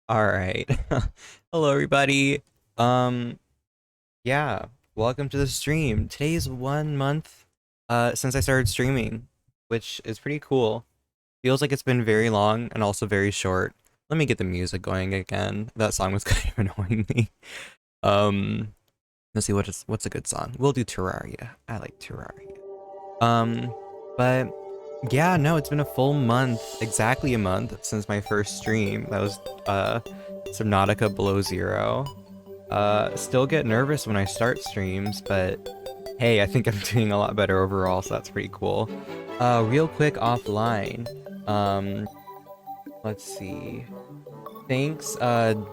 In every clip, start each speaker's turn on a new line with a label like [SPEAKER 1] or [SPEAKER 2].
[SPEAKER 1] All right. Hello, everybody. Um, yeah, welcome to the stream. Today's 1 month since I started streaming, which is pretty cool. Feels like it's been very long and also very short. Let me get the music going again. That song was kind of annoying me. Um, let's see what's a good song. We'll do Terraria. I like Terraria. Um, but yeah, no, it's been a full month, exactly a month since my first stream. That was Subnautica Below Zero. Still get nervous when I start streams, but hey, I think I'm doing a lot better overall, so that's pretty cool. Real quick offline. Um, let's see. Thanks,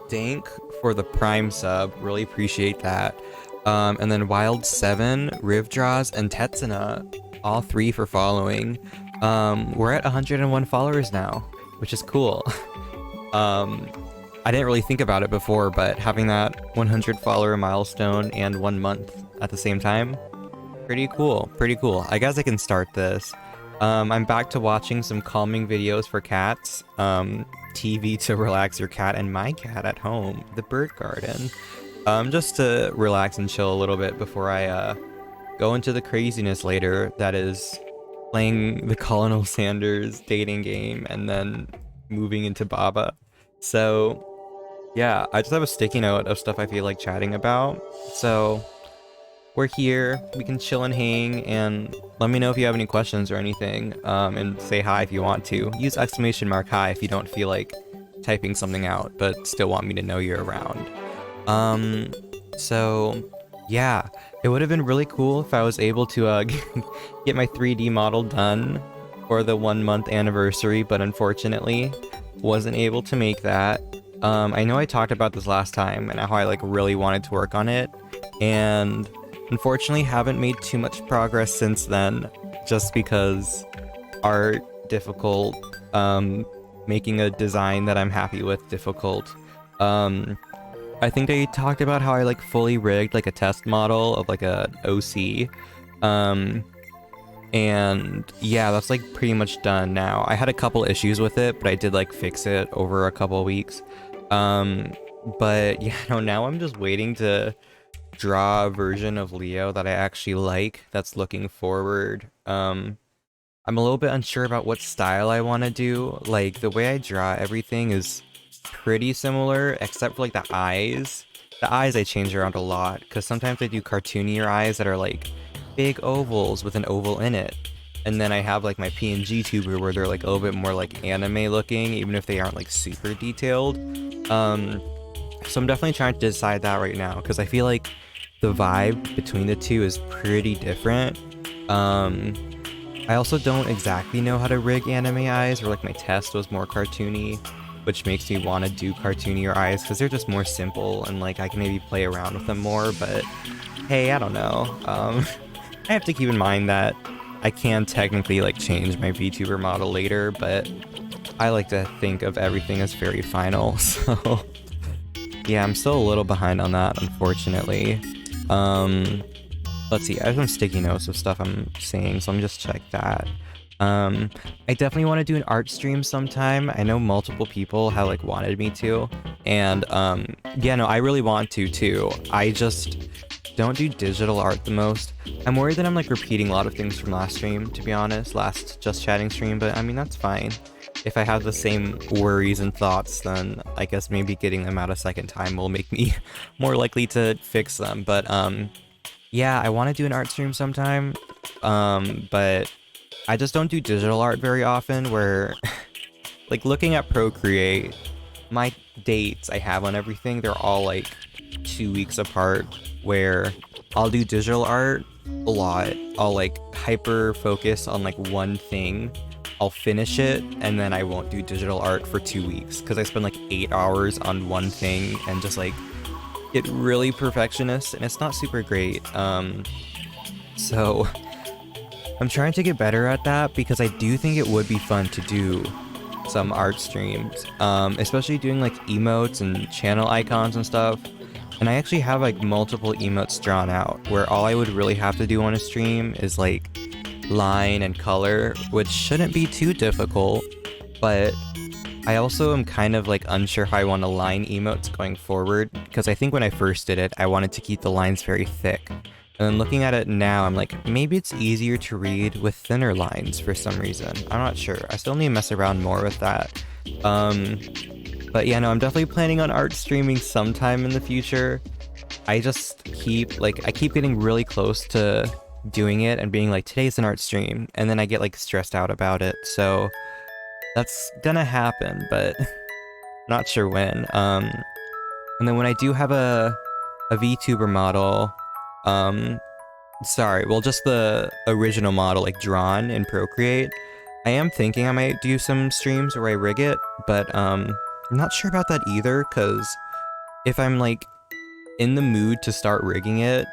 [SPEAKER 1] Dank for the Prime sub. Really appreciate that. And then Wild7, Rivdraws, and Tetsuna, all three for following. We're at 101 followers now, which is cool. Um, I didn't really think about it before, but having that 100 follower milestone and 1 month at the same time, pretty cool, pretty cool. I guess I can start this. I'm back to watching some calming videos for cats. TV to relax your cat and my cat at home, the bird garden. Just to relax and chill a little bit before I go into the craziness later. That is playing the Colonel Sanders dating game and then moving into Baba. So yeah, I just have a sticky note of stuff I feel like chatting about. So we're here, we can chill and hang, and let me know if you have any questions or anything, and say hi if you want to. Use !hi if you don't feel like typing something out, but still want me to know you're around. Um, so yeah, it would have been really cool if I was able to get my 3D model done for the 1 month anniversary, but unfortunately wasn't able to make that. I know I talked about this last time and how I like really wanted to work on it, and unfortunately haven't made too much progress since then, just because art difficult, making a design that I'm happy with difficult. I think I talked about how I like fully rigged like a test model of like a OC. And yeah, that's like pretty much done now. I had a couple issues with it, but I did like fix it over a couple weeks. But yeah, no, now I'm just waiting to draw a version of Leo that I actually like, that's looking forward. I'm a little bit unsure about what style I want to do. Like, the way I draw everything is pretty similar, except for like the eyes. The eyes I change around a lot, because sometimes I do cartoonier eyes that are like big ovals with an oval in it. And then I have like my PNG tuber where they're like a little bit more like anime looking, even if they aren't like super detailed. So I'm definitely trying to decide that right now, because I feel like the vibe between the two is pretty different. I also don't exactly know how to rig anime eyes, or like my test was more cartoony, which makes me want to do cartoonier eyes because they're just more simple and like I can maybe play around with them more, but hey, I don't know. I have to keep in mind that I can technically like change my VTuber model later, but I like to think of everything as very final, so yeah, I'm still a little behind on that, unfortunately. Um, let's see, I have some sticky notes of stuff I'm saying, so I'm just check that. I definitely want to do an art stream sometime. I know multiple people have like wanted me to, and yeah, no, I really want to too. I just don't do digital art the most. I'm worried that I'm like repeating a lot of things from last stream, to be honest, last Just Chatting stream, but I mean, that's fine. If I have the same worries and thoughts, then I guess maybe getting them out a second time will make me more likely to fix them. But yeah, I want to do an art stream sometime, but I just don't do digital art very often, where like looking at Procreate, my dates I have on everything, they're all like 2 weeks apart, where I'll do digital art a lot. I'll like hyper focus on like one thing, I'll finish it, and then I won't do digital art for 2 weeks because I spend like 8 hours on one thing and just like get really perfectionist, and it's not super great. So I'm trying to get better at that because I do think it would be fun to do some art streams, especially doing like emotes and channel icons and stuff. And I actually have like multiple emotes drawn out where all I would really have to do on a stream is like line and color, which shouldn't be too difficult, but I also am kind of like unsure how I want to line emotes going forward, because I think when I first did it, I wanted to keep the lines very thick. And then looking at it now, I'm like, maybe it's easier to read with thinner lines for some reason. I'm not sure. I still need to mess around more with that. But yeah, no, I'm definitely planning on art streaming sometime in the future. I just keep, like, I keep getting really close to doing it and being like, today's an art stream, and then I get like stressed out about it. So that's gonna happen, but not sure when. And then when I do have a VTuber model, sorry, well, just the original model, like drawn in Procreate, I am thinking I might do some streams where I rig it, but I'm not sure about that either, because if I'm like in the mood to start rigging it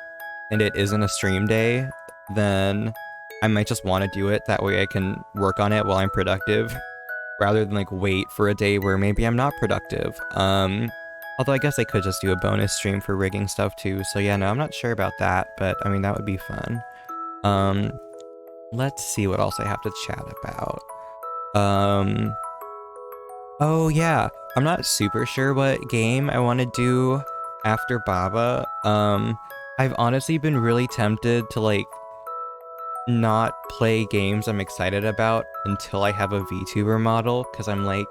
[SPEAKER 1] and it isn't a stream day, then I might just want to do it. That way I can work on it while I'm productive, rather than like wait for a day where maybe I'm not productive. Although I guess I could just do a bonus stream for rigging stuff too. So yeah, no, I'm not sure about that, but I mean, that would be fun. Let's see what else I have to chat about. Oh yeah, I'm not super sure what game I want to do after Baba. I've honestly been really tempted to like not play games I'm excited about until I have a VTuber model, because I'm like,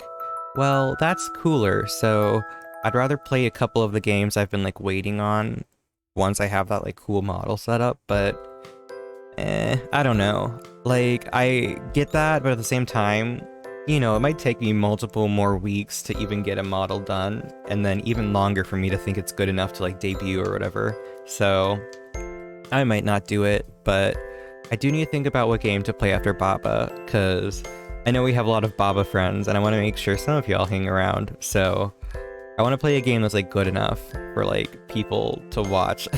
[SPEAKER 1] well, that's cooler, so I'd rather play a couple of the games I've been like waiting on once I have that like cool model set up, but I don't know. Like, I get that, but at the same time, you know, it might take me multiple more weeks to even get a model done, and then even longer for me to think it's good enough to like debut or whatever. So I might not do it, but I do need to think about what game to play after Baba, because I know we have a lot of Baba friends, and I want to make sure some of y'all hang around, so I want to play a game that's like good enough for like people to watch.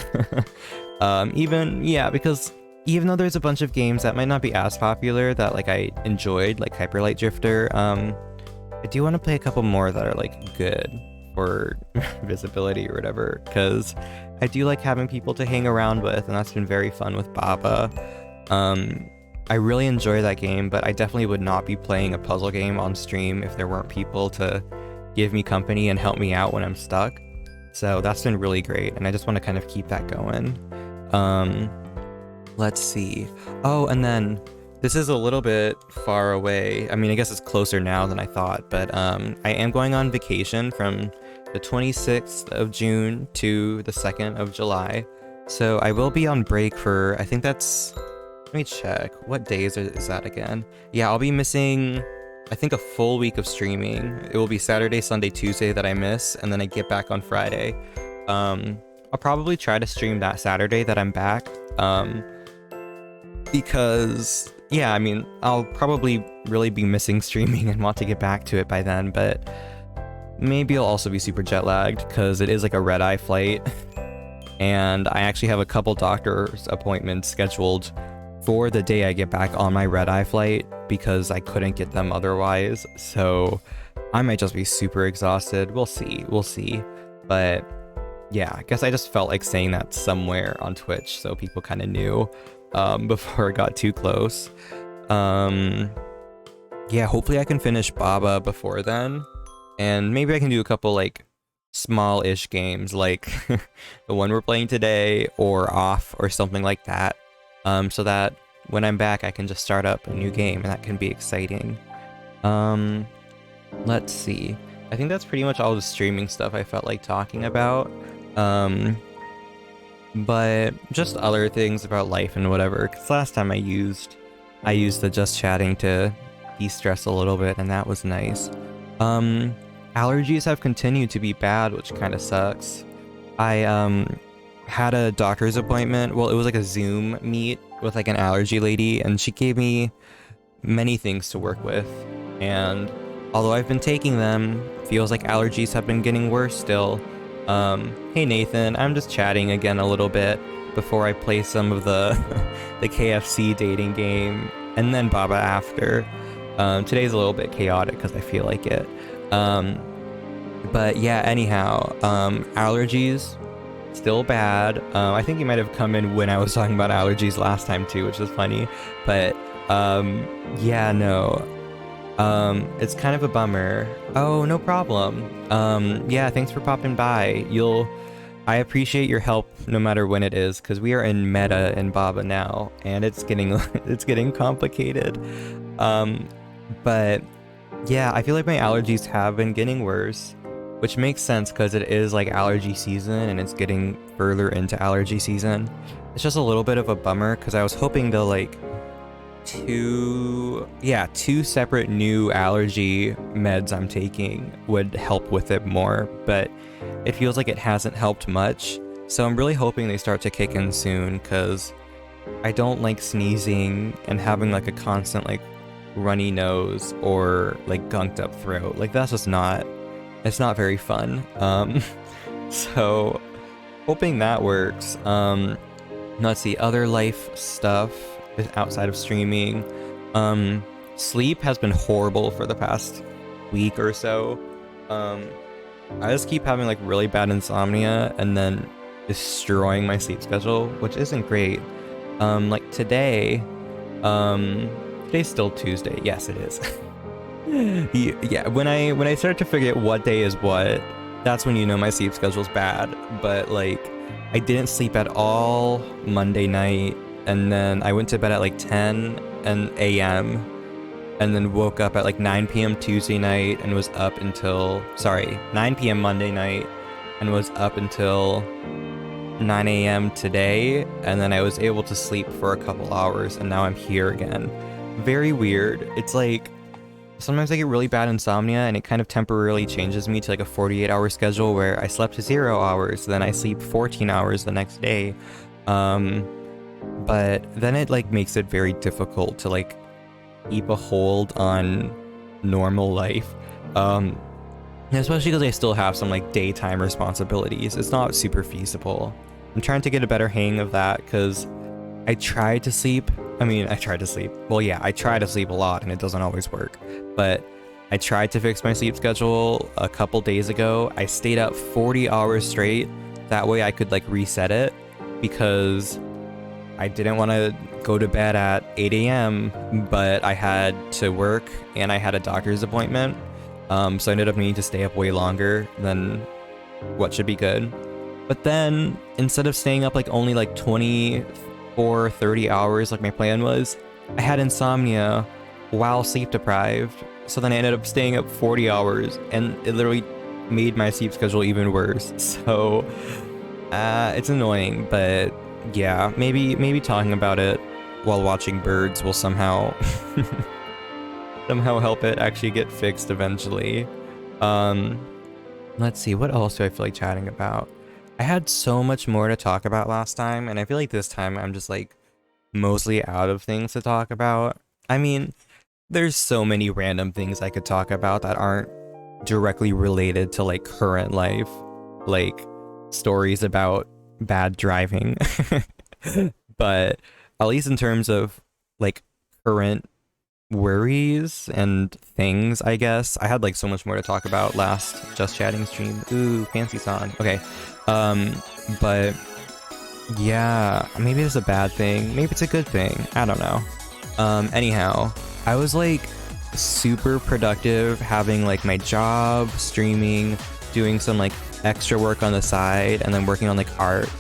[SPEAKER 1] Because even though there's a bunch of games that might not be as popular that like I enjoyed, like Hyper Light Drifter, I do want to play a couple more that are like good for visibility or whatever, because I do like having people to hang around with, and that's been very fun with Baba. I really enjoy that game, but I definitely would not be playing a puzzle game on stream if there weren't people to give me company and help me out when I'm stuck. So that's been really great, and I just want to kind of keep that going. Let's see. Oh, and then this is a little bit far away. I mean, I guess it's closer now than I thought, but I am going on vacation from the 26th of June to the 2nd of July. So I will be on break for, I think that's, let me check. What days is that again? Yeah, I'll be missing, I think, a full week of streaming. It will be Saturday, Sunday, Tuesday that I miss, and then I get back on Friday. I'll probably try to stream that Saturday that I'm back. Because, yeah, I mean, I'll probably really be missing streaming and want to get back to it by then, but maybe I'll also be super jet lagged because it is like a red-eye flight. And I actually have a couple doctor's appointments scheduled for the day I get back on my red-eye flight because I couldn't get them otherwise. So I might just be super exhausted. We'll see. But yeah, I guess I just felt like saying that somewhere on Twitch so people kind of knew before it got too close. Yeah, hopefully I can finish Baba before then. And maybe I can do a couple like small-ish games like the one we're playing today or Off or something like that. So that when I'm back I can just start up a new game, and that can be exciting. Let's see. I think that's pretty much all the streaming stuff I felt like talking about. But just other things about life and whatever, because last time I used the just chatting to de-stress a little bit, and that was nice. Allergies have continued to be bad, which kind of sucks. I had a doctor's appointment. Well, it was like a Zoom meet with like an allergy lady, and she gave me many things to work with. And although I've been taking them, feels like allergies have been getting worse still. Hey Nathan, I'm just chatting again a little bit before I play some of the the KFC dating game, and then Baba after. Today's a little bit chaotic because I feel like it. But yeah, anyhow, allergies, still bad. I think you might have come in when I was talking about allergies last time too, which is funny. But yeah, no. It's kind of a bummer. Oh, no problem. Yeah, thanks for popping by. I appreciate your help no matter when it is, because we are in meta in Baba now, and it's getting it's getting complicated. But yeah, I feel like my allergies have been getting worse, which makes sense because it is like allergy season and it's getting further into allergy season. It's just a little bit of a bummer because I was hoping to like two separate new allergy meds I'm taking would help with it more, but it feels like it hasn't helped much. So I'm really hoping they start to kick in soon because I don't like sneezing and having like a constant like runny nose or like gunked up throat. Like that's just it's not very fun. So hoping that works. Let's see, other life stuff outside of streaming. Sleep has been horrible for the past week or so. I just keep having like really bad insomnia and then destroying my sleep schedule, which isn't great. Like today, today's still Tuesday. Yes, it is. Yeah, when I start to forget what day is what, that's when you know my sleep schedule's bad. But like, I didn't sleep at all Monday night, and then I went to bed at like 10 a.m. and then woke up at like 9 p.m. Tuesday night and was up until 9 p.m. Monday night and was up until 9 a.m. today, and then I was able to sleep for a couple hours, and now I'm here again. Very weird. It's like sometimes I get really bad insomnia and it kind of temporarily changes me to like a 48-hour schedule where I slept 0 hours, then I sleep 14 hours the next day. But then it like makes it very difficult to like keep a hold on normal life. Especially because I still have some like daytime responsibilities. It's not super feasible. I'm trying to get a better hang of that because I try to sleep. Well, yeah, I try to sleep a lot and it doesn't always work. But I tried to fix my sleep schedule a couple days ago. I stayed up 40 hours straight. That way I could like reset it because I didn't want to go to bed at 8 a.m., but I had to work and I had a doctor's appointment. So I ended up needing to stay up way longer than what should be good. But then instead of staying up like only like 30 hours like my plan was, I had insomnia while sleep deprived. So then I ended up staying up 40 hours and it literally made my sleep schedule even worse. So it's annoying, but yeah, maybe talking about it while watching birds will somehow help it actually get fixed eventually. Let's see, what else do I feel like chatting about? I had so much more to talk about last time, and I feel like this time I'm just like mostly out of things to talk about. I mean, there's so many random things I could talk about that aren't directly related to like current life, like stories about bad driving. But at least in terms of like current worries and things, I guess I had like so much more to talk about last Just Chatting stream. Ooh, fancy song. Okay. But yeah, maybe it's a bad thing, maybe it's a good thing, I don't know. Anyhow, I was like super productive having like my job, streaming, doing some like extra work on the side, and then working on like art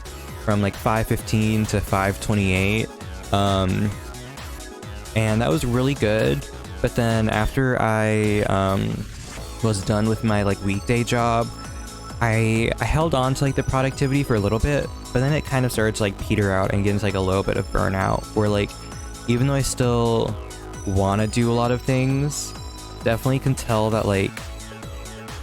[SPEAKER 1] from like 5:15 to 5:28. And that was really good. But then after I was done with my like weekday job, I held on to like the productivity for a little bit, but then it kind of started to like peter out and get into like a little bit of burnout where like even though I still want to do a lot of things, definitely can tell that like,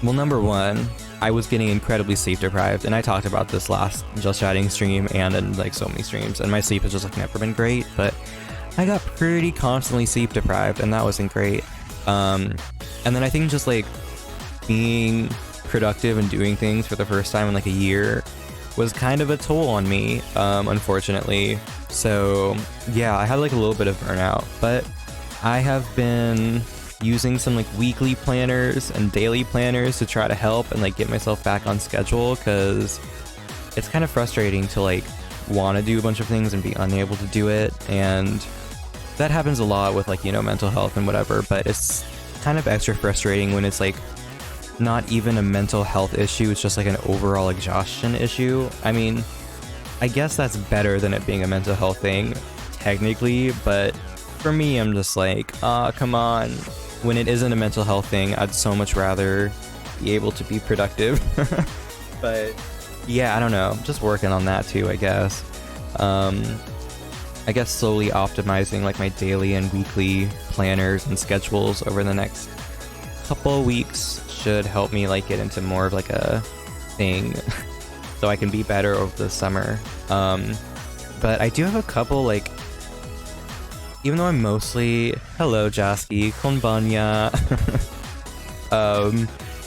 [SPEAKER 1] well, number one, I was getting incredibly sleep deprived, and I talked about this last Just Chatting stream and in like so many streams, and my sleep has just like never been great, but I got pretty constantly sleep deprived and that wasn't great. And then I think just like being productive and doing things for the first time in like a year was kind of a toll on me, unfortunately. So yeah, I had like a little bit of burnout, but I have been using some like weekly planners and daily planners to try to help and like get myself back on schedule, because it's kind of frustrating to like want to do a bunch of things and be unable to do it, and that happens a lot with like, you know, mental health and whatever, but it's kind of extra frustrating when it's like not even a mental health issue, it's just like an overall exhaustion issue. I mean, I guess that's better than it being a mental health thing, technically, but for me, I'm just like, come on. When it isn't a mental health thing, I'd so much rather be able to be productive. But yeah, I don't know, just working on that too, I guess. I guess slowly optimizing like my daily and weekly planners and schedules over the next couple weeks should help me like get into more of like a thing so I can be better over the summer. But I do have a couple like, even though I'm mostly, hello Jasky, konbanya.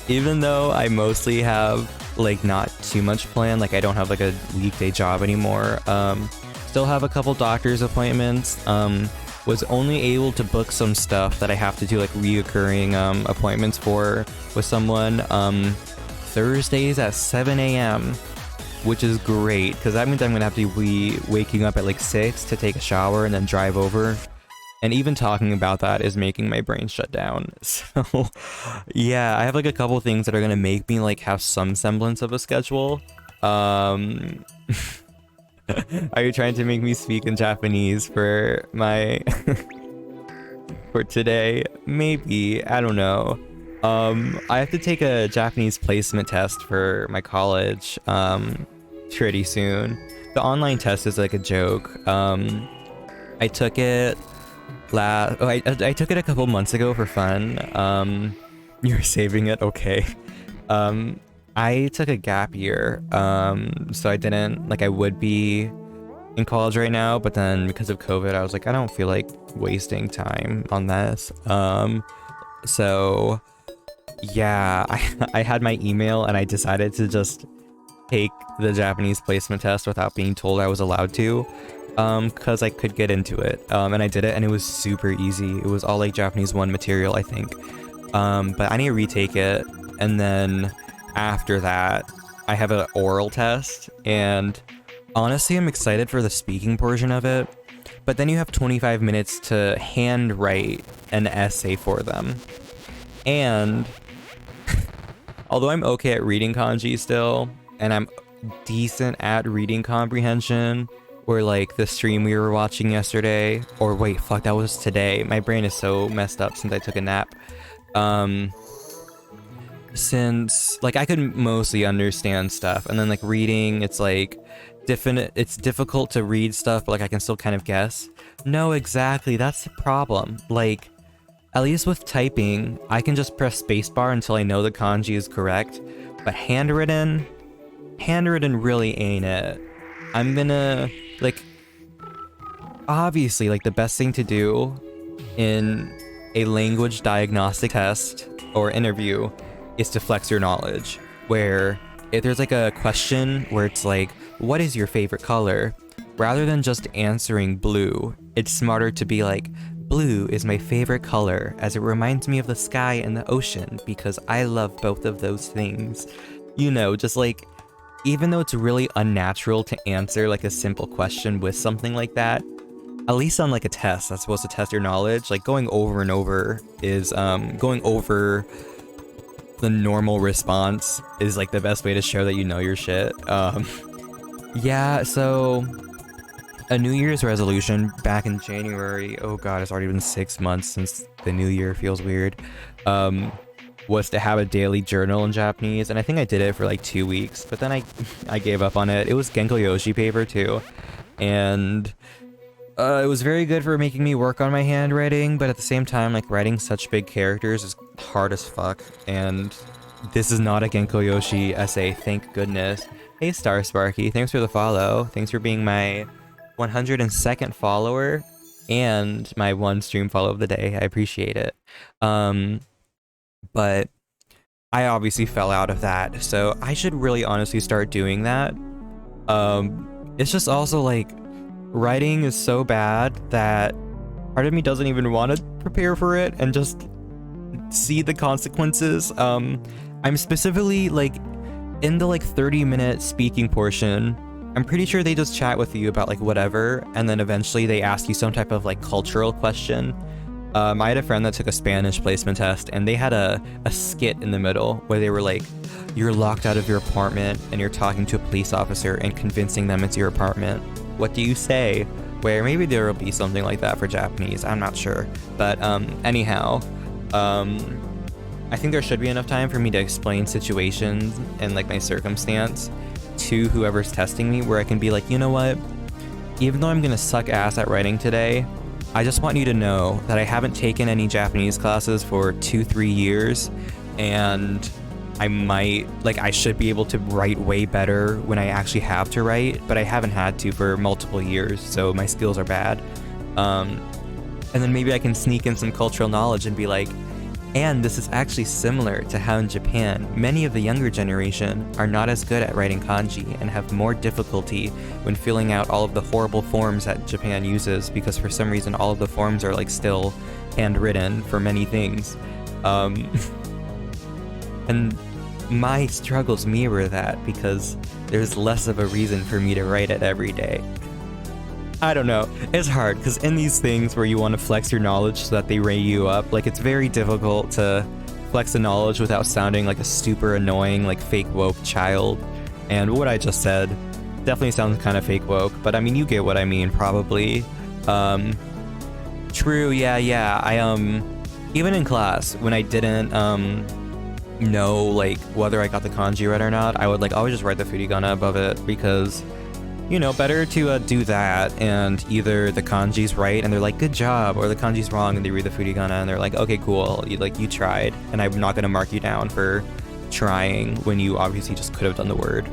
[SPEAKER 1] Even though I mostly have like not too much planned, like I don't have like a weekday job anymore, still have a couple doctor's appointments, was only able to book some stuff that I have to do like reoccurring appointments for with someone Thursdays at 7 a.m, which is great because that means I'm gonna have to be waking up at like 6 to take a shower and then drive over. And even talking about that is making my brain shut down. So yeah, I have like a couple things that are gonna make me like have some semblance of a schedule. Are you trying to make me speak in Japanese for my for today? Maybe, I don't know. I have to take a Japanese placement test for my college pretty soon. The online test is like a joke. I took it I took it a couple months ago for fun. You're saving it, okay. I took a gap year, so I didn't, like I would be in college right now, but then because of COVID, I was like, I don't feel like wasting time on this. So yeah, I had my email and I decided to just take the Japanese placement test without being told I was allowed to, because I could get into it. And I did it and it was super easy. It was all like Japanese 1 material, I think. But I need to retake it, and then after that, I have an oral test, and honestly, I'm excited for the speaking portion of it, but then you have 25 minutes to handwrite an essay for them. And although I'm okay at reading kanji still, and I'm decent at reading comprehension, or like the stream we were watching yesterday, or wait, fuck, that was today. My brain is so messed up since I took a nap. Since like I could mostly understand stuff, and then like reading, it's like it's difficult to read stuff, but like I can still kind of guess. No, exactly, that's the problem. Like, at least with typing, I can just press spacebar until I know the kanji is correct, but handwritten really ain't it. I'm gonna, like, obviously, like, the best thing to do in a language diagnostic test or interview is to flex your knowledge, where if there's like a question where it's like, what is your favorite color? Rather than just answering blue, it's smarter to be like, blue is my favorite color as it reminds me of the sky and the ocean because I love both of those things. You know, just like, even though it's really unnatural to answer like a simple question with something like that, at least on like a test that's supposed to test your knowledge, like going over and over is, going over the normal response is like the best way to show that you know your shit. Yeah, so a New Year's resolution back in January, oh god, it's already been 6 months since the new year, feels weird, was to have a daily journal in Japanese, and I think I did it for like 2 weeks, but then I gave up on it. It was Genko Yoshi paper too, and it was very good for making me work on my handwriting, but at the same time, like, writing such big characters is hard as fuck, and this is not a Genko Yoshi essay, thank goodness. Hey Star Sparky, thanks for the follow. Thanks for being my 102nd follower and my 1 stream follow of the day. I appreciate it. But I obviously fell out of that, so I should really honestly start doing that. It's just also like, writing is so bad that part of me doesn't even want to prepare for it and just see the consequences. I'm specifically like in the like 30-minute speaking portion, I'm pretty sure they just chat with you about like whatever, and then eventually they ask you some type of like cultural question, I had a friend that took a Spanish placement test, and they had a skit in the middle where they were like, you're locked out of your apartment and you're talking to a police officer and convincing them it's your apartment. What do you say? Where maybe there will be something like that for Japanese, I'm not sure. But anyhow, I think there should be enough time for me to explain situations and like my circumstance to whoever's testing me, where I can be like, you know what? Even though I'm gonna suck ass at writing today, I just want you to know that I haven't taken any Japanese classes for 2-3 years, and I should be able to write way better when I actually have to write, but I haven't had to for multiple years, so my skills are bad. And then maybe I can sneak in some cultural knowledge and be like, and this is actually similar to how in Japan, many of the younger generation are not as good at writing kanji and have more difficulty when filling out all of the horrible forms that Japan uses, because for some reason all of the forms are like still handwritten for many things. And my struggles mirror that because there's less of a reason for me to write it every day. I don't know. It's hard because in these things where you want to flex your knowledge so that they rate you up, like it's very difficult to flex the knowledge without sounding like a super annoying, like fake woke child. And what I just said definitely sounds kind of fake woke, but I mean, you get what I mean, probably. True, yeah. I even in class when I didn't know like whether I got the kanji right or not, I would like always just write the furigana above it because, you know, better to do that and either the kanji's right and they're like, good job, or the kanji's wrong and they read the furigana and they're like, okay, cool, you tried, and I'm not gonna mark you down for trying when you obviously just could have done the word.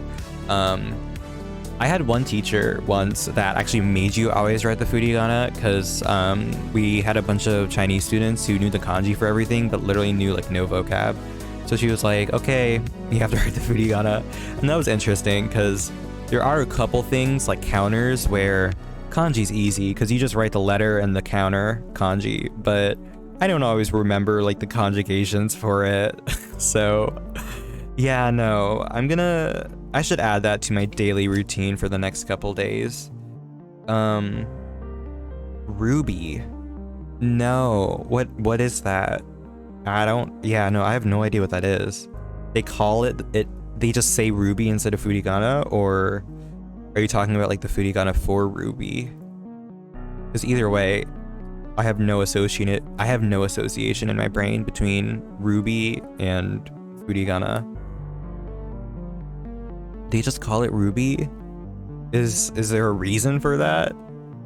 [SPEAKER 1] I had one teacher once that actually made you always write the furigana because we had a bunch of Chinese students who knew the kanji for everything but literally knew like no vocab. So she was like, okay, you have to write the furigana. And that was interesting because there are a couple things like counters where kanji's easy because you just write the letter and the counter kanji, but I don't always remember like the conjugations for it. So yeah, no, I should add that to my daily routine for the next couple days. Ruby. No, what is that? I have no idea what that is. They call it, they just say Ruby instead of furigana, or are you talking about like the furigana for Ruby? Because either way, I have no association in my brain between Ruby and furigana. They just call it Ruby? Is there a reason for that?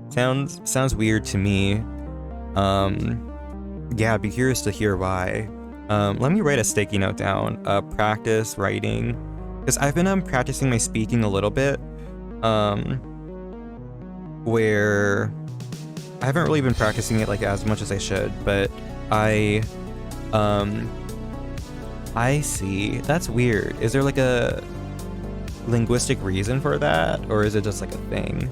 [SPEAKER 1] Sounds weird to me. Yeah, I'd be curious to hear why. Let me write a sticky note down. Practice writing, because I've been practicing my speaking a little bit. Where I haven't really been practicing it like as much as I should, but I see. That's weird. Is there like a linguistic reason for that, or is it just like a thing?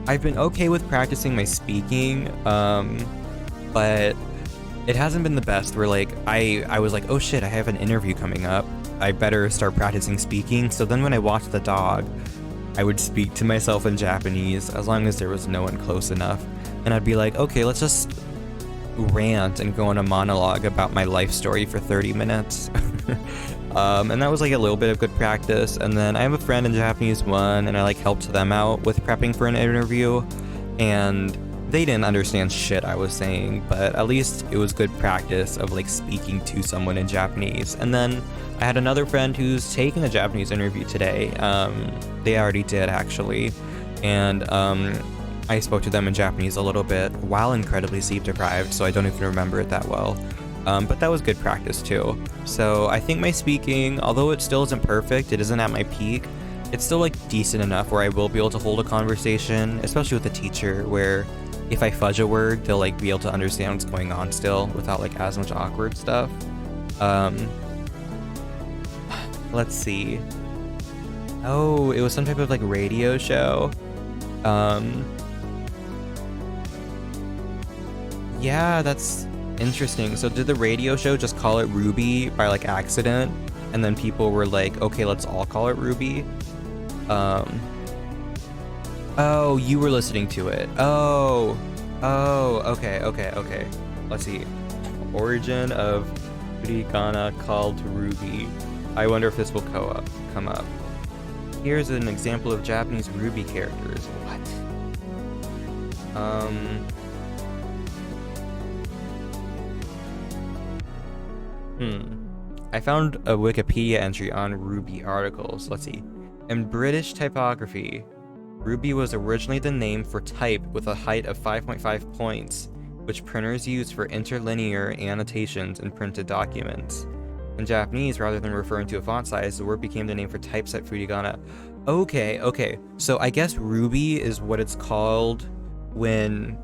[SPEAKER 1] I've been okay with practicing my speaking, but it hasn't been the best where like I was like, oh shit, I have an interview coming up, I better start practicing speaking. So then when I walked the dog, I would speak to myself in Japanese as long as there was no one close enough, and I'd be like, okay, let's just rant and go on a monologue about my life story for 30 minutes. And that was like a little bit of good practice. And then I have a friend in Japanese 1 and I like helped them out with prepping for an interview, and they didn't understand shit I was saying, but at least it was good practice of like speaking to someone in Japanese. And then I had another friend who's taking a Japanese interview today. They already did actually, and I spoke to them in Japanese a little bit while incredibly sleep deprived, so I don't even remember it that well. But that was good practice too. So I think my speaking, although it still isn't perfect, it isn't at my peak, it's still like decent enough where I will be able to hold a conversation, especially with a teacher, where if I fudge a word, they'll like be able to understand what's going on still without like as much awkward stuff. Let's see. Oh, it was some type of like radio show. Yeah, that's interesting. So did the radio show just call it Ruby by like accident, and then people were like, okay, let's all call it Ruby? Oh, you were listening to it. Oh, Oh, okay. Let's see. Origin of furigana called ruby. I wonder if this will come up. Here's an example of Japanese ruby characters. What? I found a Wikipedia entry on ruby articles. Let's see. In British typography, ruby was originally the name for type with a height of 5.5 points, which printers use for interlinear annotations in printed documents. In Japanese, rather than referring to a font size, the word became the name for typeset furigana. Okay. So I guess ruby is what it's called when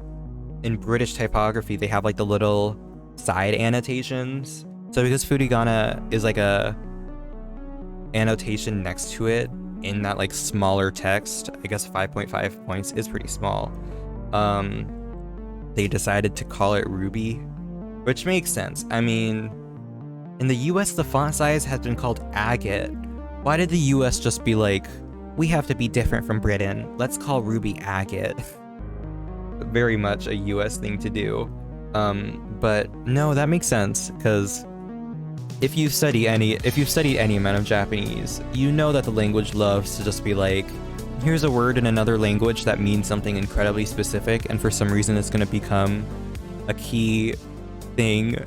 [SPEAKER 1] in British typography they have like the little side annotations. So because furigana is like a annotation next to it in that like smaller text, I guess 5.5 points is pretty small. They decided to call it ruby, which makes sense. I mean, in the US, the font size has been called agate. Why did the US just be like, we have to be different from Britain, let's call ruby agate? Very much a US thing to do. But no, that makes sense, because if you've studied any amount of Japanese, you know that the language loves to just be like, here's a word in another language that means something incredibly specific, and for some reason it's going to become a key thing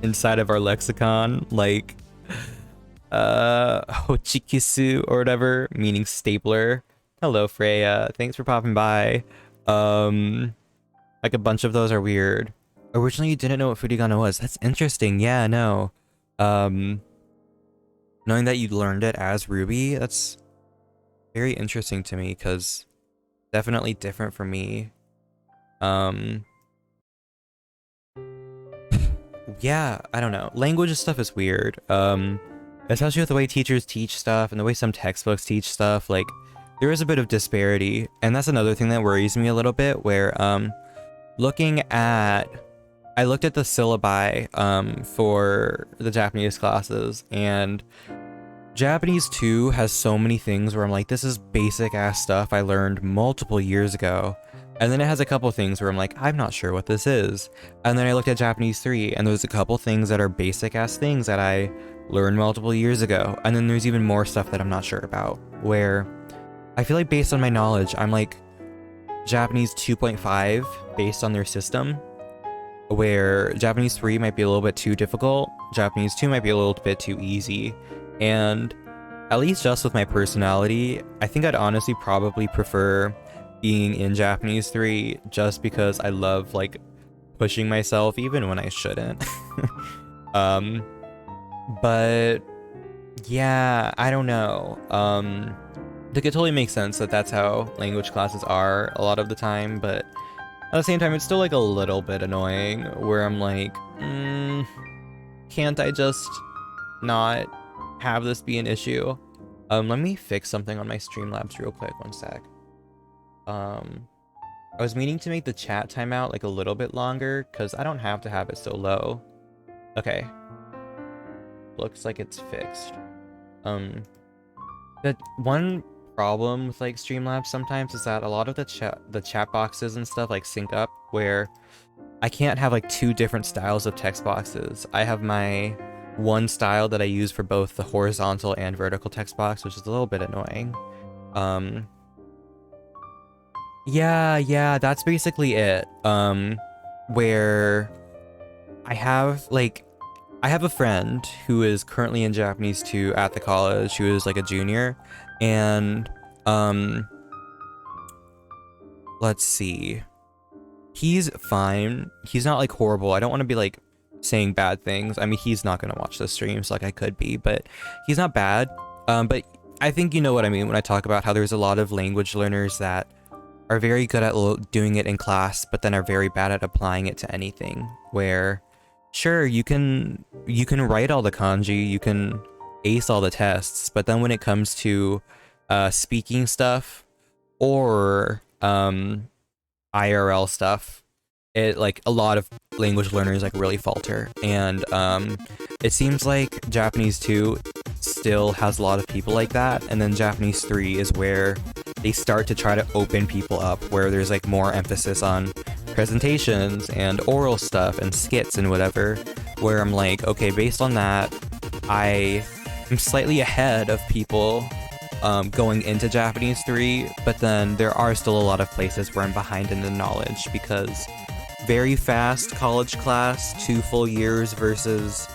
[SPEAKER 1] inside of our lexicon, like hochikisu or whatever, meaning stapler. Hello, Freya. Thanks for popping by. Like a bunch of those are weird. Originally, you didn't know what furigana was. That's interesting. Yeah, no. Knowing that you learned it as ruby, that's very interesting to me, because definitely different for me. Yeah, I don't know. Language stuff is weird. Especially with the way teachers teach stuff and the way some textbooks teach stuff, like there is a bit of disparity, and that's another thing that worries me a little bit, where I looked at the syllabi for the Japanese classes, and Japanese 2 has so many things where I'm like, this is basic ass stuff I learned multiple years ago. And then it has a couple things where I'm like, I'm not sure what this is. And then I looked at Japanese 3, and there's a couple things that are basic ass things that I learned multiple years ago. And then there's even more stuff that I'm not sure about, where I feel like based on my knowledge, I'm like Japanese 2.5 based on their system, where Japanese 3 might be a little bit too difficult, Japanese 2 might be a little bit too easy. And at least just with my personality, I think I'd honestly probably prefer being in Japanese 3, just because I love like pushing myself even when I shouldn't. But yeah, I don't know. Like, it totally makes sense that that's how language classes are a lot of the time, but at the same time, it's still like a little bit annoying, where I'm like, can't I just not have this be an issue? Let me fix something on my Streamlabs real quick, one sec. I was meaning to make the chat timeout like a little bit longer, because I don't have to have it so low. Okay. Looks like it's fixed. The one problem with like Streamlabs sometimes is that a lot of the chat boxes and stuff like sync up, where I can't have like two different styles of text boxes. I have my one style that I use for both the horizontal and vertical text box, which is a little bit annoying. Yeah, that's basically it. Where I have a friend who is currently in Japanese 2 at the college, who is like a junior, and let's see. He's fine. He's not like horrible. I don't want to be like saying bad things. I mean, he's not gonna watch the streams like I could be, but he's not bad. But I think you know what I mean when I talk about how there's a lot of language learners that are very good at doing it in class, but then are very bad at applying it to anything. Where, sure, you can write all the kanji, you can ace all the tests, but then when it comes to speaking stuff or IRL stuff, it like a lot of language learners like really falter. And it seems like Japanese 2 still has a lot of people like that, and then Japanese 3 is where they start to try to open people up, where there's like more emphasis on presentations and oral stuff and skits and whatever, where I'm like, okay, based on that, I am slightly ahead of people going into Japanese 3, but then there are still a lot of places where I'm behind in the knowledge, because very fast college class, 2 full years versus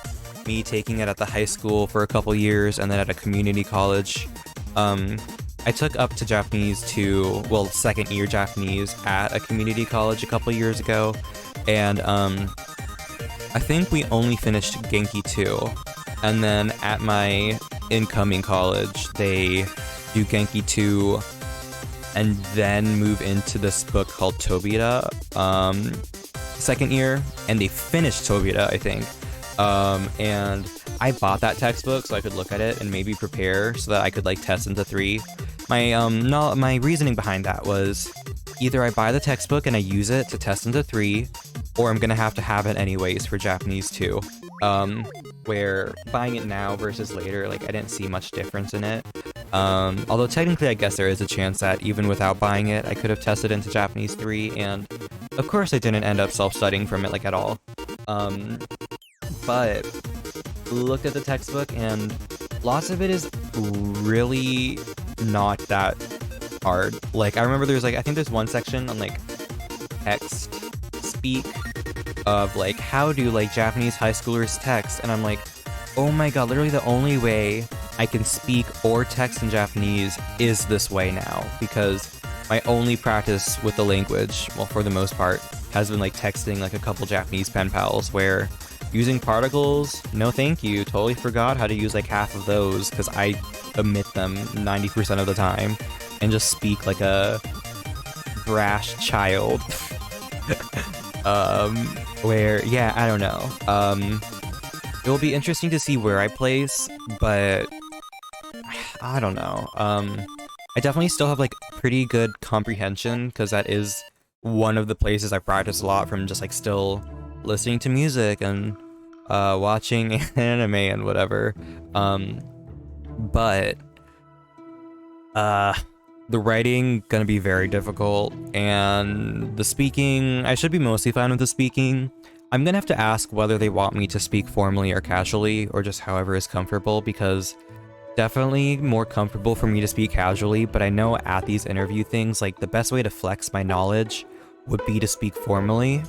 [SPEAKER 1] me taking it at the high school for a couple years and then at a community college. I took up to Japanese 2, well, 2nd year Japanese at a community college a couple years ago, and I think we only finished Genki 2, and then at my incoming college, they do Genki 2 and then move into this book called Tobira, 2nd year, and they finished Tobira, I think. And I bought that textbook so I could look at it and maybe prepare so that I could like test into 3. My reasoning behind that was either I buy the textbook and I use it to test into 3, or I'm gonna have to have it anyways for Japanese 2. Where buying it now versus later, like I didn't see much difference in it. Although technically I guess there is a chance that even without buying it, I could have tested into Japanese 3, and of course I didn't end up self-studying from it like at all. But looked at the textbook and lots of it is really not that hard. Like I remember there's like, I think there's one section on like text speak of like how do like Japanese high schoolers text, and I'm like, oh my god, literally the only way I can speak or text in Japanese is this way now, because my only practice with the language, well for the most part, has been like texting like a couple Japanese pen pals, where using particles, no thank you, totally forgot how to use like half of those because I omit them 90% of the time and just speak like a brash child. Where, yeah, I don't know. It will be interesting to see where I place, but I don't know. I definitely still have like pretty good comprehension, because that is one of the places I practice a lot from, just like still listening to music and watching anime and whatever. But the writing gonna be very difficult, and the speaking, I should be mostly fine with the speaking. I'm gonna have to ask whether they want me to speak formally or casually, or just however is comfortable, because definitely more comfortable for me to speak casually, but I know at these interview things, like the best way to flex my knowledge would be to speak formally.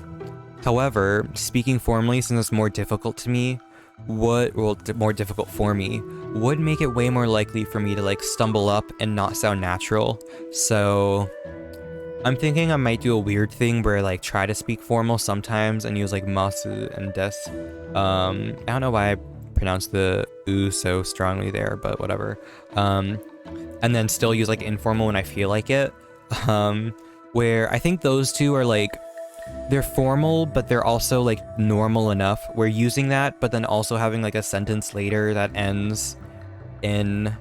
[SPEAKER 1] However, speaking formally, since it's more difficult to me, more difficult for me, would make it way more likely for me to like stumble up and not sound natural. So I'm thinking I might do a weird thing where I like try to speak formal sometimes and use like masu and des. I don't know why I pronounced the u so strongly there, but whatever. And then still use like informal when I feel like it. Where I think those two are like, they're formal, but they're also like normal enough. We're using that, but then also having like a sentence later that ends in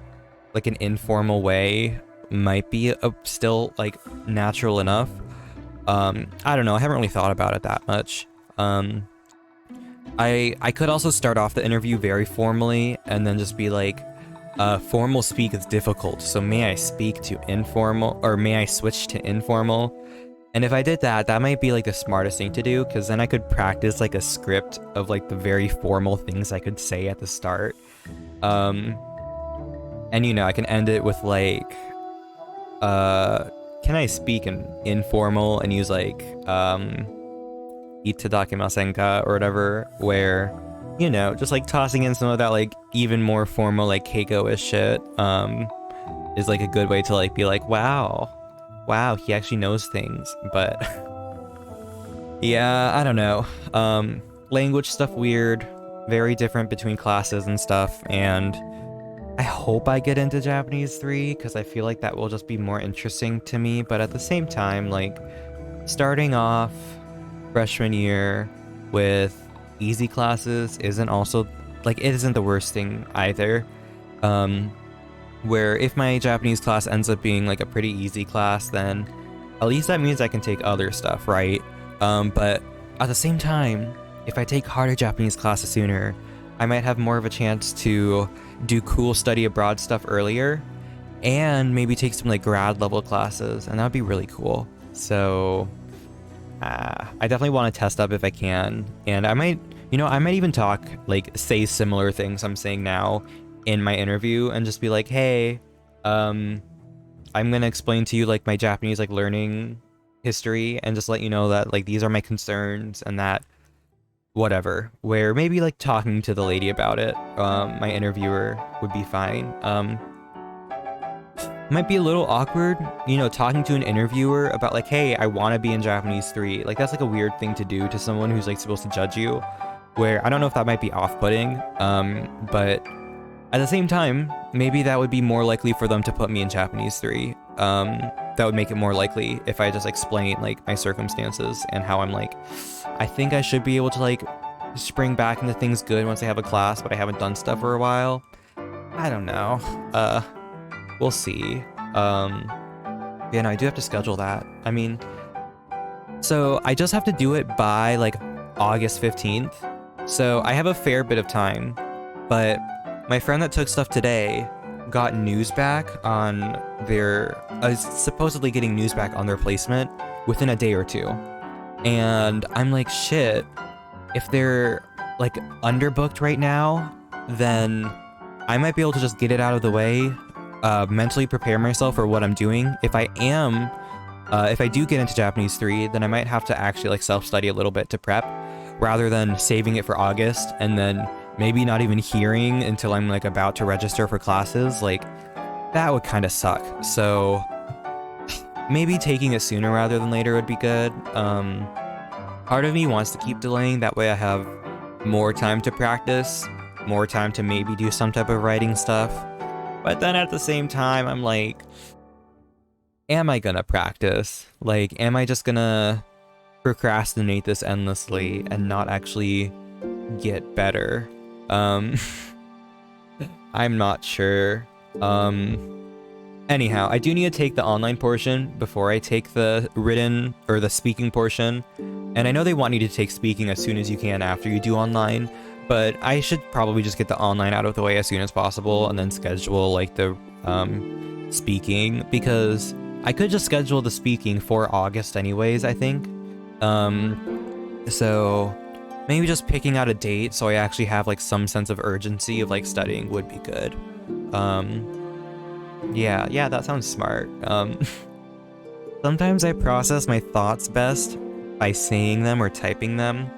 [SPEAKER 1] like an informal way might be still like natural enough. I don't know. I haven't really thought about it that much. I could also start off the interview very formally and then just be like, formal speak is difficult, so may I speak to informal, or may I switch to informal? And if I did that, that might be like the smartest thing to do, because then I could practice like a script of like the very formal things I could say at the start. And you know, I can end it with like, can I speak in informal, and use like, itadakimasen ka or whatever, where, you know, just like tossing in some of that like even more formal like Keiko-ish shit, is like a good way to like be like, wow, he actually knows things. But yeah, I don't know. Language stuff weird, very different between classes and stuff, and I hope I get into Japanese 3 because I feel like that will just be more interesting to me. But at the same time, like starting off freshman year with easy classes isn't also like, it isn't the worst thing either. Where if my Japanese class ends up being like a pretty easy class, then at least that means I can take other stuff, right? But at the same time, if I take harder Japanese classes sooner, I might have more of a chance to do cool study abroad stuff earlier, and maybe take some like grad level classes, and that would be really cool. So I definitely want to test up if I can, and I might, I might even talk, like, say similar things I'm saying now in my interview, and just be like, hey, I'm gonna explain to you, like, my Japanese, like, learning history, and just let you know that, like, these are my concerns, and that whatever, where maybe, like, talking to the lady about it, my interviewer, would be fine. Might be a little awkward, talking to an interviewer about, like, hey, I want to be in Japanese 3. Like, that's, like, a weird thing to do to someone who's, like, supposed to judge you, where I don't know if that might be off-putting, but at the same time, maybe that would be more likely for them to put me in Japanese 3. That would make it more likely if I just explain, like, my circumstances and how I'm, like, I think I should be able to, like, spring back into things good once I have a class, but I haven't done stuff for a while. I don't know. We'll see. Yeah, no, I do have to schedule that. I mean, so I just have to do it by, like, August 15th. So I have a fair bit of time, but my friend that took stuff today got news back on their, supposedly getting news back on their placement within a day or two. And I'm like, shit, if they're, like, underbooked right now, then I might be able to just get it out of the way, mentally prepare myself for what I'm doing. If I do get into Japanese 3, then I might have to actually, like, self-study a little bit to prep, rather than saving it for August and then maybe not even hearing until I'm, like, about to register for classes. Like, that would kind of suck. So maybe taking it sooner rather than later would be good. Part of me wants to keep delaying, that way I have more time to practice, more time to maybe do some type of writing stuff. But then at the same time, I'm like, am I gonna practice? Like, am I just gonna procrastinate this endlessly and not actually get better? I'm not sure. Anyhow, I do need to take the online portion before I take the written or the speaking portion. And I know they want you to take speaking as soon as you can after you do online, but I should probably just get the online out of the way as soon as possible and then schedule, like, the speaking, because I could just schedule the speaking for August anyways, I think. So maybe just picking out a date so I actually have, like, some sense of urgency of, like, studying would be good. Yeah, that sounds smart. Sometimes I process my thoughts best by saying them or typing them,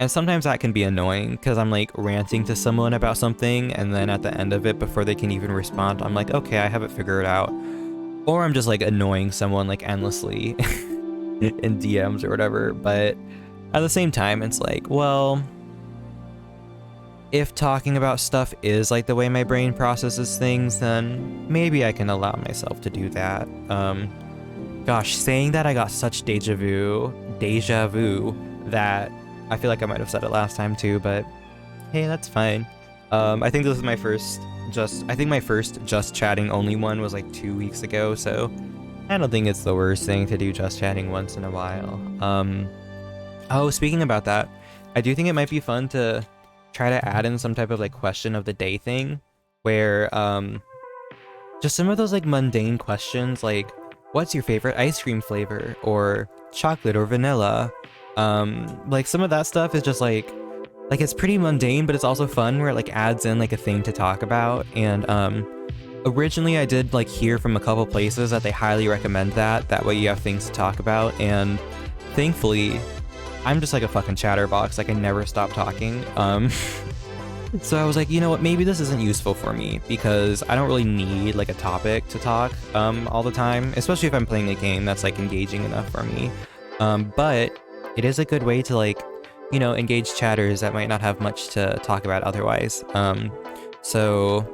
[SPEAKER 1] and sometimes that can be annoying because I'm, like, ranting to someone about something, and then at the end of it, before they can even respond, I'm like, okay, I have it figured out. Or I'm just, like, annoying someone, like, endlessly in DMs or whatever. But at the same time, it's like, well, if talking about stuff is, like, the way my brain processes things, then maybe I can allow myself to do that. Gosh, saying that, I got such deja vu, that I feel like I might have said it last time too, but hey, that's fine. I think this is my first just chatting only one was, like, 2 weeks ago, so I don't think it's the worst thing to do just chatting once in a while. Oh, speaking about that, I do think it might be fun to try to add in some type of, like, question of the day thing, where just some of those, like, mundane questions, like, what's your favorite ice cream flavor, or chocolate or vanilla? Like, some of that stuff is just like it's pretty mundane, but it's also fun, where it, like, adds in, like, a thing to talk about. And originally I did, like, hear from a couple places that they highly recommend that way you have things to talk about, and thankfully I'm just, like, a fucking chatterbox, like, I never stop talking. So I was like, you know what, maybe this isn't useful for me, because I don't really need, like, a topic to talk all the time, especially if I'm playing a game that's, like, engaging enough for me. But it is a good way to, like, engage chatters that might not have much to talk about otherwise. So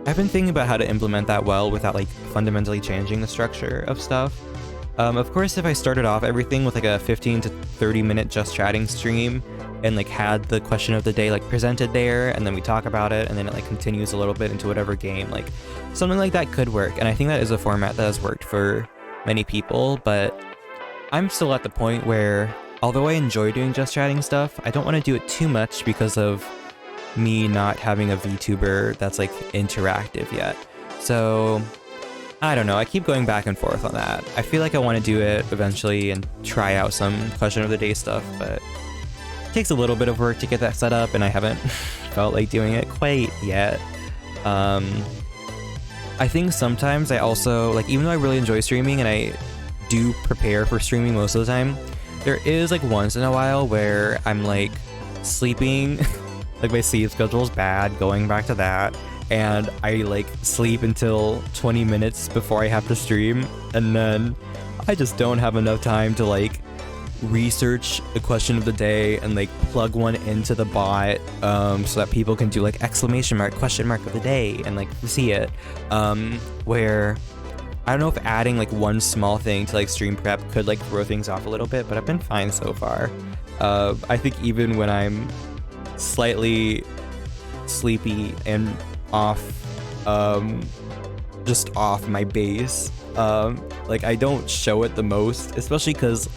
[SPEAKER 1] I've been thinking about how to implement that well without, like, fundamentally changing the structure of stuff. Of course, if I started off everything with, like, a 15 to 30 minute just chatting stream, and, like, had the question of the day, like, presented there, and then we talk about it, and then it, like, continues a little bit into whatever game, like, something like that could work. And I think that is a format that has worked for many people, but I'm still at the point where, although I enjoy doing just chatting stuff, I don't want to do it too much because of me not having a VTuber that's, like, interactive yet. So I don't know. I keep going back and forth on that. I feel like I want to do it eventually and try out some question of the day stuff, but it takes a little bit of work to get that set up, and I haven't felt like doing it quite yet. I think sometimes I also, like, even though I really enjoy streaming and I do prepare for streaming most of the time, there is like once in a while where I'm like sleeping, like my sleep schedule is bad, going back to that, and I like sleep until 20 minutes before I have to stream, and then I just don't have enough time to like research the question of the day and like plug one into the bot so that people can do like exclamation mark question mark of the day and like see it, where I don't know if adding like one small thing to like stream prep could like throw things off a little bit, but I've been fine so far. I think even when I'm slightly sleepy and off, just off my base, like I don't show it the most, especially because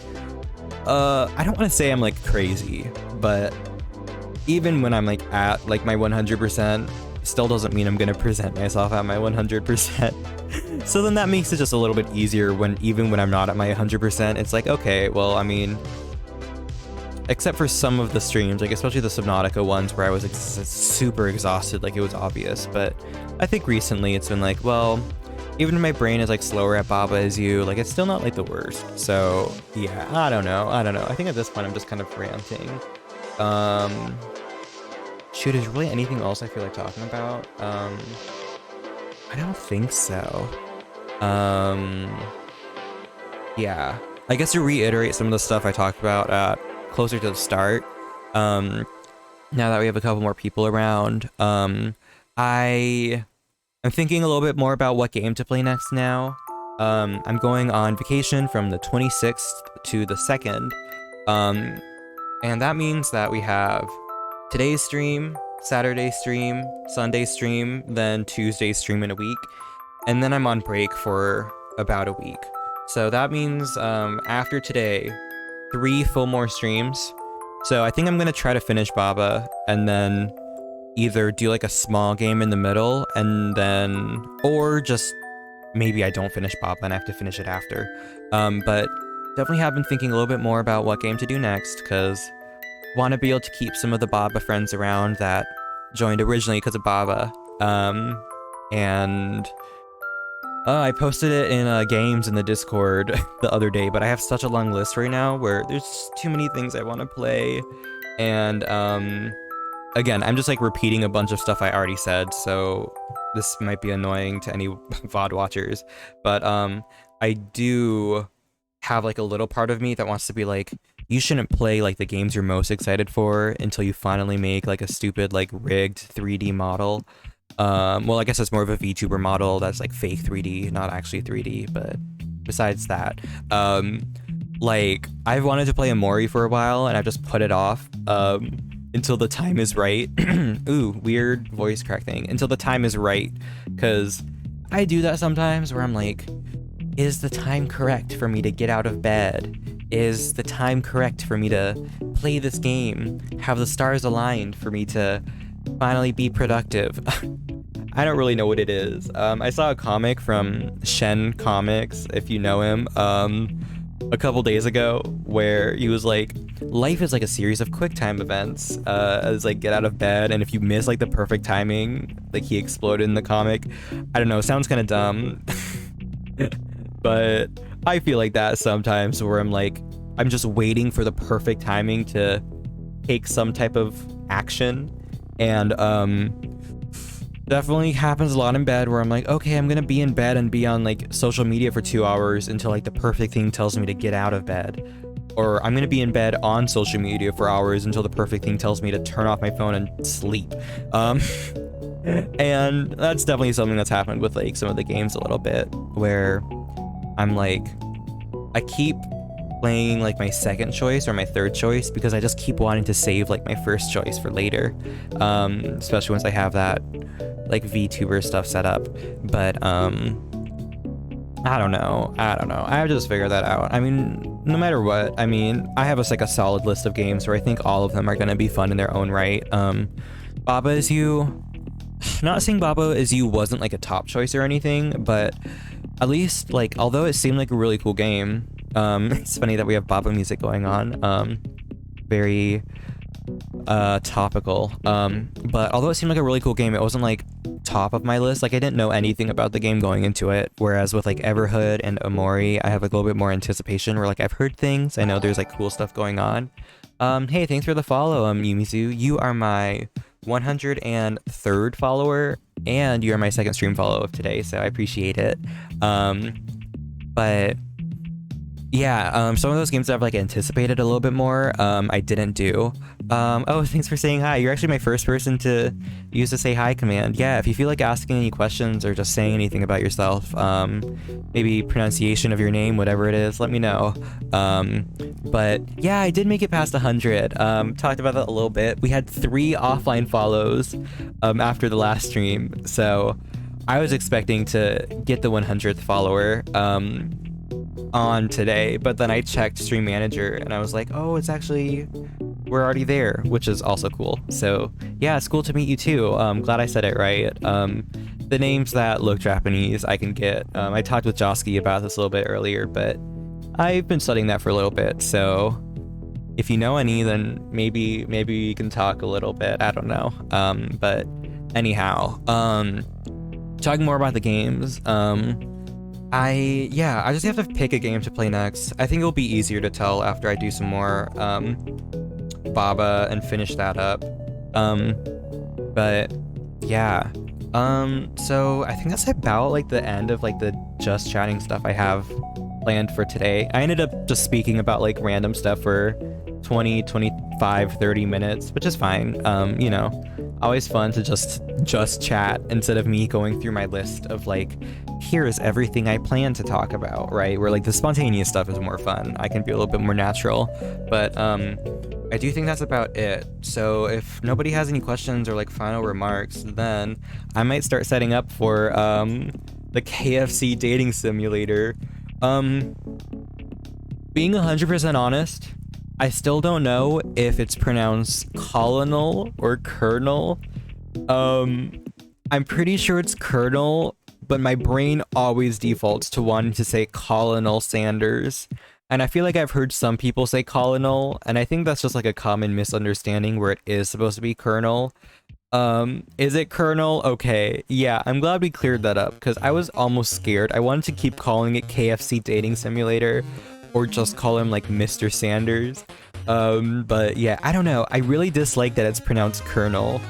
[SPEAKER 1] I don't want to say I'm like crazy, but even when I'm like at like my 100%, still doesn't mean I'm gonna present myself at my 100%. So then that makes it just a little bit easier when even when I'm not at my 100%, it's like, okay, well, I mean, except for some of the streams, like especially the Subnautica ones where I was super exhausted, like it was obvious, but I think recently it's been like, well, even if my brain is like slower at Baba Is You, like it's still not like the worst. So yeah, I don't know. I think at this point I'm just kind of ranting. Shoot, is really anything else I feel like talking about? I don't think so. Yeah, I guess to reiterate some of the stuff I talked about closer to the start, now that we have a couple more people around, I'm thinking a little bit more about what game to play next now. I'm going on vacation from the 26th to the 2nd, and that means that we have today's stream, Saturday stream, Sunday stream, then Tuesday stream in a week, and then I'm on break for about a week. So that means after today, 3 full more streams. So I think I'm gonna try to finish Baba and then either do like a small game in the middle and then, or just maybe I don't finish Baba and I have to finish it after. But definitely have been thinking a little bit more about what game to do next, because want to be able to keep some of the Baba friends around that joined originally because of Baba. And I posted it in games in the Discord the other day, but I have such a long list right now where there's too many things I want to play. And again, I'm just like repeating a bunch of stuff I already said, so this might be annoying to any VOD watchers, but I do have like a little part of me that wants to be like, you shouldn't play like the games you're most excited for until you finally make like a stupid like rigged 3D model. Well, I guess it's more of a VTuber model that's like fake 3D, not actually 3D, but besides that, like I've wanted to play Amori for a while and I've just put it off until the time is right. Ooh, weird voice crack thing. Until the time is right, because I do that sometimes where I'm like, is the time correct for me to get out of bed? Is the time correct for me to play this game? Have the stars aligned for me to finally be productive? I don't really know what it is. I saw a comic from Shen Comics, if you know him, a couple days ago, where he was like, life is like a series of quick time events, as like get out of bed, and if you miss like the perfect timing, like he exploded in the comic. I don't know, sounds kind of dumb. But I feel like that sometimes, where I'm like, I'm just waiting for the perfect timing to take some type of action. And definitely happens a lot in bed where I'm like, okay, I'm gonna be in bed and be on like social media for 2 hours until like the perfect thing tells me to get out of bed. Or I'm gonna be in bed on social media for hours until the perfect thing tells me to turn off my phone and sleep. And that's definitely something that's happened with like some of the games a little bit, where I'm like, I keep playing like my second choice or my third choice because I just keep wanting to save like my first choice for later, especially once I have that like VTuber stuff set up. But I don't know, I have to just figure that out. I mean, no matter what, I mean, I have like a solid list of games where I think all of them are going to be fun in their own right. Baba Is You, not saying Baba Is You wasn't like a top choice or anything, but at least, like, although it seemed like a really cool game, it's funny that we have Baba music going on. Very topical. But although it seemed like a really cool game, it wasn't like top of my list. Like, I didn't know anything about the game going into it, whereas with like Everhood and Omori, I have like a little bit more anticipation, where like I've heard things, I know there's like cool stuff going on. Hey, thanks for the follow, Yumizu. You are my 103rd follower, and you are my second stream follow of today, so I appreciate it. But yeah, some of those games that I've like anticipated a little bit more, I didn't do. Oh, thanks for saying hi. You're actually my first person to use the say hi command. Yeah, if you feel like asking any questions or just saying anything about yourself, maybe pronunciation of your name, whatever it is, let me know. But yeah, I did make it past 100. Talked about that a little bit. We had 3 offline follows after the last stream, so I was expecting to get the 100th follower on today, but then I checked Stream Manager and I was like, oh, it's actually, we're already there, which is also cool. So yeah, it's cool to meet you too. Glad I said it right. The names that look Japanese I can get. I talked with Joski about this a little bit earlier, but I've been studying that for a little bit, so if you know any, then maybe you can talk a little bit. I don't know. But anyhow, talking more about the games, I just have to pick a game to play next. I think it'll be easier to tell after I do some more Baba and finish that up. But yeah. So I think that's about like the end of like the just chatting stuff I have planned for today. I ended up just speaking about like random stuff for 20, 25, 30 minutes, which is fine. You know, always fun to just chat instead of me going through my list of like, here's everything I plan to talk about, right? Where like the spontaneous stuff is more fun. I can be a little bit more natural, but I do think that's about it. So if nobody has any questions or like final remarks, then I might start setting up for the KFC dating simulator. Being 100% honest, I still don't know if it's pronounced colonel or colonel. I'm pretty sure it's colonel, but my brain always defaults to wanting to say Colonel Sanders. And I feel like I've heard some people say colonel, and I think that's just like a common misunderstanding where it is supposed to be colonel. Is it colonel? Okay, yeah, I'm glad we cleared that up, because I was almost scared. I wanted to keep calling it KFC Dating Simulator, or just call him like Mr. Sanders. But yeah, I don't know. I really dislike that it's pronounced colonel.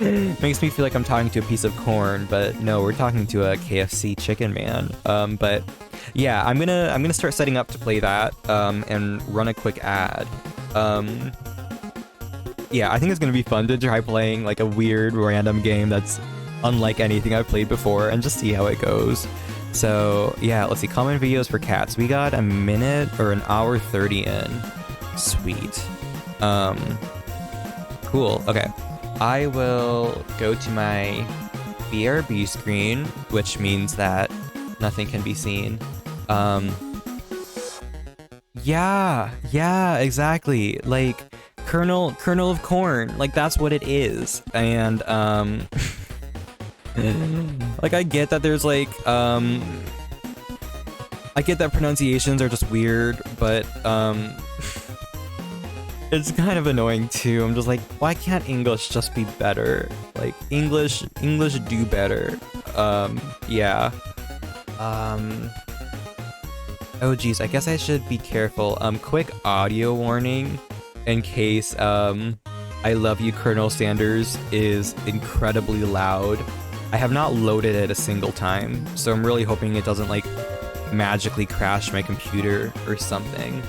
[SPEAKER 1] Makes me feel like I'm talking to a piece of corn, but no, we're talking to a KFC chicken man. But yeah, I'm gonna start setting up to play that and run a quick ad. Yeah, I think it's gonna be fun to try playing like a weird random game that's unlike anything I've played before and just see how it goes. So yeah, let's see, comment videos for cats. We got a minute or an hour 30 in. Sweet. Cool. Okay. I will go to my BRB screen, which means that nothing can be seen. Yeah, exactly. Like kernel of corn. Like that's what it is. And like I get that there's like I get that pronunciations are just weird, but it's kind of annoying too. I'm just like, why can't English just be better? Like English do better. Yeah. Oh geez, I guess I should be careful. Quick audio warning in case I Love You Colonel Sanders is incredibly loud. I have not loaded it a single time, so I'm really hoping it doesn't like magically crash my computer or something.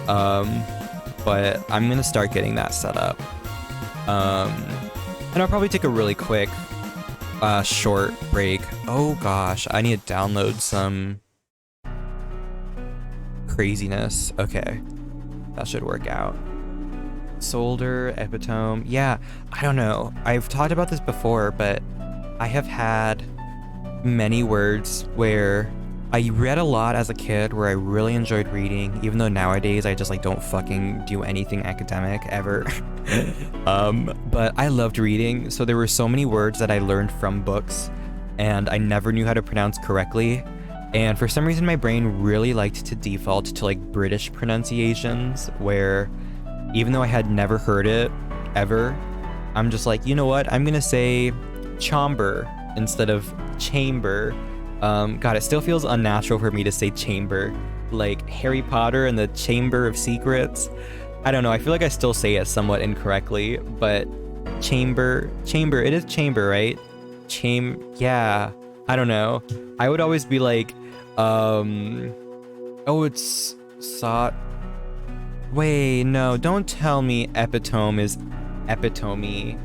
[SPEAKER 1] But I'm gonna start getting that set up. And I'll probably take a really quick short break. Oh gosh, I need to download some craziness. Okay, that should work out. Solder, epitome. Yeah, I don't know. I've talked about this before, but I have had many words where I read a lot as a kid where I really enjoyed reading, even though nowadays I just like don't fucking do anything academic ever. But I loved reading, so there were so many words that I learned from books and I never knew how to pronounce correctly. And for some reason, my brain really liked to default to like British pronunciations, where even though I had never heard it ever, I'm just like, you know what? I'm gonna say chamber instead of chamber. God, it still feels unnatural for me to say chamber, like Harry Potter and the Chamber of Secrets. I don't know. I feel like I still say it somewhat incorrectly, but chamber, it is chamber, right? Yeah. I don't know. I would always be like, oh, it's sot. Wait, no, don't tell me epitome is epitome.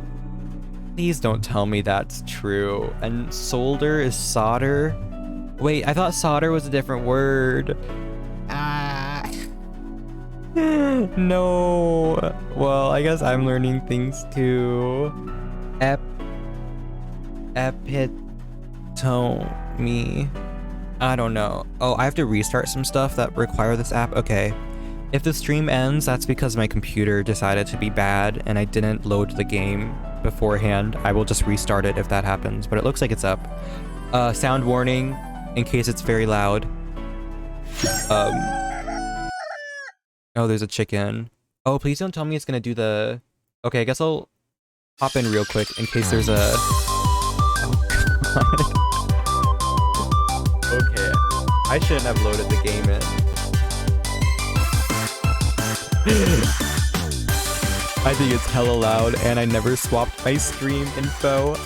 [SPEAKER 1] Please don't tell me that's true. And solder is solder? Wait, I thought solder was a different word. Ah. No. Well, I guess I'm learning things too. Epitome. I don't know. Oh, I have to restart some stuff that require this app? Okay. If the stream ends, that's because my computer decided to be bad and I didn't load the game beforehand. I will just restart it if that happens, but it looks like it's up. Sound warning in case it's very loud. Oh, there's a chicken. Oh, please don't tell me it's gonna do the... Okay, I guess I'll hop in real quick in case there's a... Oh, God. Okay, I shouldn't have loaded the game in. I think it's hella loud, and I never swapped my stream info.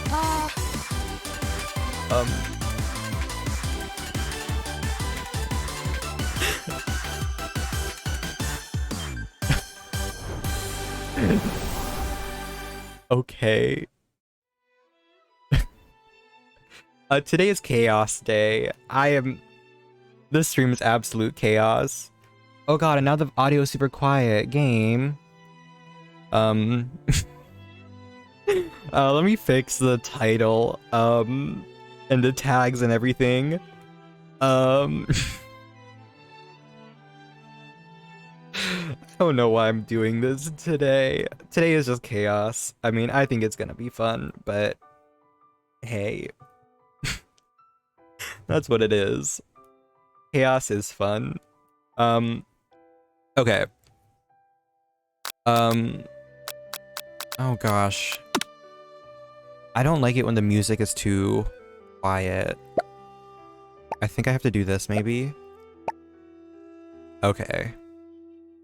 [SPEAKER 1] Okay. Today is chaos day. This stream is absolute chaos. Oh god, and now the audio is super quiet. Game. Let me fix the title, and the tags and everything. I don't know why I'm doing this today. Today is just chaos. I mean, I think it's gonna be fun, but hey. That's what it is. Chaos is fun. Okay. Oh gosh. I don't like it when the music is too quiet. I think I have to do this, maybe? Okay.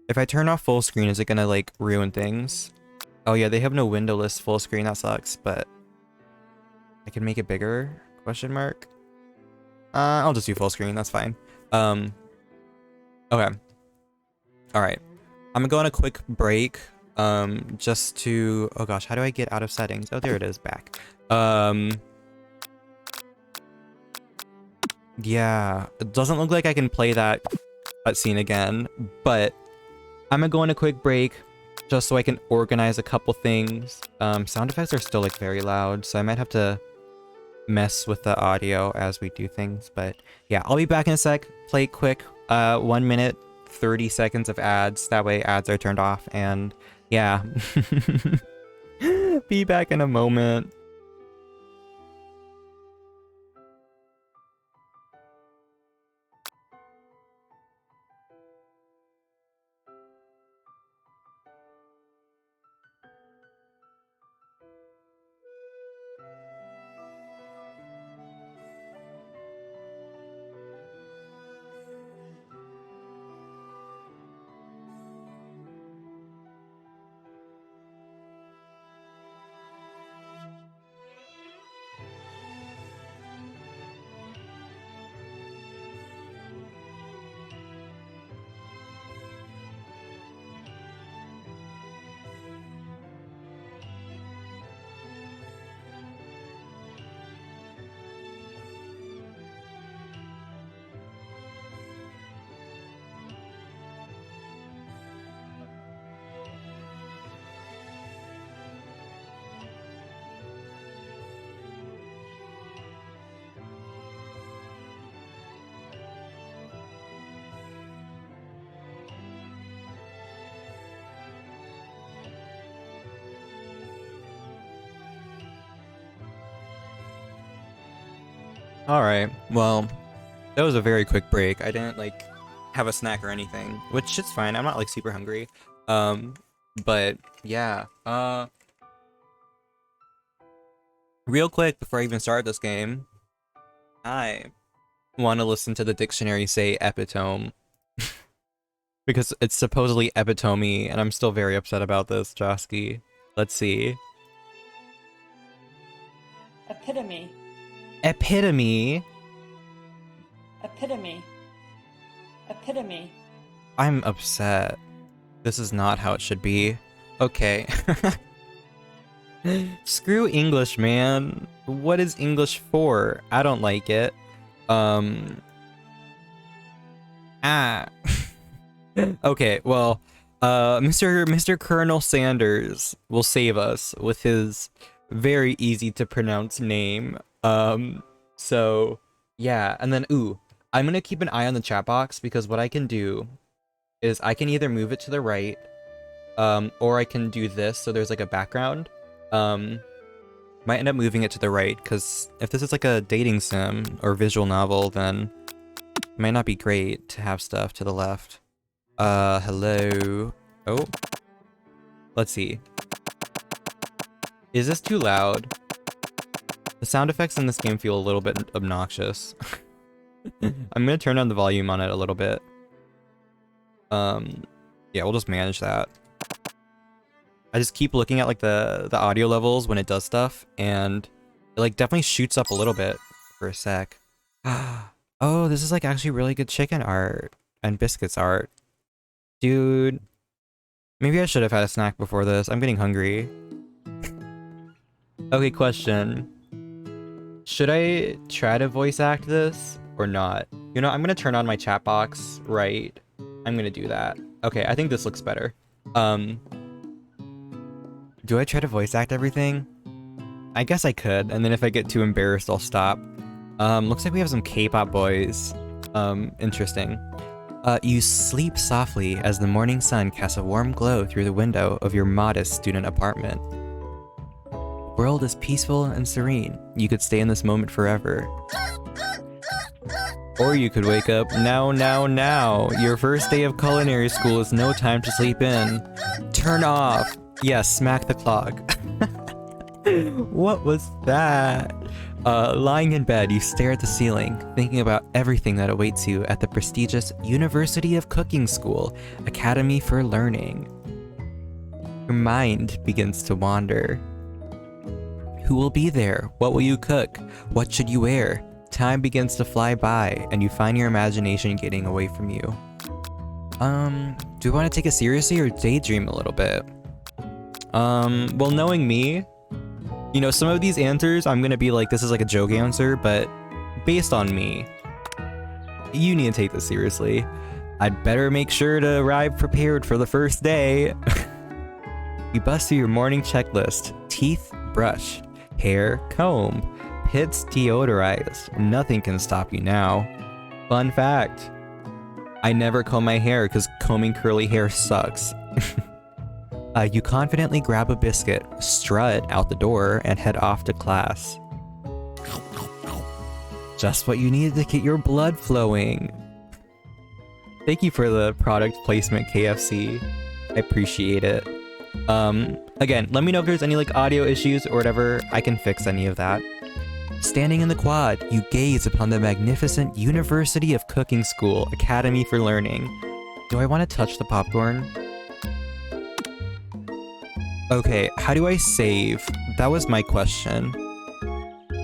[SPEAKER 1] If I turn off full screen, is it gonna, like, ruin things? Oh yeah, they have no windowless full screen, that sucks, but... I can make it bigger? Question mark? I'll just do full screen, that's fine. Okay. Alright. I'm gonna go on a quick break, just to... Oh gosh, how do I get out of settings? Oh, there it is, back. Yeah, it doesn't look like I can play that cutscene again, but I'm gonna go on a quick break just so I can organize a couple things. Sound effects are still like very loud, so I might have to mess with the audio as we do things, but yeah, I'll be back in a sec. Play quick, 1 minute, 30 seconds of ads. That way ads are turned off, and yeah. Be back in a moment. Alright, well, that was a very quick break. I didn't, like, have a snack or anything, which is fine. I'm not, like, super hungry. But, yeah. Real quick, before I even start this game, I want to listen to the dictionary say epitome. Because it's supposedly epitome, and I'm still very upset about this, Josky. Let's see.
[SPEAKER 2] Epitome.
[SPEAKER 1] Epitome?
[SPEAKER 2] Epitome. Epitome.
[SPEAKER 1] I'm upset. This is not how it should be. Okay. Screw English, man. What is English for? I don't like it. Okay, well, Mr. Colonel Sanders will save us with his very easy to pronounce name. So yeah, and then I'm gonna keep an eye on the chat box because what I can do is I can either move it to the right, or I can do this so there's like a background. Might end up moving it to the right because if this is like a dating sim or visual novel, then it might not be great to have stuff to the left. Hello. Oh. Let's see. Is this too loud? The sound effects in this game feel a little bit obnoxious. I'm gonna turn down the volume on it a little bit. Yeah, we'll just manage that. I just keep looking at like the audio levels when it does stuff, and it like definitely shoots up a little bit for a sec. Oh, this is like actually really good chicken art and biscuits art. Dude, maybe I should have had a snack before this. I'm getting hungry. Okay, question. Should I try to voice act this or not? You know, I'm gonna turn on my chat box, right? I'm gonna do that. Okay, I think this looks better. Do I try to voice act everything? I guess I could, and then if I get too embarrassed, I'll stop. Looks like we have some K-pop boys. Interesting. You sleep softly as the morning sun casts a warm glow through the window of your modest student apartment. The world is peaceful and serene. You could stay in this moment forever. Or you could wake up now. Your first day of culinary school is no time to sleep in. Turn off. Yes, smack the clock. What was that? Lying in bed, you stare at the ceiling, thinking about everything that awaits you at the prestigious University of Cooking School, Academy for Learning. Your mind begins to wander. Who will be there? What will you cook? What should you wear? Time begins to fly by, and you find your imagination getting away from you. Do you want to take it seriously or daydream a little bit? Well, knowing me, you know, some of these answers, I'm gonna be like, this is like a joke answer, but based on me, you need to take this seriously. I'd better make sure to arrive prepared for the first day. You bust through your morning checklist. Teeth brushed, hair combed, pits deodorized. Nothing can stop you now. Fun fact, I never comb my hair because combing curly hair sucks. You confidently grab a biscuit, strut out the door, and head off to class. Just what you needed to get your blood flowing. Thank you for the product placement, KFC. I appreciate it. Again, let me know if there's any like audio issues or whatever. I can fix any of that. Standing in the quad, you gaze upon the magnificent University of Cooking School, Academy for Learning. Do I want to touch the popcorn? Okay, how do I save? That was my question.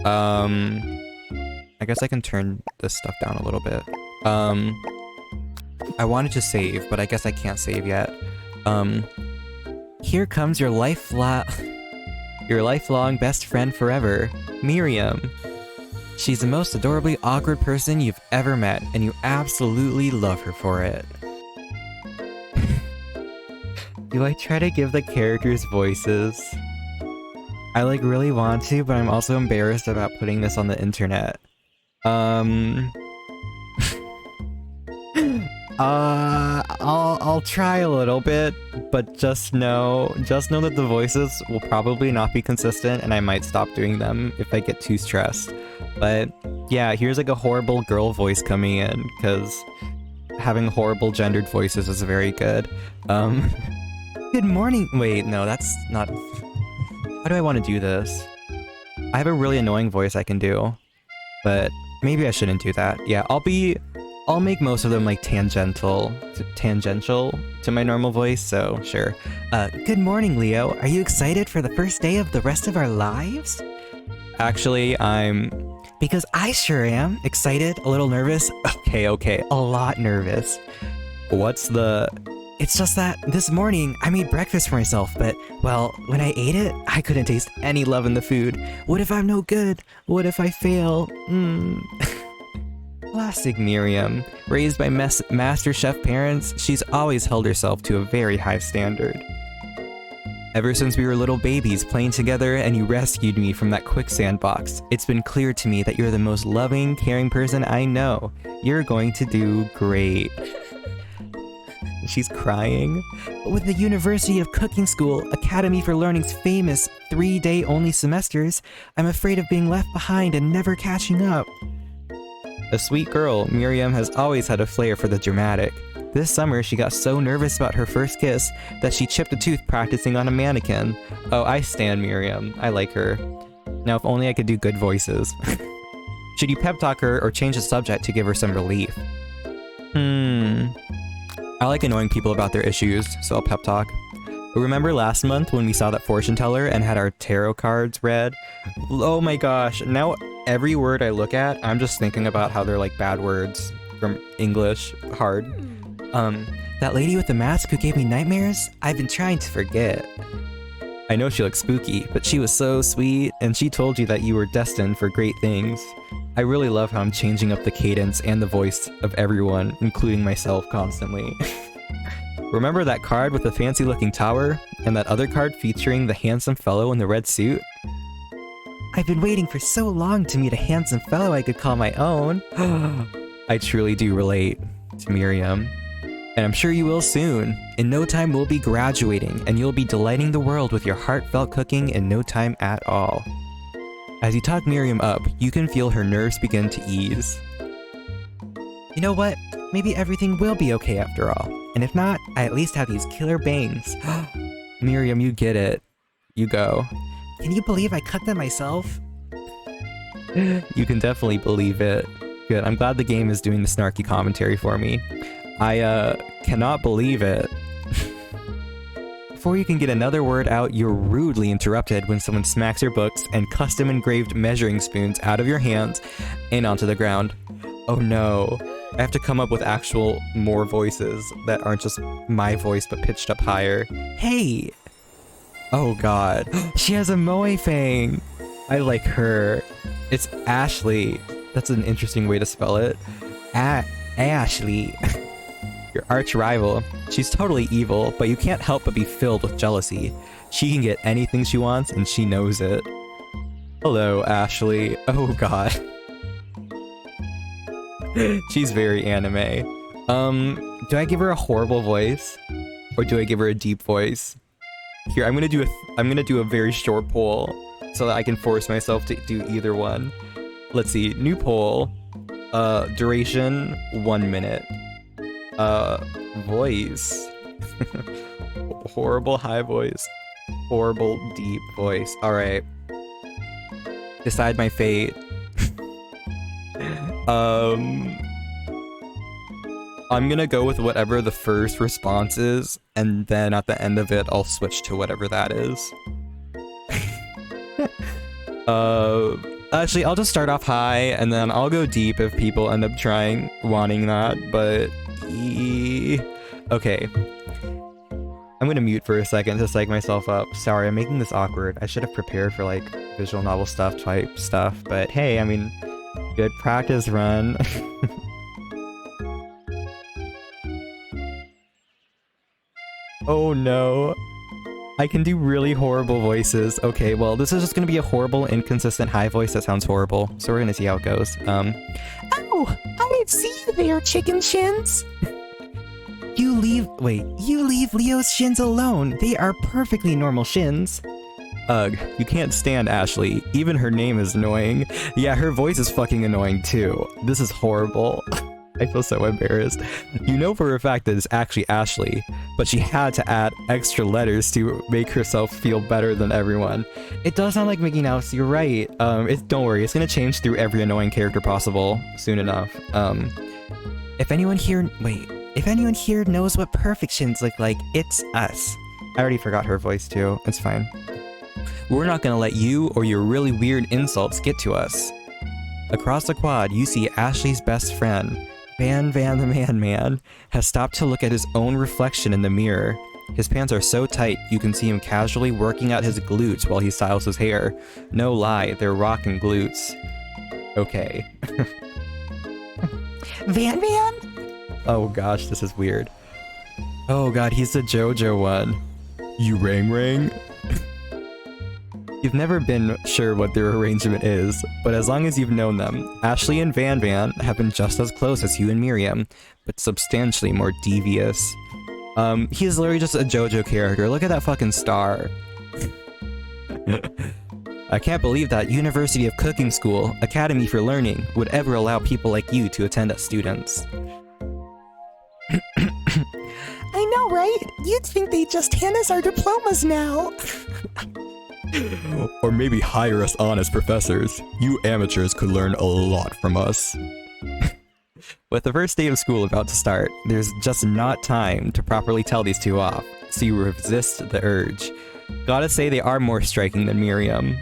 [SPEAKER 1] I guess I can turn this stuff down a little bit. I wanted to save, but I guess I can't save yet. Here comes your lifelong best friend forever, Miriam. She's the most adorably awkward person you've ever met, and you absolutely love her for it. Do I try to give the characters voices? I like really want to, but I'm also embarrassed about putting this on the internet. I'll try a little bit, but just know that the voices will probably not be consistent, and I might stop doing them if I get too stressed. But yeah, here's like a horrible girl voice coming in, because having horrible gendered voices is very good. Good morning. Wait, no, that's not. How do I want to do this? I have a really annoying voice I can do, but maybe I shouldn't do that. Yeah, I'll make most of them like tangential to my normal voice, so sure. Good morning, Leo. Are you excited for the first day of the rest of our lives? Actually, because I sure am. Excited, a little nervous. Okay, a lot nervous. It's just that this morning I made breakfast for myself, but, well, when I ate it, I couldn't taste any love in the food. What if I'm no good? What if I fail? Classic Miriam. Raised by master chef parents, she's always held herself to a very high standard. Ever since we were little babies playing together and you rescued me from that quicksand box, it's been clear to me that you're the most loving, caring person I know. You're going to do great. She's crying. With the University of Cooking School, Academy for Learning's famous 3-day only semesters, I'm afraid of being left behind and never catching up. A sweet girl, Miriam has always had a flair for the dramatic. This summer, she got so nervous about her first kiss that she chipped a tooth practicing on a mannequin. Oh, I stan Miriam. I like her. Now, if only I could do good voices. Should you pep talk her or change the subject to give her some relief? I like annoying people about their issues, so I'll pep talk. Remember last month when we saw that fortune teller and had our tarot cards read? Oh my gosh, now every word I look at, I'm just thinking about how they're like bad words from English, hard. That lady with the mask who gave me nightmares? I've been trying to forget. I know she looks spooky, but she was so sweet, and she told you that you were destined for great things. I really love how I'm changing up the cadence and the voice of everyone, including myself constantly. Remember that card with the fancy-looking tower? And that other card featuring the handsome fellow in the red suit? I've been waiting for so long to meet a handsome fellow I could call my own. I truly do relate to Miriam. And I'm sure you will soon. In no time we'll be graduating, and you'll be delighting the world with your heartfelt cooking in no time at all. As you talk Miriam up, you can feel her nerves begin to ease. You know what? Maybe everything will be okay after all. And if not, I at least have these killer bangs. Miriam, you get it. You go. Can you believe I cut them myself? You can definitely believe it. Good, I'm glad the game is doing the snarky commentary for me. I cannot believe it. Before you can get another word out, you're rudely interrupted when someone smacks your books and custom-engraved measuring spoons out of your hands and onto the ground. Oh no. I have to come up with actual more voices that aren't just my voice but pitched up higher. Hey! Oh god. She has a moe fang! I like her. It's Ashley. That's an interesting way to spell it. Ashley. Your arch rival. She's totally evil, but you can't help but be filled with jealousy. She can get anything she wants, and she knows it. Hello, Ashley. Oh god. She's very anime. Do I give her a horrible voice? Or do I give her a deep voice? Here, I'm gonna do a very short poll so that I can force myself to do either one. Let's see, new poll. Duration 1 minute. Voice. Horrible high voice. Horrible deep voice. Alright. Decide my fate. I'm gonna go with whatever the first response is, and then at the end of it, I'll switch to whatever that is. Actually, I'll just start off high, and then I'll go deep if people end up wanting that, but... Okay. I'm gonna mute for a second to psych myself up. Sorry, I'm making this awkward. I should have prepared for, like, visual novel stuff, type stuff, but hey, I mean, good practice run. Oh no. I can do really horrible voices. Okay, well, this is just gonna be a horrible, inconsistent high voice that sounds horrible. So we're gonna see how it goes. Oh, I see you there, chicken shins. you leave Leo's shins alone. They are perfectly normal shins. Ugh, you can't stand Ashley. Even her name is annoying. Yeah, her voice is fucking annoying too. This is horrible. I feel so embarrassed. You know for a fact that it's actually Ashley, but she had to add extra letters to make herself feel better than everyone. It does sound like Mickey Mouse, you're right. Don't worry, it's gonna change through every annoying character possible soon enough. If anyone here knows what perfect shins look like, it's us. I already forgot her voice too, it's fine. We're not gonna let you or your really weird insults get to us. Across the quad, you see Ashley's best friend, Van the Man, has stopped to look at his own reflection in the mirror. His pants are so tight, you can see him casually working out his glutes while he styles his hair. No lie, they're rockin' glutes. Okay. Van? Oh gosh, this is weird. Oh god, he's the JoJo one. You rang? You've never been sure what their arrangement is, but as long as you've known them, Ashley and Van have been just as close as you and Miriam, but substantially more devious. He's literally just a JoJo character. Look at that fucking star. I can't believe that University of Cooking School, Academy for Learning, would ever allow people like you to attend as students.
[SPEAKER 3] I know, right? You'd think they'd just hand us our diplomas now.
[SPEAKER 1] Or maybe hire us on as professors. You amateurs could learn a lot from us. With the first day of school about to start, there's just not time to properly tell these two off, so you resist the urge. Gotta say they are more striking than Miriam.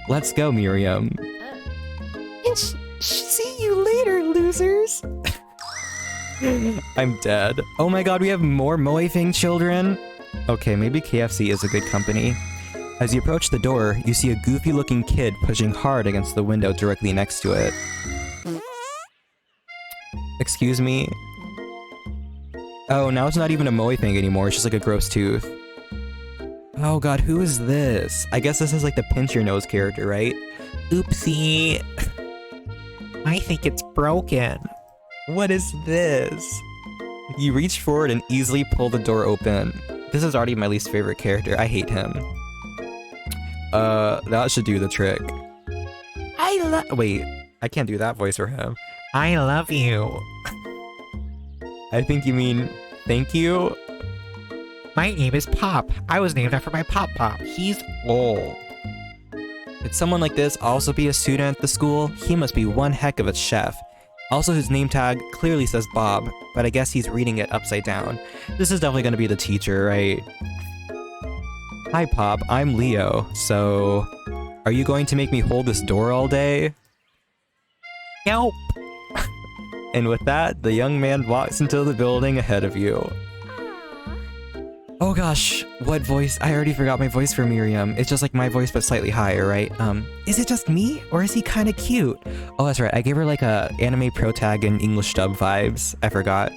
[SPEAKER 1] Let's go, Miriam.
[SPEAKER 3] And see you later, losers.
[SPEAKER 1] I'm dead. Oh my god, we have more Moifing children? Okay, maybe KFC is a good company. As you approach the door, you see a goofy-looking kid pushing hard against the window directly next to it. Excuse me? Oh, now it's not even a Moifing anymore, it's just like a gross tooth. Oh god, who is this? I guess this is like the pinch your nose character, right? Oopsie.
[SPEAKER 3] I think it's broken.
[SPEAKER 1] What is this? You reach forward and easily pull the door open. This is already my least favorite character. I hate him. That should do the trick. Wait, I can't do that voice for him.
[SPEAKER 3] I love you.
[SPEAKER 1] I think you mean thank you?
[SPEAKER 3] My name is Pop. I was named after my Pop. He's old.
[SPEAKER 1] Could someone like this also be a student at the school? He must be one heck of a chef. Also, his name tag clearly says Bob, but I guess he's reading it upside down. This is definitely gonna be the teacher, right? Hi Pop, I'm Leo, so... Are you going to make me hold this door all day?
[SPEAKER 3] Nope.
[SPEAKER 1] And with that, the young man walks into the building ahead of you. Oh gosh, what voice? I already forgot my voice for Miriam. It's just like my voice but slightly higher, right? Is it just me? Or is he kinda cute? Oh, that's right, I gave her like a anime pro tag and English dub vibes. I forgot.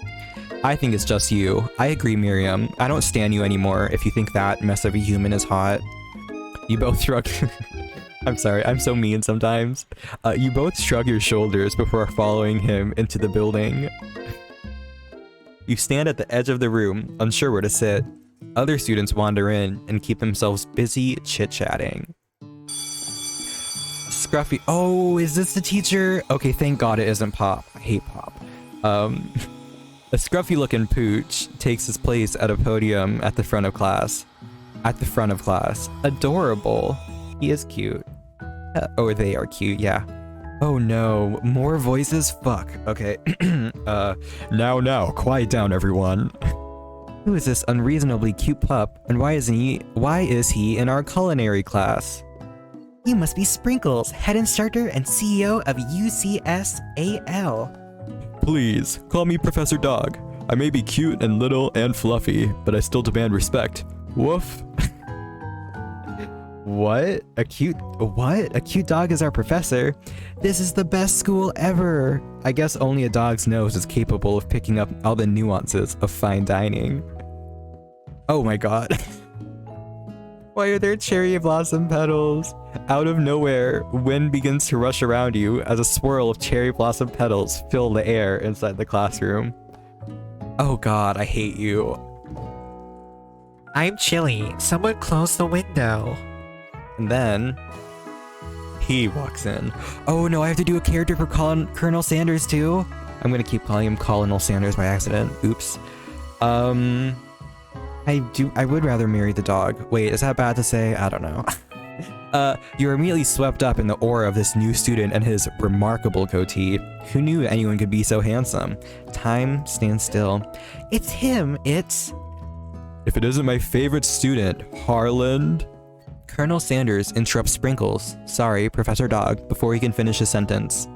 [SPEAKER 1] I think it's just you. I agree, Miriam. I don't stan you anymore if you think that mess of a human is hot. You both shrug... I'm sorry, I'm so mean sometimes. You both shrug your shoulders before following him into the building. You stand at the edge of the room, unsure where to sit. Other students wander in and keep themselves busy chit-chatting. Scruffy... Oh, is this the teacher? Okay, thank God it isn't Pop. I hate Pop. A scruffy-looking pooch takes his place at a podium at the front of class. Adorable. He is cute. Or they are cute, yeah. Oh no, more voices? Fuck. Okay. Now, quiet down, everyone. Who is this unreasonably cute pup, and why is he in our culinary class?
[SPEAKER 3] You must be Sprinkles, head instructor and CEO of UCSAL.
[SPEAKER 1] Please, call me Professor Dog. I may be cute and little and fluffy, but I still demand respect. Woof. What? A cute dog is our professor? This is the best school ever. I guess only a dog's nose is capable of picking up all the nuances of fine dining. Oh my god. Why are there cherry blossom petals? Out of nowhere, wind begins to rush around you as a swirl of cherry blossom petals fill the air inside the classroom. Oh god, I hate you.
[SPEAKER 3] I'm chilly. Someone close the window.
[SPEAKER 1] And then he walks in. Oh no, I have to do a character for Colonel Sanders too? I'm gonna keep calling him Colonel Sanders by accident. Oops. I would rather marry the dog. Wait, is that bad to say? I don't know. You're immediately swept up in the aura of this new student and his remarkable goatee. Who knew anyone could be so handsome? Time stands still. It's him, it's... If it isn't my favorite student, Harland. Colonel Sanders interrupts Sprinkles. Sorry, Professor Dog, before he can finish his sentence.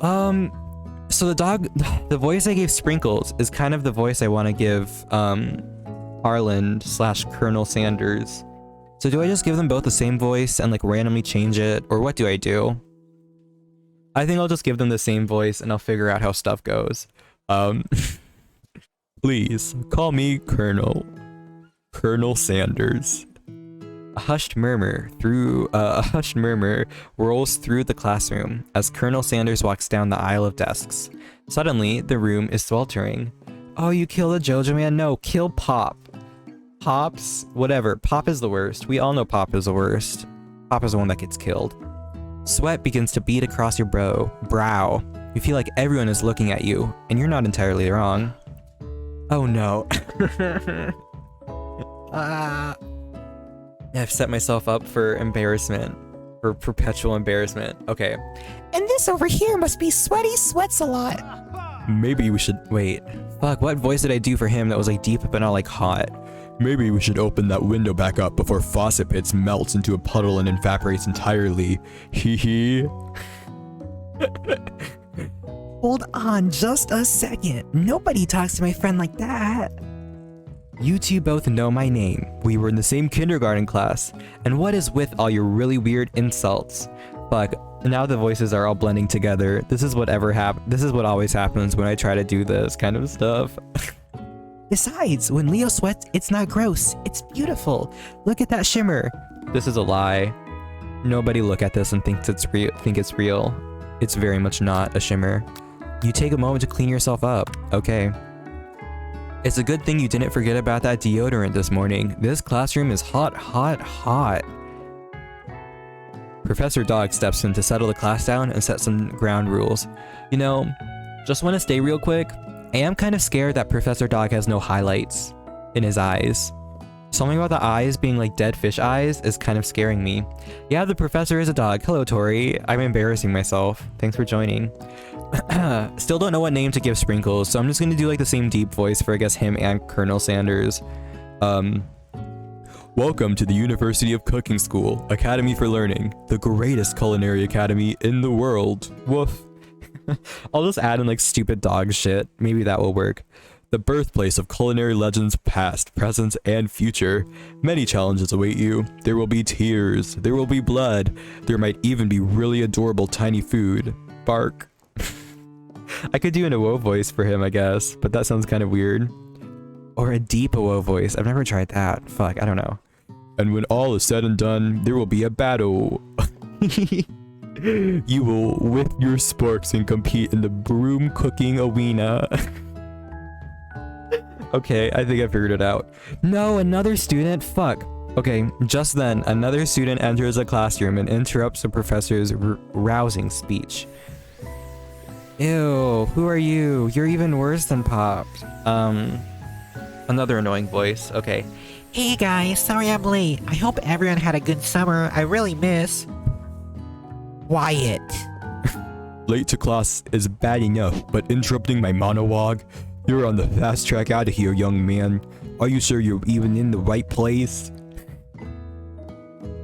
[SPEAKER 1] So the voice I gave Sprinkles is kind of the voice I want to give, Harland / Colonel Sanders. So do I just give them both the same voice and like randomly change it, or what do I do? I think I'll just give them the same voice and I'll figure out how stuff goes. Please, call me Colonel Sanders. A hushed murmur rolls through the classroom as Colonel Sanders walks down the aisle of desks. Suddenly, the room is sweltering. Oh, you killed a JoJo man? No, kill Pop. Pop's whatever. Pop is the worst. We all know Pop is the worst. Pop is the one that gets killed. Sweat begins to bead across your brow. You feel like everyone is looking at you, and you're not entirely wrong. Oh no. I've set myself up for embarrassment. For perpetual embarrassment. Okay.
[SPEAKER 3] And this over here must be Sweaty Sweats a lot.
[SPEAKER 1] Maybe we should... Wait. Fuck, what voice did I do for him that was like deep but not like hot? Maybe we should open that window back up before Faucet Pits melts into a puddle and evaporates entirely. Hee hee.
[SPEAKER 3] Hold on just a second. Nobody talks to my friend like that.
[SPEAKER 1] You two both know my name. We were in the same kindergarten class. And what is with all your really weird insults? Fuck, now the voices are all blending together. This is what always happens when I try to do this kind of stuff.
[SPEAKER 3] Besides, when Leo sweats, it's not gross. It's beautiful. Look at that shimmer.
[SPEAKER 1] This is a lie. Nobody look at this and think it's real. It's very much not a shimmer. You take a moment to clean yourself up. Okay. It's a good thing you didn't forget about that deodorant this morning. This classroom is hot, hot, hot. Professor Dog steps in to settle the class down and set some ground rules. You know, just want to stay real quick. I am kind of scared that Professor Dog has no highlights in his eyes. Something about the eyes being like dead fish eyes is kind of scaring me. Yeah, the professor is a dog. Hello, Tori. I'm embarrassing myself. Thanks for joining. Still don't know what name to give Sprinkles, so I'm just gonna do like the same deep voice for I guess him and Colonel Sanders. Welcome to the University of Cooking School, Academy for Learning, the greatest culinary academy in the world. Woof. I'll just add in like stupid dog shit. Maybe that will work. The birthplace of culinary legends past, present, and future. Many challenges await you. There will be tears. There will be blood. There might even be really adorable tiny food. Bark. I could do an AWO voice for him, I guess, but that sounds kind of weird. Or a deep AWO voice. I've never tried that. Fuck, I don't know. And when all is said and done, there will be a battle. You will whip your sporks and compete in the broom cooking arena. Okay, I think I figured it out. No, another student? Fuck. Okay, just then, another student enters the classroom and interrupts the professor's rousing speech. Ew, who are you? You're even worse than Pop. Another annoying voice. Okay.
[SPEAKER 3] Hey guys, sorry I'm late. I hope everyone had a good summer. I really miss... Wyatt.
[SPEAKER 1] Late to class is bad enough, but interrupting my monologue? You're on the fast track out of here, young man. Are you sure you're even in the right place?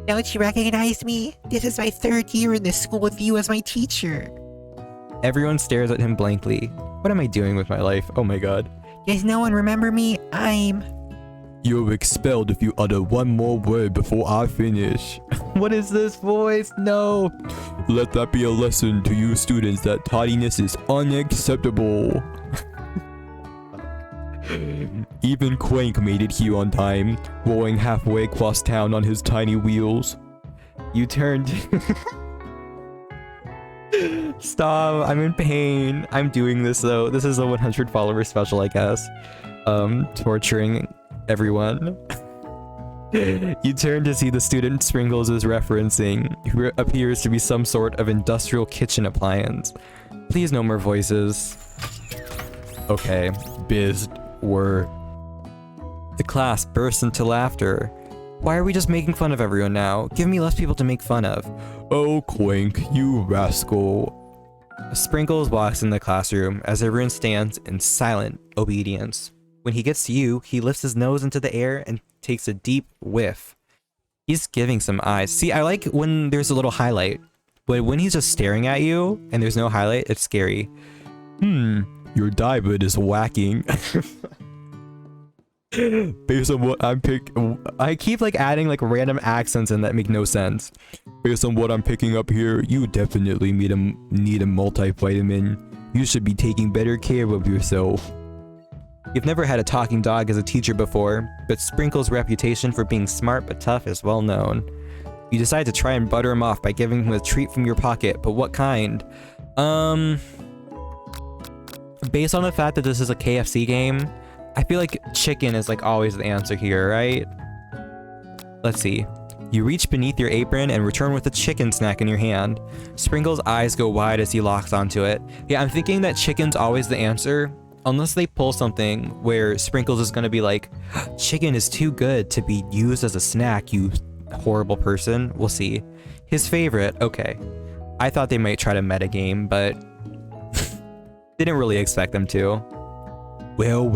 [SPEAKER 3] Don't you recognize me? This is my 3rd year in this school with you as my teacher.
[SPEAKER 1] Everyone stares at him blankly. What am I doing with my life? Oh my god.
[SPEAKER 3] Does no one remember me? I'm...
[SPEAKER 1] You're expelled if you utter one more word before I finish. What is this voice? No. Let that be a lesson to you students that tardiness is unacceptable. Even Quank made it here on time, rolling halfway across town on his tiny wheels. You turned... Stop, I'm in pain. I'm doing this though. This is a 100 follower special, I guess. Torturing everyone. You turn to see the student Sprinkles is referencing, who appears to be some sort of industrial kitchen appliance. Please no more voices. Okay, biz were. The class bursts into laughter. Why are we just making fun of everyone now? Give me less people to make fun of. Oh, Quink, you rascal. Sprinkles walks in the classroom as everyone stands in silent obedience. When he gets to you, he lifts his nose into the air and takes a deep whiff. He's giving some eyes. See, I like when there's a little highlight, but when he's just staring at you and there's no highlight, it's scary. Your diamond is whacking. Based on what I keep like adding like random accents in that make no sense. Based on what I'm picking up here, you definitely need a multivitamin. You should be taking better care of yourself. You've never had a talking dog as a teacher before, but Sprinkle's reputation for being smart but tough is well known. You decide to try and butter him off by giving him a treat from your pocket, but what kind? Based on the fact that this is a KFC game, I feel like chicken is like always the answer here, right? Let's see. You reach beneath your apron and return with a chicken snack in your hand. Sprinkle's eyes go wide as he locks onto it. Yeah, I'm thinking that chicken's always the answer. Unless they pull something where Sprinkles is gonna be like, chicken is too good to be used as a snack, you horrible person. We'll see. His favorite, okay. I thought they might try to metagame, but didn't really expect them to. Well,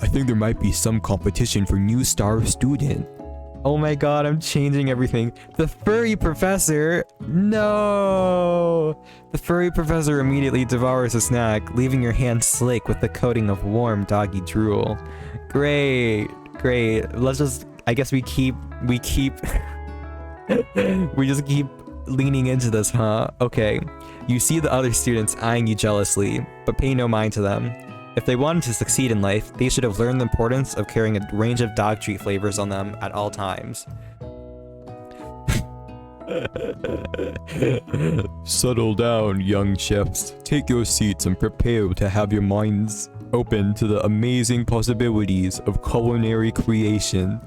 [SPEAKER 1] I think there might be some competition for new star student. Oh my god, I'm changing everything. The furry professor? No! The furry professor immediately devours a snack, leaving your hand slick with the coating of warm doggy drool. Great. Let's just, I guess we just keep leaning into this, huh? Okay. You see the other students eyeing you jealously, but pay no mind to them. If they wanted to succeed in life, they should have learned the importance of carrying a range of dog treat flavors on them at all times. Settle down, young chefs. Take your seats and prepare to have your minds open to the amazing possibilities of culinary creation.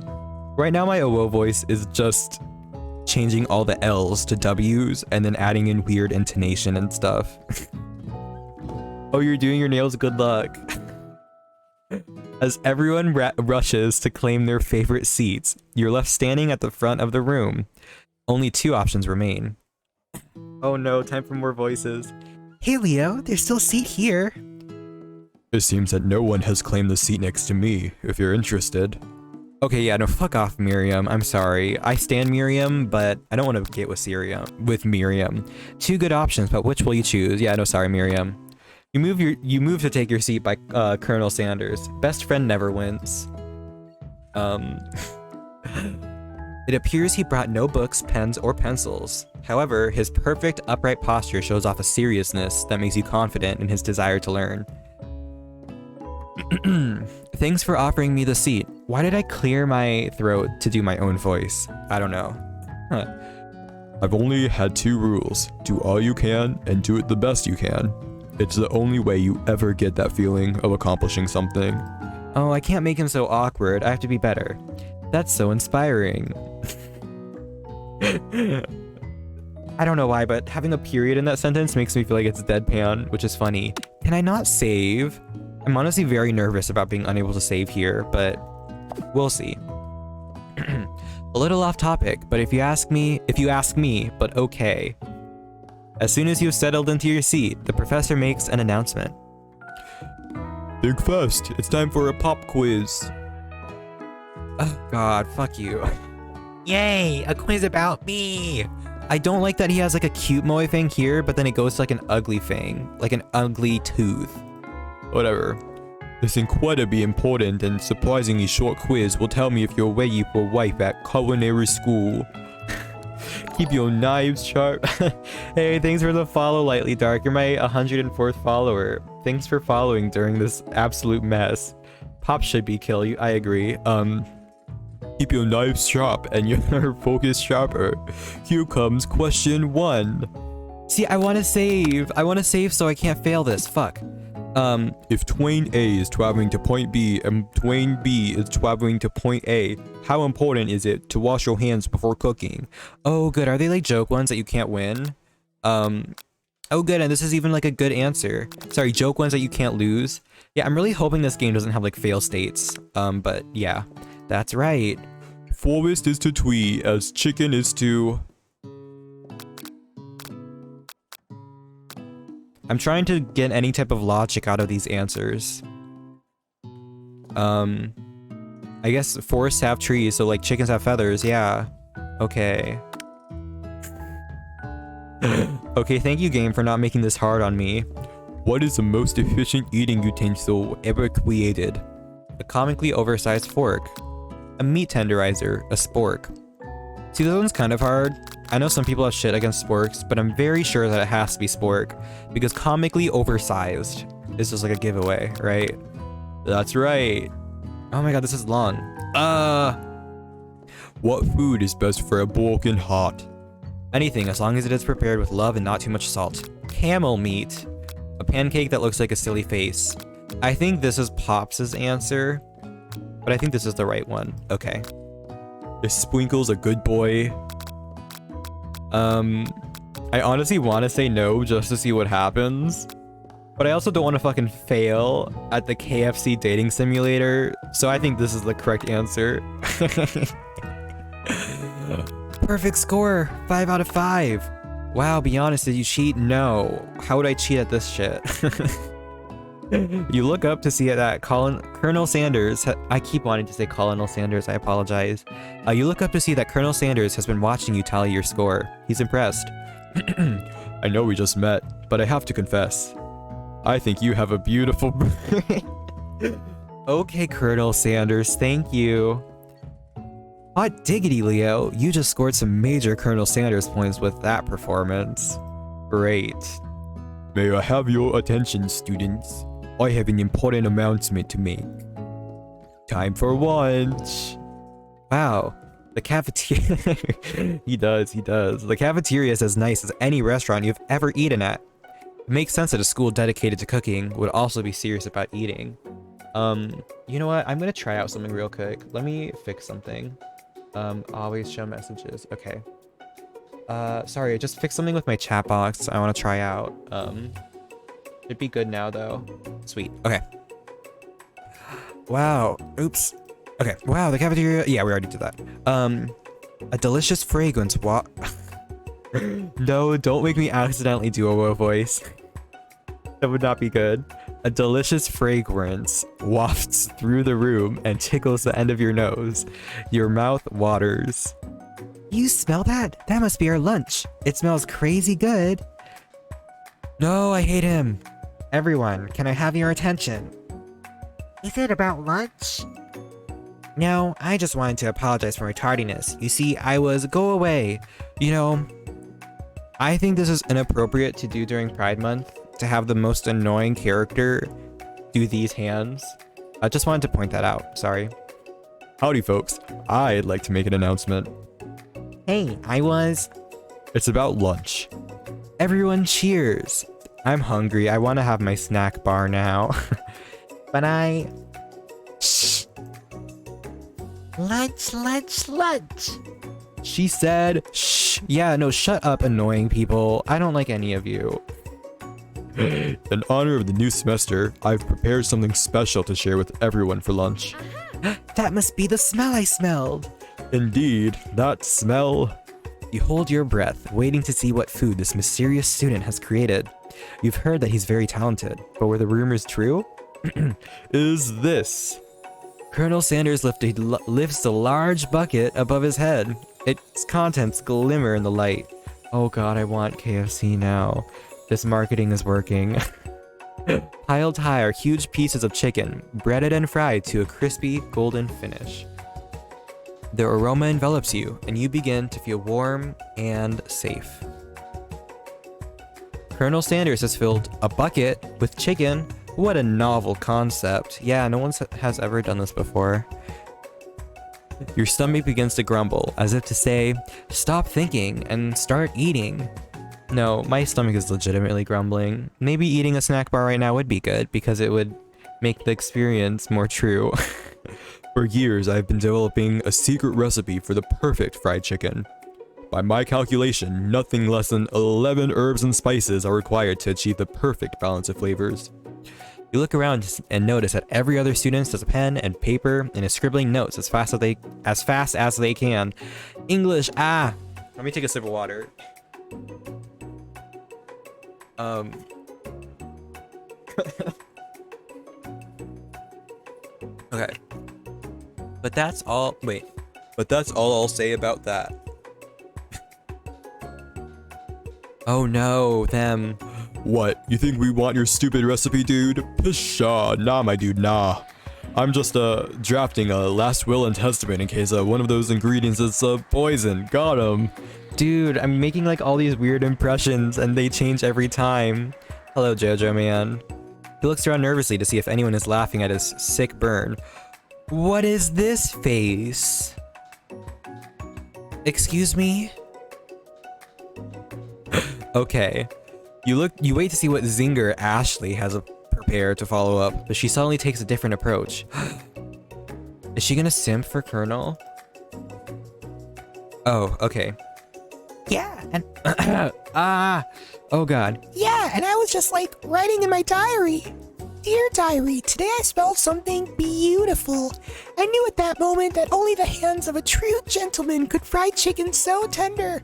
[SPEAKER 1] Right now my OO voice is just changing all the L's to W's and then adding in weird intonation and stuff. Oh, you're doing your nails? Good luck. As everyone rushes to claim their favorite seats, you're left standing at the front of the room. Only two options remain. Oh no, time for more voices.
[SPEAKER 3] Hey Leo, there's still a seat here.
[SPEAKER 1] It seems that no one has claimed the seat next to me, if you're interested. Okay, yeah, no, fuck off, Miriam. I'm sorry. I stand Miriam, but I don't want to get with Miriam. Two good options, but which will you choose? Yeah, no, sorry, Miriam. You move to take your seat by Colonel Sanders. Best friend never wins. It appears he brought no books, pens, or pencils. However, his perfect upright posture shows off a seriousness that makes you confident in his desire to learn. Thanks for offering me the seat. Why did I clear my throat to do my own voice? I don't know. Huh. I've only had two rules. Do all you can and do it the best you can. It's the only way you ever get that feeling of accomplishing something. Oh, I can't make him so awkward. I have to be better. That's so inspiring. I don't know why, but having a period in that sentence makes me feel like it's deadpan, which is funny. Can I not save? I'm honestly very nervous about being unable to save here, but we'll see. A little off topic, but if you ask me, but okay. As soon as you've settled into your seat, the professor makes an announcement. Think fast, it's time for a pop quiz. Oh god, fuck you.
[SPEAKER 3] Yay, a quiz about me.
[SPEAKER 1] I don't like that he has like a cute moe thing here, but then it goes to like an ugly thing, like an ugly tooth. Whatever. This incredibly important and surprisingly short quiz will tell me if you're ready for life at culinary school. Keep your knives sharp. Hey, thanks for the follow, Lightly Dark. You're my 104th follower. Thanks for following during this absolute mess. Pop should be kill you. I agree. Keep your knives sharp and your focus sharper. Here comes question 1. See, I want to save. I want to save so I can't fail this. Fuck. If Twain A is traveling to point B and Twain B is traveling to point A, how important is it to wash your hands before cooking? Oh, good. Are they like joke ones that you can't win? Oh, good. And this is even like a good answer. Sorry, joke ones that you can't lose. Yeah, I'm really hoping this game doesn't have like fail states. But yeah, that's right. Forest is to Twee as chicken is to... I'm trying to get any type of logic out of these answers. I guess forests have trees, so like chickens have feathers, yeah. Okay. Okay, thank you, game, for not making this hard on me. What is the most efficient eating utensil ever created? A comically oversized fork. A meat tenderizer, a spork. See, this one's kind of hard. I know some people have shit against sporks, but I'm very sure that it has to be spork, because comically oversized is just like a giveaway, right? That's right. Oh my god, this is long. What food is best for a broken heart? Anything, as long as it is prepared with love and not too much salt. Camel meat. A pancake that looks like a silly face. I think this is Pops' answer, but I think this is the right one. Okay. Is Sprinkles a good boy? I honestly want to say no just to see what happens, but I also don't want to fucking fail at the KFC dating simulator, so I think this is the correct answer. Perfect score, 5 out of 5. Wow, be honest, did you cheat? No. How would I cheat at this shit? You look up to see that Colonel Sanders, I keep wanting to say Colonel Sanders, I apologize. You look up to see that Colonel Sanders has been watching you tally your score. He's impressed. I know we just met, but I have to confess. I think you have a beautiful... Okay, Colonel Sanders, thank you. Hot diggity, Leo. You just scored some major Colonel Sanders points with that performance. Great. May I have your attention, students? I have an important announcement to make. Time for lunch. Wow. The cafeteria... He does. The cafeteria is as nice as any restaurant you've ever eaten at. It makes sense that a school dedicated to cooking would also be serious about eating. You know what? I'm gonna try out something real quick. Let me fix something. Always show messages. Okay. Sorry, I just fixed something with my chat box I want to try out. Should be good now, though. Sweet. Okay. Wow. Oops. Okay. Wow, the cafeteria... Yeah, we already did that. A delicious fragrance No, don't make me accidentally do a voice. That would not be good. A delicious fragrance wafts through the room and tickles the end of your nose. Your mouth waters. You smell that? That must be our lunch. It smells crazy good. No, I hate him. Everyone, can I have your attention? Is it about lunch? No, I just wanted to apologize for my tardiness. You see, go away. You know, I think this is inappropriate to do during Pride Month, to have the most annoying character do these hands. I just wanted to point that out, sorry. Howdy folks, I'd like to make an announcement. Hey, It's about lunch. Everyone cheers. I'm hungry, I want to have my snack bar now. Shh. Lunch. She said, shh. Yeah, no, shut up, annoying people. I don't like any of you. In honor of the new semester, I've prepared something special to share with everyone for lunch. That must be the smell I smelled. Indeed, that smell. You hold your breath, waiting to see what food this mysterious student has created. You've heard that he's very talented, but were the rumors true? Is this? Colonel Sanders lifts a large bucket above his head. Its contents glimmer in the light. Oh god, I want KFC now. This marketing is working. Piled high are huge pieces of chicken, breaded and fried to a crispy, golden finish. Their aroma envelops you, and you begin to feel warm and safe. Colonel Sanders has filled a bucket with chicken. What a novel concept. Yeah, no one has ever done this before. Your stomach begins to grumble, as if to say, stop thinking and start eating. No, my stomach is legitimately grumbling. Maybe eating a snack bar right now would be good because it would make the experience more true. For years, I've been developing a secret recipe for the perfect fried chicken. By my calculation, nothing less than 11 herbs and spices are required to achieve the perfect balance of flavors. You look around and notice that every other student has a pen and paper and is scribbling notes as fast as they can. English, ah! Let me take a sip of water. Okay. But that's all I'll say about that. Oh no, them. What, you think we want your stupid recipe, dude? Pshaw, nah, my dude, nah. I'm just, drafting a last will and testament in case, one of those ingredients is, poison. Got him. Dude, I'm making, like, all these weird impressions, and they change every time. Hello, Jojo, man. He looks around nervously to see if anyone is laughing at his sick burn. What is this face? Excuse me? Okay. You wait to see what zinger Ashley has prepared to follow up, but she suddenly takes a different approach. Is she gonna simp for Colonel? Oh, okay.
[SPEAKER 3] Yeah, and
[SPEAKER 1] Oh god.
[SPEAKER 3] yeah, and I was just like writing in my diary. Dear diary, today I spelled something beautiful. I knew at that moment that only the hands of a true gentleman could fry chicken so tender.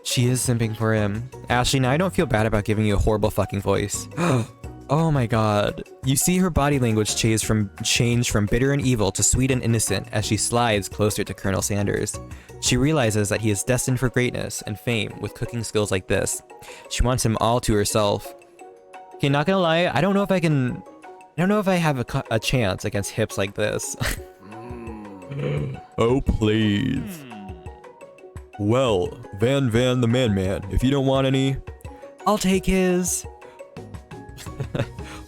[SPEAKER 1] She is simping for him. Ashley, now I don't feel bad about giving you a horrible fucking voice. Oh my god. You see her body language change from bitter and evil to sweet and innocent as she slides closer to Colonel Sanders. She realizes that he is destined for greatness and fame with cooking skills like this. She wants him all to herself. Okay, not gonna lie, I don't know if I have a chance against hips like this. Oh, please. Well, Van the man, if you don't want any, I'll take his.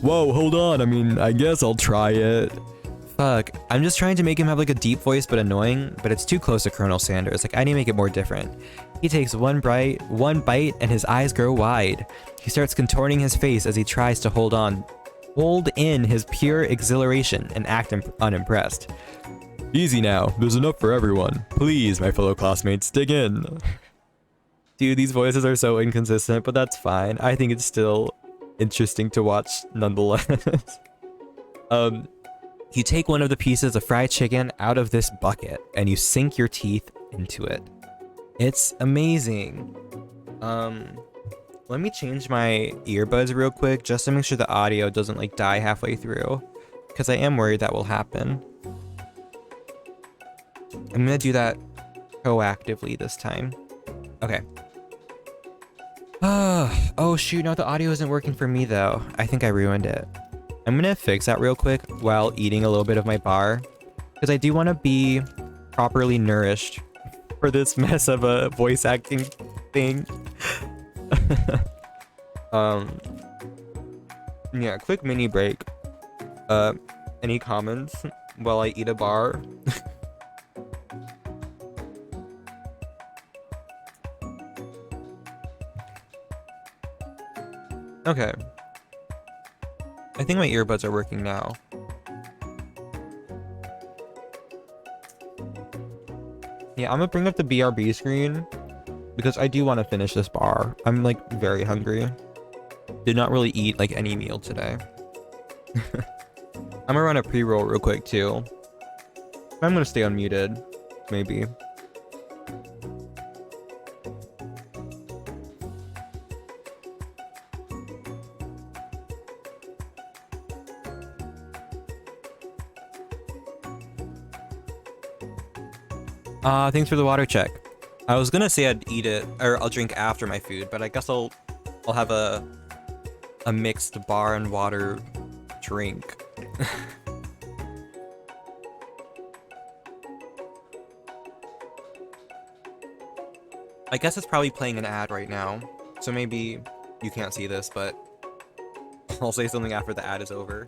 [SPEAKER 1] Whoa, hold on, I mean, I guess I'll try it. Fuck, I'm just trying to make him have like a deep voice but annoying, but it's too close to Colonel Sanders, like I need to make it more different. He takes one bite and his eyes grow wide. He starts contorting his face as he tries to hold in his pure exhilaration and act unimpressed. Easy now, there's enough for everyone. Please, my fellow classmates, dig in. Dude, these voices are so inconsistent, but that's fine. I think it's still interesting to watch nonetheless. You take one of the pieces of fried chicken out of this bucket and you sink your teeth into it. It's amazing. Let me change my earbuds real quick just to make sure the audio doesn't like die halfway through, because I am worried that will happen. I'm gonna do that proactively this time. Okay. Oh shoot, no, the audio isn't working for me though. I think I ruined it. I'm gonna fix that real quick while eating a little bit of my bar, because I do want to be properly nourished for this mess of a voice acting thing. Yeah, quick mini break. Any comments while I eat a bar? Okay. I think my earbuds are working now. Yeah, I'm gonna bring up the BRB screen because I do want to finish this bar. I'm like very hungry. Did not really eat like any meal today. I'm gonna run a pre-roll real quick too. I'm gonna stay unmuted, maybe. Thanks for the water check. I was gonna say I'd eat it, or I'll drink after my food, but I guess I'll have a mixed bar and water drink. I guess it's probably playing an ad right now, so maybe you can't see this, but I'll say something after the ad is over.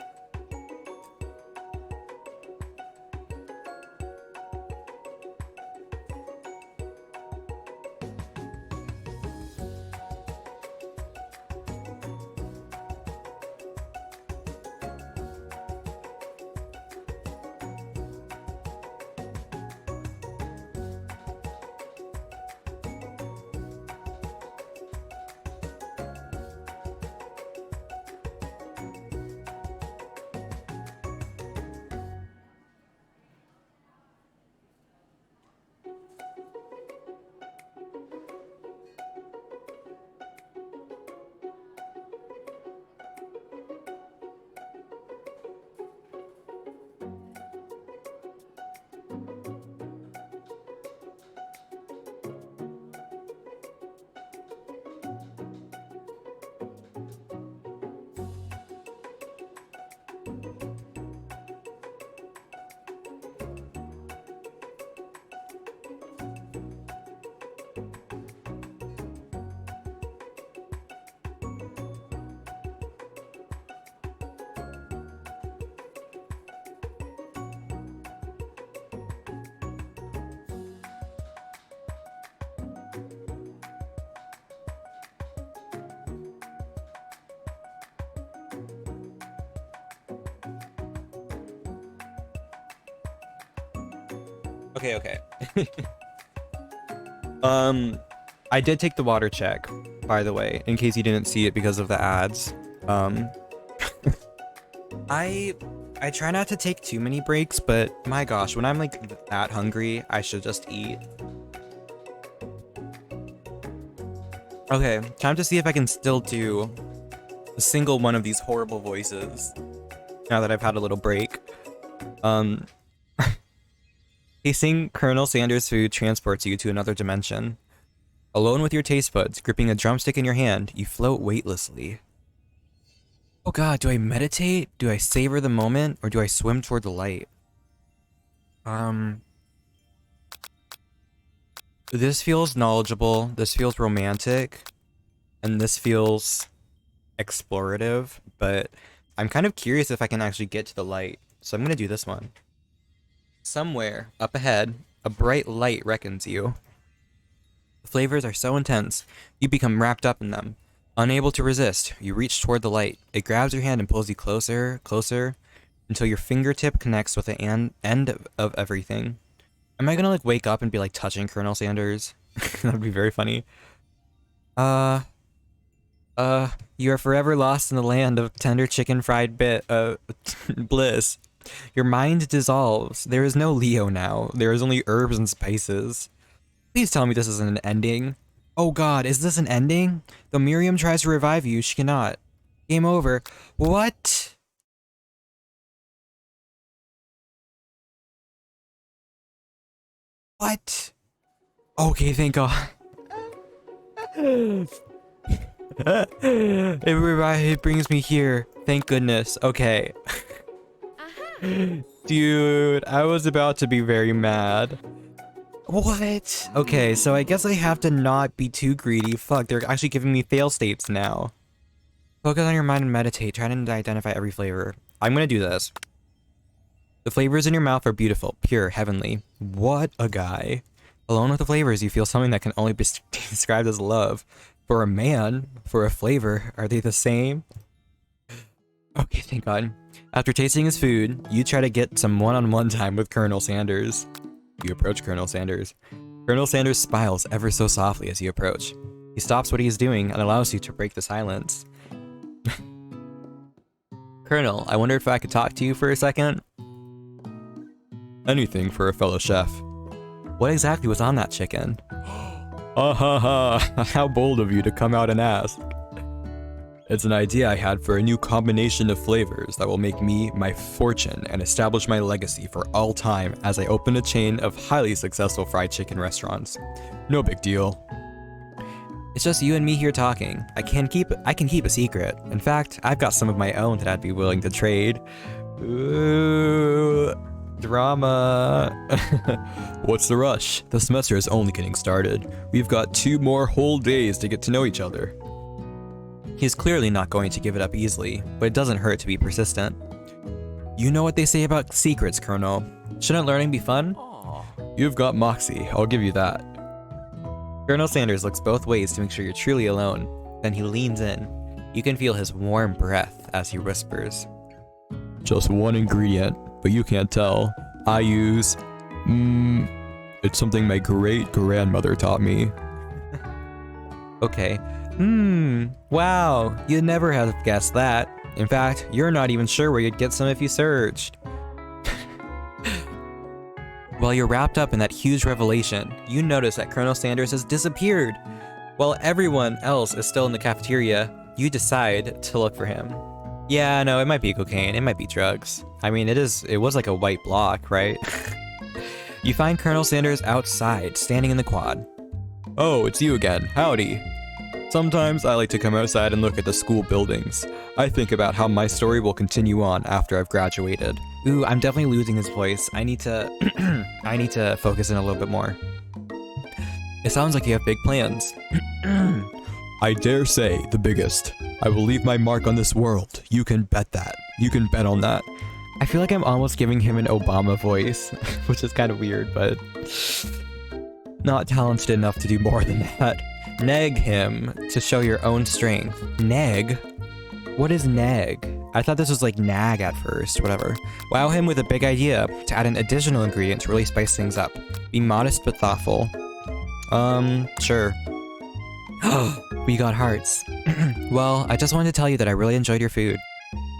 [SPEAKER 1] Okay. I did take the water check, by the way, in case you didn't see it because of the ads. I try not to take too many breaks, but my gosh, when I'm like that hungry, I should just eat. Okay, time to see if I can still do a single one of these horrible voices now that I've had a little break. Tasting Colonel Sanders' food transports you to another dimension. Alone with your taste buds, gripping a drumstick in your hand, you float weightlessly. Oh god, do I meditate? Do I savor the moment? Or do I swim toward the light? This feels knowledgeable, this feels romantic, and this feels explorative, but I'm kind of curious if I can actually get to the light, so I'm gonna do this one. Somewhere, up ahead, a bright light reckons you. The flavors are so intense, you become wrapped up in them. Unable to resist, you reach toward the light. It grabs your hand and pulls you closer, closer, until your fingertip connects with the end of everything. Am I gonna like wake up and be like touching Colonel Sanders? That'd be very funny. You are forever lost in the land of tender chicken fried bliss. Your mind dissolves. There is no Leo now. There is only herbs and spices. Please tell me this isn't an ending. Oh god, is this an ending? Though Miriam tries to revive you, she cannot. Game over. What? What? Okay, thank god. It brings me here. Thank goodness. Okay. Dude, I was about to be very mad. What? Okay, so I guess I have to not be too greedy. Fuck, they're actually giving me fail states now. Focus on your mind and meditate. Try to identify every flavor. I'm gonna do this. The flavors in your mouth are beautiful, pure, heavenly. What a guy. Alone with the flavors, you feel something that can only be described as love. For a man, for a flavor, are they the same? Okay, thank God. After tasting his food, you try to get some one-on-one time with Colonel Sanders. You approach Colonel Sanders. Colonel Sanders smiles ever so softly as you approach. He stops what he is doing and allows you to break the silence. Colonel, I wonder if I could talk to you for a second? Anything for a fellow chef. What exactly was on that chicken? How bold of you to come out and ask. It's an idea I had for a new combination of flavors that will make me my fortune and establish my legacy for all time as I open a chain of highly successful fried chicken restaurants. No big deal. It's just you and me here talking. I can keep a secret. In fact, I've got some of my own that I'd be willing to trade. Ooh, drama. What's the rush? The semester is only getting started. We've got 2 more whole days to get to know each other. He's clearly not going to give it up easily, but it doesn't hurt to be persistent. You know what they say about secrets, Colonel. Shouldn't learning be fun? You've got moxie, I'll give you that. Colonel Sanders looks both ways to make sure you're truly alone. Then he leans in. You can feel his warm breath as he whispers. Just one ingredient, but you can't tell. I use... it's something my great-grandmother taught me. Okay. Wow, you'd never have guessed that. In fact, you're not even sure where you'd get some if you searched. While you're wrapped up in that huge revelation, you notice that Colonel Sanders has disappeared. While everyone else is still in the cafeteria, you decide to look for him. Yeah, no, it might be cocaine, it might be drugs. I mean, it was like a white block, right? You find Colonel Sanders outside, standing in the quad. Oh, it's you again, howdy. Sometimes I like to come outside and look at the school buildings. I think about how my story will continue on after I've graduated. Ooh, I'm definitely losing his voice. I need to focus in a little bit more. It sounds like you have big plans. I dare say the biggest. I will leave my mark on this world. You can bet that. You can bet on that. I feel like I'm almost giving him an Obama voice, which is kind of weird, but not talented enough to do more than that. Neg him to show your own strength. Neg? What is neg? I thought this was like nag at first, whatever. Wow him with a big idea to add an additional ingredient to really spice things up. Be modest but thoughtful. Sure. We got hearts. Well, I just wanted to tell you that I really enjoyed your food.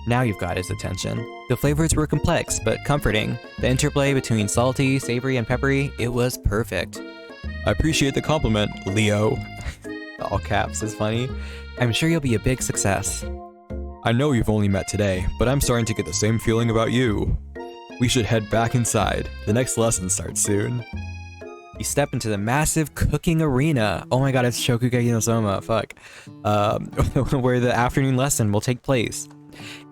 [SPEAKER 1] Now you've got his attention. The flavors were complex, but comforting. The interplay between salty, savory, and peppery, it was perfect. I appreciate the compliment, Leo. All caps is funny. I'm sure you'll be a big success. I know you've only met today, but I'm starting to get the same feeling about you. We should head back inside. The next lesson starts soon. You step into the massive cooking arena. Oh my god, it's Shokugeki no Soma, fuck. Where the afternoon lesson will take place.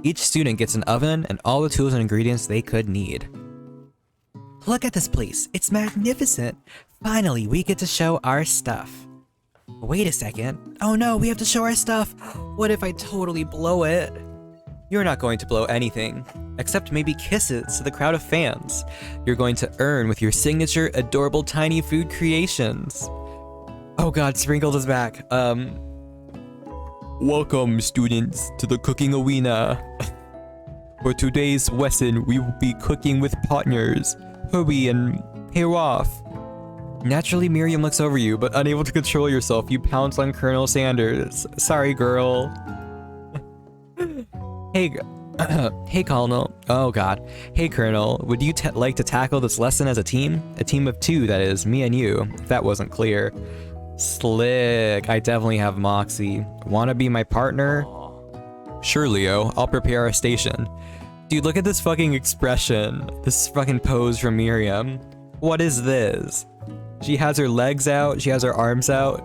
[SPEAKER 1] Each student gets an oven and all the tools and ingredients they could need. Look at this place, it's magnificent. Finally, we get to show our stuff. Wait a second. Oh no, we have to show our stuff. What if I totally blow it? You're not going to blow anything, except maybe kisses to the crowd of fans. You're going to earn with your signature adorable tiny food creations. Oh god, Sprinkled is back. Welcome, students, to the cooking arena. For today's lesson, we will be cooking with partners. Hurry and pair off. Naturally, Miriam looks over you, but unable to control yourself, you pounce on Colonel Sanders. Sorry, girl. Hey, Colonel. Oh, God. Hey, Colonel. Would you like to tackle this lesson as a team? A team of 2, that is, me and you, if that wasn't clear. Slick. I definitely have moxie. Wanna be my partner? Sure, Leo. I'll prepare our station. Dude, look at this fucking expression. This fucking pose from Miriam. What is this? She has her legs out. She has her arms out.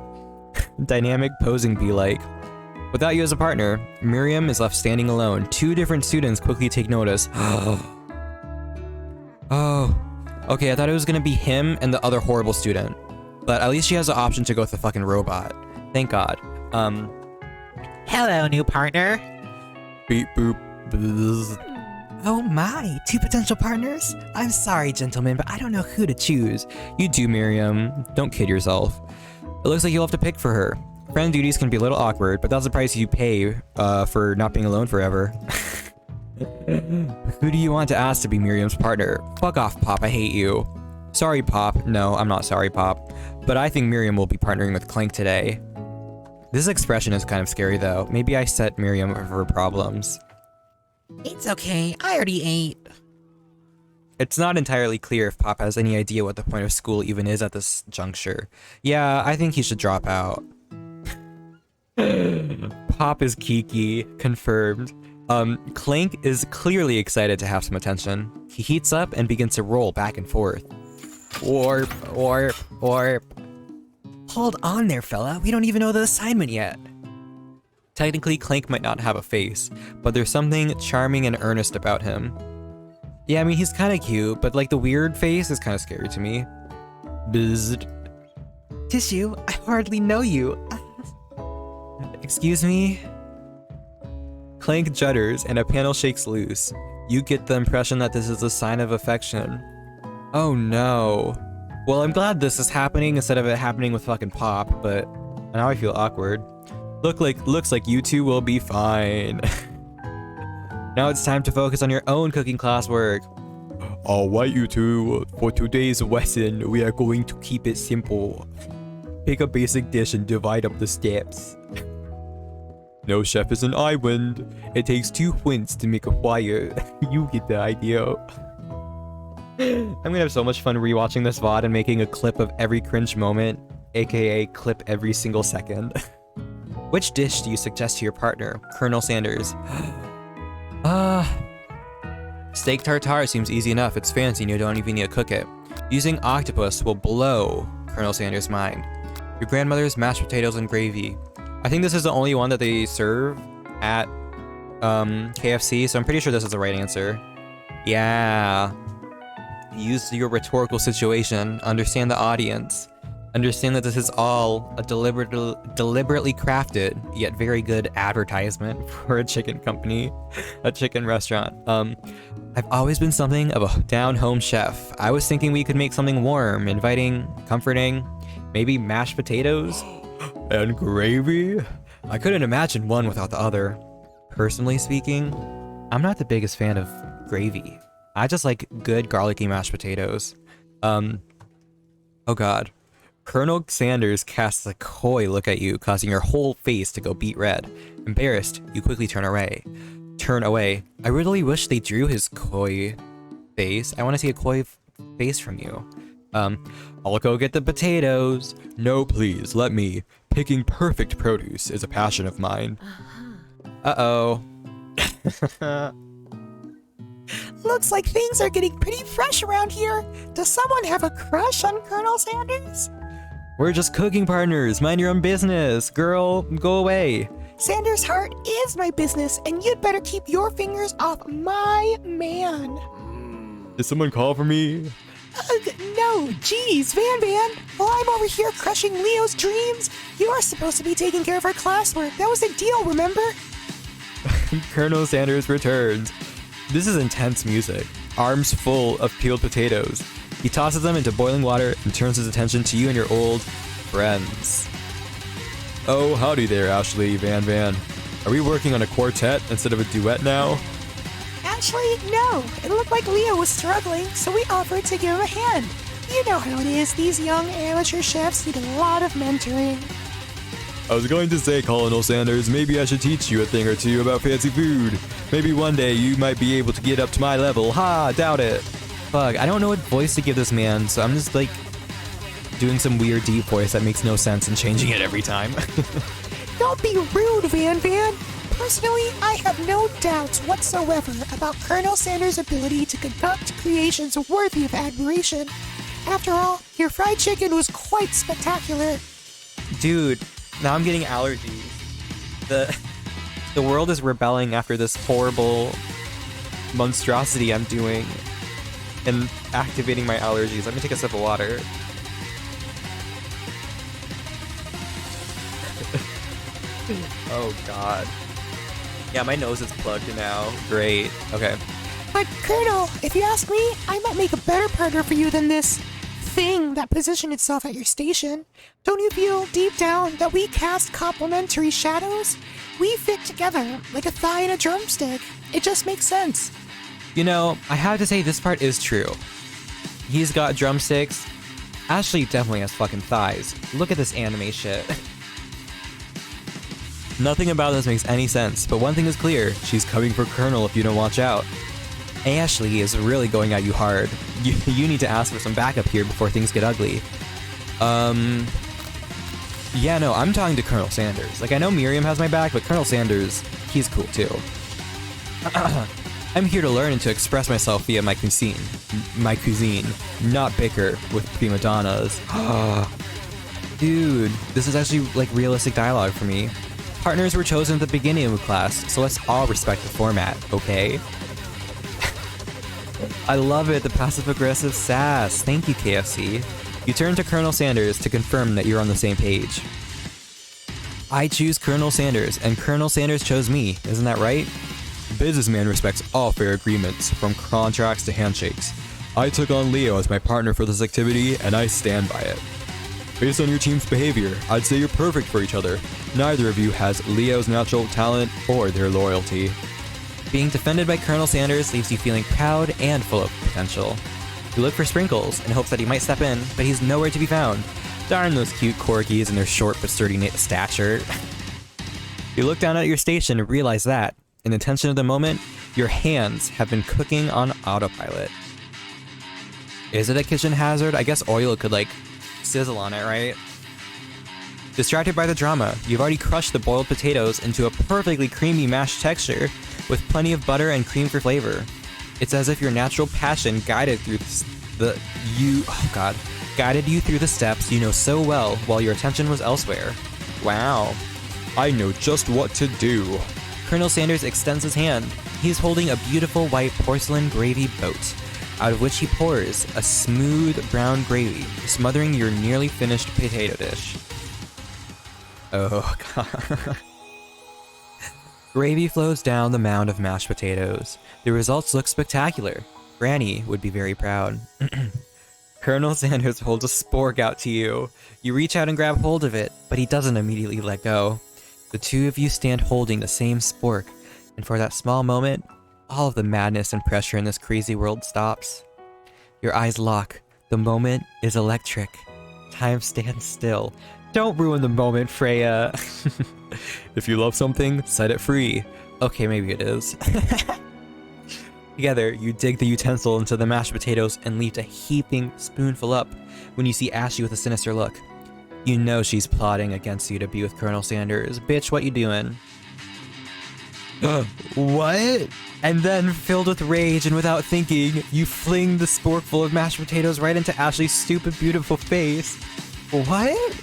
[SPEAKER 1] Dynamic posing be like. Without you as a partner, Miriam is left standing alone. 2 different students quickly take notice. Oh. Okay, I thought it was gonna be him and the other horrible student. But at least she has the option to go with the fucking robot. Thank God.
[SPEAKER 3] Hello, new partner.
[SPEAKER 1] Beep boop. Bzz.
[SPEAKER 3] Oh my, 2 potential partners? I'm sorry, gentlemen, but I don't know who to choose.
[SPEAKER 1] You do, Miriam. Don't kid yourself. It looks like you'll have to pick for her. Friend duties can be a little awkward, but that's the price you pay for not being alone forever. Who do you want to ask to be Miriam's partner? Fuck off, Pop. I hate you. Sorry, Pop. No, I'm not sorry, Pop. But I think Miriam will be partnering with Clank today. This expression is kind of scary, though. Maybe I set Miriam up for problems.
[SPEAKER 3] It's okay, I already ate.
[SPEAKER 1] It's not entirely clear if Pop has any idea what the point of school even is at this juncture. Yeah, I think he should drop out. Pop is Kiki. Confirmed. Clank is clearly excited to have some attention. He heats up and begins to roll back and forth. Warp, warp, warp.
[SPEAKER 3] Hold on there, fella. We don't even know the assignment yet.
[SPEAKER 1] Technically, Clank might not have a face, but there's something charming and earnest about him. Yeah, I mean, he's kind of cute, but like the weird face is kind of scary to me. Bzzzt.
[SPEAKER 3] Tissue, I hardly know you.
[SPEAKER 1] Excuse me? Clank judders and a panel shakes loose. You get the impression that this is a sign of affection. Oh no. Well, I'm glad this is happening instead of it happening with fucking Pop, but now I feel awkward. Looks like you two will be fine. Now it's time to focus on your own cooking classwork. Alright, you two. For today's lesson, we are going to keep it simple. Pick a basic dish and divide up the steps. No chef is an island. It takes 2 wins to make a fire. You get the idea. I'm gonna have so much fun rewatching this VOD and making a clip of every cringe moment, aka clip every single second. Which dish do you suggest to your partner, Colonel Sanders? Steak tartare seems easy enough. It's fancy and you don't even need to cook it. Using octopus will blow Colonel Sanders' mind. Your grandmother's mashed potatoes and gravy. I think this is the only one that they serve at KFC, so I'm pretty sure this is the right answer. Yeah. Use your rhetorical situation. Understand the audience. Understand that this is all a deliberately crafted, yet very good advertisement for a chicken company, a chicken restaurant. I've always been something of a down-home chef. I was thinking we could make something warm, inviting, comforting, maybe mashed potatoes and gravy. I couldn't imagine one without the other. Personally speaking, I'm not the biggest fan of gravy. I just like good garlicky mashed potatoes. Oh god. Colonel Sanders casts a coy look at you, causing your whole face to go beet red. Embarrassed, you quickly turn away. I really wish they drew his coy face. I want to see a coy face from you. I'll go get the potatoes. No, please, let me. Picking perfect produce is a passion of mine. Uh-oh.
[SPEAKER 3] Looks like things are getting pretty fresh around here. Does someone have a crush on Colonel Sanders?
[SPEAKER 1] We're just cooking partners. Mind your own business. Girl, go away.
[SPEAKER 3] Sanders' heart is my business, and you'd better keep your fingers off my man.
[SPEAKER 1] Did someone call for me?
[SPEAKER 3] No, geez, Van. While I'm over here crushing Leo's dreams, you're supposed to be taking care of our classwork. That was the deal, remember?
[SPEAKER 1] Colonel Sanders returns. This is intense music. Arms full of peeled potatoes. He tosses them into boiling water and turns his attention to you and your old friends. Oh, howdy there, Ashley, Van. Are we working on a quartet instead of a duet now?
[SPEAKER 3] Actually, no. It looked like Leo was struggling, so we offered to give him a hand. You know how it is. These young amateur chefs need a lot of mentoring.
[SPEAKER 1] I was going to say, Colonel Sanders, maybe I should teach you a thing or two about fancy food. Maybe one day you might be able to get up to my level. Ha, doubt it. Fuck, I don't know what voice to give this man, so I'm just like doing some weird deep voice that makes no sense and changing it every time.
[SPEAKER 3] Don't be rude, Van. Personally, I have no doubts whatsoever about Colonel Sanders' ability to conduct creations worthy of admiration. After all, your fried chicken was quite spectacular.
[SPEAKER 1] Dude, now I'm getting allergies. The world is rebelling after this horrible monstrosity I'm doing and activating my allergies. Let me take a sip of water. Oh god. Yeah, my nose is plugged now. Great. Okay.
[SPEAKER 3] But Colonel, if you ask me, I might make a better partner for you than this thing that positioned itself at your station. Don't you feel deep down that we cast complementary shadows? We fit together like a thigh and a drumstick. It just makes sense.
[SPEAKER 1] You know, I have to say this part is true. He's got drumsticks. Ashley definitely has fucking thighs. Look at this anime shit. Nothing about this makes any sense, but one thing is clear. She's coming for Colonel if you don't watch out. Ashley is really going at you hard. You need to ask for some backup here before things get ugly. Yeah, no, I'm talking to Colonel Sanders. Like, I know Miriam has my back, but Colonel Sanders, he's cool too. I'm here to learn and to express myself via my cuisine. Not bicker with prima donnas. Dude, this is actually like realistic dialogue for me. Partners were chosen at the beginning of the class, so let's all respect the format, okay? I love it, the passive-aggressive sass. Thank you, KFC. You turn to Colonel Sanders to confirm that you're on the same page. I choose Colonel Sanders, and Colonel Sanders chose me, isn't that right? Businessman respects all fair agreements, from contracts to handshakes. I took on Leo as my partner for this activity, and I stand by it. Based on your team's behavior, I'd say you're perfect for each other. Neither of you has Leo's natural talent or their loyalty. Being defended by Colonel Sanders leaves you feeling proud and full of potential. You look for Sprinkles in hopes that he might step in, but he's nowhere to be found. Darn those cute corgis and their short but sturdy stature. You look down at your station and realize that, in the tension of the moment, your hands have been cooking on autopilot. Is it a kitchen hazard? I guess oil could, like, sizzle on it, right? Distracted by the drama, you've already crushed the boiled potatoes into a perfectly creamy mashed texture with plenty of butter and cream for flavor. It's as if your natural passion guided you through the steps you know so well while your attention was elsewhere. Wow. I know just what to do. Colonel Sanders extends his hand. He's holding a beautiful white porcelain gravy boat, out of which he pours a smooth brown gravy, smothering your nearly finished potato dish. Oh god. Gravy flows down the mound of mashed potatoes. The results look spectacular. Granny would be very proud. Colonel Sanders holds a spork out to you. You reach out and grab hold of it, but he doesn't immediately let go. The two of you stand holding the same spork, and for that small moment, all of the madness and pressure in this crazy world stops. Your eyes lock. The moment is electric. Time stands still. Don't ruin the moment, Freya. If you love something, set it free. Okay, maybe it is. Together, you dig the utensil into the mashed potatoes and leave a heaping spoonful up when you see Ashley with a sinister look. You know she's plotting against you to be with Colonel Sanders. Bitch, what you doing? What? And then, filled with rage and without thinking, you fling the sporkful of mashed potatoes right into Ashley's stupid, beautiful face. What?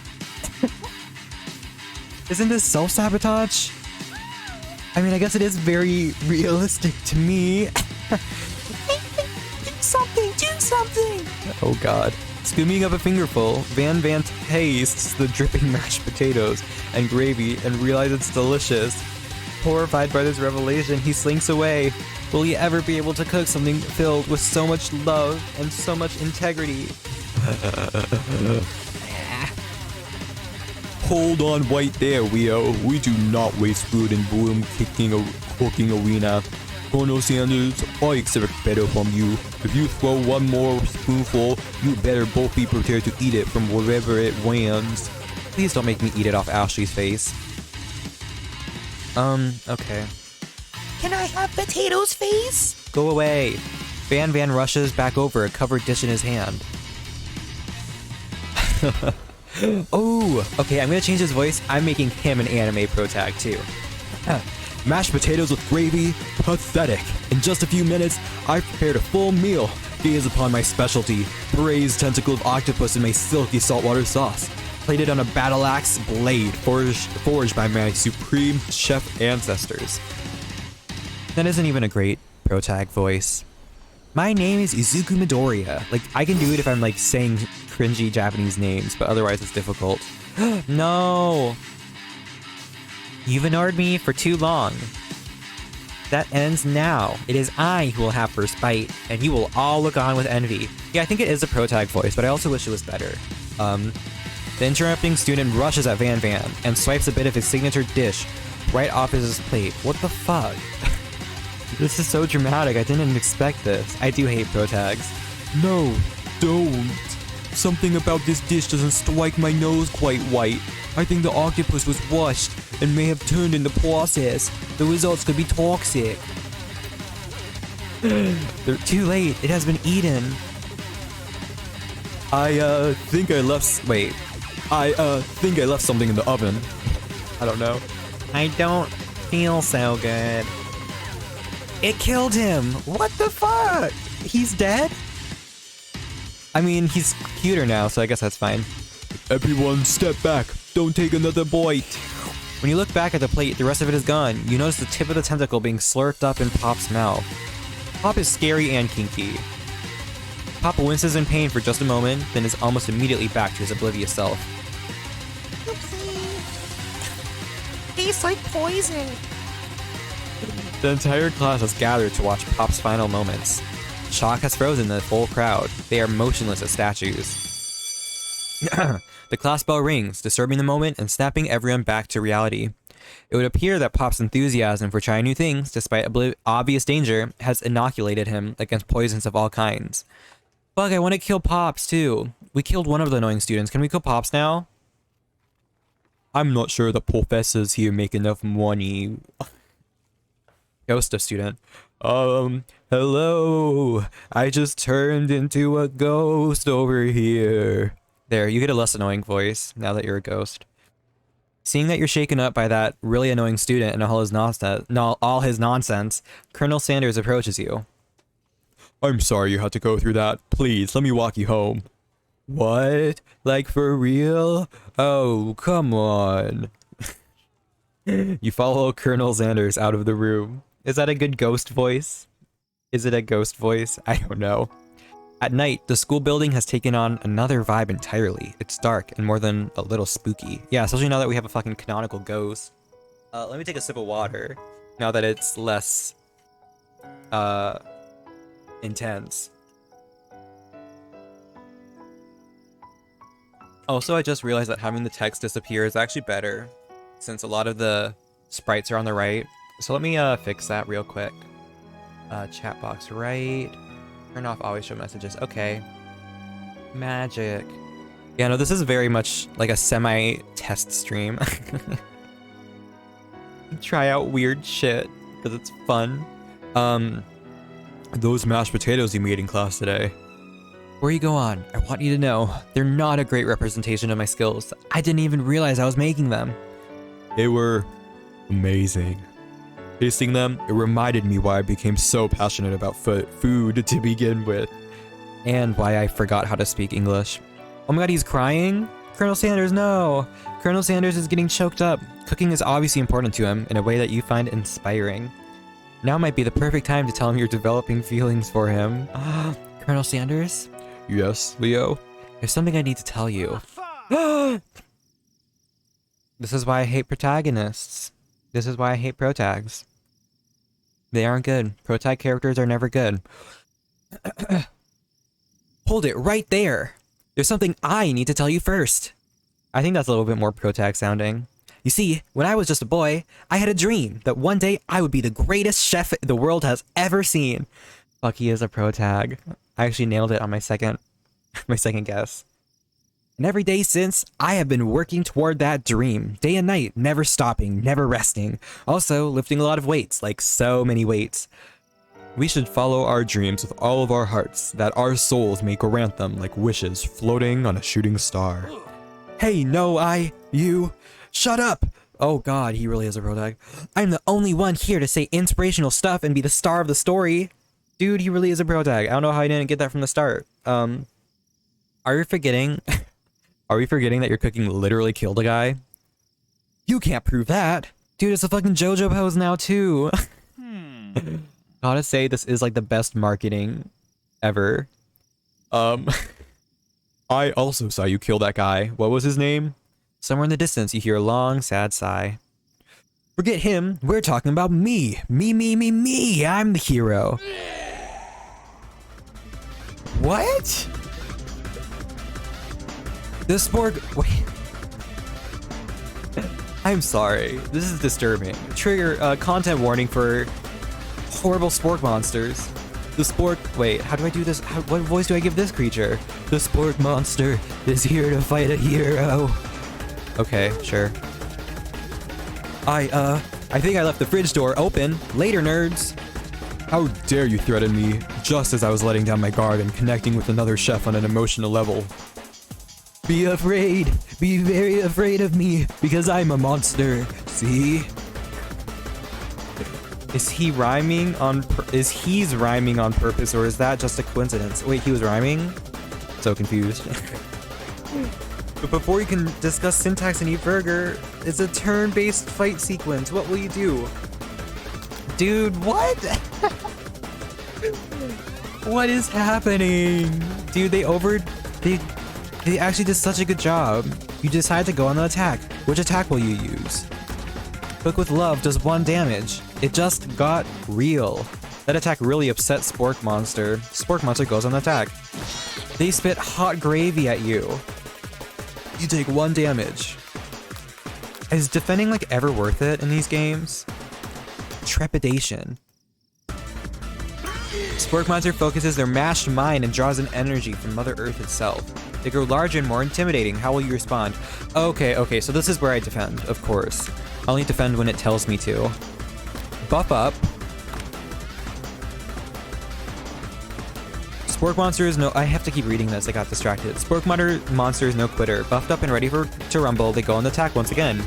[SPEAKER 1] Isn't this self-sabotage? I mean, I guess it is very realistic to me.
[SPEAKER 3] Do something, do something!
[SPEAKER 1] Oh god. Scooping up a fingerful, Van tastes the dripping mashed potatoes and gravy and realizes it's delicious. Horrified by this revelation, he slinks away. Will he ever be able to cook something filled with so much love and so much integrity?
[SPEAKER 4] Hold on right there, Leo. We do not waste food in cooking arena. Colonel Sanders, I expect better from you. If you throw one more spoonful, you better both be prepared to eat it from wherever it lands.
[SPEAKER 1] Please don't make me eat it off Ashley's face. Okay.
[SPEAKER 3] Can I have potatoes, face?
[SPEAKER 1] Go away. Van rushes back over, a covered dish in his hand. Oh, okay, I'm gonna change his voice. I'm making him an anime pro tag too.
[SPEAKER 4] Mashed potatoes with gravy? Pathetic. In just a few minutes, I prepared a full meal. Gaze upon my specialty, braised tentacled octopus in my silky saltwater sauce. Plated on a battle axe blade forged by my supreme chef ancestors.
[SPEAKER 1] That isn't even a great pro tag voice. My name is Izuku Midoriya. Like, I can do it if I'm like saying cringy Japanese names, but otherwise it's difficult. No! You've ignored me for too long. That ends now. It is I who will have first bite, and you will all look on with envy. Yeah, I think it is a pro tag voice, but I also wish it was better. The interrupting student rushes at Van and swipes a bit of his signature dish right off his plate. What the fuck? This is so dramatic. I didn't expect this. I do hate pro tags.
[SPEAKER 4] No, don't. Something about this dish doesn't strike my nose quite right. I think the octopus was washed and may have turned in the process. The results could be toxic.
[SPEAKER 1] They're too late. It has been eaten.
[SPEAKER 4] I think I left something in the oven.
[SPEAKER 1] I don't know. I don't feel so good. It killed him. What the fuck? He's dead? I mean, he's cuter now, so I guess that's fine.
[SPEAKER 4] Everyone step back. Don't take another bite.
[SPEAKER 1] When you look back at the plate, the rest of it is gone. You notice the tip of the tentacle being slurped up in Pop's mouth. Pop is scary and kinky. Pop winces in pain for just a moment, then is almost immediately back to his oblivious self.
[SPEAKER 3] Tastes like poison.
[SPEAKER 1] The entire class has gathered to watch Pop's final moments. Shock has frozen the full crowd. They are motionless as statues. The class bell rings, disturbing the moment and snapping everyone back to reality. It would appear that Pop's enthusiasm for trying new things, despite obvious danger, has inoculated him against poisons of all kinds. Fuck, I want to kill Pops too. We killed one of the annoying students. Can we kill Pops now?
[SPEAKER 4] I'm not sure the professors here make enough money.
[SPEAKER 1] Ghost of student.
[SPEAKER 4] Hello. I just turned into a ghost over here.
[SPEAKER 1] There, you get a less annoying voice now that you're a ghost. Seeing that you're shaken up by that really annoying student and all his nonsense, Colonel Sanders approaches you.
[SPEAKER 4] I'm sorry you had to go through that. Please, let me walk you home. What? Like for real? Oh, come on.
[SPEAKER 1] You follow Colonel Sanders out of the room. Is that a good ghost voice? Is it a ghost voice? I don't know. At night, the school building has taken on another vibe entirely. It's dark and more than a little spooky. Yeah, especially now that we have a fucking canonical ghost. Let me take a sip of water now that it's less intense. Also, I just realized that having the text disappear is actually better since a lot of the sprites are on the right. So let me fix that real quick. Chat box right. Turn off always show messages. Okay. Magic. Yeah, no, this is very much like a semi-test stream. Try out weird shit because it's fun. Those mashed potatoes you made in class today. Before you go on, I want you to know they're not a great representation of my skills. I didn't even realize I was making them.
[SPEAKER 4] They were amazing. Tasting them, it reminded me why I became so passionate about food to begin with.
[SPEAKER 1] And why I forgot how to speak English. Oh my god, he's crying? Colonel Sanders, no! Colonel Sanders is getting choked up. Cooking is obviously important to him in a way that you find inspiring. Now might be the perfect time to tell him you're developing feelings for him. Colonel Sanders?
[SPEAKER 4] Yes, Leo?
[SPEAKER 1] There's something I need to tell you. This is why I hate protagonists. This is why I hate protags. They aren't good. Protag characters are never good. Hold it right there. There's something I need to tell you first. I think that's a little bit more protag sounding. You see, when I was just a boy, I had a dream that one day I would be the greatest chef the world has ever seen. Fuck, he is a protag. I actually nailed it on my second guess. And every day since, I have been working toward that dream. Day and night, never stopping, never resting. Also, lifting a lot of weights, like so many weights.
[SPEAKER 4] We should follow our dreams with all of our hearts, that our souls may grant them like wishes floating on a shooting star.
[SPEAKER 1] Hey, no, you, shut up! Oh god, he really is a protag. I'm the only one here to say inspirational stuff and be the star of the story. Dude, he really is a protag. I don't know how I didn't get that from the start. Are we forgetting that your cooking literally killed a guy? You can't prove that. Dude, it's a fucking JoJo pose now too. Gotta say, this is like the best marketing ever.
[SPEAKER 4] I also saw you kill that guy. What was his name?
[SPEAKER 1] Somewhere in the distance, you hear a long, sad sigh.
[SPEAKER 4] Forget him. We're talking about me. Me. I'm the hero.
[SPEAKER 1] What? This spork... Wait. I'm sorry. This is disturbing. Trigger, content warning for horrible spork monsters. The spork... Wait, how do I do this? What voice do I give this creature?
[SPEAKER 4] The spork monster is here to fight a hero.
[SPEAKER 1] Okay, sure.
[SPEAKER 4] I think I left the fridge door open. Later, nerds. How dare you threaten me, just as I was letting down my guard and connecting with another chef on an emotional level. Be afraid. Be very afraid of me, because I'm a monster. See?
[SPEAKER 1] Is he rhyming on purpose, or is that just a coincidence? Wait, he was rhyming? So confused. But before you can discuss syntax and eat burger, it's a turn-based fight sequence. What will you do? Dude, what? What is happening? Dude, they actually did such a good job. You decide to go on the attack. Which attack will you use? Cook with love does 1 damage. It just got real. That attack really upset Spork Monster. Spork Monster goes on the attack. They spit hot gravy at you. You take 1 damage. Is defending like ever worth it in these games? Trepidation. Spork Monster focuses their mashed mind and draws in energy from Mother Earth itself. They grow larger and more intimidating. How will you respond? Okay, so this is where I defend, of course. I'll only defend when it tells me to. Buff up. Spork Monster is no... I have to keep reading this, I got distracted. Spork Monster is no quitter. Buffed up and ready to rumble, they go on the attack once again.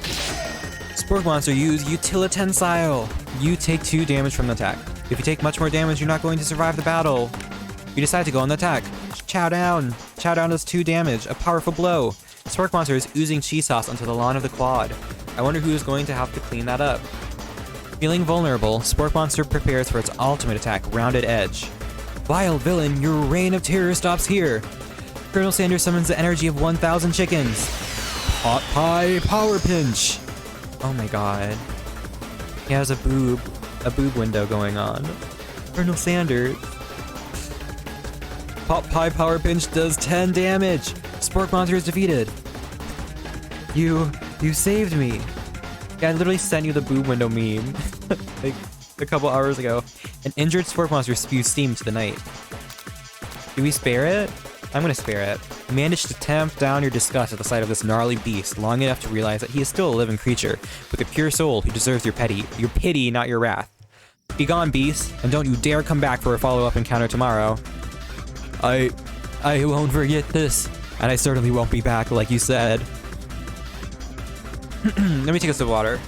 [SPEAKER 1] Spork Monster use Utilitensile. You take 2 damage from the attack. If you take much more damage, you're not going to survive the battle. You decide to go on the attack. Chow down. Chow down does 2 damage, a powerful blow. Spork Monster is oozing cheese sauce onto the lawn of the quad. I wonder who is going to have to clean that up. Feeling vulnerable, Spork Monster prepares for its ultimate attack, Rounded Edge. Vile villain, your reign of terror stops here. Colonel Sanders summons the energy of 1,000 chickens.
[SPEAKER 4] Hot pie power pinch.
[SPEAKER 1] Oh my god. He has a boob window going on. Colonel Sanders.
[SPEAKER 4] Hot pie power pinch does 10 damage.
[SPEAKER 1] Spork Monster is defeated. You saved me. Yeah, I literally sent you the boob window meme. Like, a couple hours ago. An injured sport monster spews steam to the night. Do we spare it? I'm gonna spare it. You manage to tamp down your disgust at the sight of this gnarly beast long enough to realize that he is still a living creature with a pure soul who deserves your pity, not your wrath. Be gone, beast, and don't you dare come back for a follow-up encounter tomorrow. I won't forget this, and I certainly won't be back like you said. Let me take a sip of water.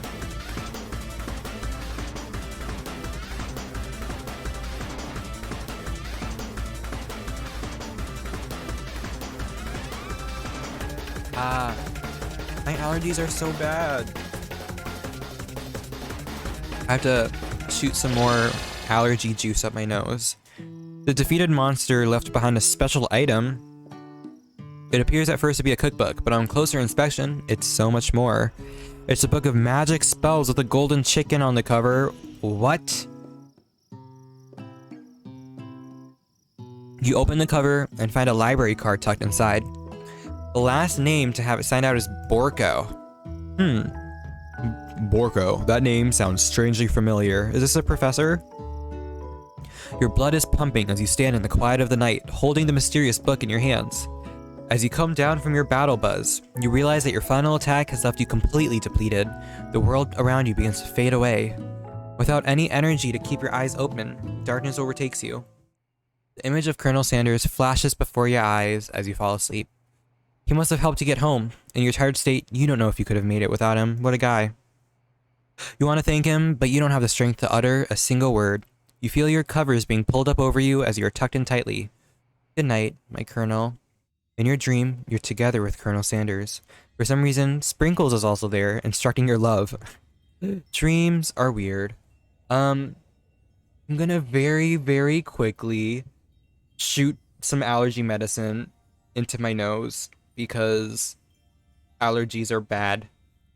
[SPEAKER 1] My allergies are so bad. I have to shoot some more allergy juice up my nose. The defeated monster left behind a special item. It appears at first to be a cookbook, but on closer inspection, it's so much more. It's a book of magic spells with a golden chicken on the cover. What? You open the cover and find a library card tucked inside. The last name to have it signed out is Borko. Borko. That name sounds strangely familiar. Is this a professor? Your blood is pumping as you stand in the quiet of the night, holding the mysterious book in your hands. As you come down from your battle buzz, you realize that your final attack has left you completely depleted. The world around you begins to fade away. Without any energy to keep your eyes open, darkness overtakes you. The image of Colonel Sanders flashes before your eyes as you fall asleep. He must have helped you get home. In your tired state, you don't know if you could have made it without him. What a guy. You want to thank him, but you don't have the strength to utter a single word. You feel your covers being pulled up over you as you are tucked in tightly. Good night, my Colonel. In your dream, you're together with Colonel Sanders. For some reason, Sprinkles is also there, instructing your love. Dreams are weird. I'm gonna very, very quickly shoot some allergy medicine into my nose because allergies are bad,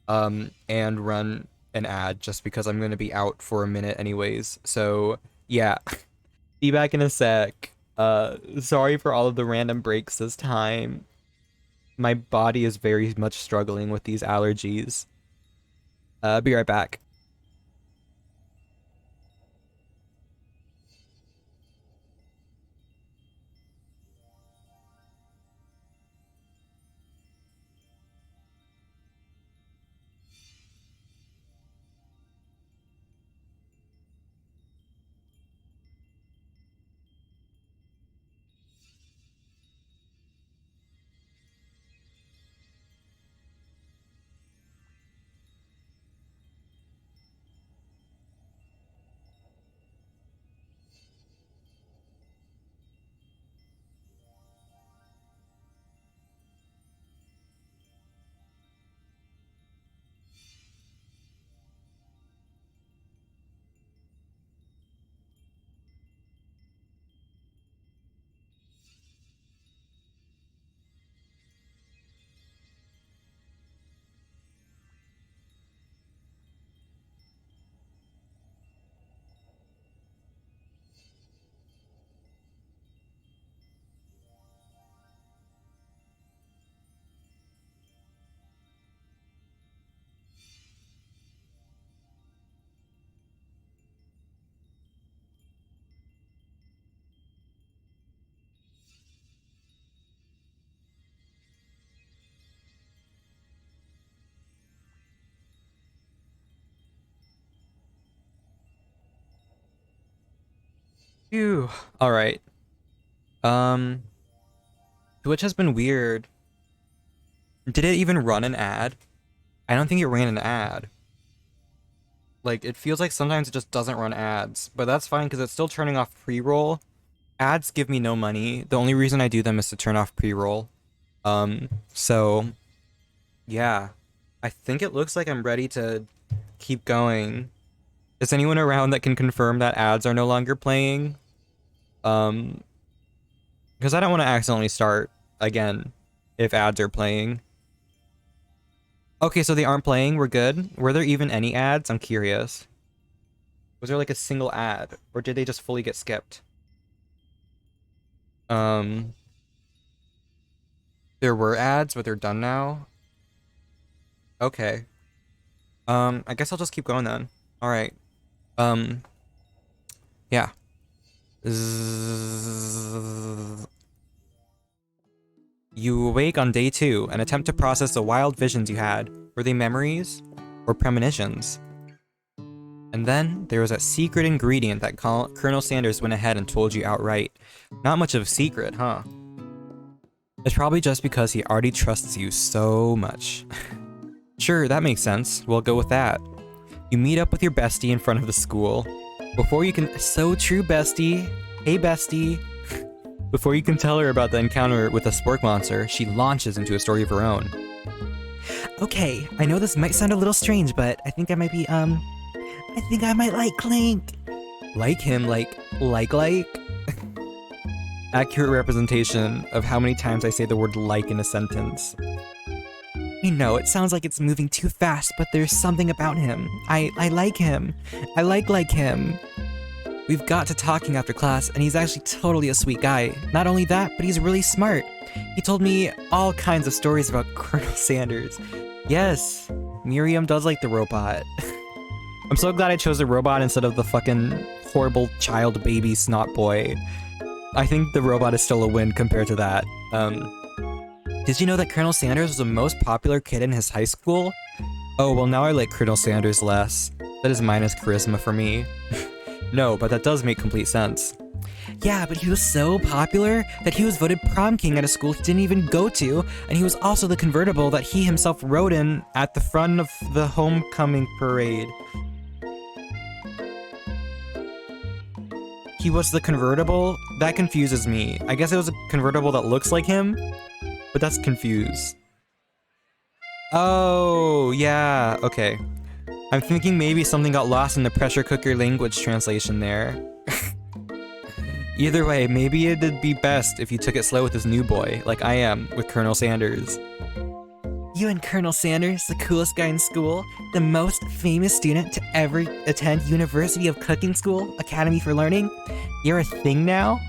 [SPEAKER 1] and run an ad just because I'm gonna be out for a minute anyways. So yeah, be back in a sec. Sorry for all of the random breaks this time. My body is very much struggling with these allergies. Be right back. Phew. All right. Twitch has been weird. Did it even run an ad? I don't think it ran an ad. Like, it feels like sometimes it just doesn't run ads, but that's fine because it's still turning off pre-roll. Ads give me no money. The only reason I do them is to turn off pre-roll. So yeah. I think it looks like I'm ready to keep going. Is anyone around that can confirm that ads are no longer playing? Because I don't want to accidentally start again if ads are playing. Okay, so they aren't playing. We're good. Were there even any ads? I'm curious. Was there like a single ad, or did they just fully get skipped? There were ads, but they're done now. Okay. I guess I'll just keep going then. All right. Yeah. Zzz. You awake on day 2 and attempt to process the wild visions you had. Were they memories or premonitions? And then there was that secret ingredient that Colonel Sanders went ahead and told you outright. Not much of a secret, huh? It's probably just because he already trusts you so much. Sure, that makes sense. We'll go with that. You meet up with your bestie in front of the school. Before you can... So true, bestie. Hey, bestie. Before you can tell her about the encounter with a spork monster, she launches into a story of her own.
[SPEAKER 3] Okay, I know this might sound a little strange, but I think I might be, I think I might like Clink.
[SPEAKER 1] Like him, like? Accurate representation of how many times I say the word like in a sentence.
[SPEAKER 3] I know, it sounds like it's moving too fast, but there's something about him. I like him. I like him.
[SPEAKER 1] We've got to talking after class, and he's actually totally a sweet guy. Not only that, but he's really smart. He told me all kinds of stories about Colonel Sanders. Yes, Miriam does like the robot. I'm so glad I chose the robot instead of the fucking horrible child baby snot boy. I think the robot is still a win compared to that. Did you know that Colonel Sanders was the most popular kid in his high school? Oh, well now I like Colonel Sanders less. That is minus charisma for me. No, but that does make complete sense.
[SPEAKER 3] Yeah, but he was so popular that he was voted prom king at a school he didn't even go to, and he was also the convertible that he himself rode in at the front of the homecoming parade.
[SPEAKER 1] He was the convertible? That confuses me. I guess it was a convertible that looks like him, but that's confused. Oh, yeah, okay. I'm thinking maybe something got lost in the pressure cooker language translation there. Either way, maybe it'd be best if you took it slow with this new boy, like I am with Colonel Sanders.
[SPEAKER 3] You and Colonel Sanders, the coolest guy in school, the most famous student to ever attend University of Cooking School, Academy for Learning, you're a thing now?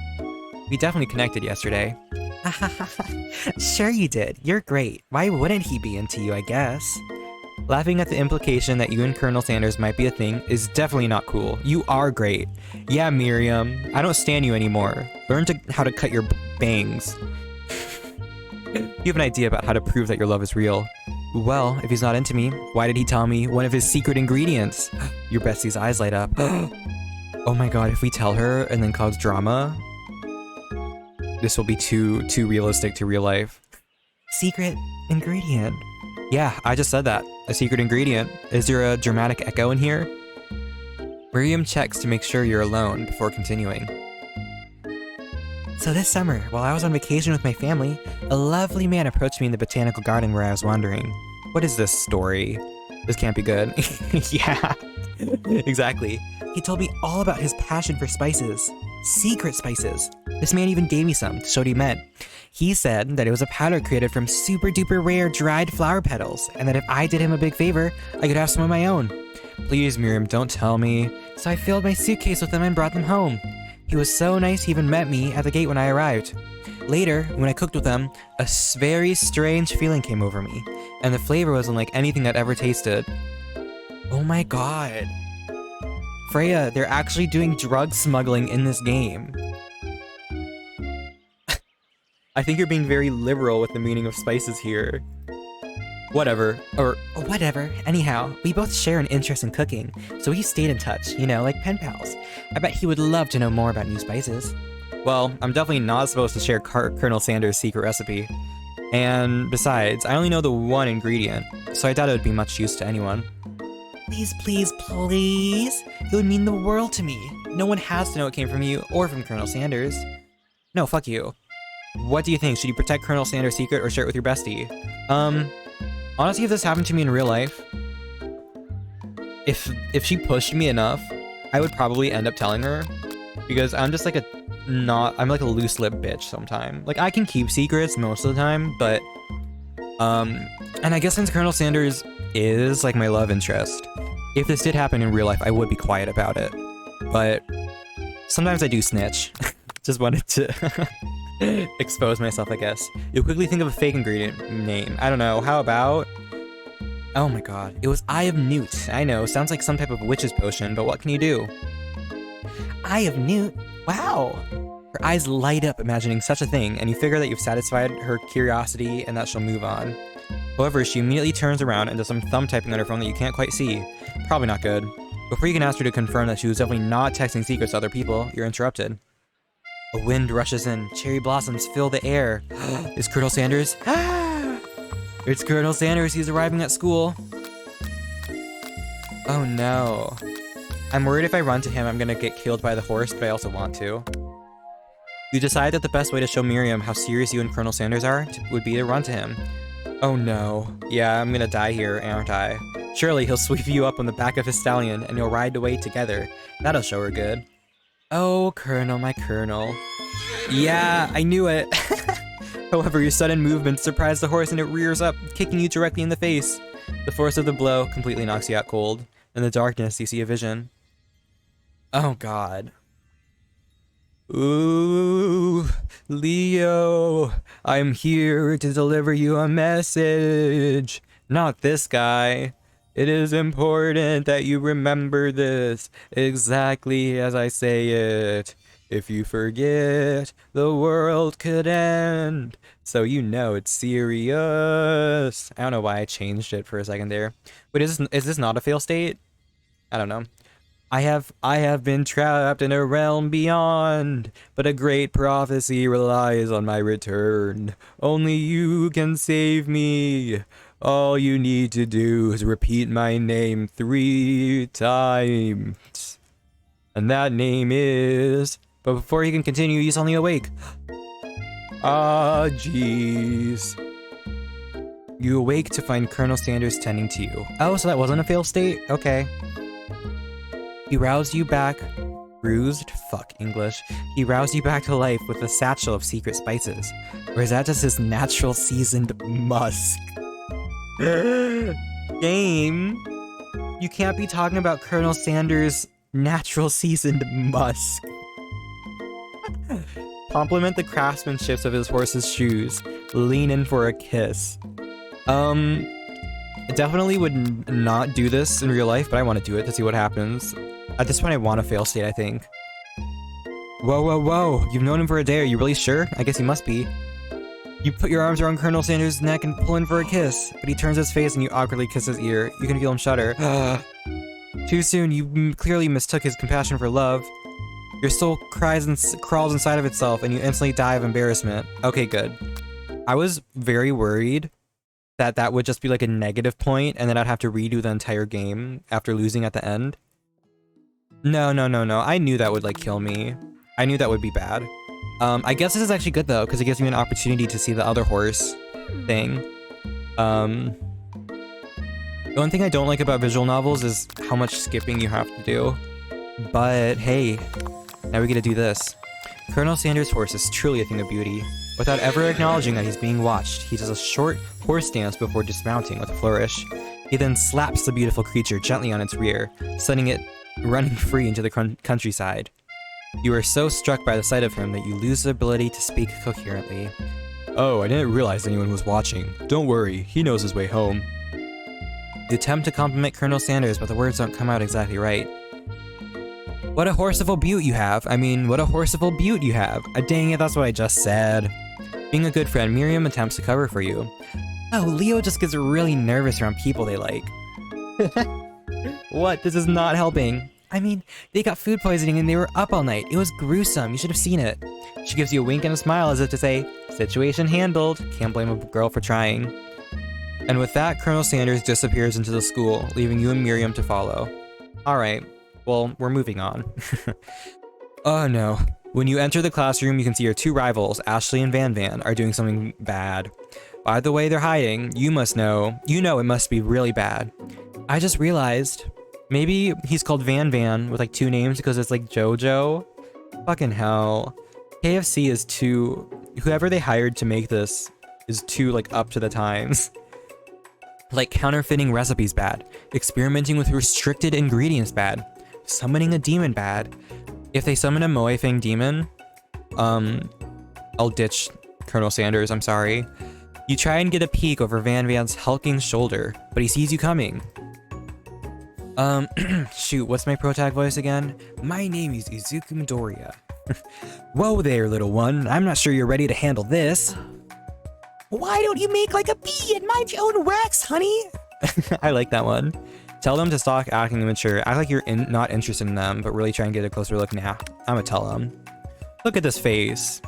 [SPEAKER 1] We definitely connected yesterday.
[SPEAKER 3] Sure you did. You're great. Why wouldn't he be into you, I guess?
[SPEAKER 1] Laughing at the implication that you and Colonel Sanders might be a thing is definitely not cool. You are great. Yeah, Miriam, I don't stand you anymore. Learn how to cut your bangs. You have an idea about how to prove that your love is real. Well, if he's not into me, why did he tell me one of his secret ingredients? Your bestie's eyes light up. Oh my god, if we tell her and then cause drama, this will be too realistic to real life.
[SPEAKER 3] Secret ingredient.
[SPEAKER 1] Yeah, I just said that. A secret ingredient. Is there a dramatic echo in here? Miriam checks to make sure you're alone before continuing.
[SPEAKER 3] So this summer, while I was on vacation with my family, a lovely man approached me in the botanical garden where I was wandering.
[SPEAKER 1] What is this story? This can't be good. Yeah, exactly.
[SPEAKER 3] He told me all about his passion for spices. Secret spices. This man even gave me some to show what he meant. He said that it was a powder created from super duper rare dried flower petals, and that if I did him a big favor, I could have some of my own.
[SPEAKER 1] Please, Miriam, don't tell me.
[SPEAKER 3] So I filled my suitcase with them and brought them home. He was so nice he even met me at the gate when I arrived. Later, when I cooked with them, a very strange feeling came over me, and the flavor was unlike anything I'd ever tasted. Oh my god.
[SPEAKER 1] Freya, they're actually doing drug smuggling in this game. I think you're being very liberal with the meaning of spices here. Whatever.
[SPEAKER 3] Whatever. Anyhow, we both share an interest in cooking, so we stayed in touch, you know, like pen pals. I bet he would love to know more about new spices.
[SPEAKER 1] Well, I'm definitely not supposed to share Colonel Sanders' secret recipe. And besides, I only know the one ingredient, so I doubt it would be much use to anyone.
[SPEAKER 3] Please, please, please. It would mean the world to me.
[SPEAKER 1] No one has to know it came from you or from Colonel Sanders. No, fuck you. What do you think? Should you protect Colonel Sanders' secret or share it with your bestie? Honestly, if this happened to me in real life, if she pushed me enough, I would probably end up telling her, because I'm just like I'm like a loose lip bitch sometimes. Like, I can keep secrets most of the time, but and I guess since Colonel Sanders is like my love interest, if this did happen in real life, I would be quiet about it. But sometimes I do snitch. Just wanted to expose myself, I guess. You'll quickly think of a fake ingredient name. I don't know. How about... Oh my god. It was Eye of Newt. I know. Sounds like some type of witch's potion, but what can you do? Eye of Newt? Wow. Her eyes light up imagining such a thing, and you figure that you've satisfied her curiosity and that she'll move on. However, she immediately turns around and does some thumb typing on her phone that you can't quite see. Probably not good. Before you can ask her to confirm that she was definitely not texting secrets to other people, you're interrupted. A wind rushes in. Cherry blossoms fill the air. Is Colonel Sanders? It's Colonel Sanders. He's arriving at school. Oh no. I'm worried if I run to him, I'm gonna get killed by the horse, but I also want to. You decide that the best way to show Miriam how serious you and Colonel Sanders are would be to run to him. Oh no. Yeah, I'm gonna die here, aren't I? Surely he'll sweep you up on the back of his stallion and you'll ride away together. That'll show her good. Oh, Colonel, my Colonel. Yeah, I knew it. However, your sudden movement surprised the horse and it rears up, kicking you directly in the face. The force of the blow completely knocks you out cold. In the darkness, you see a vision. Oh, God. Ooh, Leo, I'm here to deliver you a message. Not this guy. It is important that you remember this exactly as I say it. If you forget, the world could end. So you know it's serious. I don't know why I changed it for a second there. But is this not a fail state? I don't know. I have been trapped in a realm beyond, but a great prophecy relies on my return. Only you can save me. All you need to do is repeat my name 3 times. And that name is... But before he can continue, he's suddenly awake. Ah, jeez. You awake to find Colonel Sanders tending to you. Oh, so that wasn't a fail state? Okay. He roused you back... Bruised? Fuck English. He roused you back to life with a satchel of secret spices. Or is that just his natural seasoned musk? Game? You can't be talking about Colonel Sanders' natural seasoned musk. Compliment the craftsmanship of his horse's shoes. Lean in for a kiss. I definitely would not do this in real life, but I want to do it to see what happens. At this point, I want a fail state, I think. Whoa, whoa, whoa. You've known him for a day. Are you really sure? I guess he must be. You put your arms around Colonel Sanders' neck and pull in for a kiss, but he turns his face and you awkwardly kiss his ear. You can feel him shudder. Too soon, you clearly mistook his compassion for love. Your soul cries and crawls inside of itself and you instantly die of embarrassment. Okay, good. I was very worried that that would just be like a negative point and then I'd have to redo the entire game after losing at the end. No. I knew that would like kill me. I knew that would be bad. I guess this is actually good though, because it gives me an opportunity to see the other horse thing. The one thing I don't like about visual novels is how much skipping you have to do. But hey, now we get to do this. Colonel Sanders' horse is truly a thing of beauty. Without ever acknowledging that he's being watched, he does a short horse dance before dismounting with a flourish. He then slaps the beautiful creature gently on its rear, sending it running free into the countryside. You are so struck by the sight of him that you lose the ability to speak coherently.
[SPEAKER 4] Oh, I didn't realize anyone was watching. Don't worry, he knows his way home.
[SPEAKER 1] You attempt to compliment Colonel Sanders, but the words don't come out exactly right. What a horseful beaut you have. I mean, what a horseful beaut you have. Dang it, that's what I just said. Being a good friend, Miriam attempts to cover for you. Oh, Leo just gets really nervous around people they like. What? This is not helping. I mean, they got food poisoning and they were up all night. It was gruesome. You should have seen it. She gives you a wink and a smile as if to say, situation handled. Can't blame a girl for trying. And with that, Colonel Sanders disappears into the school, leaving you and Miriam to follow. Alright, well, we're moving on. Oh no. When you enter the classroom, you can see your 2 rivals, Ashley and Van Van, are doing something bad. By the way they're hiding, you know it must be really bad. I just realized, maybe he's called Van Van with like 2 names because it's like JoJo. Fucking hell. KFC is whoever they hired to make this is too like up to the times. Like counterfeiting recipes bad. Experimenting with restricted ingredients bad. Summoning a demon bad. If they summon a Moe Fang demon, I'll ditch Colonel Sanders, I'm sorry. You try and get a peek over Van Van's hulking shoulder, but he sees you coming. Shoot, what's my protag voice again? My name is Izuku Midoriya. Whoa there, little one. I'm not sure you're ready to handle this.
[SPEAKER 3] Why don't you make like a bee and mind your own wax, honey?
[SPEAKER 1] I like that one. Tell them to stop acting immature. Act like you're not interested in them, but really try and get a closer look now. I'm gonna tell them. Look at this face.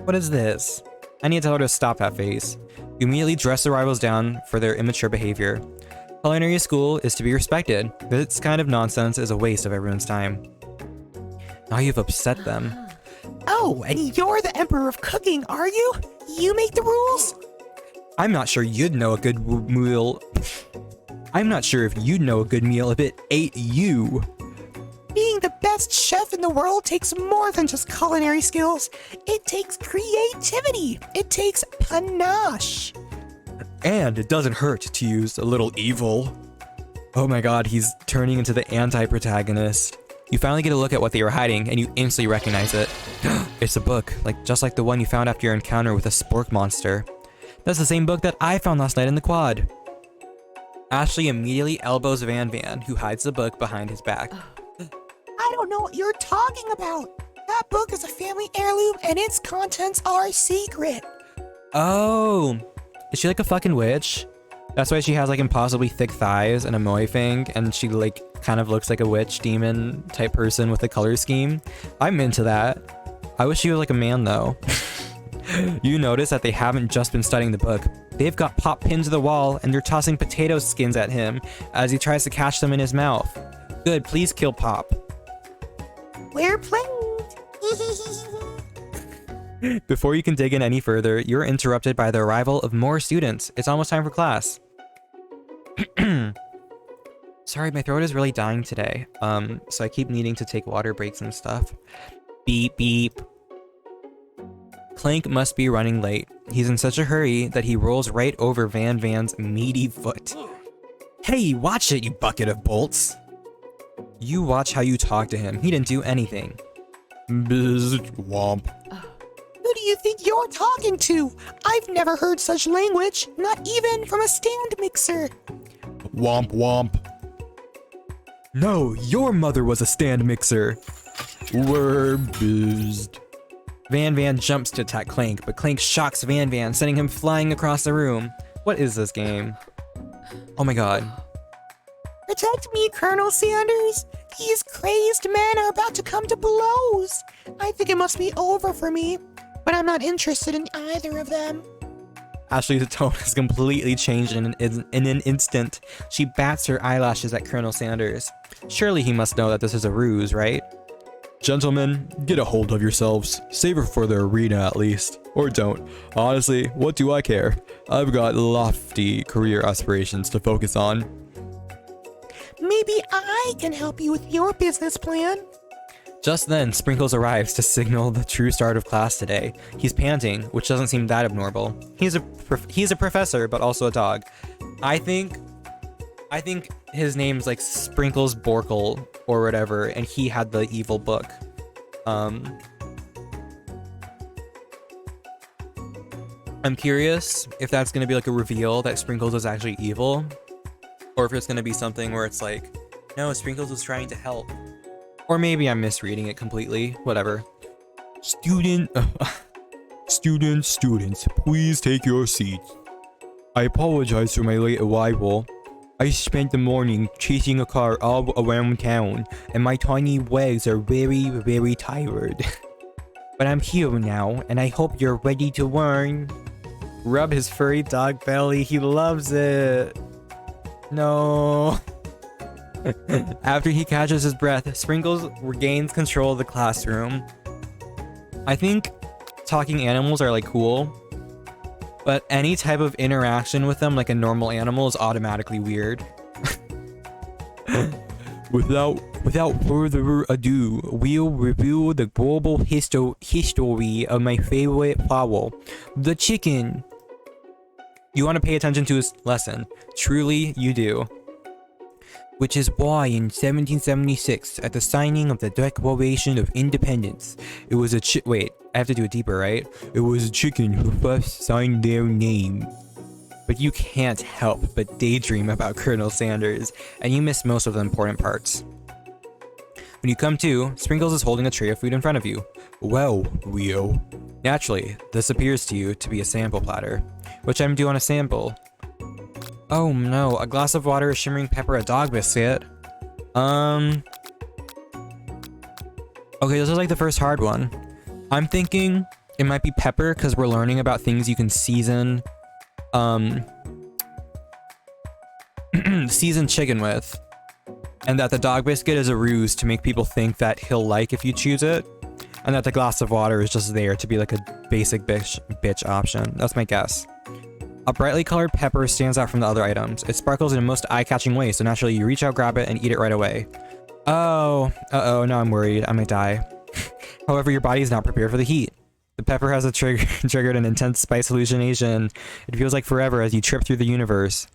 [SPEAKER 1] What is this? I need to tell her to stop that face. You immediately dress the rivals down for their immature behavior. Culinary school is to be respected. This kind of nonsense is a waste of everyone's time. Now you've upset them.
[SPEAKER 3] Oh, and you're the emperor of cooking, are you? You make the rules?
[SPEAKER 1] I'm not sure you'd know a good meal. I'm not sure if you'd know a good meal if it ate you.
[SPEAKER 3] Being the best chef in the world takes more than just culinary skills. It takes creativity. It takes panache.
[SPEAKER 1] And it doesn't hurt to use a little evil. Oh my god, he's turning into the anti-protagonist. You finally get a look at what they were hiding, and you instantly recognize it. It's a book, just like the one you found after your encounter with a spork monster. That's the same book that I found last night in the quad. Ashley immediately elbows Van Van, who hides the book behind his back.
[SPEAKER 3] I don't know what you're talking about. That book is a family heirloom, and its contents are secret.
[SPEAKER 1] Oh, is she like a fucking witch? That's why she has impossibly thick thighs and a moe thing, and she kind of looks like a witch demon type person with a color scheme. I'm into that. I wish she was like a man though. You notice that they haven't just been studying the book. They've got Pop pinned to the wall and they're tossing potato skins at him as he tries to catch them in his mouth. Good, please kill Pop.
[SPEAKER 3] We're playing.
[SPEAKER 1] Before you can dig in any further, you're interrupted by the arrival of more students. It's almost time for class. Sorry, my throat is really dying today. So I keep needing to take water breaks and stuff. Beep, beep. Clank must be running late. He's in such a hurry that he rolls right over Van Van's meaty foot. Hey, watch it, you bucket of bolts. You watch how you talk to him. He didn't do anything. Bzz, womp.
[SPEAKER 3] Who do you think you're talking to? I've never heard such language, not even from a stand mixer.
[SPEAKER 4] Womp womp.
[SPEAKER 1] No, your mother was a stand mixer.
[SPEAKER 4] We're buzzed.
[SPEAKER 1] Van Van jumps to attack Clank, but Clank shocks Van Van, sending him flying across the room. What is this game? Oh my god.
[SPEAKER 3] Protect me, Colonel Sanders. These crazed men are about to come to blows. I think it must be over for me, but I'm not interested in either of them.
[SPEAKER 1] Ashley's tone has completely changed in an instant. She bats her eyelashes at Colonel Sanders. Surely he must know that this is a ruse, right?
[SPEAKER 4] Gentlemen, get a hold of yourselves. Save her for the arena at least. Or don't. Honestly, what do I care? I've got lofty career aspirations to focus on.
[SPEAKER 3] Maybe I can help you with your business plan.
[SPEAKER 1] Just then, Sprinkles arrives to signal the true start of class today. He's panting, which doesn't seem that abnormal. He's a professor, but also a dog. I think his name's Sprinkles Borkle or whatever, and he had the evil book. I'm curious if that's gonna be a reveal that Sprinkles was actually evil, or if it's gonna be something where it's no, Sprinkles was trying to help. Or maybe I'm misreading it completely. Whatever.
[SPEAKER 4] Students, please take your seats. I apologize for my late arrival. I spent the morning chasing a car all around town, and my tiny legs are very, very tired. But I'm here now, and I hope you're ready to learn. Rub his furry dog belly. He loves it. No. After he catches his breath, Sprinkles regains control of the classroom. I think talking animals are cool, but any type of interaction with them like a normal animal is automatically weird. Without further ado, we'll review the global history of my favorite fowl, the chicken.
[SPEAKER 1] You want to pay attention to his lesson. Truly, you do.
[SPEAKER 4] Which is why in 1776, at the signing of the Declaration of Independence, it was a
[SPEAKER 1] Wait, I have to do it deeper, right?
[SPEAKER 4] It was a chicken who first signed their name.
[SPEAKER 1] but you can't help but daydream about Colonel Sanders, and you miss most of the important parts. When you come to, Sprinkles is holding a tray of food in front of you. Well, Leo. Naturally, this appears to you to be a sample platter. Which item do you want to sample? Oh no, a glass of water, a shimmering pepper, a dog biscuit. Okay, this is like the first hard one. I'm thinking it might be pepper because we're learning about things you can season, season chicken with. And that the dog biscuit is a ruse to make people think that he'll like if you choose it. And that the glass of water is just there to be like a basic bitch option. That's my guess. A brightly colored pepper stands out from the other items. It sparkles in a most eye-catching way, so naturally you reach out, grab it, and eat it right away. Oh, uh-oh, now I'm worried. I might die. However, your body is not prepared for the heat. The pepper has triggered an intense spice hallucination. It feels like forever as you trip through the universe.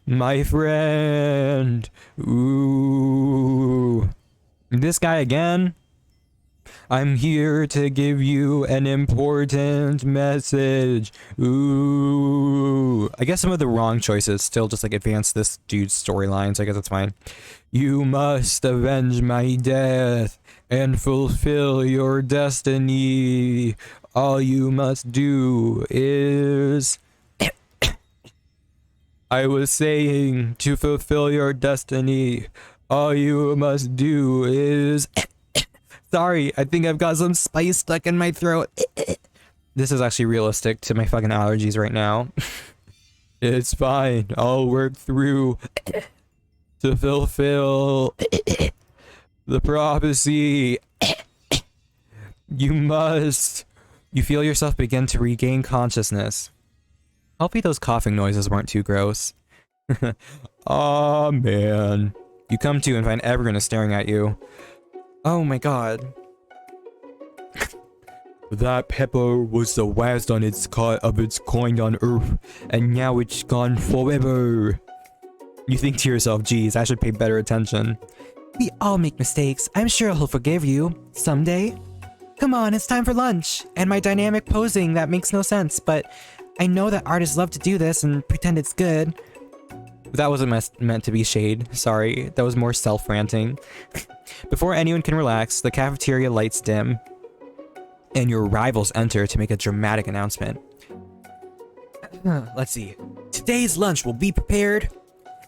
[SPEAKER 1] My friend. Ooh. This guy again? I'm here to give you an important message. Ooh. I guess some of the wrong choices still just like advance this dude's storyline, so I guess that's fine. You must avenge my death and fulfill your destiny. All you must do is... I was saying, to fulfill your destiny, all you must do is... Sorry, I think I've got some spice stuck in my throat. This is actually realistic to my fucking allergies right now. It's fine. I'll work through to fulfill the prophecy. You feel yourself begin to regain consciousness. Hopefully those coughing noises weren't too gross. Aw, man. You come to and find everyone is staring at you. Oh my god. That pepper was the last on its of its kind on Earth, and now it's gone forever. You think to yourself, geez, I should pay better attention. We all make mistakes. I'm sure he'll forgive you. Someday. Come on, it's time for lunch. And my dynamic posing, that makes no sense, but I know that artists love to do this and pretend it's good. That wasn't meant to be shade. Sorry, that was more self-ranting. Before anyone can relax, the cafeteria lights dim, and your rivals enter to make a dramatic announcement. Let's see. Today's lunch will be prepared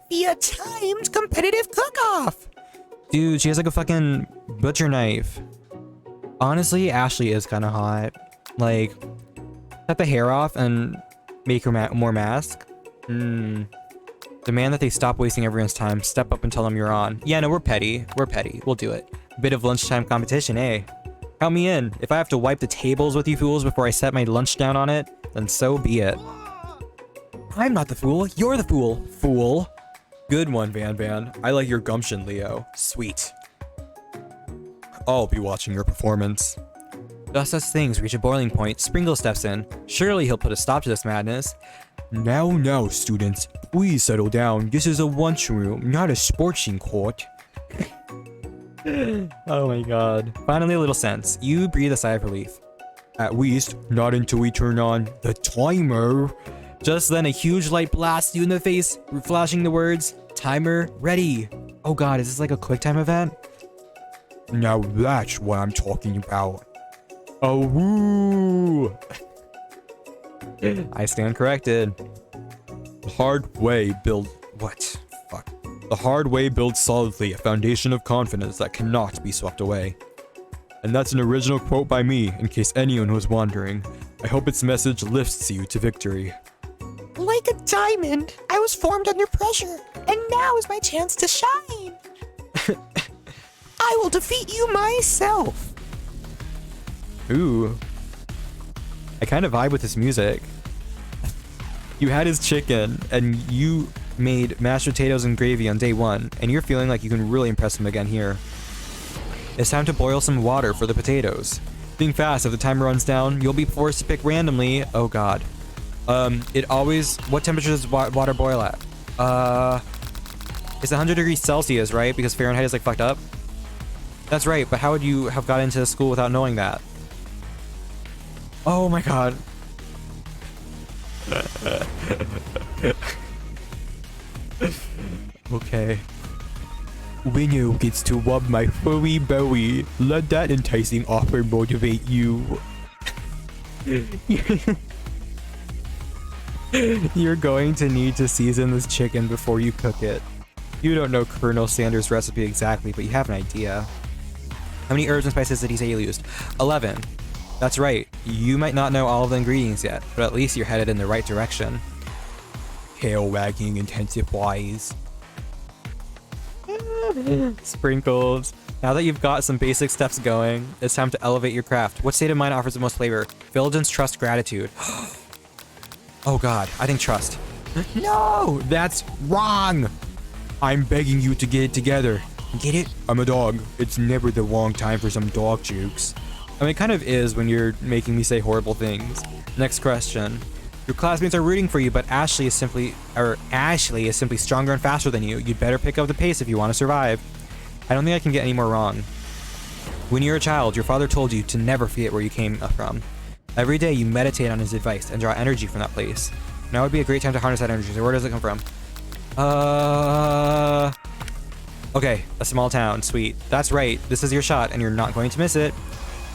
[SPEAKER 3] via timed competitive cook-off.
[SPEAKER 1] Dude, she has like a fucking butcher knife. Honestly, Ashley is kind of hot. Like, cut the hair off and make her more mask. Demand that they stop wasting everyone's time. Step up and tell them you're on. Yeah, no, we're petty. We're petty. We'll do it. A bit of lunchtime competition, eh? Count me in. If I have to wipe the tables with you fools before I set my lunch down on it, then so be it. I'm not the fool. You're the fool. Fool. Good one, Van Van. I like your gumption, Leo. Sweet. I'll be watching your performance. Just as things reach a boiling point, Sprinkle steps in. Surely he'll put a stop to this madness. Now, students, please settle down. This is a lunchroom, not a sporting court. Oh my god. Finally a little sense. You breathe a sigh of relief. At least, not until we turn on the timer. Just then a huge light blasts you in the face, flashing the words, timer ready. Oh god, is this like a quick time event? Now that's what I'm talking about. Oh woo! I stand corrected. The hard way builds solidly a foundation of confidence that cannot be swept away. And that's an original quote by me, in case anyone was wondering. I hope its message lifts you to victory.
[SPEAKER 3] Like a diamond, I was formed under pressure, and now is my chance to shine. I will defeat you myself.
[SPEAKER 1] Ooh. I kind of vibe with this music. You had his chicken, and you made mashed potatoes and gravy on day 1, and you're feeling like you can really impress him again here. It's time to boil some water for the potatoes. Think fast, if the timer runs down, you'll be forced to pick randomly. Oh god. What temperature does water boil at? It's 100 degrees Celsius, right? Because Fahrenheit is like fucked up? That's right, but how would you have got into school without knowing that? Oh my god.
[SPEAKER 4] Okay. Winnow gets to rub my furry belly. Let that enticing offer motivate you. You're going to need to season this chicken before you cook it. You don't know Colonel Sanders' recipe exactly, but you have an idea. How many herbs and spices did he say you used? 11. That's right. You might not know all of the ingredients yet, but at least you're headed in the right direction. Tail wagging intensifies. Sprinkles. Now that you've got some basic steps going, it's time to elevate your craft. What state of mind offers the most flavor? Diligence, trust, gratitude. Oh god, I think trust. No, that's wrong. I'm begging you to get it together. Get it? I'm a dog. It's never the wrong time for some dog jokes. I mean, it kind of is when you're making me say horrible things. Next question. Your classmates are rooting for you, but Ashley is simply stronger and faster than you. You'd better pick up the pace if you want to survive. I don't think I can get any more wrong. When you were a child, your father told you to never forget where you came from. Every day you meditate on his advice and draw energy from that place. Now would be a great time to harness that energy. So where does it come from? Okay, a small town. Sweet. That's right. This is your shot, and you're not going to miss it.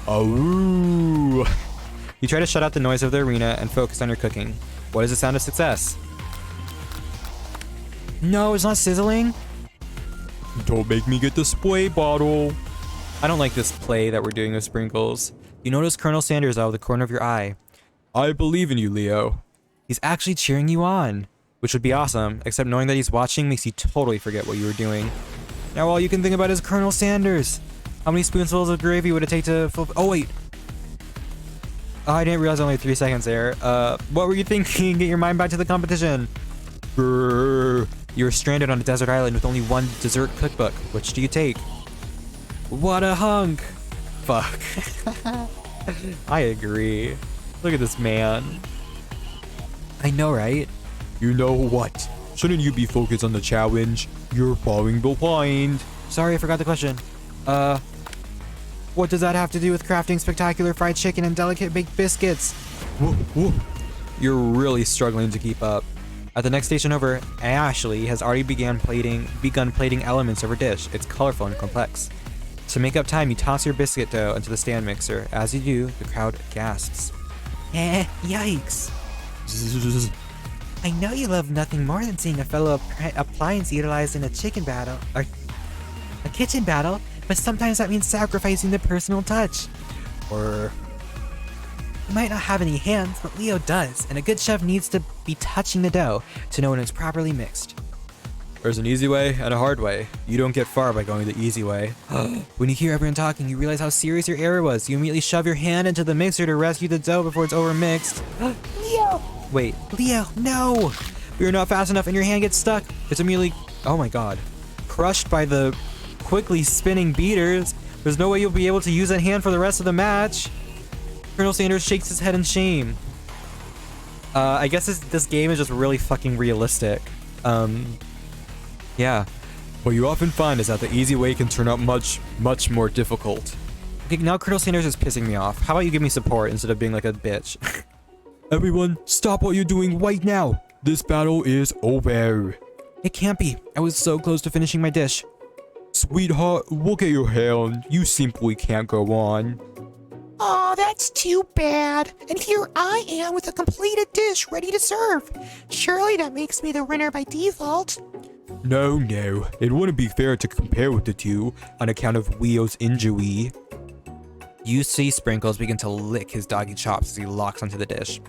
[SPEAKER 4] Oh. You try to shut out the noise of the arena and focus on your cooking. What is the sound of success? No, it's not sizzling. Don't make me get the spray bottle. I don't like this play that we're doing with sprinkles. You notice Colonel Sanders out of the corner of your eye. I believe in you, Leo. He's actually cheering you on, which would be awesome, except knowing that he's watching makes you totally forget what you were doing. Now all you can think about is Colonel Sanders. How many spoonfuls of gravy would it take to oh wait. Oh, I didn't realize only 3 seconds there. What were you thinking? Get your mind back to the competition. Brrr. You're stranded on a desert island with only one dessert cookbook. Which do you take? What a hunk. Fuck. I agree. Look at this man. I know, right? You know what? Shouldn't you be focused on the challenge? You're falling behind. Sorry, I forgot the question. What does that have to do with crafting spectacular fried chicken and delicate baked biscuits? Whoa, whoa. You're really struggling to keep up. At the next station over, Ashley has already begun plating elements of her dish. It's colorful and complex. To make up time, you toss your biscuit dough into the stand mixer. As you do, the crowd gasps. Yikes. I know you love nothing more than seeing a fellow appliance utilized in a kitchen battle, but sometimes that means sacrificing the personal touch. Or you might not have any hands, but Leo does, and a good chef needs to be touching the dough to know when it's properly mixed. There's an easy way and a hard way. You don't get far by going the easy way. When you hear everyone talking, you realize how serious your error was. You immediately shove your hand into the mixer to rescue the dough before it's overmixed. Leo! Wait, Leo, no! You're not fast enough and your hand gets stuck. It's immediately, oh my god, crushed by the quickly spinning beaters. There's no way you'll be able to use that hand for the rest of the match. Colonel Sanders shakes his head in shame. I guess this game is just really fucking realistic. Yeah. What you often find is that the easy way can turn out much, much more difficult. Okay, now Colonel Sanders is pissing me off. How about you give me support instead of being like a bitch? Everyone, stop what you're doing right now. This battle is over. It can't be. I was so close to finishing my dish. Sweetheart, look at your hand. You simply can't go on.
[SPEAKER 3] Aw, that's too bad. And here I am with a completed dish ready to serve. Surely that makes me the winner by default.
[SPEAKER 4] No, it wouldn't be fair to compare with the two on account of Leo's injury. You see Sprinkles begin to lick his doggy chops as he locks onto the dish.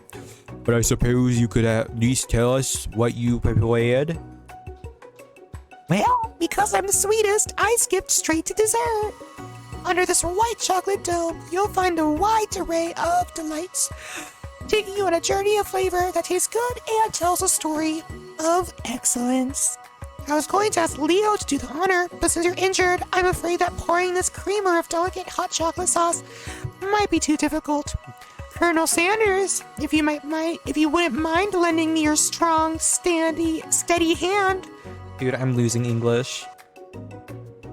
[SPEAKER 4] But I suppose you could at least tell us what you prepared?
[SPEAKER 3] Well, because I'm the sweetest, I skipped straight to dessert. Under this white chocolate dome, you'll find a wide array of delights, taking you on a journey of flavor that tastes good and tells a story of excellence. I was going to ask Leo to do the honor, but since you're injured, I'm afraid that pouring this creamer of delicate hot chocolate sauce might be too difficult. Colonel Sanders, if you wouldn't mind lending me your strong, steady hand.
[SPEAKER 1] Dude, I'm losing English.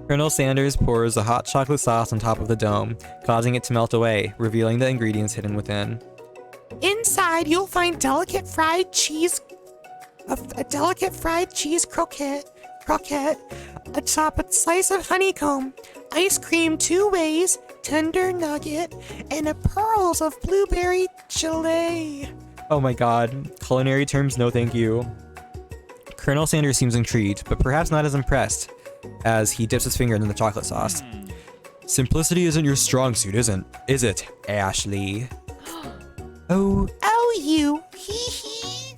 [SPEAKER 1] Colonel Sanders pours the hot chocolate sauce on top of the dome, causing it to melt away, revealing the ingredients hidden within.
[SPEAKER 3] Inside inside you'll find delicate fried cheese, a delicate fried cheese croquette, atop a slice of honeycomb, ice cream 2 ways, tender nugget, and a pearls of blueberry gelée.
[SPEAKER 1] Oh my god. Culinary terms, no thank you. Colonel Sanders seems intrigued, but perhaps not as impressed, as he dips his finger in the chocolate sauce.
[SPEAKER 4] Simplicity isn't your strong suit, is it, Ashley?
[SPEAKER 3] Oh, you, hee hee.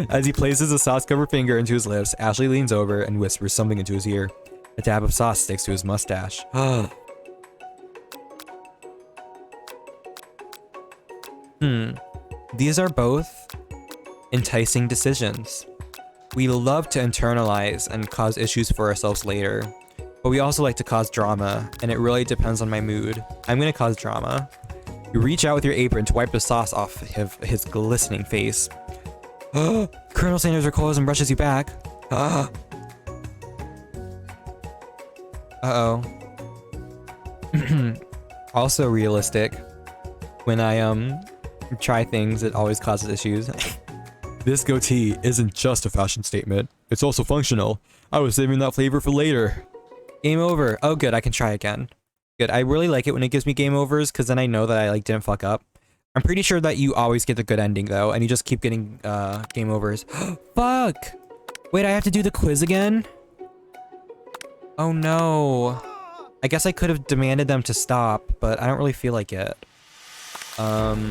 [SPEAKER 4] As he places a sauce-covered finger into his lips, Ashley leans over and whispers something into his ear. A dab of sauce sticks to his mustache.
[SPEAKER 1] These are both enticing decisions. We love to internalize and cause issues for ourselves later, but we also like to cause drama, and it really depends on my mood. I'm gonna cause drama. You reach out with your apron to wipe the sauce off his glistening face. Colonel Sanders recoils and brushes you back. Uh-oh. Also realistic. When I try things, it always causes issues.
[SPEAKER 4] This goatee isn't just a fashion statement. It's also functional. I was saving that flavor for later.
[SPEAKER 1] Game over. Oh good, I can try again. Good. I really like it when it gives me game overs, because then I know that I like didn't fuck up. I'm pretty sure that you always get the good ending though, and you just keep getting game overs. Fuck! Wait, I have to do the quiz again? Oh no. I guess I could have demanded them to stop, but I don't really feel like it. I'll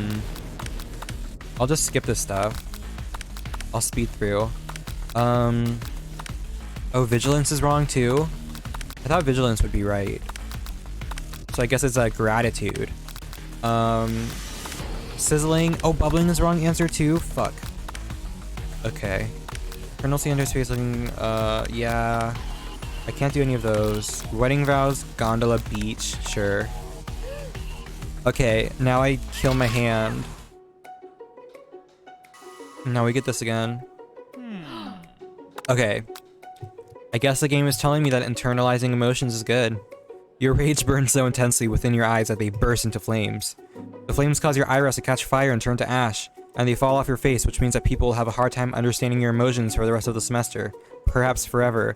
[SPEAKER 1] just skip this stuff. I'll speed through. Oh, vigilance is wrong too? I thought vigilance would be right. So I guess it's a gratitude. Sizzling. Oh, bubbling is wrong answer too? Fuck. Okay. Colonel Sanders face looking, yeah. I can't do any of those. Wedding vows, gondola, beach, sure. Okay, now I kill my hand. Now we get this again. Okay. I guess the game is telling me that internalizing emotions is good. Your rage burns so intensely within your eyes that they burst into flames. The flames cause your iris to catch fire and turn to ash, and they fall off your face, which means that people will have a hard time understanding your emotions for the rest of the semester, perhaps forever.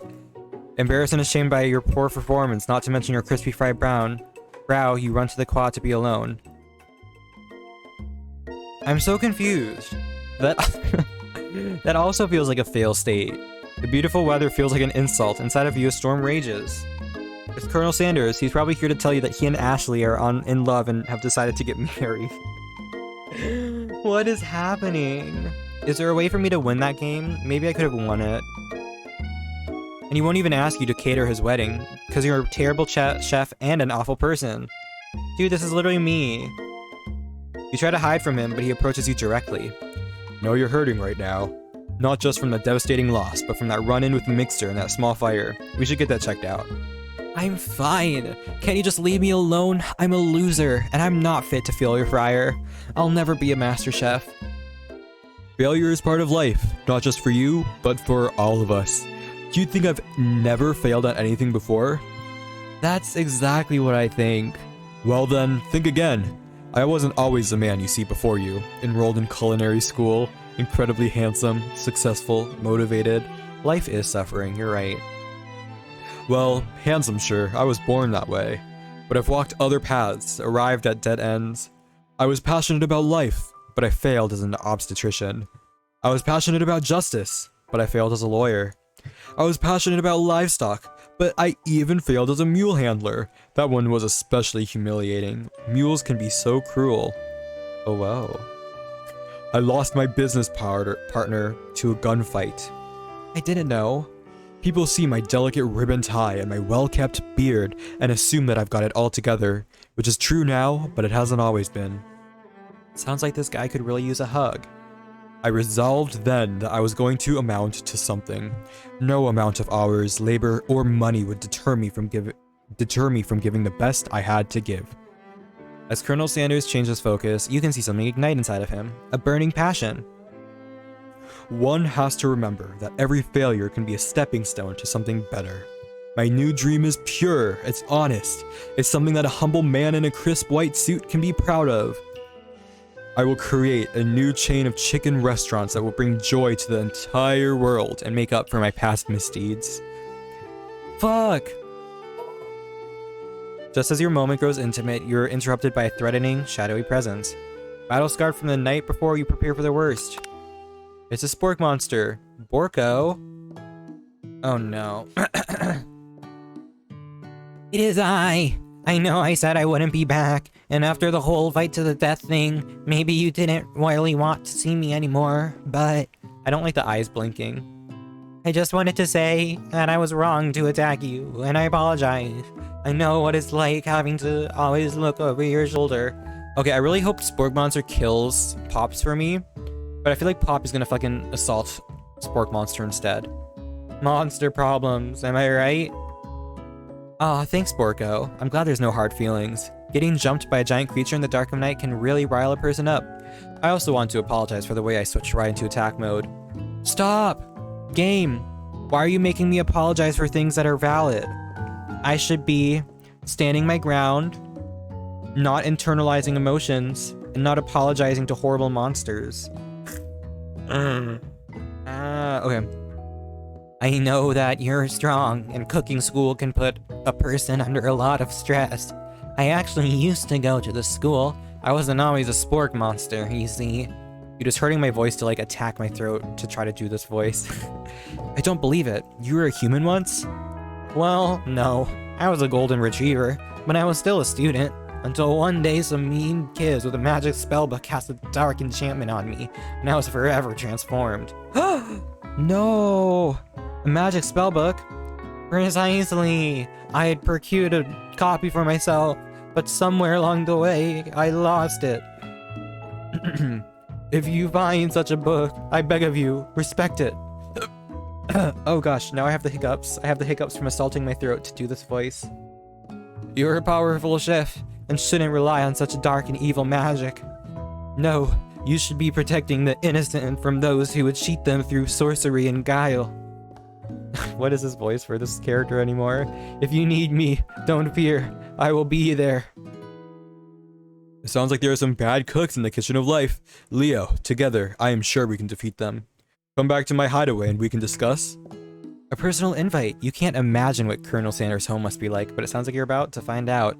[SPEAKER 1] Embarrassed and ashamed by your poor performance, not to mention your crispy fried brow, you run to the quad to be alone. I'm so confused. That also feels like a fail state. The beautiful weather feels like an insult. Inside of you, a storm rages. It's Colonel Sanders. He's probably here to tell you that he and Ashley are in love and have decided to get married. What is happening? Is there a way for me to win that game? Maybe I could have won it. And he won't even ask you to cater his wedding, because you're a terrible chef and an awful person. Dude, this is literally me. You try to hide from him, but he approaches you directly.
[SPEAKER 4] Know you're hurting right now. Not just from the devastating loss, but from that run-in with the mixer and that small fire. We should get that checked out.
[SPEAKER 1] I'm fine. Can't you just leave me alone? I'm a loser, and I'm not fit to fill your fryer. I'll never be a master chef.
[SPEAKER 4] Failure is part of life, not just for you, but for all of us. Do you think I've never failed at anything before?
[SPEAKER 1] That's exactly what I think.
[SPEAKER 4] Well then, think again. I wasn't always the man you see before you, enrolled in culinary school, incredibly handsome, successful, motivated.
[SPEAKER 1] Life is suffering, you're right.
[SPEAKER 4] Well, handsome sure, I was born that way. But I've walked other paths, arrived at dead ends. I was passionate about life, but I failed as an obstetrician. I was passionate about justice, but I failed as a lawyer. I was passionate about livestock, but I even failed as a mule handler. That one was especially humiliating. Mules can be so cruel.
[SPEAKER 1] Oh wow.
[SPEAKER 4] I lost my business partner to a gunfight.
[SPEAKER 1] I didn't know.
[SPEAKER 4] People see my delicate ribbon tie and my well-kept beard and assume that I've got it all together, which is true now, but it hasn't always been.
[SPEAKER 1] Sounds like this guy could really use a hug.
[SPEAKER 4] I resolved then that I was going to amount to something. No amount of hours, labor, or money would deter me from giving the best I had to give.
[SPEAKER 1] As Colonel Sanders changes focus, you can see something ignite inside of him. A burning passion.
[SPEAKER 4] One has to remember that every failure can be a stepping stone to something better. My new dream is pure, it's honest, it's something that a humble man in a crisp white suit can be proud of. I will create a new chain of chicken restaurants that will bring joy to the entire world and make up for my past misdeeds. Fuck! Just as your moment grows intimate, you're interrupted by a threatening, shadowy presence. Battle-scarred from the night before, you prepare for the worst. It's a spork monster. Borko? Oh no. It is I! I know I said I wouldn't be back, and after the whole fight to the death thing, maybe you didn't really want to see me anymore, but... I don't like the eyes blinking. I just wanted to say that I was wrong to attack you, and I apologize. I know what it's like having to always look over your shoulder. Okay, I really hope Spork Monster kills Pops for me, but I feel like Pop is gonna fucking assault Spork Monster instead. Monster problems, am I right? Aw, thanks, Borko. I'm glad there's no hard feelings. Getting jumped by a giant creature in the dark of night can really rile a person up. I also want to apologize for the way I switched right into attack mode. Stop! Game! Why are you making me apologize for things that are valid? I should be standing my ground, not internalizing emotions, and not apologizing to horrible monsters. Okay. I know that you're strong, and cooking school can put a person under a lot of stress. I actually used to go to the school. I wasn't always a spork monster, you see. You're just hurting my voice to like attack my throat to try to do this voice. I don't believe it. You were a human once? Well, no. I was a golden retriever, but I was still a student. Until one day some mean kids with a magic spellbook cast a dark enchantment on me, and I was forever transformed. No! A magic spellbook? Precisely! I had procured a copy for myself, but somewhere along the way, I lost it. If you find such a book, I beg of you, respect it. Oh gosh, now I have the hiccups. I have the hiccups from assaulting my throat to do this voice. You're a powerful chef, and shouldn't rely on such dark and evil magic. No, you should be protecting the innocent from those who would cheat them through sorcery and guile. What is this voice for this character anymore? If you need me, don't fear. I will be there. It sounds like there are some bad cooks in the kitchen of life. Leo, together, I am sure we can defeat them. Come back to my hideaway and we can discuss. A personal invite. You can't imagine what Colonel Sanders' home must be like, but it sounds like you're about to find out.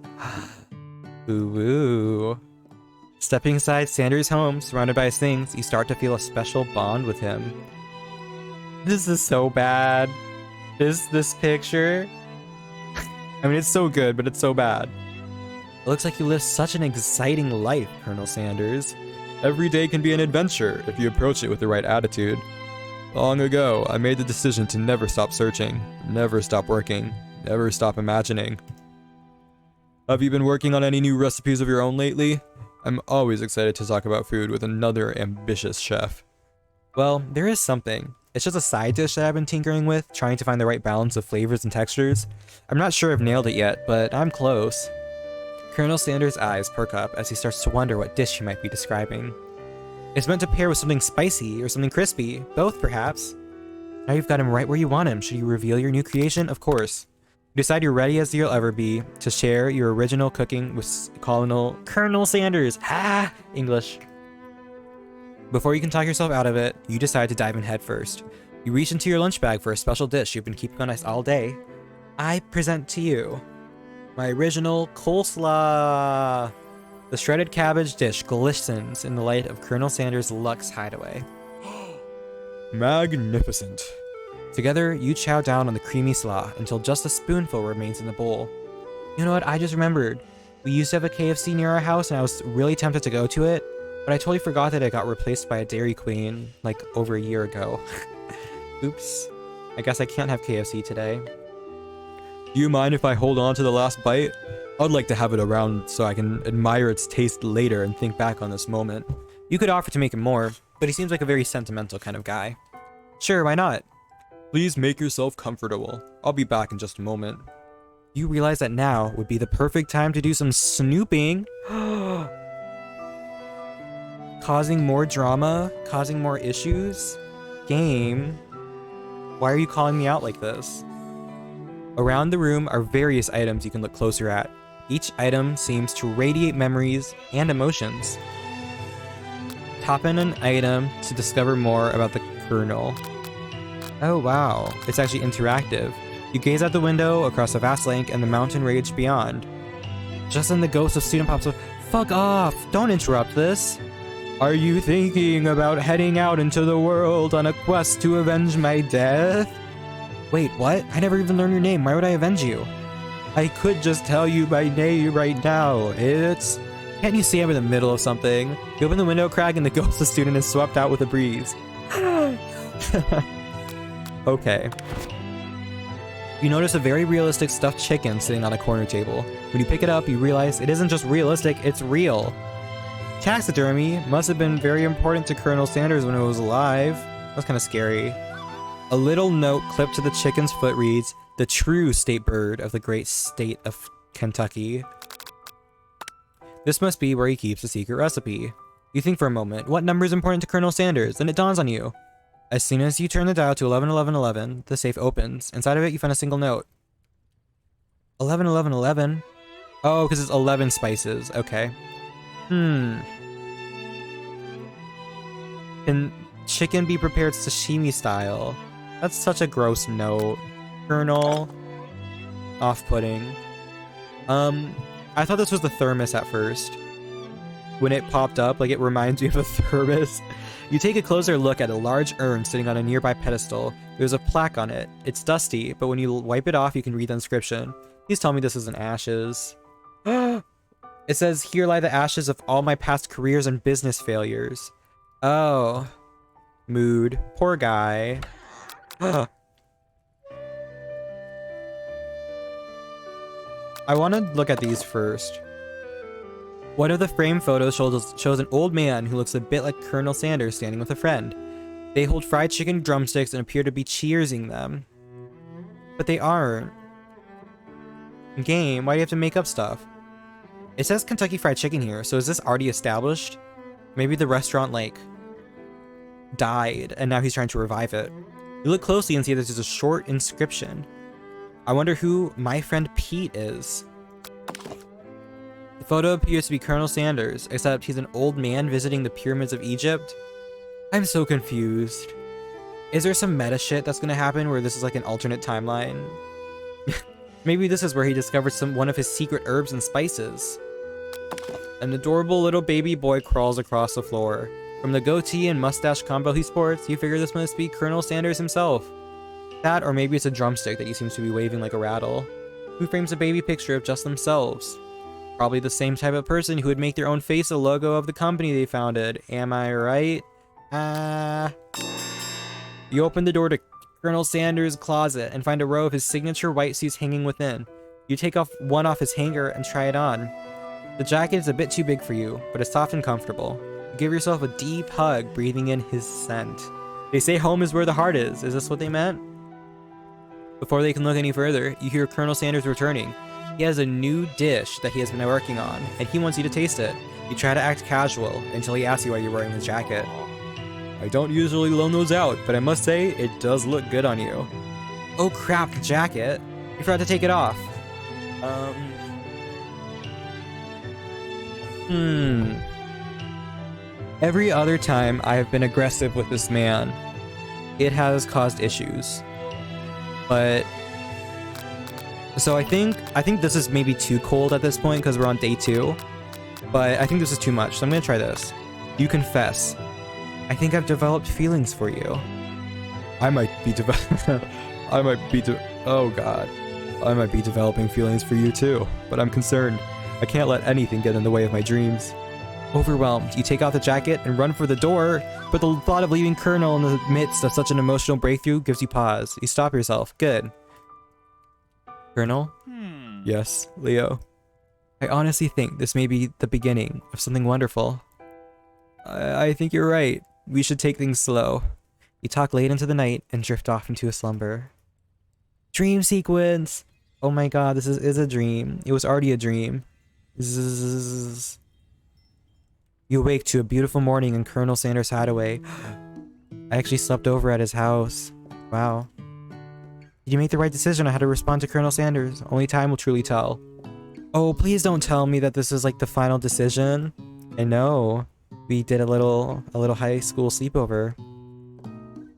[SPEAKER 4] Ooh. Stepping inside Sanders' home, surrounded by his things, you start to feel a special bond with him. This is so bad. This picture. I mean, it's so good, but it's so bad. It looks like you live such an exciting life, Colonel Sanders. Every day can be an adventure if you approach it with the right attitude. Long ago, I made the decision to never stop searching, never stop working, never stop imagining. Have you been working on any new recipes of your own lately? I'm always excited to talk about food with another ambitious chef. Well, there is something. It's just a side dish that I've been tinkering with, trying to find the right balance of flavors and textures. I'm not sure I've nailed it yet, but I'm close. Colonel Sanders' eyes perk up as he starts to wonder what dish he might be describing. It's meant to pair with something spicy or something crispy, both perhaps. Now you've got him right where you want him. Should you reveal your new creation? Of course. You decide you're ready as you'll ever be to share your original cooking with Colonel Sanders. Ha! English. Before you can talk yourself out of it, you decide to dive in head first. You reach into your lunch bag for a special dish you've been keeping on ice all day. I present to you my original coleslaw. The shredded cabbage dish glistens in the light of Colonel Sanders' Luxe hideaway. Magnificent. Together, you chow down on the creamy slaw until just a spoonful remains in the bowl. You know what, I just remembered. We used to have a KFC near our house and I was really tempted to go to it, but I totally forgot that it got replaced by a Dairy Queen like over a year ago. Oops. I guess I can't have KFC today. Do you mind if I hold on to the last bite? I'd like to have it around so I can admire its taste later and think back on this moment. You could offer to make him more, but he seems like a very sentimental kind of guy. Sure, why not? Please make yourself comfortable. I'll be back in just a moment. You realize that now would be the perfect time to do some snooping. Causing more drama? Causing more issues? Game? Why are you calling me out like this? Around the room are various items you can look closer at. Each item seems to radiate memories and emotions.
[SPEAKER 1] Hop in an item to discover more about the Colonel. Oh wow, it's actually interactive. You gaze out the window across a vast lake and the mountain rage beyond. Just then the ghost of student pops up. Fuck off! Don't interrupt this! Are you thinking about heading out into the world on a quest to avenge my death? Wait, what? I never even learned your name. Why would I avenge you? I could just tell you my name right now. It's... Can't you see I'm in the middle of something? You open the window crack and the ghost of student is swept out with a breeze. Okay. You notice a very realistic stuffed chicken sitting on a corner table. When you pick it up, you realize it isn't just realistic, it's real. Taxidermy must have been very important to Colonel Sanders when it was alive. That's kind of scary. A little note clipped to the chicken's foot reads, "The true state bird of the great state of Kentucky." This must be where he keeps the secret recipe. You think for a moment, what number is important to Colonel Sanders? Then it dawns on you. As soon as you turn the dial to 111111, the safe opens. Inside of it, you find a single note. 111111? Oh, because it's 11 spices. Okay. Can chicken be prepared sashimi style? That's such a gross note. Colonel. Off-putting. I thought this was the thermos at first. When it popped up, like it reminds me of a thermos. You take a closer look at a large urn sitting on a nearby pedestal. There's a plaque on it. It's dusty, but when you wipe it off, you can read the inscription. Please tell me this isn't ashes. It says, "Here lie the ashes of all my past careers and business failures." Oh. Mood. Poor guy. I want to look at these first. One of the frame photos shows an old man who looks a bit like Colonel Sanders standing with a friend. They hold fried chicken drumsticks and appear to be cheersing them. But they aren't. Game, why do you have to make up stuff? It says Kentucky Fried Chicken here, so is this already established? Maybe the restaurant, like, died, and now he's trying to revive it. You look closely and see that there's a short inscription. I wonder who my friend Pete is. The photo appears to be Colonel Sanders, except he's an old man visiting the pyramids of Egypt. I'm so confused. Is there some meta shit that's gonna happen where this is like an alternate timeline? Maybe this is where he discovered one of his secret herbs and spices. An adorable little baby boy crawls across the floor. From the goatee and mustache combo he sports, you figure this must be Colonel Sanders himself. That, or maybe it's a drumstick that he seems to be waving like a rattle. Who frames a baby picture of just themselves? Probably the same type of person who would make their own face a logo of the company they founded. Am I right? You open the door to Colonel Sanders' closet and find a row of his signature white suits hanging within. You take one off his hanger and try it on. The jacket is a bit too big for you, but it's soft and comfortable. You give yourself a deep hug, breathing in his scent. They say home is where the heart is. Is this what they meant? Before they can look any further, you hear Colonel Sanders returning. He has a new dish that he has been working on, and he wants you to taste it. You try to act casual until he asks you why you're wearing his jacket. I don't usually loan those out, but I must say, it does look good on you. Oh crap, the jacket. You forgot to take it off. Every other time I have been aggressive with this man, it has caused issues. But so I think this is maybe too cold at this point because we're on day 2. But I think this is too much, so I'm gonna try this. You confess. I think I've developed feelings for you. I might be developing feelings for you too, but I'm concerned. I can't let anything get in the way of my dreams. Overwhelmed, you take off the jacket and run for the door, but the thought of leaving Colonel in the midst of such an emotional breakthrough gives you pause. You stop yourself. Good. Colonel? Yes, Leo. I honestly think this may be the beginning of something wonderful. I think you're right. We should take things slow. You talk late into the night and drift off into a slumber. Dream sequence! Oh my god, this is a dream. It was already a dream. Zzz. You awake to a beautiful morning in Colonel Sanders' hideaway. I actually slept over at his house. Wow. Did you make the right decision on how to respond to Colonel Sanders? Only time will truly tell. Oh, please don't tell me that this is like the final decision. I know. We did a little high school sleepover.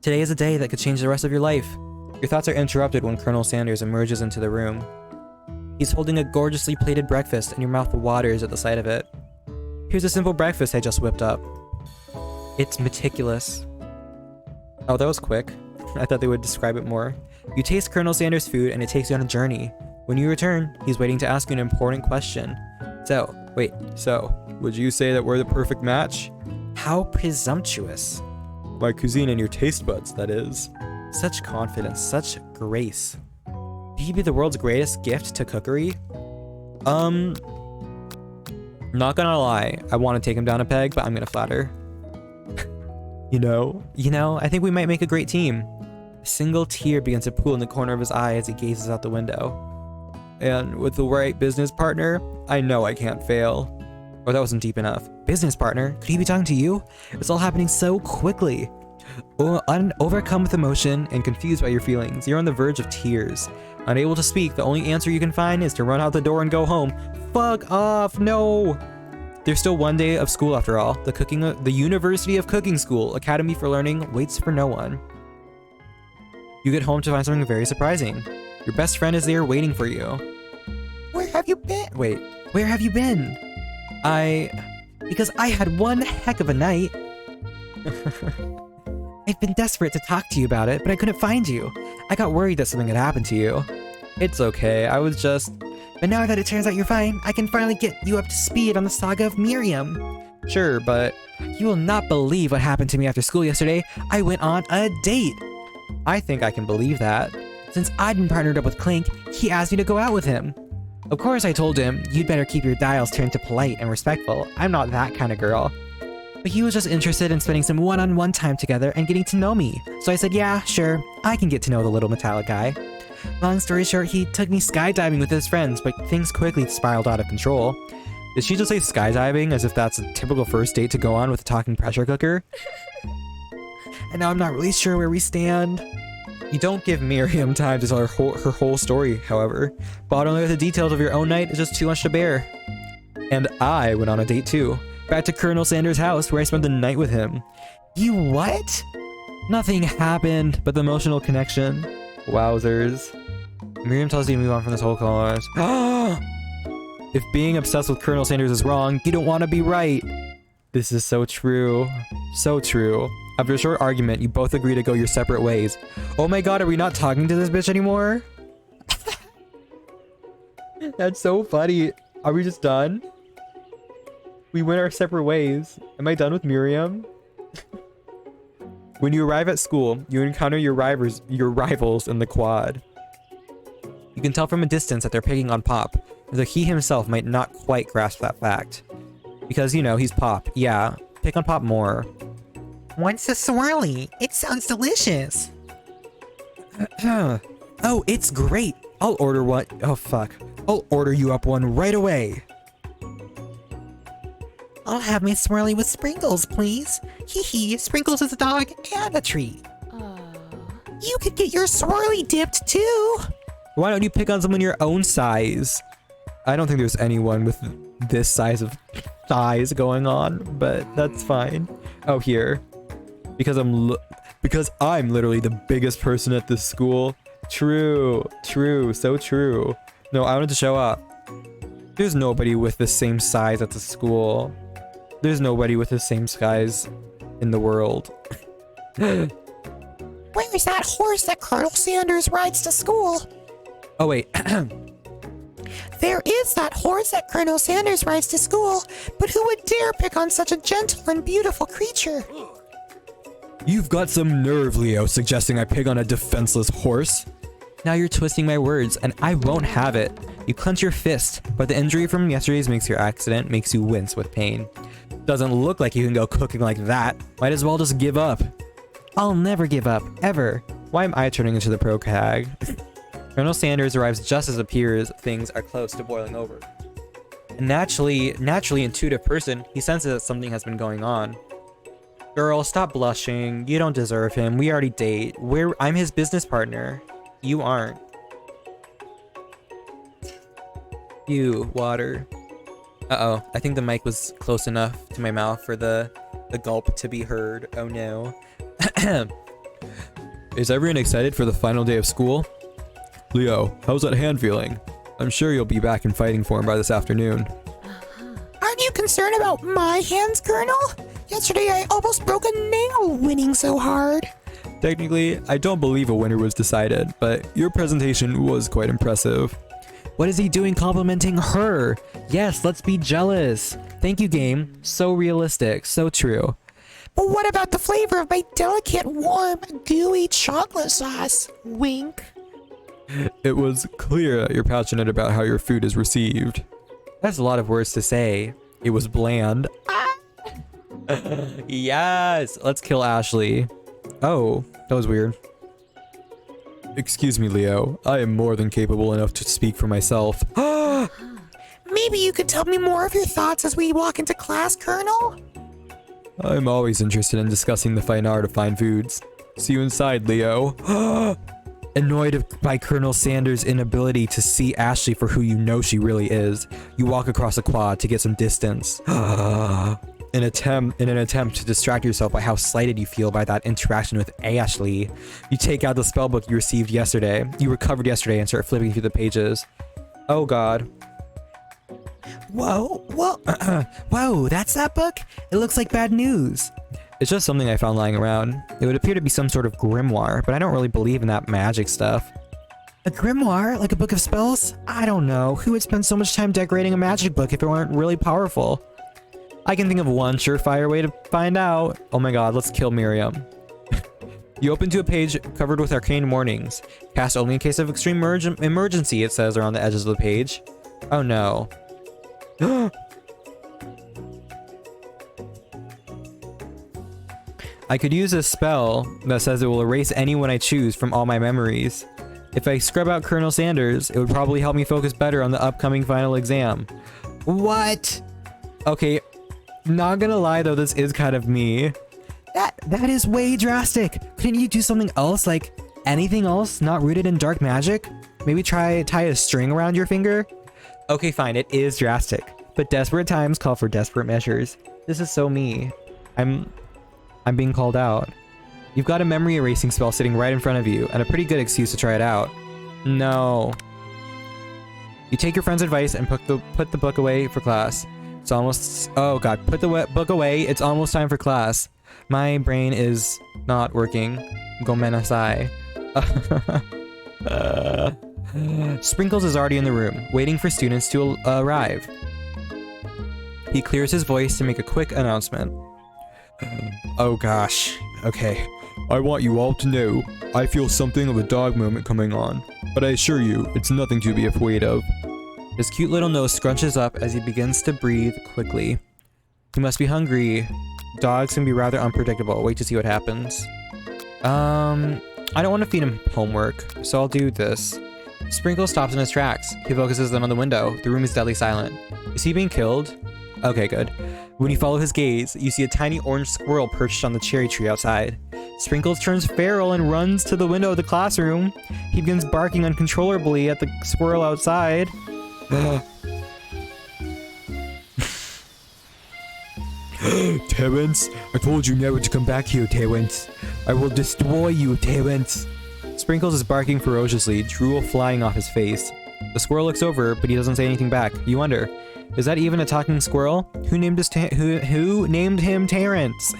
[SPEAKER 1] Today is a day that could change the rest of your life. Your thoughts are interrupted when Colonel Sanders emerges into the room. He's holding a gorgeously plated breakfast and your mouth waters at the sight of it. Here's a simple breakfast I just whipped up. It's meticulous. Oh, that was quick. I thought they would describe it more. You taste Colonel Sanders' food and it takes you on a journey. When you return, he's waiting to ask you an important question. So, would you say that we're the perfect match? How presumptuous. My cuisine and your taste buds, that is. Such confidence, such grace. Could he be the world's greatest gift to cookery? Not gonna lie, I want to take him down a peg, but I'm gonna flatter. You know, I think we might make a great team. A single tear begins to pool in the corner of his eye as he gazes out the window. And with the right business partner, I know I can't fail. Or that wasn't deep enough. Business partner? Could he be talking to you? It's all happening so quickly. Overcome with emotion and confused by your feelings, you're on the verge of tears. Unable to speak, the only answer you can find is to run out the door and go home. Fuck off, no! There's still one day of school after all. The University of Cooking School, Academy for Learning, waits for no one. You get home to find something very surprising. Your best friend is there waiting for you.
[SPEAKER 3] Where have you been?
[SPEAKER 1] Wait, where have you been? Because I had one heck of a night. I've been desperate to talk to you about it, but I couldn't find you. I got worried that something had happened to you. It's okay, But now that it turns out you're fine, I can finally get you up to speed on the saga of Miriam. Sure, but you will not believe what happened to me after school yesterday. I went on a date. I think I can believe that. Since I'd been partnered up with Clink, he asked me to go out with him. Of course I told him, you'd better keep your dials turned to polite and respectful. I'm not that kind of girl. But he was just interested in spending some one-on-one time together and getting to know me. So I said, yeah, sure, I can get to know the little metallic guy. Long story short, he took me skydiving with his friends, but things quickly spiraled out of control. Did she just say skydiving as if that's a typical first date to go on with a talking pressure cooker? And now I'm not really sure where we stand. You don't give Miriam time to tell her whole story, however. Bottling with the details of your own night is just too much to bear. And I went on a date too. Back to Colonel Sanders' house where I spent the night with him. You what? Nothing happened but the emotional connection. Wowzers. Miriam tells you to move on from this whole clause. If being obsessed with Colonel Sanders is wrong, you don't want to be right. This is so true. So true. After a short argument, you both agree to go your separate ways. Oh my god, are we not talking to this bitch anymore? That's so funny. Are we just done? We went our separate ways. Am I done with Miriam? When you arrive at school, you encounter your rivals in the quad. You can tell from a distance that they're picking on Pop, though he himself might not quite grasp that fact. Because, you know, he's Pop. Yeah, pick on Pop more.
[SPEAKER 3] What's a swirly? It sounds delicious.
[SPEAKER 1] Oh, it's great. I'll order one. Oh, fuck. I'll order you up one right away.
[SPEAKER 3] I'll have my swirly with sprinkles, please. Hee hee, sprinkles is a dog and a treat. You could get your swirly dipped too.
[SPEAKER 1] Why don't you pick on someone your own size? I don't think there's anyone with this size of thighs going on, but that's fine. Oh, here. Because I'm literally the biggest person at this school. True, so true. No, I wanted to show up. There's nobody with the same size at the school. There's nobody with the same size in the world.
[SPEAKER 3] Where's that horse that Colonel Sanders rides to school?
[SPEAKER 1] Oh, wait.
[SPEAKER 3] There is that horse that Colonel Sanders rides to school, but who would dare pick on such a gentle and beautiful creature?
[SPEAKER 4] You've got some nerve, Leo, suggesting I pick on a defenseless horse.
[SPEAKER 1] Now you're twisting my words, and I won't have it. You clench your fist, but the injury from yesterday's accident makes you wince with pain. Doesn't look like you can go cooking like that. Might as well just give up. I'll never give up, ever. Why am I turning into the pro-cag? Colonel Sanders arrives just as it appears things are close to boiling over. A naturally intuitive person, he senses that something has been going on. Girl, stop blushing. You don't deserve him. We already date. I'm his business partner. You aren't. You, water. Uh-oh, I think the mic was close enough to my mouth for the gulp to be heard. Oh no.
[SPEAKER 4] Is everyone excited for the final day of school? Leo, how's that hand feeling? I'm sure you'll be back in fighting form by this afternoon.
[SPEAKER 3] Aren't you concerned about my hands, Colonel? Yesterday I almost broke a nail winning so hard.
[SPEAKER 4] Technically, I don't believe a winner was decided, but your presentation was quite impressive.
[SPEAKER 1] What is he doing complimenting her? Yes, let's be jealous. Thank you, game. So realistic, so true.
[SPEAKER 3] But what about the flavor of my delicate, warm, gooey chocolate sauce? Wink.
[SPEAKER 4] It was clear that you're passionate about how your food is received.
[SPEAKER 1] That's a lot of words to say.
[SPEAKER 4] It was bland.
[SPEAKER 1] Yes, let's kill Ashley. Oh, that was weird.
[SPEAKER 4] Excuse me, Leo. I am more than capable enough to speak for myself.
[SPEAKER 3] Maybe you could tell me more of your thoughts as we walk into class, Colonel?
[SPEAKER 4] I'm always interested in discussing the fine art of fine foods. See you inside, Leo.
[SPEAKER 1] Annoyed by Colonel Sanders' inability to see Ashley for who you know she really is, you walk across the quad to get some distance. In an attempt to distract yourself by how slighted you feel by that interaction with Ashley, you take out the spellbook you received yesterday. You recovered yesterday and start flipping through the pages. Oh god.
[SPEAKER 3] Whoa,
[SPEAKER 1] Whoa, that's that book? It looks like bad news.
[SPEAKER 4] It's just something I found lying around.
[SPEAKER 1] It would appear to be some sort of grimoire, but I don't really believe in that magic stuff. A grimoire? Like a book of spells? I don't know. Who would spend so much time decorating a magic book if it weren't really powerful? I can think of one surefire way to find out. Oh my god, let's kill Miriam. You open to a page covered with arcane warnings. Cast only in case of extreme emergency, it says around the edges of the page. Oh no. I could use a spell that says it will erase anyone I choose from all my memories. If I scrub out Colonel Sanders, it would probably help me focus better on the upcoming final exam. What? Okay, not gonna lie though, this is kind of me. That is way drastic. Couldn't you do something else, like anything else not rooted in dark magic? Maybe tie a string around your finger? Okay, fine, it is drastic, but desperate times call for desperate measures. This is so me. I'm being called out. You've got a memory erasing spell sitting right in front of you, and a pretty good excuse to try it out. No. You take your friend's advice and put the book away for class. It's almost... Oh god, put the book away. It's almost time for class. My brain is not working. Gomen nasai. Sprinkles is already in the room, waiting for students to arrive. He clears his voice to make a quick announcement.
[SPEAKER 4] Oh gosh. Okay. I want you all to know, I feel something of a dog moment coming on, but I assure you, it's nothing to be afraid of.
[SPEAKER 1] His cute little nose scrunches up as he begins to breathe quickly. He must be hungry. Dogs can be rather unpredictable. Wait to see what happens. I don't want to feed him homework, so I'll do this. Sprinkle stops in his tracks. He focuses then on the window. The room is deadly silent. Is he being killed? Okay, good. When you follow his gaze, you see a tiny orange squirrel perched on the cherry tree outside. Sprinkles turns feral and runs to the window of the classroom. He begins barking uncontrollably at the squirrel outside.
[SPEAKER 4] Terrence, I told you never to come back here, Terrence. I will destroy you, Terrence.
[SPEAKER 1] Sprinkles is barking ferociously, drool flying off his face. The squirrel looks over, but he doesn't say anything back. You wonder, is that even a talking squirrel? Who named him Terrence?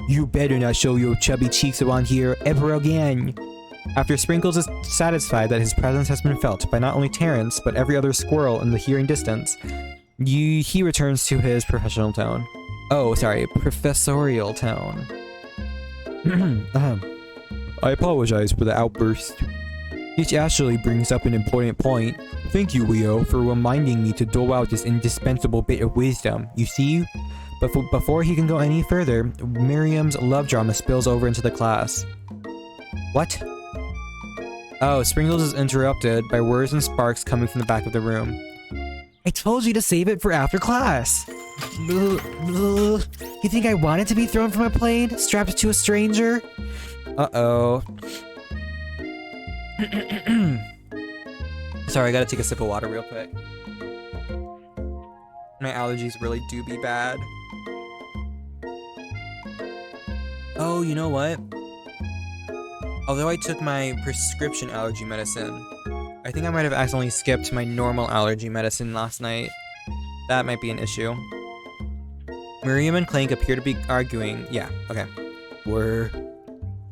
[SPEAKER 4] You better not show your chubby cheeks around here ever again.
[SPEAKER 1] After Sprinkles is satisfied that his presence has been felt by not only Terrence, but every other squirrel in the hearing distance, he returns to his professional tone. Oh, sorry, professorial tone.
[SPEAKER 4] I apologize for the outburst. It actually brings up an important point. Thank you, Leo, for reminding me to dole out this indispensable bit of wisdom. You see?
[SPEAKER 1] But before he can go any further, Miriam's love drama spills over into the class. What? Oh, Sprinkles is interrupted by words and sparks coming from the back of the room. I told you to save it for after class. You think I wanted to be thrown from a plane, strapped to a stranger? Uh-oh. Sorry, I gotta take a sip of water real quick. My allergies really do be bad. Oh, you know what? Although I took my prescription allergy medicine, I think I might have accidentally skipped my normal allergy medicine last night. That might be an issue. Miriam and Clank appear to be arguing. Yeah, okay.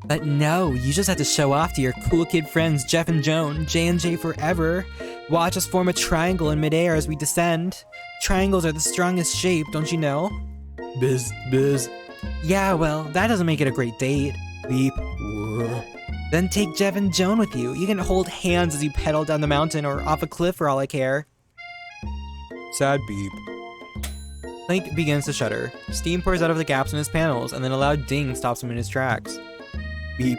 [SPEAKER 1] But no, you just have to show off to your cool kid friends Jeff and Joan, J&J forever. Watch us form a triangle in midair as we descend. Triangles are the strongest shape, don't you know?
[SPEAKER 4] Biz.
[SPEAKER 1] Yeah, well, that doesn't make it a great date.
[SPEAKER 4] Beep. Whoa.
[SPEAKER 1] Then take Jeff and Joan with you. You can hold hands as you pedal down the mountain or off a cliff for all I care.
[SPEAKER 4] Sad beep.
[SPEAKER 1] Clank begins to shudder. Steam pours out of the gaps in his panels, and then a loud ding stops him in his tracks.
[SPEAKER 4] Beep.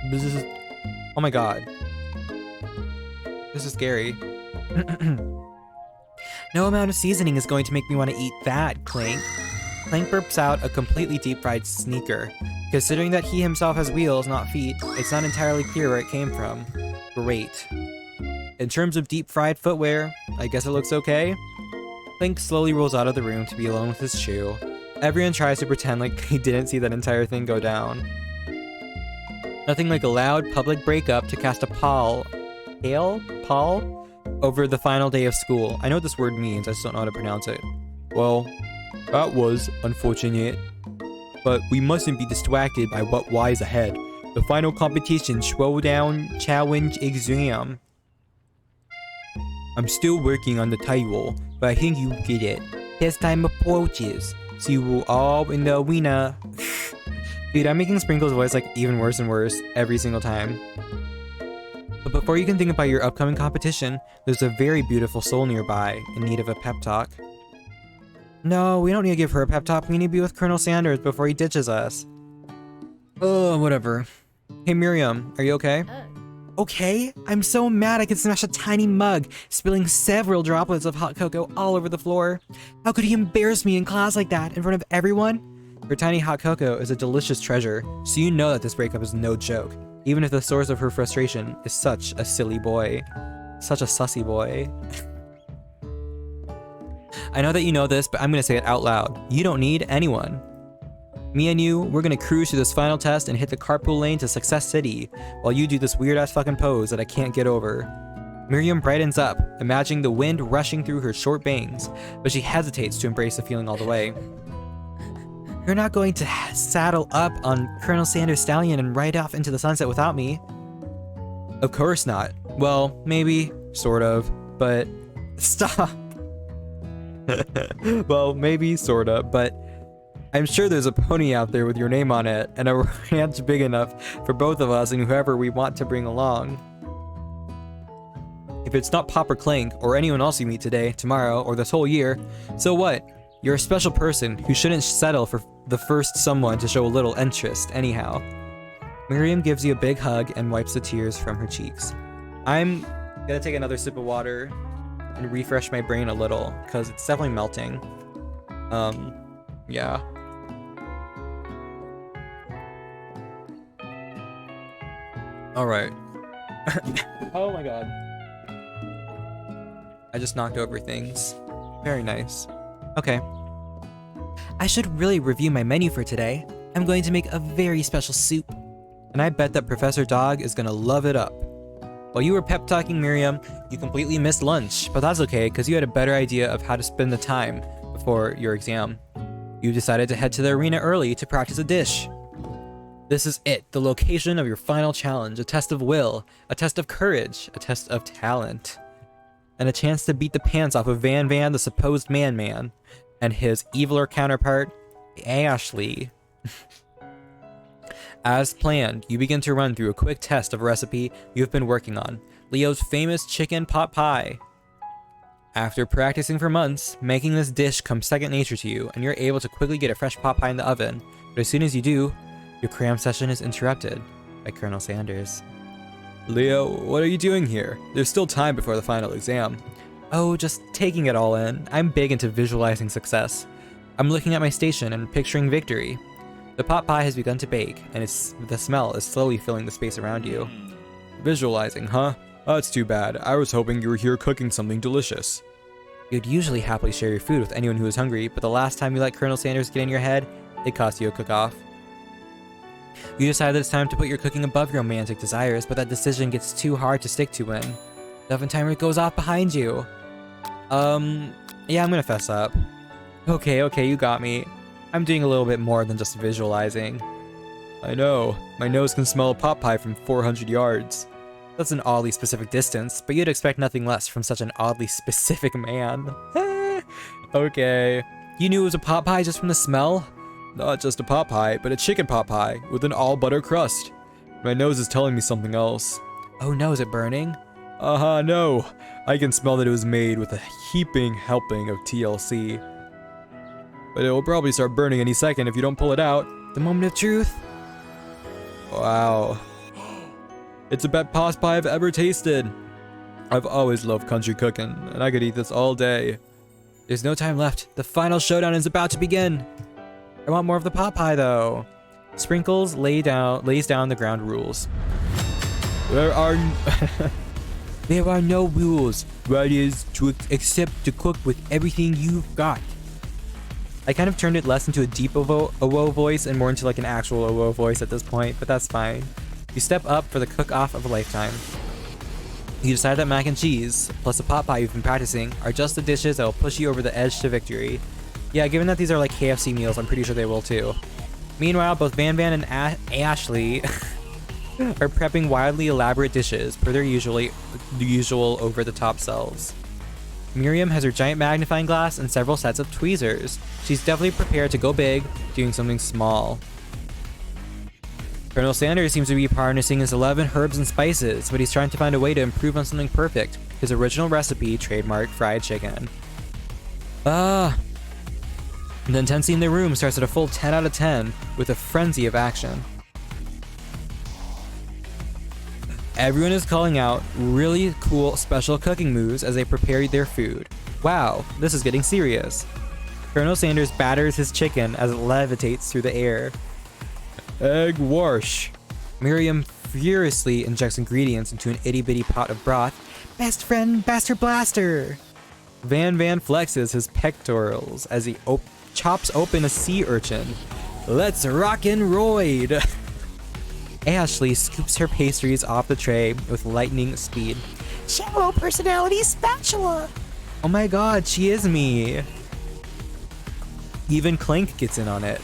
[SPEAKER 1] Bzz. Oh my god. This is scary. No amount of seasoning is going to make me want to eat that, Clank. Clank burps out a completely deep-fried sneaker. Considering that he himself has wheels, not feet, it's not entirely clear where it came from. Great. In terms of deep-fried footwear, I guess it looks okay. Clank slowly rolls out of the room to be alone with his shoe. Everyone tries to pretend like he didn't see that entire thing go down. Nothing like a loud public breakup to cast a pall over the final day of school. I know what this word means, I just don't know how to pronounce it.
[SPEAKER 4] Well, that was unfortunate. But we mustn't be distracted by what lies ahead. The final competition showdown challenge exam. I'm still working on the title, but I think you get it. Test time approaches, so you will all in the arena.
[SPEAKER 1] Dude, I'm making Sprinkle's voice like even worse and worse every single time. But before you can think about your upcoming competition, there's a very beautiful soul nearby in need of a pep talk. No, we don't need to give her a pep talk. We need to be with Colonel Sanders before he ditches us. Oh, whatever. Hey, Miriam, are you okay? Okay? I'm so mad I could smash a tiny mug, spilling several droplets of hot cocoa all over the floor. How could he embarrass me in class like that in front of everyone? Her tiny hot cocoa is a delicious treasure, so you know that this breakup is no joke, even if the source of her frustration is such a silly boy. Such a sussy boy. I know that you know this, but I'm gonna say it out loud. You don't need anyone. Me and you, we're gonna cruise through this final test and hit the carpool lane to Success City, while you do this weird-ass fucking pose that I can't get over. Miriam brightens up, imagining the wind rushing through her short bangs, but she hesitates to embrace the feeling all the way. You're not going to saddle up on Colonel Sanders' stallion and ride off into the sunset without me. Of course not. Well, maybe, sort of, but stop. Well, maybe, sorta, but I'm sure there's a pony out there with your name on it, and a ranch big enough for both of us and whoever we want to bring along. If it's not Pop or Clank, or anyone else you meet today, tomorrow, or this whole year, so what? You're a special person who shouldn't settle for the first someone to show a little interest, anyhow. Miriam gives you a big hug and wipes the tears from her cheeks. I'm gonna take another sip of water and refresh my brain a little, because it's definitely melting. Yeah. Alright. Oh my god. I just knocked over things. Very nice. Okay. I should really review my menu for today. I'm going to make a very special soup. And I bet that Professor Dog is gonna love it up. While you were pep talking Miriam, you completely missed lunch, but that's okay because you had a better idea of how to spend the time before your exam. You decided to head to the arena early to practice a dish. This is it, the location of your final challenge, a test of will, a test of courage, a test of talent, and a chance to beat the pants off of Van Van, the supposed man, and his eviler counterpart, Ashley. As planned, you begin to run through a quick test of a recipe you've been working on, Leo's famous chicken pot pie. After practicing for months, making this dish comes second nature to you, and you're able to quickly get a fresh pot pie in the oven. But as soon as you do, your cram session is interrupted by Colonel Sanders.
[SPEAKER 4] Leo, what are you doing here? There's still time before the final exam.
[SPEAKER 1] Oh, just taking it all in. I'm big into visualizing success. I'm looking at my station and picturing victory. The pot pie has begun to bake, and the smell is slowly filling the space around you.
[SPEAKER 4] Visualizing, huh? That's too bad. I was hoping you were here cooking something delicious.
[SPEAKER 1] You'd usually happily share your food with anyone who is hungry, but the last time you let Colonel Sanders get in your head, it cost you a cook-off. You decide that it's time to put your cooking above your romantic desires, but that decision gets too hard to stick to when the oven timer goes off behind you. Yeah, I'm gonna fess up. Okay, you got me. I'm doing a little bit more than just visualizing. I know. My nose can smell a pot pie from 400 yards. That's an oddly specific distance, but you'd expect nothing less from such an oddly specific man. Okay. You knew it was a pot pie just from the smell? Not just a pot pie, but a chicken pot pie with an all-butter crust. My nose is telling me something else. Oh no, is it burning? No. I can smell that it was made with a heaping helping of TLC. But it will probably start burning any second if you don't pull it out. The moment of truth. Wow. It's the best pot pie I've ever tasted. I've always loved country cooking, and I could eat this all day. There's no time left. The final showdown is about to begin. I want more of the pot pie, though. Sprinkles lays down the ground rules. There are no rules. Right is to accept to cook with everything you've got. I kind of turned it less into a deep OO voice and more into like an actual OO voice at this point, but that's fine. You step up for the cook-off of a lifetime. You decide that mac and cheese, plus the pot pie you've been practicing, are just the dishes that will push you over the edge to victory. Yeah, given that these are like KFC meals, I'm pretty sure they will too. Meanwhile, both Van and Ashley are prepping wildly elaborate dishes per their usual over-the-top selves. Miriam has her giant magnifying glass and several sets of tweezers. She's definitely prepared to go big, doing something small. Colonel Sanders seems to be harnessing his 11 herbs and spices, but he's trying to find a way to improve on something perfect. His original recipe, trademark fried chicken. The intensity in the room starts at a full 10 out of 10, with a frenzy of action. Everyone is calling out really cool special cooking moves as they prepare their food. Wow, this is getting serious. Colonel Sanders batters his chicken as it levitates through the air. Egg wash. Miriam furiously injects ingredients into an itty-bitty pot of broth. Best friend, Bastard Blaster! Van flexes his pectorals as he chops open a sea urchin. Let's rock and roid! Ashley scoops her pastries off the tray with lightning speed.
[SPEAKER 3] Shallow personality spatula.
[SPEAKER 1] Oh my god, she is me! Even Clank gets in on it.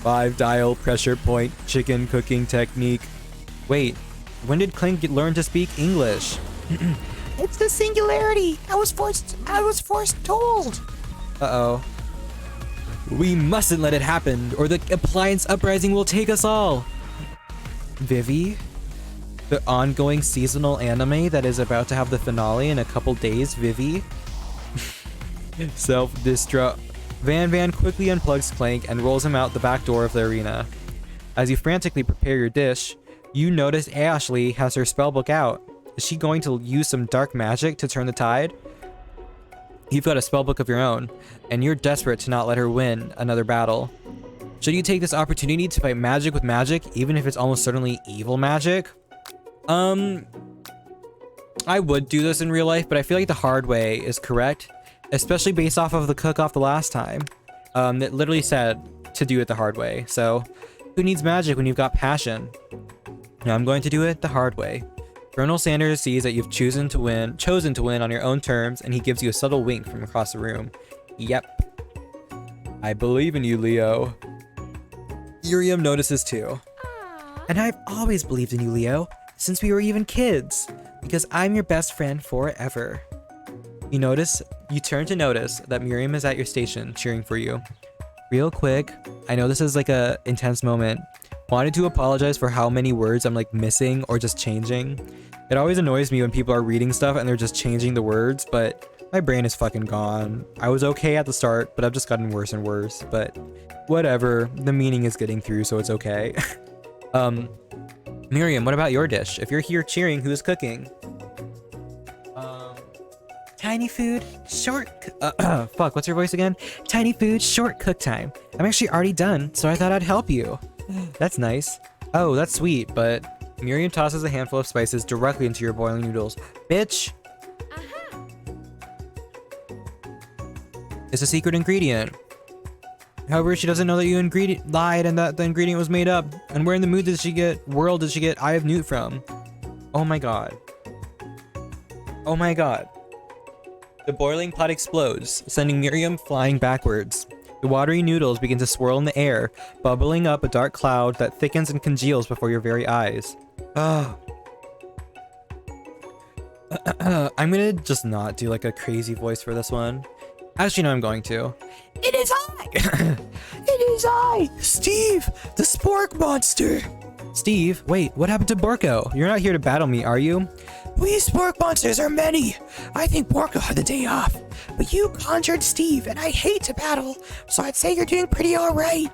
[SPEAKER 1] 5-dial pressure point chicken cooking technique. Wait, when did Clank learn to speak English?
[SPEAKER 3] It's the singularity. I was forced told.
[SPEAKER 1] Uh-oh. We mustn't let it happen, or the appliance uprising will take us all. Vivi? The ongoing seasonal anime that is about to have the finale in a couple days, Vivi? Self-destruct. Van quickly unplugs Clank and rolls him out the back door of the arena. As you frantically prepare your dish, you notice Ashley has her spellbook out. Is she going to use some dark magic to turn the tide? You've got a spellbook of your own, and you're desperate to not let her win another battle. Should you take this opportunity to fight magic with magic, even if it's almost certainly evil magic? I would do this in real life, but I feel like the hard way is correct. Especially based off of the cook-off the last time. That literally said to do it the hard way. So, who needs magic when you've got passion? Now I'm going to do it the hard way. Colonel Sanders sees that you've chosen to win on your own terms, and he gives you a subtle wink from across the room. Yep. I believe in you, Leo. Miriam notices too. And I've always believed in you, Leo, since we were even kids, because I'm your best friend forever. You turn to notice that Miriam is at your station cheering for you. Real quick, I know this is like a intense moment. Wanted to apologize for how many words I'm like missing or just changing. It always annoys me when people are reading stuff and they're just changing the words, but my brain is fucking gone. I was okay at the start, but I've just gotten worse and worse, but whatever. The meaning is getting through, so it's okay. Miriam, what about your dish? If you're here cheering, who's cooking? Tiny food, short... fuck, what's your voice again? Tiny food, short cook time. I'm actually already done, so I thought I'd help you. That's nice. Oh, that's sweet, but... Miriam tosses a handful of spices directly into your boiling noodles. Bitch! It's a secret ingredient. However, she doesn't know that you lied and that the ingredient was made up. And where in the world did she get Eye of Newt from? Oh my god. Oh my god. The boiling pot explodes, sending Miriam flying backwards. The watery noodles begin to swirl in the air, bubbling up a dark cloud that thickens and congeals before your very eyes. I'm gonna just not do like a crazy voice for this one. Actually, no, I'm going to.
[SPEAKER 3] It is I! It is I, Steve, the Spork Monster.
[SPEAKER 1] Steve, wait, what happened to Borko? You're not here to battle me, are you?
[SPEAKER 3] We Spork Monsters are many. I think Borko had the day off. But you conjured Steve, and I hate to battle, so I'd say you're doing pretty alright.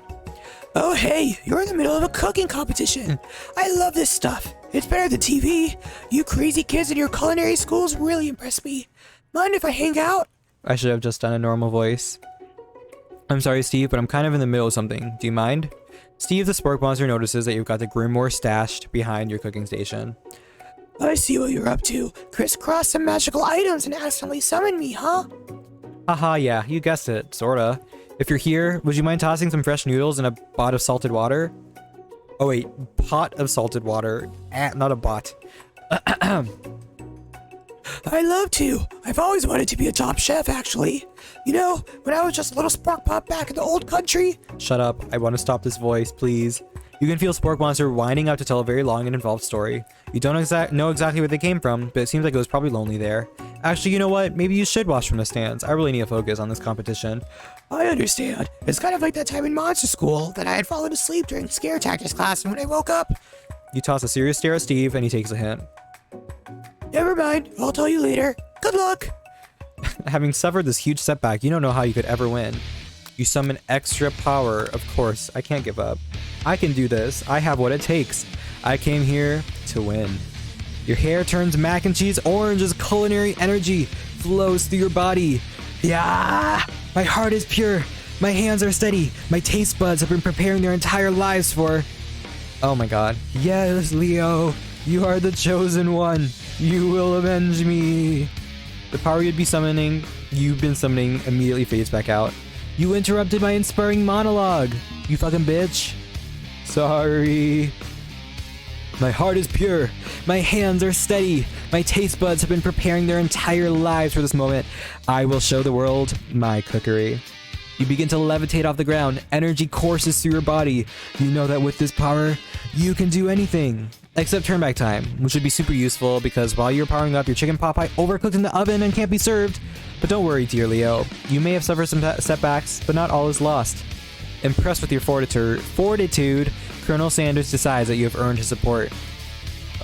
[SPEAKER 3] Oh hey, you're in the middle of a cooking competition. I love this stuff. It's better than TV. You crazy kids in your culinary schools really impress me. Mind if I hang out?
[SPEAKER 1] I should have just done a normal voice. I'm sorry, Steve, but I'm kind of in the middle of something. Do you mind? Steve the Spork Monster notices that you've got the Grimoire stashed behind your cooking station.
[SPEAKER 3] I see what you're up to. Crisscross some magical items and accidentally summon me, huh?
[SPEAKER 1] Haha, yeah, you guessed it, sorta. If you're here, would you mind tossing some fresh noodles in a pot of salted water? Oh wait, pot of salted water. Not a bot.
[SPEAKER 3] I'd love to. I've always wanted to be a top chef, actually. You know, when I was just a little Spork Pop back in the old country.
[SPEAKER 1] Shut up. I want to stop this voice, please. You can feel Spork Monster winding up to tell a very long and involved story. You don't know exactly where they came from, but it seems like it was probably lonely there. Actually, you know what? Maybe you should watch from the stands. I really need to focus on this competition.
[SPEAKER 3] I understand. It's kind of like that time in monster school that I had fallen asleep during scare tactics class, and when I woke up...
[SPEAKER 1] You toss a serious stare at Steve, and he takes a hint.
[SPEAKER 3] Never mind. I'll tell you later. Good luck.
[SPEAKER 1] Having suffered this huge setback, you don't know how you could ever win. You summon extra power. Of course, I can't give up. I can do this. I have what it takes. I came here to win. Your hair turns mac and cheese orange as culinary energy flows through your body. Yeah! My heart is pure. My hands are steady. My taste buds have been preparing their entire lives for... Oh my god. Yes, Leo. You are the chosen one. You will avenge me. The power you've been summoning immediately fades back out. You interrupted my inspiring monologue. You fucking bitch. Sorry. My heart is pure. My hands are steady. My taste buds have been preparing their entire lives for this moment. I will show the world my cookery. You begin to levitate off the ground. Energy courses through your body. You know that with this power, you can do anything. Except turn back time, which would be super useful because while you're powering up, your chicken pot pie overcooked in the oven and can't be served. But don't worry, dear Leo. You may have suffered some setbacks, but not all is lost. Impressed with your fortitude, Colonel Sanders decides that you have earned his support.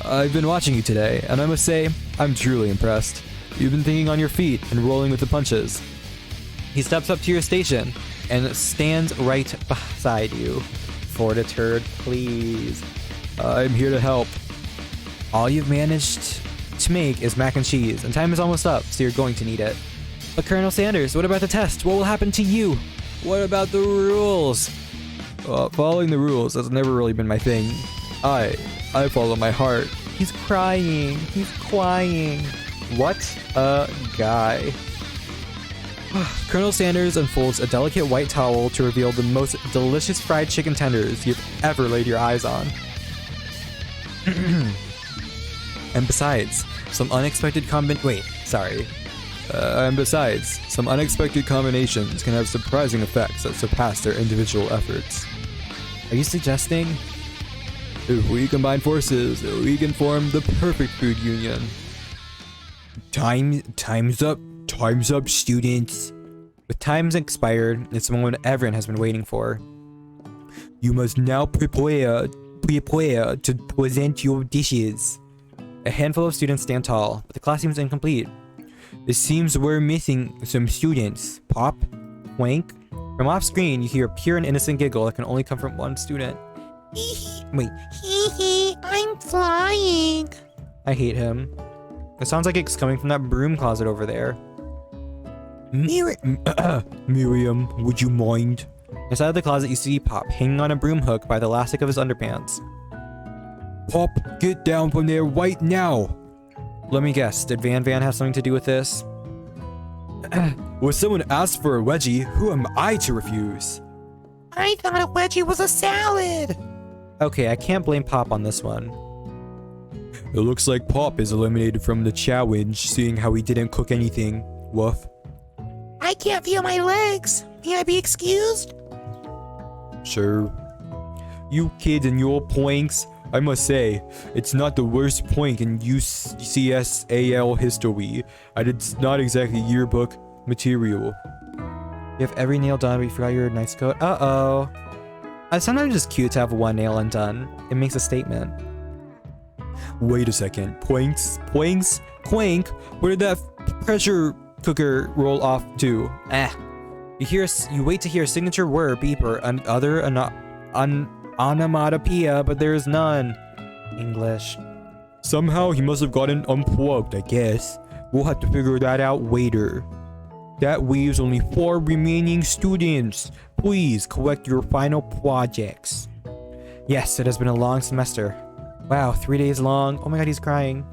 [SPEAKER 1] I've been watching you today, and I must say, I'm truly impressed. You've been thinking on your feet and rolling with the punches. He steps up to your station and stands right beside you. Fortitude, please. I'm here to help. All you've managed to make is mac and cheese, and time is almost up, so you're going to need it. But Colonel Sanders, what about the test? What will happen to you? What about the rules? Following the rules has never really been my thing. I follow my heart. He's crying. He's crying. What a guy. Colonel Sanders unfolds a delicate white towel to reveal the most delicious fried chicken tenders you've ever laid your eyes on. And besides, some unexpected combinations can have surprising effects that surpass their individual efforts. Are you suggesting? If we combine forces, we can form the perfect food union. Time's up. Time's up, students. With time's expired, it's the moment everyone has been waiting for. You must now prepare to present your dishes. A handful of students stand tall, but the class seems incomplete. It seems we're missing some students. Pop? Wank? From off screen, you hear a pure and innocent giggle that can only come from one student. Wait.
[SPEAKER 3] I'm flying.
[SPEAKER 1] I hate him. It sounds like it's coming from that broom closet over there. Miriam, would you mind? Inside the closet, you see Pop hanging on a broom hook by the elastic of his underpants. Pop, get down from there right now! Let me guess, did Van have something to do with this?
[SPEAKER 4] When someone asks for a wedgie, who am I to refuse?
[SPEAKER 3] I thought a wedgie was a salad.
[SPEAKER 1] Okay, I can't blame Pop on this one.
[SPEAKER 4] It looks like Pop is eliminated from the challenge, seeing how he didn't cook anything. Woof.
[SPEAKER 3] I can't feel my legs. May I be excused?
[SPEAKER 4] Sure. You kids and your points, I must say, it's not the worst point in UCSAL history, and it's not exactly yearbook material.
[SPEAKER 1] You have every nail done, but you forgot your nice coat. Uh-oh. Sometimes it's cute to have one nail undone. It makes a statement.
[SPEAKER 4] Wait a second. Poinks? Quank? Where did that pressure cooker roll off to?
[SPEAKER 1] You wait to hear a signature word, beep, or other onomatopoeia, but there is none. English.
[SPEAKER 4] Somehow he must have gotten unplugged, I guess. We'll have to figure that out later. That leaves only 4 remaining students. Please collect your final projects.
[SPEAKER 1] Yes, it has been a long semester. Wow, 3 days long. Oh my god, he's crying.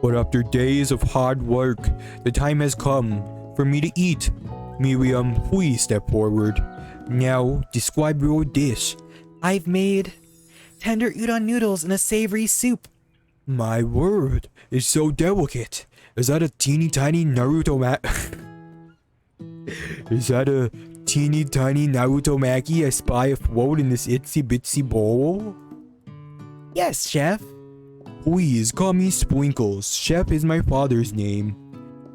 [SPEAKER 4] But after days of hard work, the time has come for me to eat. Miriam, please step forward. Now, describe your dish.
[SPEAKER 1] I've made tender udon noodles in a savory soup.
[SPEAKER 4] My word, it's so delicate. Is that a teeny tiny Naruto Is that a teeny tiny Naruto Maki I spy afloat in this itsy bitsy bowl?
[SPEAKER 1] Yes, chef.
[SPEAKER 4] Please call me Sprinkles. Chef is my father's name.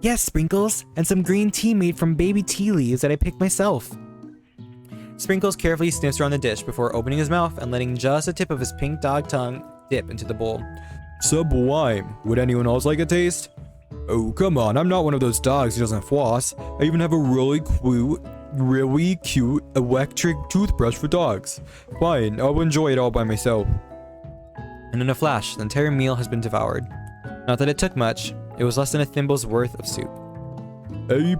[SPEAKER 1] Yes, Sprinkles, and some green tea made from baby tea leaves that I picked myself. Sprinkles carefully sniffs around the dish before opening his mouth and letting just the tip of his pink dog tongue dip into the bowl.
[SPEAKER 4] Sublime. Would anyone else like a taste? Oh, come on, I'm not one of those dogs who doesn't floss. I even have a really cute electric toothbrush for dogs. Fine, I'll enjoy it all by myself.
[SPEAKER 1] And in a flash, the entire meal has been devoured. Not that it took much, it was less than a thimble's worth of soup.
[SPEAKER 4] A+.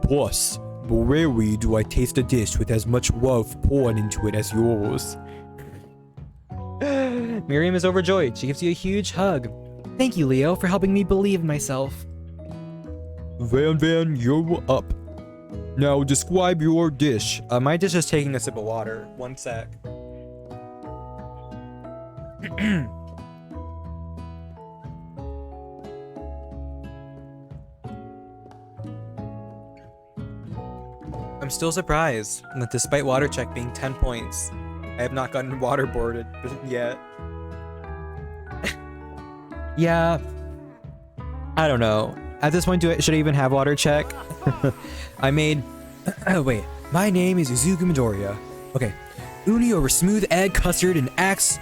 [SPEAKER 4] But rarely do I taste a dish with as much love poured into it as yours.
[SPEAKER 1] Miriam is overjoyed. She gives you a huge hug. Thank you, Leo, for helping me believe in myself.
[SPEAKER 4] Van, you're up. Now describe your dish.
[SPEAKER 1] My dish is taking a sip of water. One sec. I'm still surprised that despite water check being 10 points, I have not gotten waterboarded yet. Yeah, I don't know. At this point, should I even have water check? I made... wait. My name is Izuku Midoriya. Okay. Uni over smooth egg custard and axe...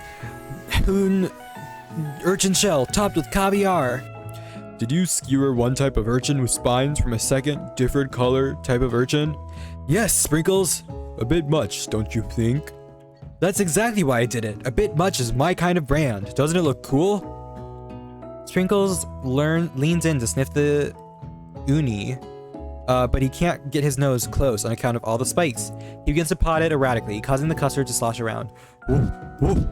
[SPEAKER 1] urchin shell topped with caviar.
[SPEAKER 4] Did you skewer one type of urchin with spines from a second, different color type of urchin?
[SPEAKER 1] Yes, Sprinkles.
[SPEAKER 4] A bit much, don't you think?
[SPEAKER 1] That's exactly why I did it. A bit much is my kind of brand. Doesn't it look cool? Sprinkles leans in to sniff the uni, but he can't get his nose close on account of all the spikes. He begins to pot it erratically, causing the custard to slosh around.
[SPEAKER 4] Whoa.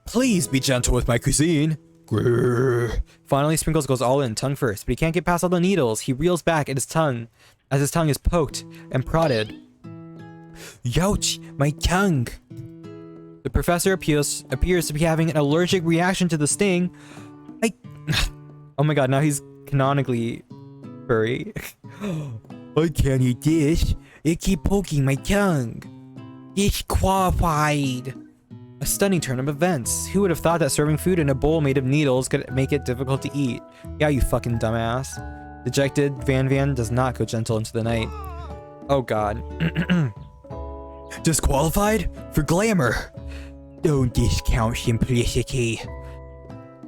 [SPEAKER 4] Please be gentle with my cuisine. Grrr.
[SPEAKER 1] Finally, Sprinkles goes all in, tongue first, but he can't get past all the needles. He reels back at his tongue as his tongue is poked and prodded.
[SPEAKER 4] Youch, my tongue.
[SPEAKER 1] The professor appears to be having an allergic reaction to the sting. Oh my god, now he's canonically furry.
[SPEAKER 4] I can't eat this. It keep poking my tongue. Disqualified.
[SPEAKER 1] A stunning turn of events. Who would have thought that serving food in a bowl made of needles could make it difficult to eat? Yeah, you fucking dumbass. Dejected, Van does not go gentle into the night. Oh god.
[SPEAKER 4] Disqualified? For glamour. Don't discount simplicity.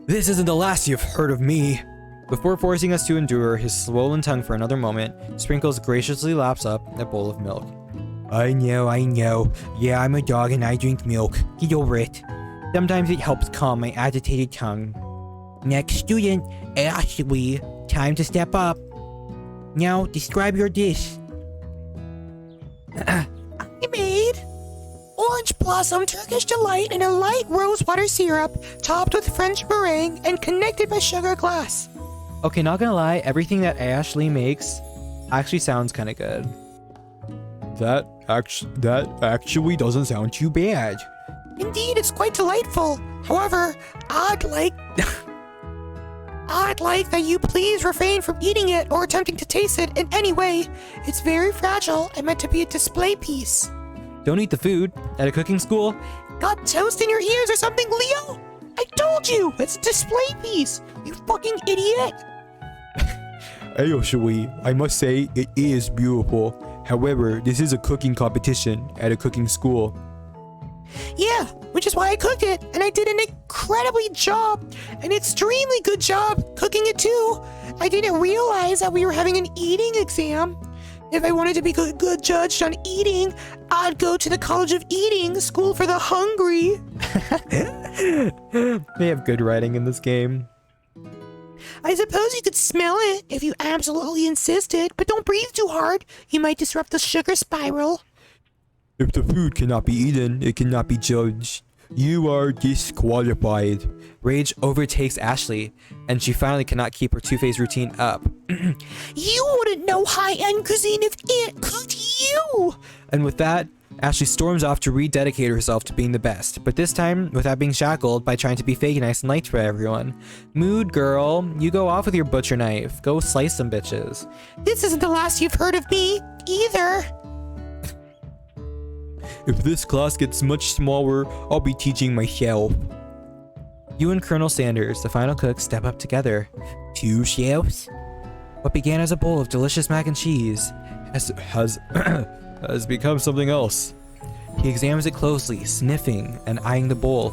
[SPEAKER 1] This isn't the last you've heard of me. Before forcing us to endure his swollen tongue for another moment, Sprinkles graciously laps up a bowl of milk.
[SPEAKER 4] I know. Yeah, I'm a dog and I drink milk. Get over it.
[SPEAKER 3] Sometimes it helps calm my agitated tongue. Next student, Ashley. Time to step up. Now, describe your dish. I made orange blossom Turkish delight in a light rosewater syrup topped with French meringue and connected by sugar glass.
[SPEAKER 1] Okay, not gonna lie, everything that Ashley makes Actually sounds kind of good.
[SPEAKER 4] That actually doesn't sound too bad.
[SPEAKER 3] Indeed, it's quite delightful. However, I'd like that you please refrain from eating it or attempting to taste it in any way. It's very fragile and meant to be a display piece.
[SPEAKER 1] Don't eat the food at a cooking school.
[SPEAKER 3] Got toast in your ears or something, Leo? I told you, it's a display piece. You fucking idiot.
[SPEAKER 4] Actually, I must say it is beautiful. However, this is a cooking competition at a cooking school.
[SPEAKER 3] Yeah, which is why I cooked it, and I did an extremely good job cooking it too. I didn't realize that we were having an eating exam. If I wanted to be good judged on eating, I'd go to the College of Eating, School for the Hungry.
[SPEAKER 1] They have good writing in this game.
[SPEAKER 3] I suppose you could smell it if you absolutely insisted, but don't breathe too hard. You might disrupt the sugar spiral.
[SPEAKER 4] If the food cannot be eaten, it cannot be judged. You are disqualified.
[SPEAKER 1] Rage overtakes Ashley, and she finally cannot keep her two-faced routine up.
[SPEAKER 3] You wouldn't know high-end cuisine if it cooked you!
[SPEAKER 1] And with that, Ashley storms off to rededicate herself to being the best, but this time without being shackled by trying to be fake nice and liked by everyone. Mood girl, you go off with your butcher knife. Go slice some bitches.
[SPEAKER 3] This isn't the last you've heard of me, either.
[SPEAKER 4] If this class gets much smaller, I'll be teaching myself.
[SPEAKER 1] You and Colonel Sanders, the final cook, step up together.
[SPEAKER 4] 2 shelves?
[SPEAKER 1] What began as a bowl of delicious mac and cheese
[SPEAKER 4] Has become something else.
[SPEAKER 1] He examines it closely, sniffing and eyeing the bowl.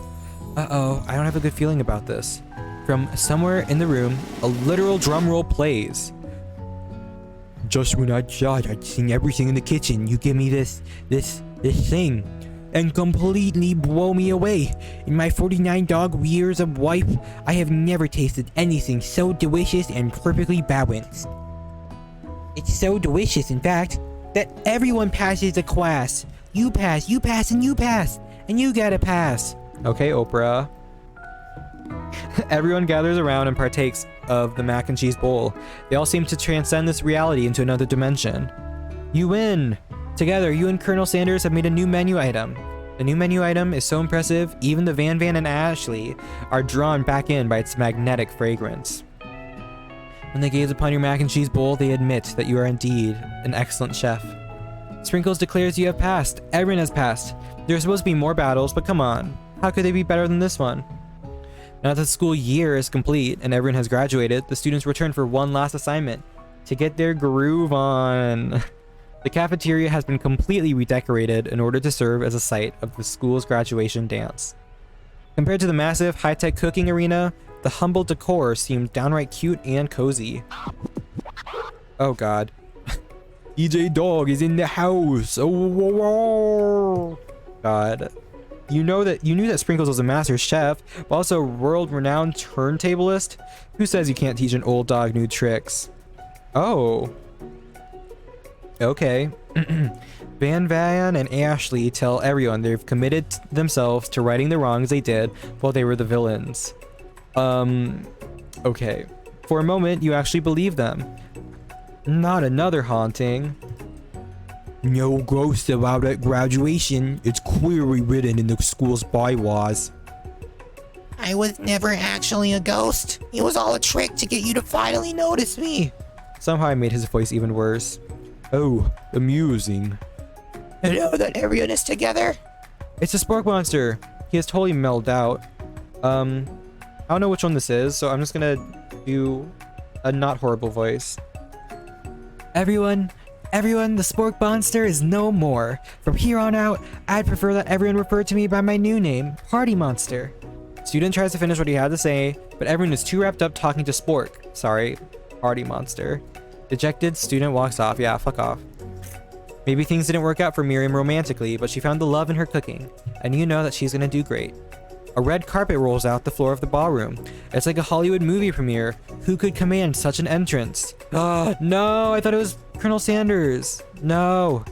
[SPEAKER 1] Uh-oh, I don't have a good feeling about this. From somewhere in the room, a literal drum roll plays.
[SPEAKER 4] Just when I thought I'd seen everything in the kitchen, you give me this thing and completely blow me away. In my 49 dog years of life, I have never tasted anything so delicious and perfectly balanced. It's so delicious, in fact, that everyone passes the class. You pass, and you pass, and you gotta pass.
[SPEAKER 1] Okay, Oprah. Everyone gathers around and partakes of the mac and cheese bowl. They all seem to transcend this reality into another dimension. You win! Together, you and Colonel Sanders have made a new menu item. The new menu item is so impressive, even the Van and Ashley are drawn back in by its magnetic fragrance. When they gaze upon your mac and cheese bowl, they admit that you are indeed an excellent chef. Sprinkles declares you have passed. Everyone has passed. There are supposed to be more battles, but come on. How could they be better than this one? Now that the school year is complete and everyone has graduated, the students return for one last assignment. To get their groove on. The cafeteria has been completely redecorated in order to serve as a site of the school's graduation dance. Compared to the massive, high-tech cooking arena, the humble decor seemed downright cute and cozy. Oh god.
[SPEAKER 4] EJ Dog is in the house. Oh,
[SPEAKER 1] God. You knew that Sprinkles was a master chef, but also world-renowned turntablist? Who says you can't teach an old dog new tricks? Oh. Okay. Van and Ashley tell everyone they've committed themselves to righting the wrongs they did while they were the villains. Okay. For a moment, you actually believe them. Not another haunting.
[SPEAKER 4] no ghost allowed at graduation. It's clearly written in the school's bylaws.
[SPEAKER 3] I was never actually a ghost. It was all a trick to get you to finally notice me.
[SPEAKER 1] Somehow I made his voice even worse.
[SPEAKER 4] Oh, amusing.
[SPEAKER 3] And now that everyone is together,
[SPEAKER 1] It's a spork monster. He is totally mellowed out. I don't know which one this is, so I'm just gonna do a not horrible voice. Everyone, the spork monster is no more. From here on out, I'd prefer that everyone refer to me by my new name, Party Monster. Student tries to finish what he had to say, but everyone is too wrapped up talking to Spork. Sorry, Party Monster. Dejected, student walks off. Yeah, fuck off. Maybe things didn't work out for Miriam romantically, but she found the love in her cooking, and you know that she's gonna do great. A red carpet rolls out the floor of the ballroom. It's like a Hollywood movie premiere. Who could command such an entrance? Oh, no, I thought it was Colonel Sanders. No,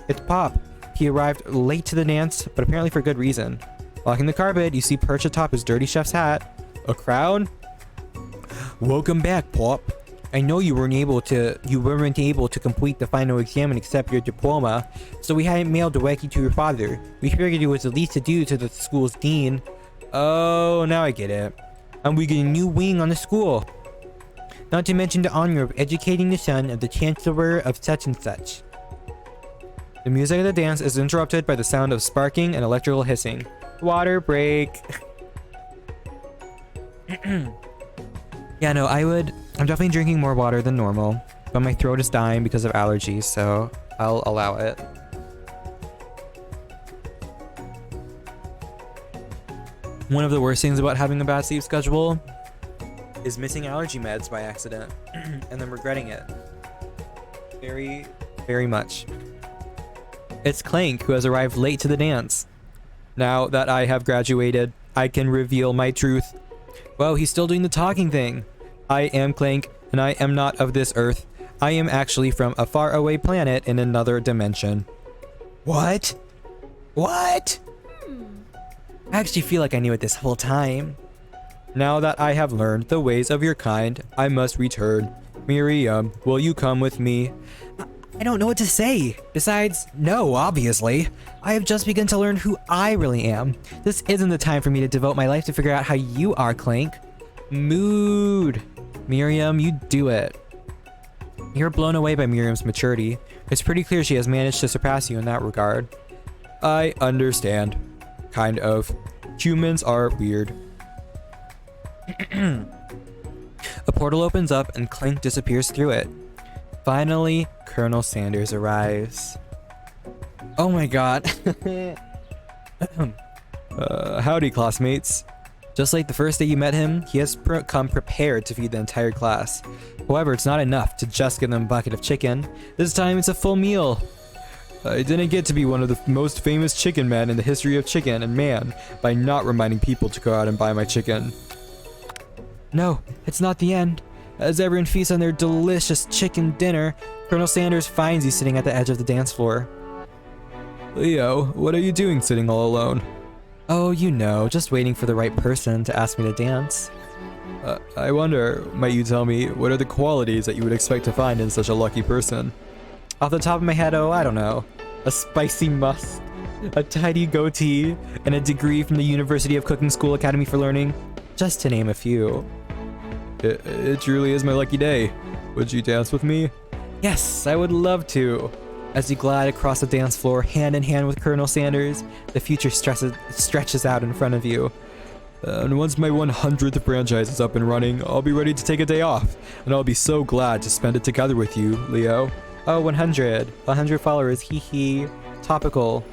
[SPEAKER 1] it's Pop. He arrived late to the dance, but apparently for good reason. Walking the carpet, you see perched atop his dirty chef's hat. A crown?
[SPEAKER 4] Welcome back, Pop.
[SPEAKER 3] I know you weren't able to complete the final exam and accept your diploma, so we had it mailed directly to your father. We figured it was the least to do to the school's dean. Oh, now I get it. And we get a new wing on the school. Not to mention the honor of educating the son of the chancellor of such and such. The music of the dance is interrupted by the sound of sparking and electrical hissing. Water break. Yeah, no, I'm definitely drinking more water than normal, but my throat is dying because of allergies, so I'll allow it. One of the worst things about having a bad sleep schedule is missing allergy meds by accident and then regretting it. Very, very much. It's Clank who has arrived late to the dance. Now that I have graduated, I can reveal my truth. Well, he's still doing the talking thing. I am Clank, and I am not of this earth. I am actually from a faraway planet in another dimension. What? What? I actually feel like I knew it this whole time. Now that I have learned the ways of your kind, I must return. Miriam, will you come with me? I don't know what to say. Besides, no, obviously. I have just begun to learn who I really am. This isn't the time for me to devote my life to figure out how you are, Clank. Mood. Miriam, you do it. You're blown away by Miriam's maturity. It's pretty clear she has managed to surpass you in that regard. I understand. Kind of. Humans are weird. A portal opens up and Clank disappears through it. Finally, Colonel Sanders arrives. Oh my god. Howdy, classmates. Just like the first day you met him, he has come prepared to feed the entire class. However, it's not enough to just give them a bucket of chicken. This time it's a full meal. I didn't get to be one of the most famous chicken men in the history of chicken and man by not reminding people to go out and buy my chicken. No, it's not the end. As everyone feasts on their delicious chicken dinner, Colonel Sanders finds you sitting at the edge of the dance floor. Leo, what are you doing sitting all alone? Oh, you know, just waiting for the right person to ask me to dance. I wonder, might you tell me, what are the qualities that you would expect to find in such a lucky person? Off the top of my head, oh, I don't know. A spicy must, a tidy goatee, and a degree from the University of Cooking School Academy for Learning, just to name a few. It truly is my lucky day. Would you dance with me? Yes, I would love to. As you glide across the dance floor, hand in hand with Colonel Sanders, the future stretches out in front of you. And once my 100th franchise is up and running, I'll be ready to take a day off, and I'll be so glad to spend it together with you, Leo. Oh, 100. 100 followers, hee hee. Topical.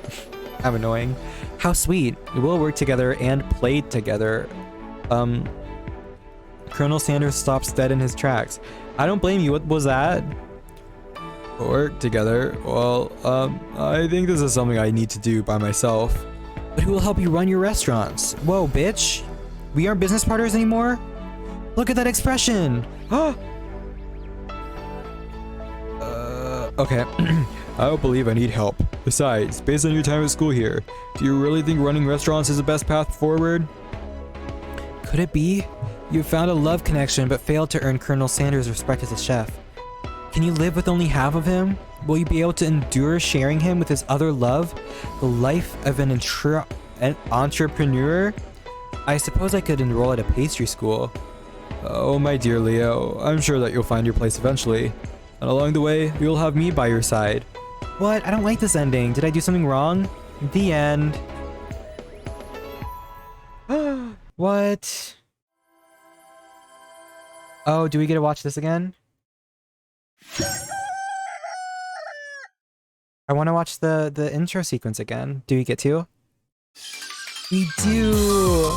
[SPEAKER 3] I'm annoying. How sweet. We'll work together and play together. Colonel Sanders stops dead in his tracks. I don't blame you. What was that? Work together? Well, I think this is something I need to do by myself. But who will help you run your restaurants? Whoa, bitch. We aren't business partners anymore? Look at that expression. Okay. I don't believe I need help. Besides, based on your time at school here, do you really think running restaurants is the best path forward? Could it be? You found a love connection but failed to earn Colonel Sanders' respect as a chef. Can you live with only half of him? Will you be able to endure sharing him with his other love? The life of an entrepreneur? I suppose I could enroll at a pastry school. Oh, my dear Leo, I'm sure that you'll find your place eventually. And along the way, you'll have me by your side. What? I don't like this ending. Did I do something wrong? The end. What? Oh, do we get to watch this again? I want to watch the intro sequence again. Do we get to? We do!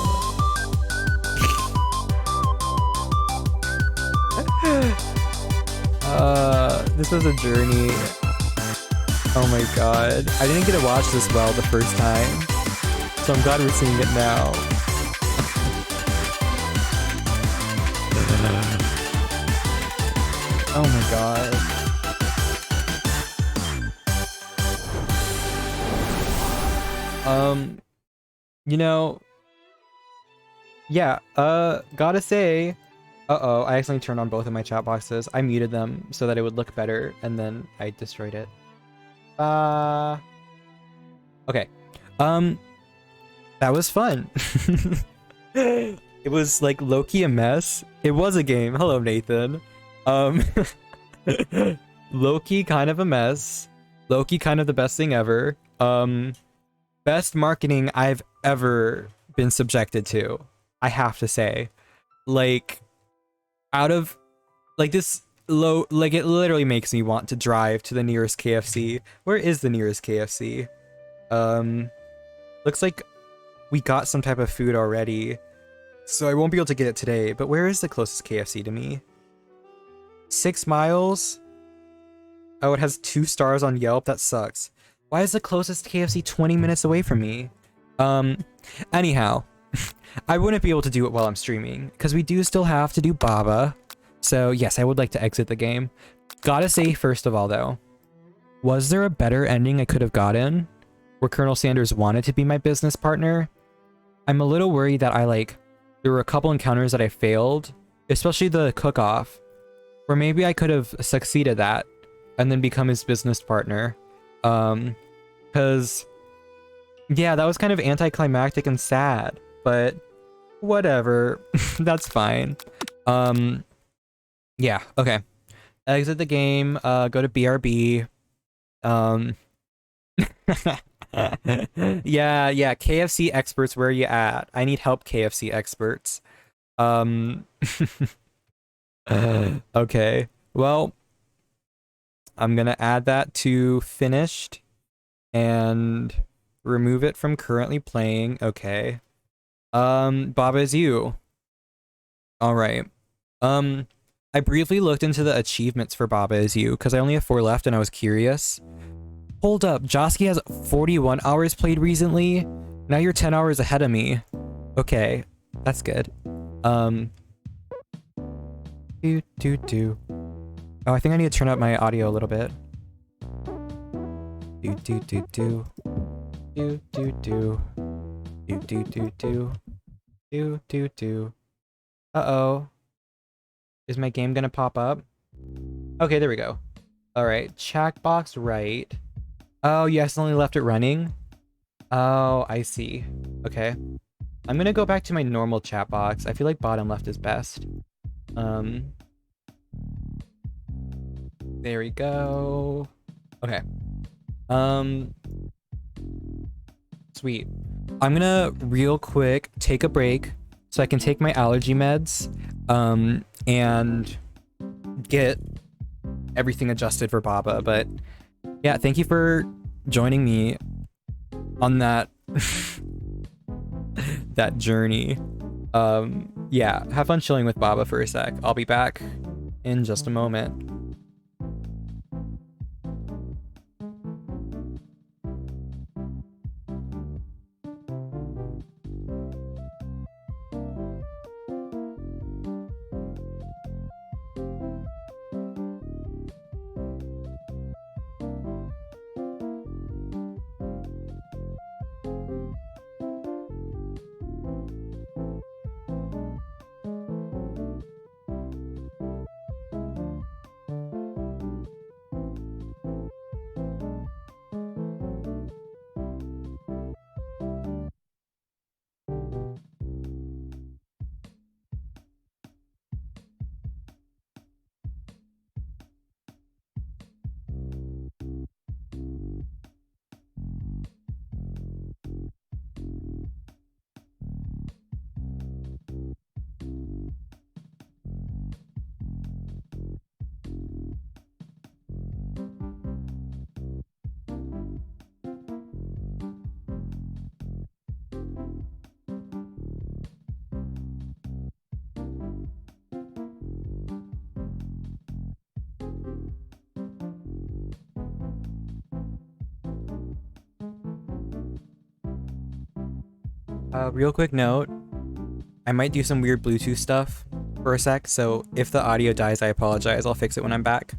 [SPEAKER 3] This was a journey. Oh my god. I didn't get to watch this well the first time, so I'm glad we're seeing it now. Oh my god. You know, yeah, gotta say,
[SPEAKER 1] Uh-oh, I accidentally turned on both of my chat boxes. I muted them so that it would look better, and then I destroyed it. Okay. That was fun. It was like low-key a mess. It was a game. Hello, Nathan. Um, low-key kind of a mess. Low-key kind of the best thing ever. Best marketing I've ever been subjected to. I have to say. Like, out of, like, this low, like, it literally makes me want to drive to the nearest KFC. Where is the nearest KFC? Looks like we got some type of food already, so I won't be able to get it today, but where is the closest KFC to me? 6 miles? Oh, it has 2 stars on Yelp? That sucks. Why is the closest KFC 20 minutes away from me? Anyhow, I wouldn't be able to do it while I'm streaming, because we do still have to do Baba. So yes, I would like to exit the game. Gotta say, first of all though, was there a better ending I could have gotten? Where Colonel Sanders wanted to be my business partner? I'm a little worried that there were a couple encounters that I failed, especially the cook-off, where maybe I could have succeeded that and then become his business partner. Cause yeah, that was kind of anticlimactic and sad, but whatever. That's fine. Yeah, okay. Exit the game, go to BRB. Yeah, KFC experts, where are you at? I need help, KFC experts. Okay. Well, I'm gonna add that to finished and remove it from currently playing. Okay. Baba is you. All right. I briefly looked into the achievements for Baba is you because I only have 4 left and I was curious. Hold up, Josky has 41 hours played recently. Now you're 10 hours ahead of me. Okay, that's good. Oh, I think I need to turn up my audio a little bit. Uh-oh. Is my game gonna pop up? Okay, there we go. Alright, chat box right. Oh, you accidentally left it running? Oh, I see. Okay. I'm gonna go back to my normal chat box. I feel like bottom left is best. There we go. Okay. Sweet. I'm gonna real quick take a break so I can take my allergy meds, and get everything adjusted for Baba. But yeah, thank you for joining me on that that journey. Yeah, have fun chilling with Baba for a sec. I'll be back in just a moment. Real quick note, I might do some weird Bluetooth stuff for a sec, so if the audio dies, I apologize. I'll fix it when I'm back.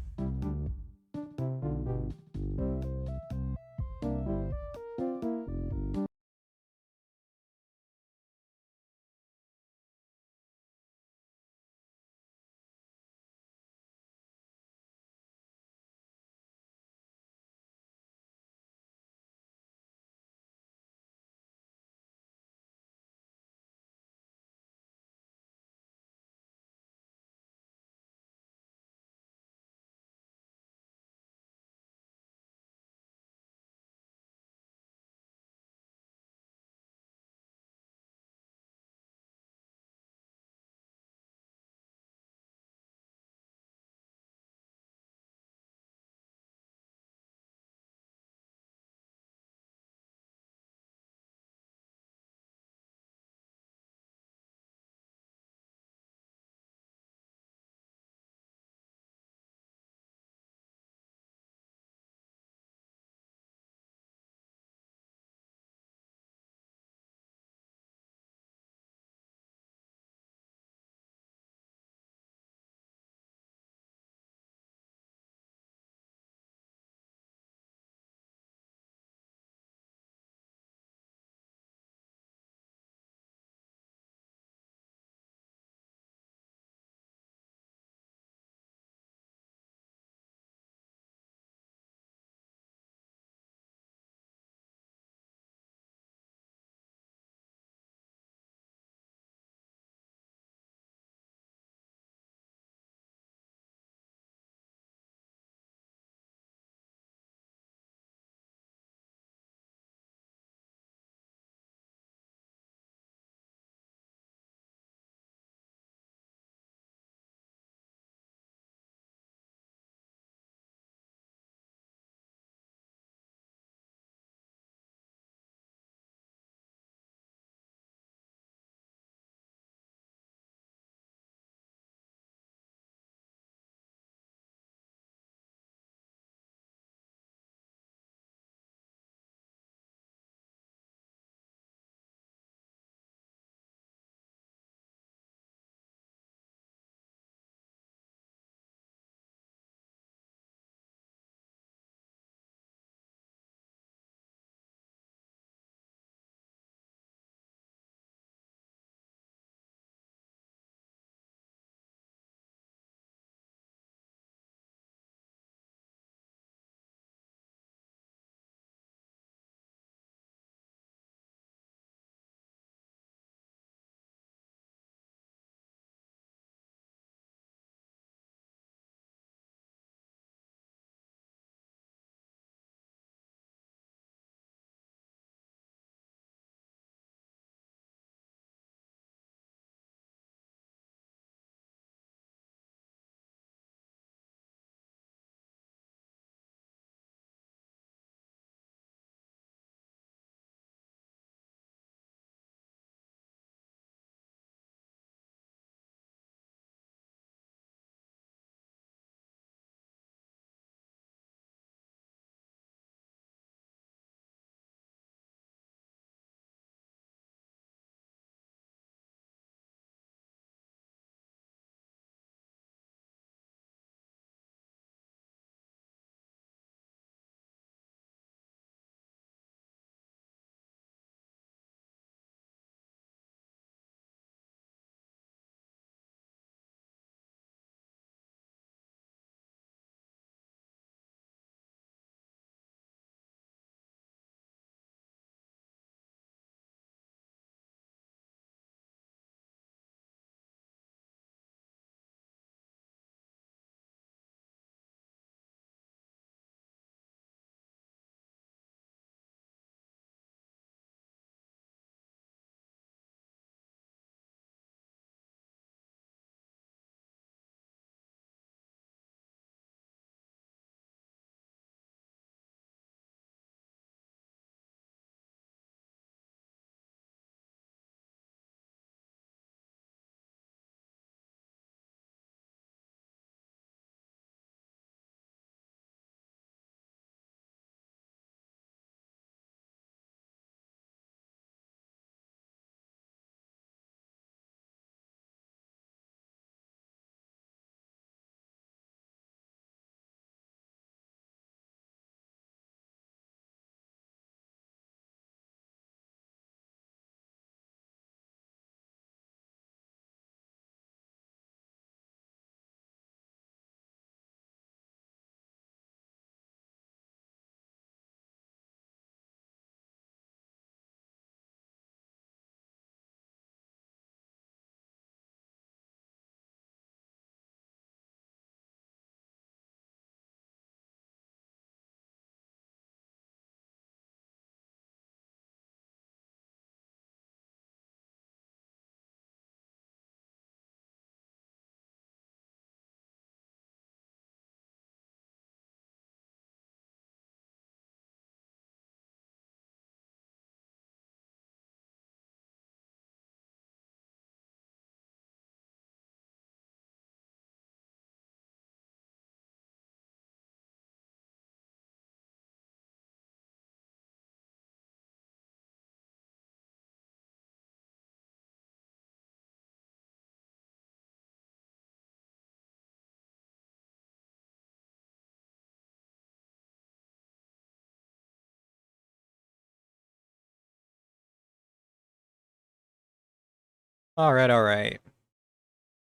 [SPEAKER 1] All right.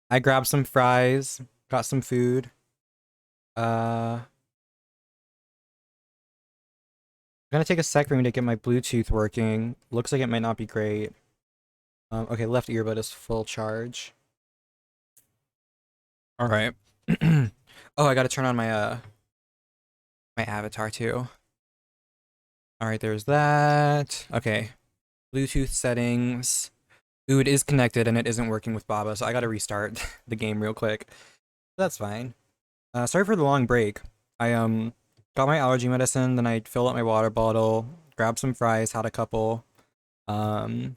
[SPEAKER 1] I grabbed some fries, got some food. I'm gonna take a sec for me to get my Bluetooth working. Looks like it might not be great. Okay, left earbud is full charge. All right. Oh, I gotta turn on my my avatar too. All right, there's that. Okay, Bluetooth settings. Ooh, it is connected and it isn't working with Baba, so I gotta restart the game real quick. That's fine. Sorry for the long break. I got my allergy medicine, then I filled up my water bottle, grabbed some fries, had a couple. Um,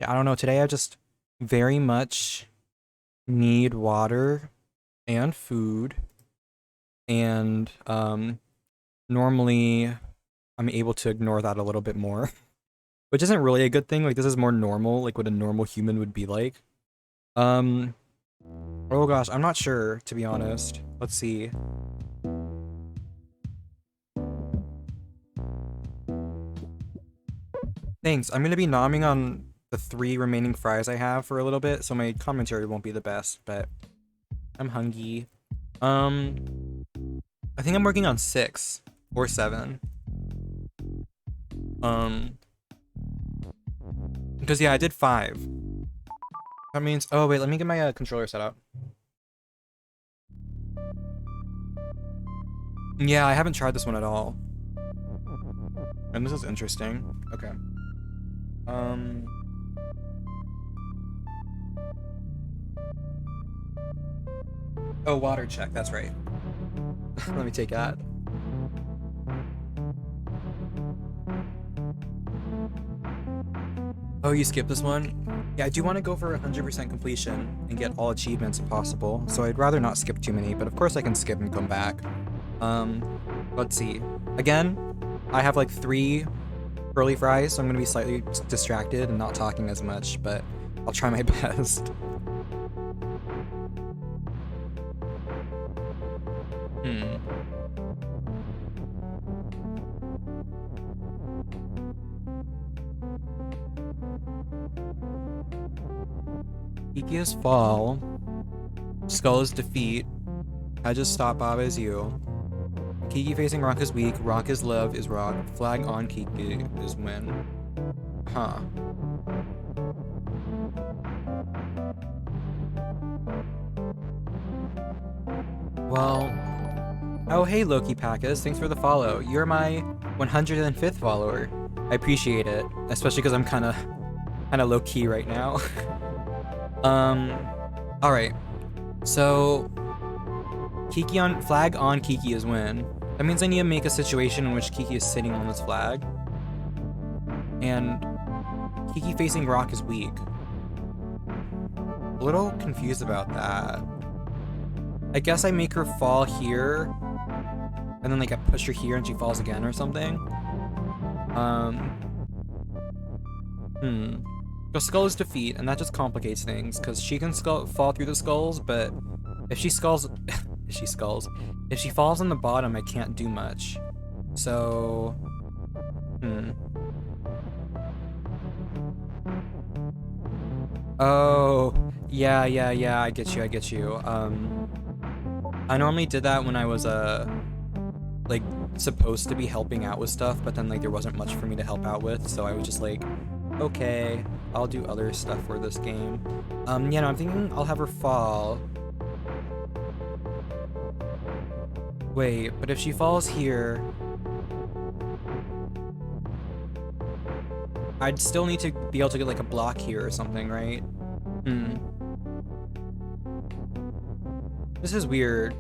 [SPEAKER 1] yeah, I don't know. Today I just very much need water and food, and normally I'm able to ignore that a little bit more, which isn't really a good thing. Like, this is more normal, like what a normal human would be like. Oh gosh, I'm not sure, to be honest. Let's see. Thanks. I'm gonna be nomming on the 3 remaining fries I have for a little bit, so my commentary won't be the best, but I'm hungry. I think I'm working on 6 or 7. Because yeah, I did 5. That means, oh wait, let me get my controller set up. Yeah, I haven't tried this one at all. And this is interesting. Okay. Oh, water check, that's right. Let me take that. Oh, you skipped this one? Yeah, I do want to go for 100% completion and get all achievements if possible, so I'd rather not skip too many, but of course I can skip and come back. Let's see. Again, I have like 3 curly fries, so I'm gonna be slightly distracted and not talking as much, but I'll try my best. Kiki is fall. Skull is defeat. I just stop Bob as you. Kiki facing Rock is weak. Rock is love is rock. Flag on Kiki is win. Huh. Well. Oh, hey Loki Packus. Thanks for the follow. You're my 105th follower. I appreciate it, especially because I'm kind of low key right now. All right. So Kiki on flag on Kiki is win. That means I need to make a situation in which Kiki is sitting on this flag, and Kiki facing Rock is weak. A little confused about that. I guess I make her fall here, and then like I push her here and she falls again or something. The skull is defeat, and that just complicates things, because she can fall through the skulls, but if she falls on the bottom, I can't do much. So, Oh, yeah, I get you. I normally did that when I was, like, supposed to be helping out with stuff, but then, like, there wasn't much for me to help out with, so I was just like, okay, I'll do other stuff for this game. Yeah, no, I'm thinking I'll have her fall. Wait, but if she falls here, I'd still need to be able to get like a block here or something, right? This is weird.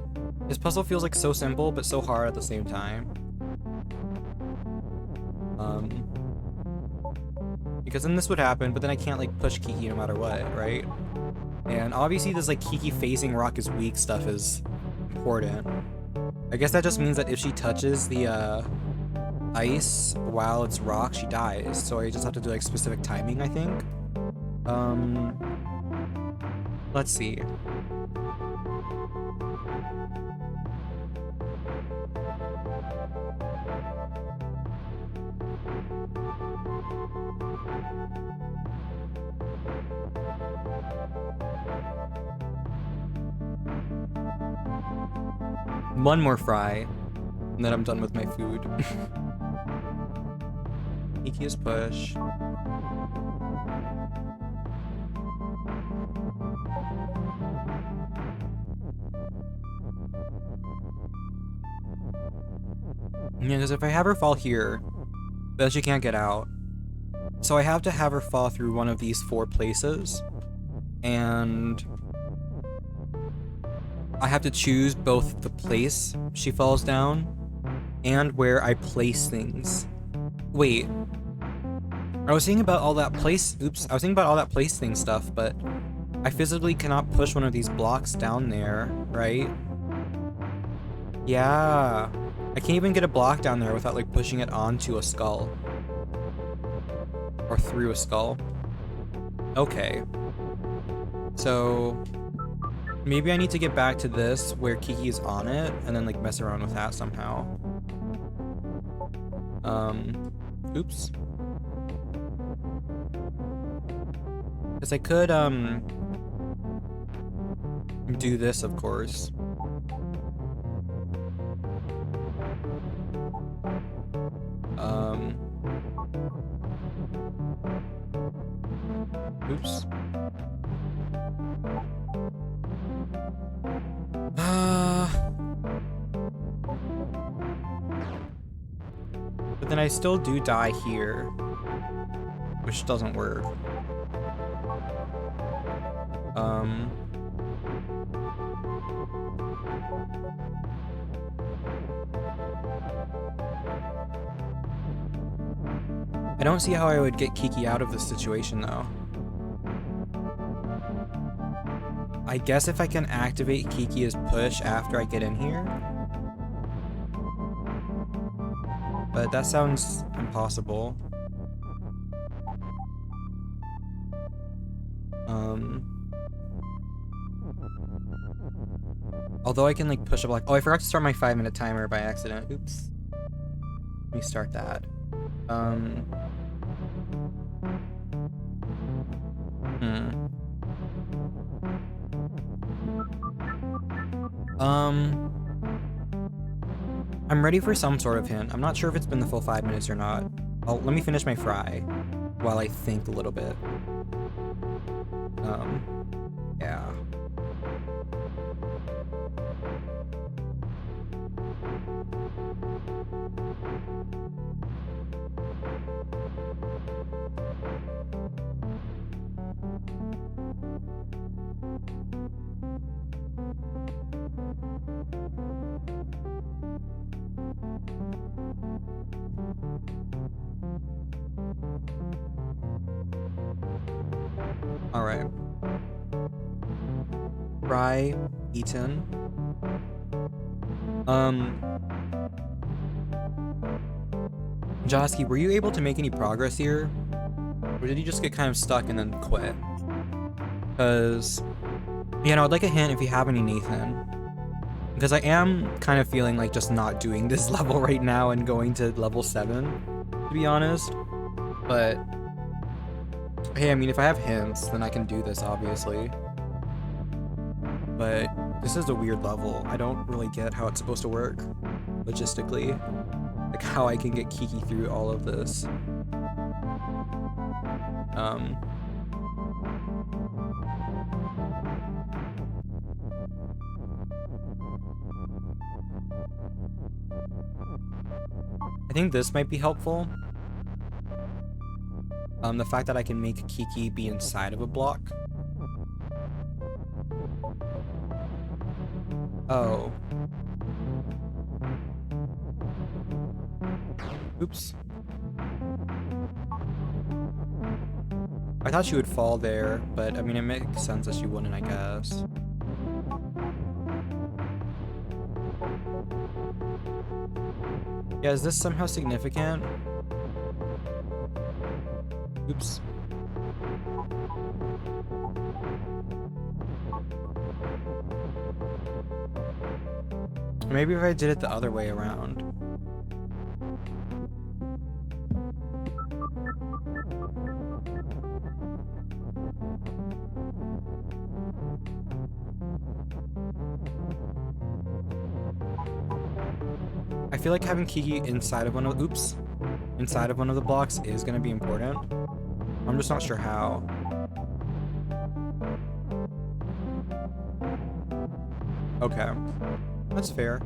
[SPEAKER 1] This puzzle feels like so simple, but so hard at the same time. Because then this would happen, but then I can't like push Kiki no matter what, right? And obviously this like Kiki facing Rock is weak stuff is important. I guess that just means that if she touches the ice while it's rock, she dies. So I just have to do like specific timing, I think. Let's see. One more fry, and then I'm done with my food. Ekiest push. Yeah, because if I have her fall here, then she can't get out. So I have to have her fall through one of these 4 places. And I have to choose both the place she falls down and where I place things. Wait. I was thinking about all that place... Oops. I was thinking about all that place thing stuff, but I physically cannot push one of these blocks down there, right? Yeah. I can't even get a block down there without, like, pushing it onto a skull. Or through a skull. Okay. So... maybe I need to get back to this where Kiki's on it and then, like, mess around with that somehow. Oops. Because I could, do this, of course. Oops. But then I still do die here, which doesn't work. I don't see how I would get Kiki out of this situation though. I guess if I can activate Kiki's push after I get in here. But that sounds impossible. Although I can like push a block. Oh, I forgot to start my 5-minute timer by accident. Oops. Let me start that. I'm ready for some sort of hint. I'm not sure if it's been the full 5 minutes or not. Let me finish my fry while I think a little bit. Yeah. Alright. Fry eaten. Josky, were you able to make any progress here? Or did you just get kind of stuck and then quit? Because, yeah, no, I'd like a hint if you have any, Nathan. Because I am kind of feeling like just not doing this level right now and going to level 7, to be honest. But, hey, I mean, if I have hints, then I can do this, obviously. But this is a weird level. I don't really get how it's supposed to work, logistically. Like, how I can get Kiki through all of this. I think this might be helpful. The fact that I can make Kiki be inside of a block. Oh. Oops. I thought she would fall there, but I mean, it makes sense that she wouldn't, I guess. Yeah, is this somehow significant? Oops. Maybe if I did it the other way around. I feel like having Kiki inside of one of inside of one of the blocks is gonna be important. I'm just not sure how. Okay, that's fair.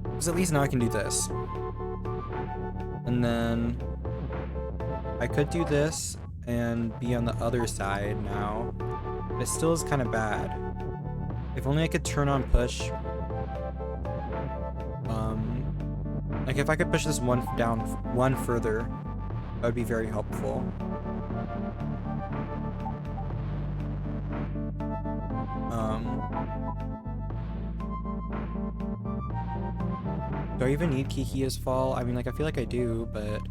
[SPEAKER 1] Because at least now I can do this. And then I could do this and be on the other side now. But it still is kind of bad. If only I could turn on push. Like if I could push this one down one further, that would be very helpful. Do I even need Kiki as fall? I mean, like, I feel like I do, but...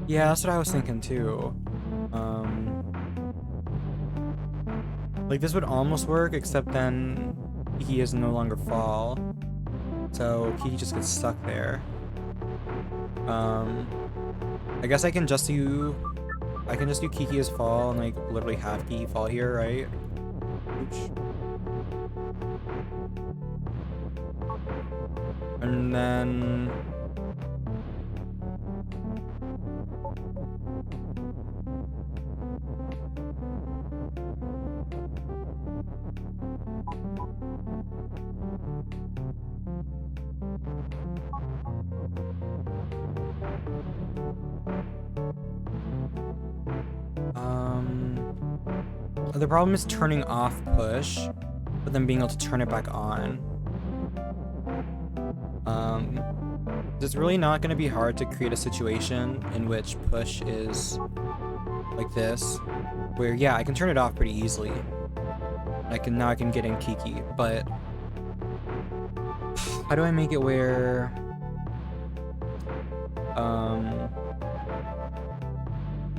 [SPEAKER 1] Yeah, that's what I was thinking too. Like this would almost work, except then Kiki is no longer fall. So Kiki just gets stuck there. I guess I can just do Kiki as fall and like literally have Kiki fall here, right? Oops. And then the problem is turning off push, but then being able to turn it back on. It's really not going to be hard to create a situation in which push is like this, where yeah, I can turn it off pretty easily. Now I can get in Kiki, but how do I make it where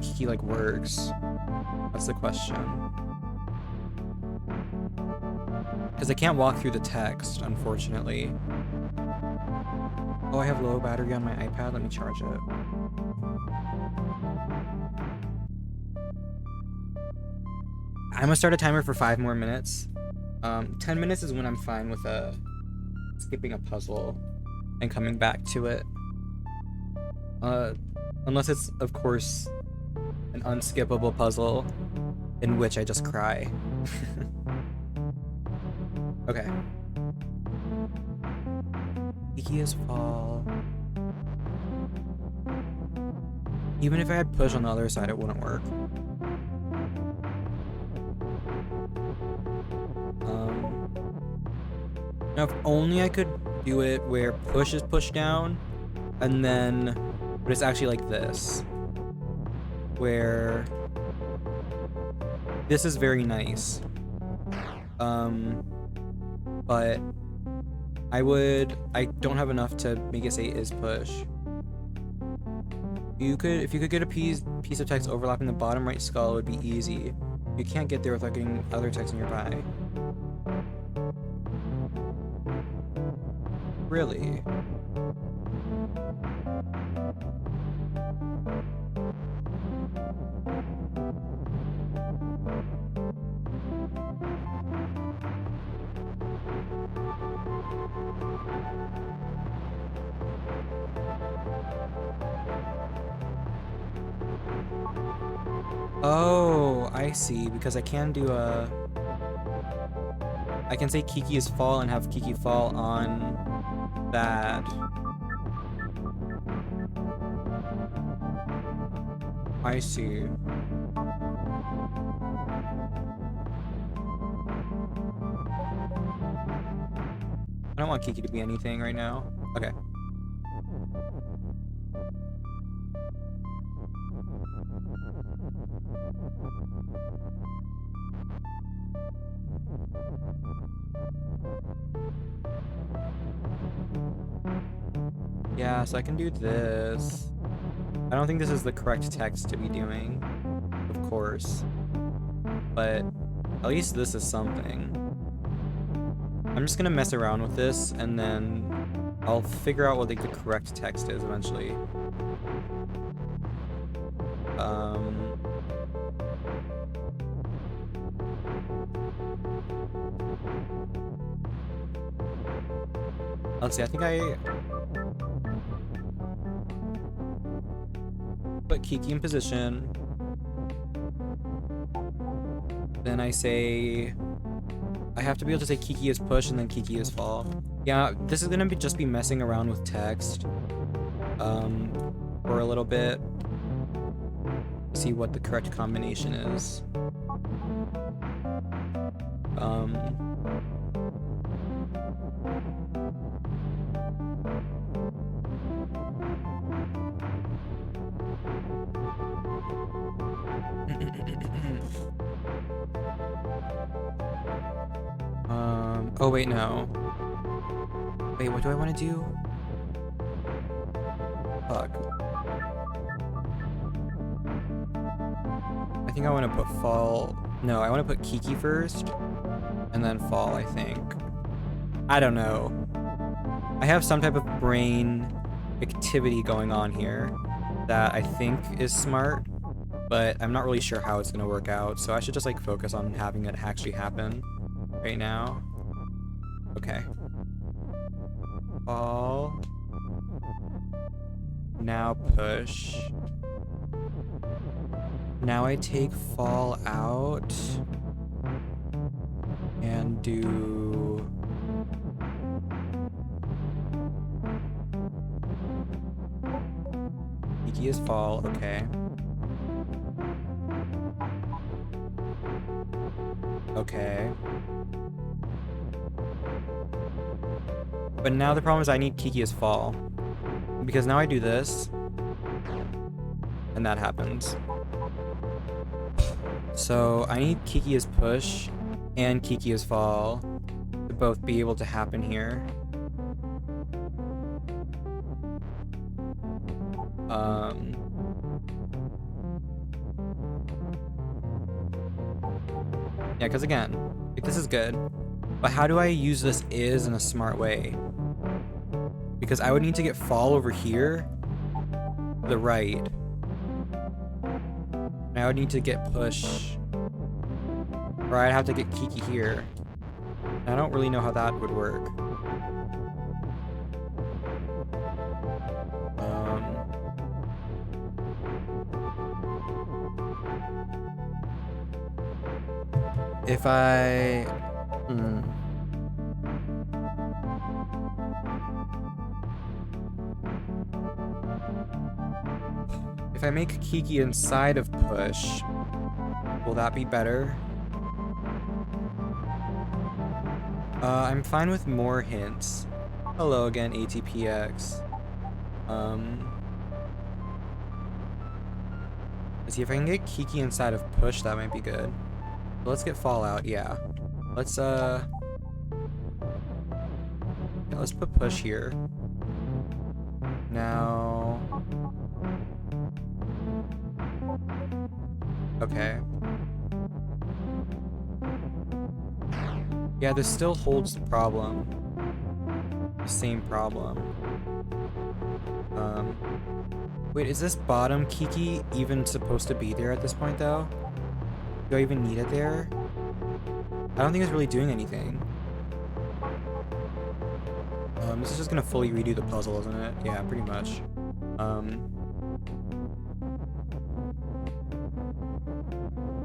[SPEAKER 1] Kiki like works? That's the question. Because I can't walk through the text, unfortunately. Oh, I have low battery on my iPad. Let me charge it. I'm gonna start a timer for 5 more minutes. 10 minutes is when I'm fine with skipping a puzzle and coming back to it. Unless it's, of course, an unskippable puzzle in which I just cry. Okay. Kiki is fall. Even if I had push on the other side, it wouldn't work. Now, if only I could do it where push is pushed down, and then, but it's actually like this, where this is very nice. But I don't have enough to make it say is push. If you could get a piece of text overlapping the bottom right skull, it would be easy. You can't get there without getting other text nearby. Really? Oh, I see, because I can do I can say Kiki is fall and have Kiki fall on that. I see. I don't want Kiki to be anything right now. Okay. Yeah, so I can do this. I don't think this is the correct text to be doing, of course. But at least this is something. I'm just gonna mess around with this and then I'll figure out what like the correct text is eventually. Let's see, I think I put Kiki in position. Then I say I have to be able to say Kiki is push and then Kiki is fall. Yeah, this is gonna be just be messing around with text for a little bit. See what the correct combination is. Oh wait, no. Wait, what do I want to do? Fuck. I think I want to put fall. No, I want to put Kiki first, and then fall, I think. I don't know. I have some type of brain activity going on here that I think is smart, but I'm not really sure how it's going to work out, so I should just like focus on having it actually happen right now. Okay. Fall. Now push. Now I take fall out and do Kiki is fall, okay. Okay. But now the problem is I need Kiki as fall. Because now I do this. And that happens. So I need Kiki as push and Kiki as fall to both be able to happen here. Yeah, because again, like, this is good. But how do I use this is in a smart way? Because I would need to get fall over here to the right. And I would need to get push. Or I'd have to get Kiki here. And I don't really know how that would work. If I... If I make Kiki inside of push, will that be better? I'm fine with more hints. Hello again, ATPX. Let's see if I can get Kiki inside of push, that might be good. Let's get Fallout, yeah. Let's let's put push here. Now... Okay. Yeah, this still holds the problem. The same problem. Wait, is this bottom Kiki even supposed to be there at this point, though? Do I even need it there? I don't think it's really doing anything. This is just gonna fully redo the puzzle, isn't it? Yeah, pretty much.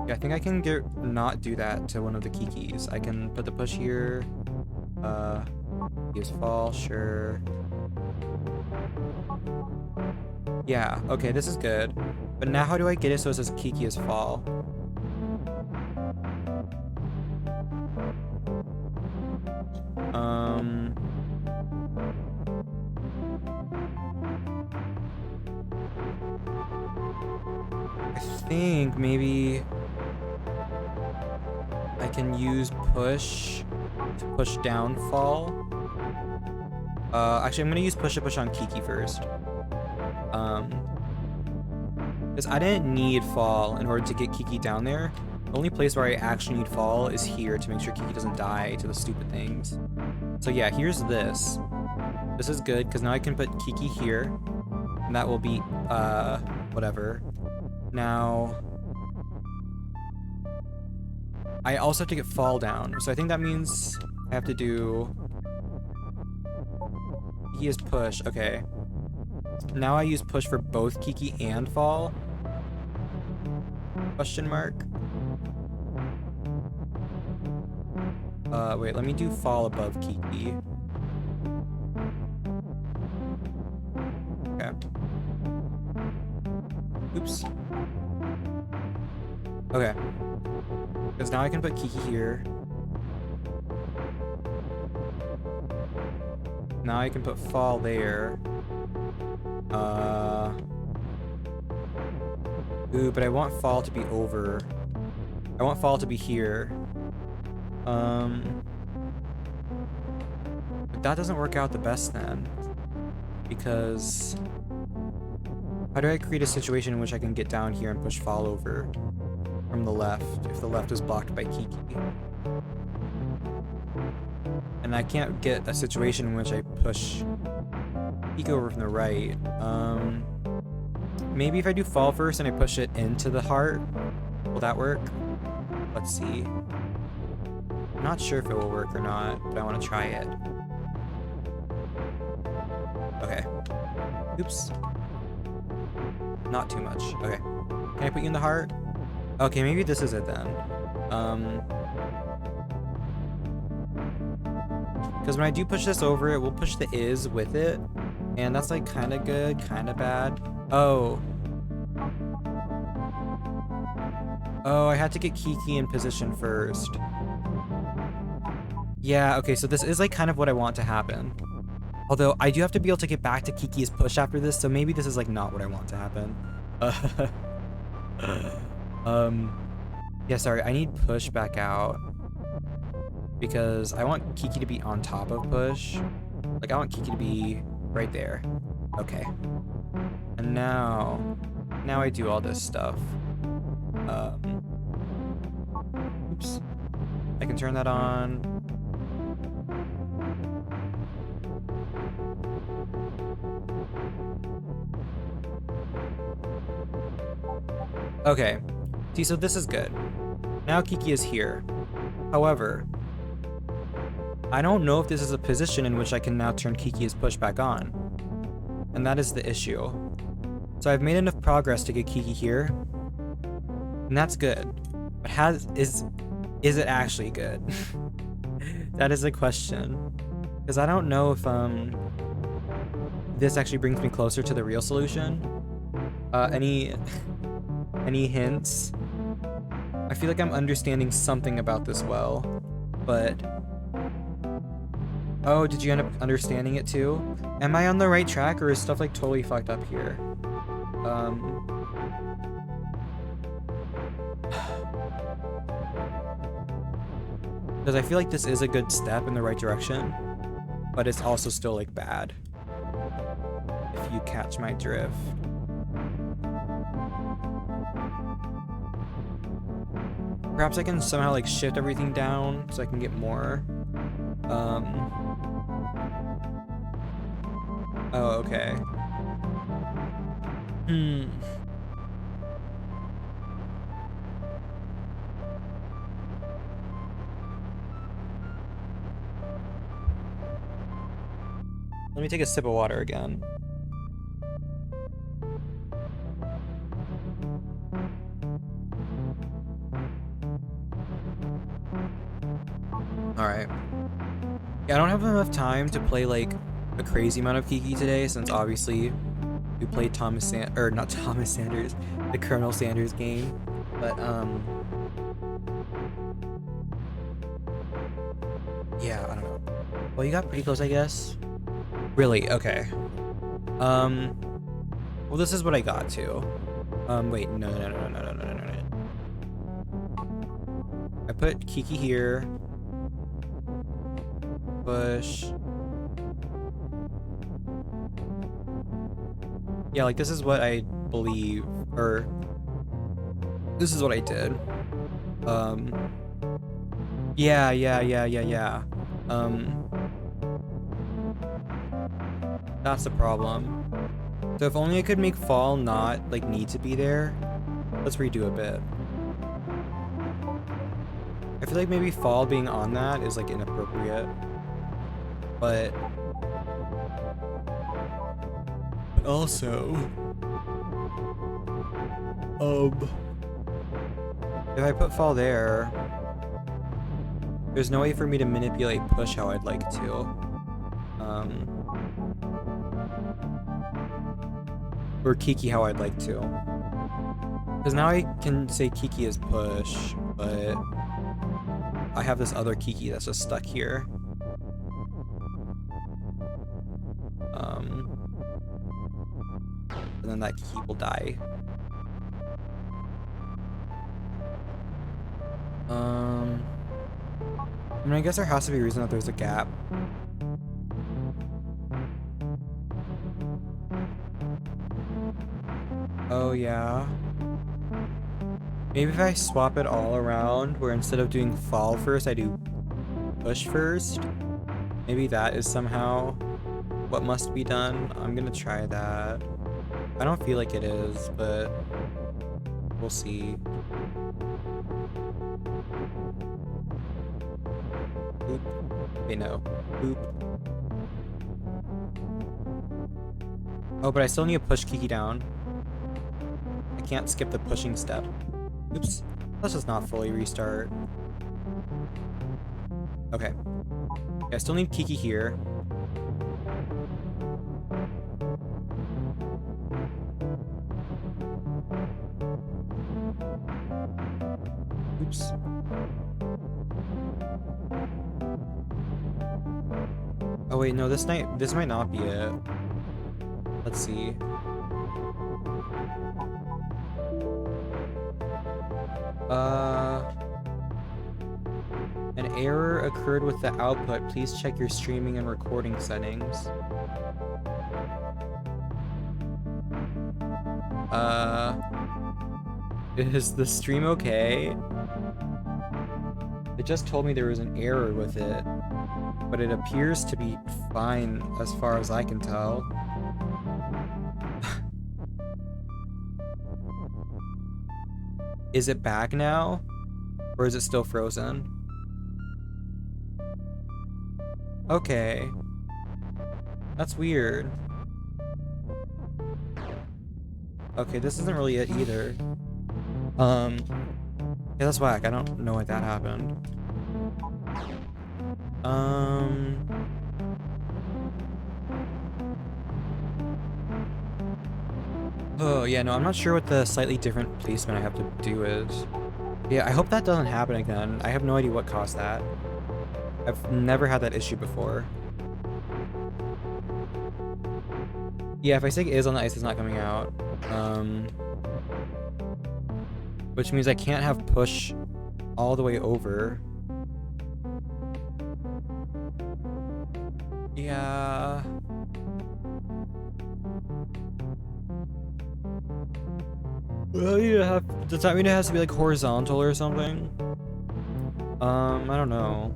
[SPEAKER 1] Yeah, I think I can not do that to one of the Kikis. I can put the push here. Use fall, sure. Yeah, okay, this is good. But now how do I get it so it says Kiki is fall? I think maybe I can use push to push down fall. Actually, I'm gonna use push to push on Kiki first. Because I didn't need fall in order to get Kiki down there. The only place where I actually need fall is here to make sure Kiki doesn't die to the stupid things. So yeah, here's this. This is good, because now I can put Kiki here. And that will be, whatever. Now... I also have to get fall down. So I think that means I have to do... Kiki is push, okay. Now I use push for both Kiki and fall? Question mark? Wait, let me do fall above Kiki. Okay. Oops. Okay. Because now I can put Kiki here. Now I can put fall there. Ooh, but I want fall to be over. I want fall to be here. But that doesn't work out the best then. Because... How do I create a situation in which I can get down here and push fall over from the left, if the left is blocked by Kiki? And I can't get a situation in which I push Kiki over from the right. Maybe if I do fall first and I push it into the heart, will that work? Let's see. I'm not sure if it will work or not, but I want to try it. Okay. Oops. Not too much. Okay. Can I put you in the heart? Okay, maybe this is it then. Because when I do push this over, it will push the is with it. And that's like kind of good, kind of bad. Oh. Oh, I had to get Kiki in position first. Yeah, okay, so this is like kind of what I want to happen. Although I do have to be able to get back to Kiki's push after this, so maybe this is like not what I want to happen. Yeah, sorry, I need push back out. Because I want Kiki to be on top of push. Like, I want Kiki to be right there. Okay. And now I do all this stuff. Oops. I can turn that on. Okay. See, so this is good. Now Kiki is here. However, I don't know if this is a position in which I can now turn Kiki's push back on. And that is the issue. So I've made enough progress to get Kiki here. And that's good. But is it actually good? That is a question. Because I don't know if this actually brings me closer to the real solution. Any hints? I feel like I'm understanding something about this well, but... Oh, did you end up understanding it too? Am I on the right track, or is stuff like totally fucked up here? Because I feel like this is a good step in the right direction, but it's also still like bad. If you catch my drift. Perhaps I can somehow like shift everything down so I can get more. Oh, okay. Let me take a sip of water again. Alright. Yeah, I don't have enough time to play like a crazy amount of Kiki today, since obviously we played not Thomas Sanders, the Colonel Sanders game. But yeah, I don't know. Well, you got pretty close, I guess. Really? Okay. Well, this is what I got to. Wait, no. I put Kiki here. Push. Yeah, like this is what I believe, or this is what I did. Yeah. That's the problem. So if only I could make fall not, like, need to be there. Let's redo a bit. I feel like maybe fall being on that is, like, inappropriate. But also, if I put fall there, there's no way for me to manipulate push how I'd like to. Or Kiki how I'd like to. Because now I can say Kiki is push, but I have this other Kiki that's just stuck here. And then that Kiki will die. I mean, I guess there has to be a reason that there's a gap. Oh, yeah. Maybe if I swap it all around, where instead of doing fall first, I do push first. Maybe that is somehow what must be done. I'm gonna try that. I don't feel like it is, but we'll see. Boop. Okay, no. Boop. Oh, but I still need to push Kiki down. I can't skip the pushing step. Oops. Let's just not fully restart. Okay. I still need Kiki here. Oops. Oh wait, no, this might not be it. Let's see. An error occurred with the output. Please check your streaming and recording settings. Is the stream okay? It just told me there was an error with it, but it appears to be fine as far as I can tell. Is it back now? Or is it still frozen? Okay. That's weird. Okay, this isn't really it either. Yeah, that's whack. I don't know why that happened. Oh, yeah, no, I'm not sure what the slightly different placement I have to do is. Yeah, I hope that doesn't happen again. I have no idea what caused that. I've never had that issue before. Yeah, if I say is on the ice, it's not coming out. Which means I can't have push all the way over. Yeah. Well, does that mean it has to be like horizontal or something? I don't know.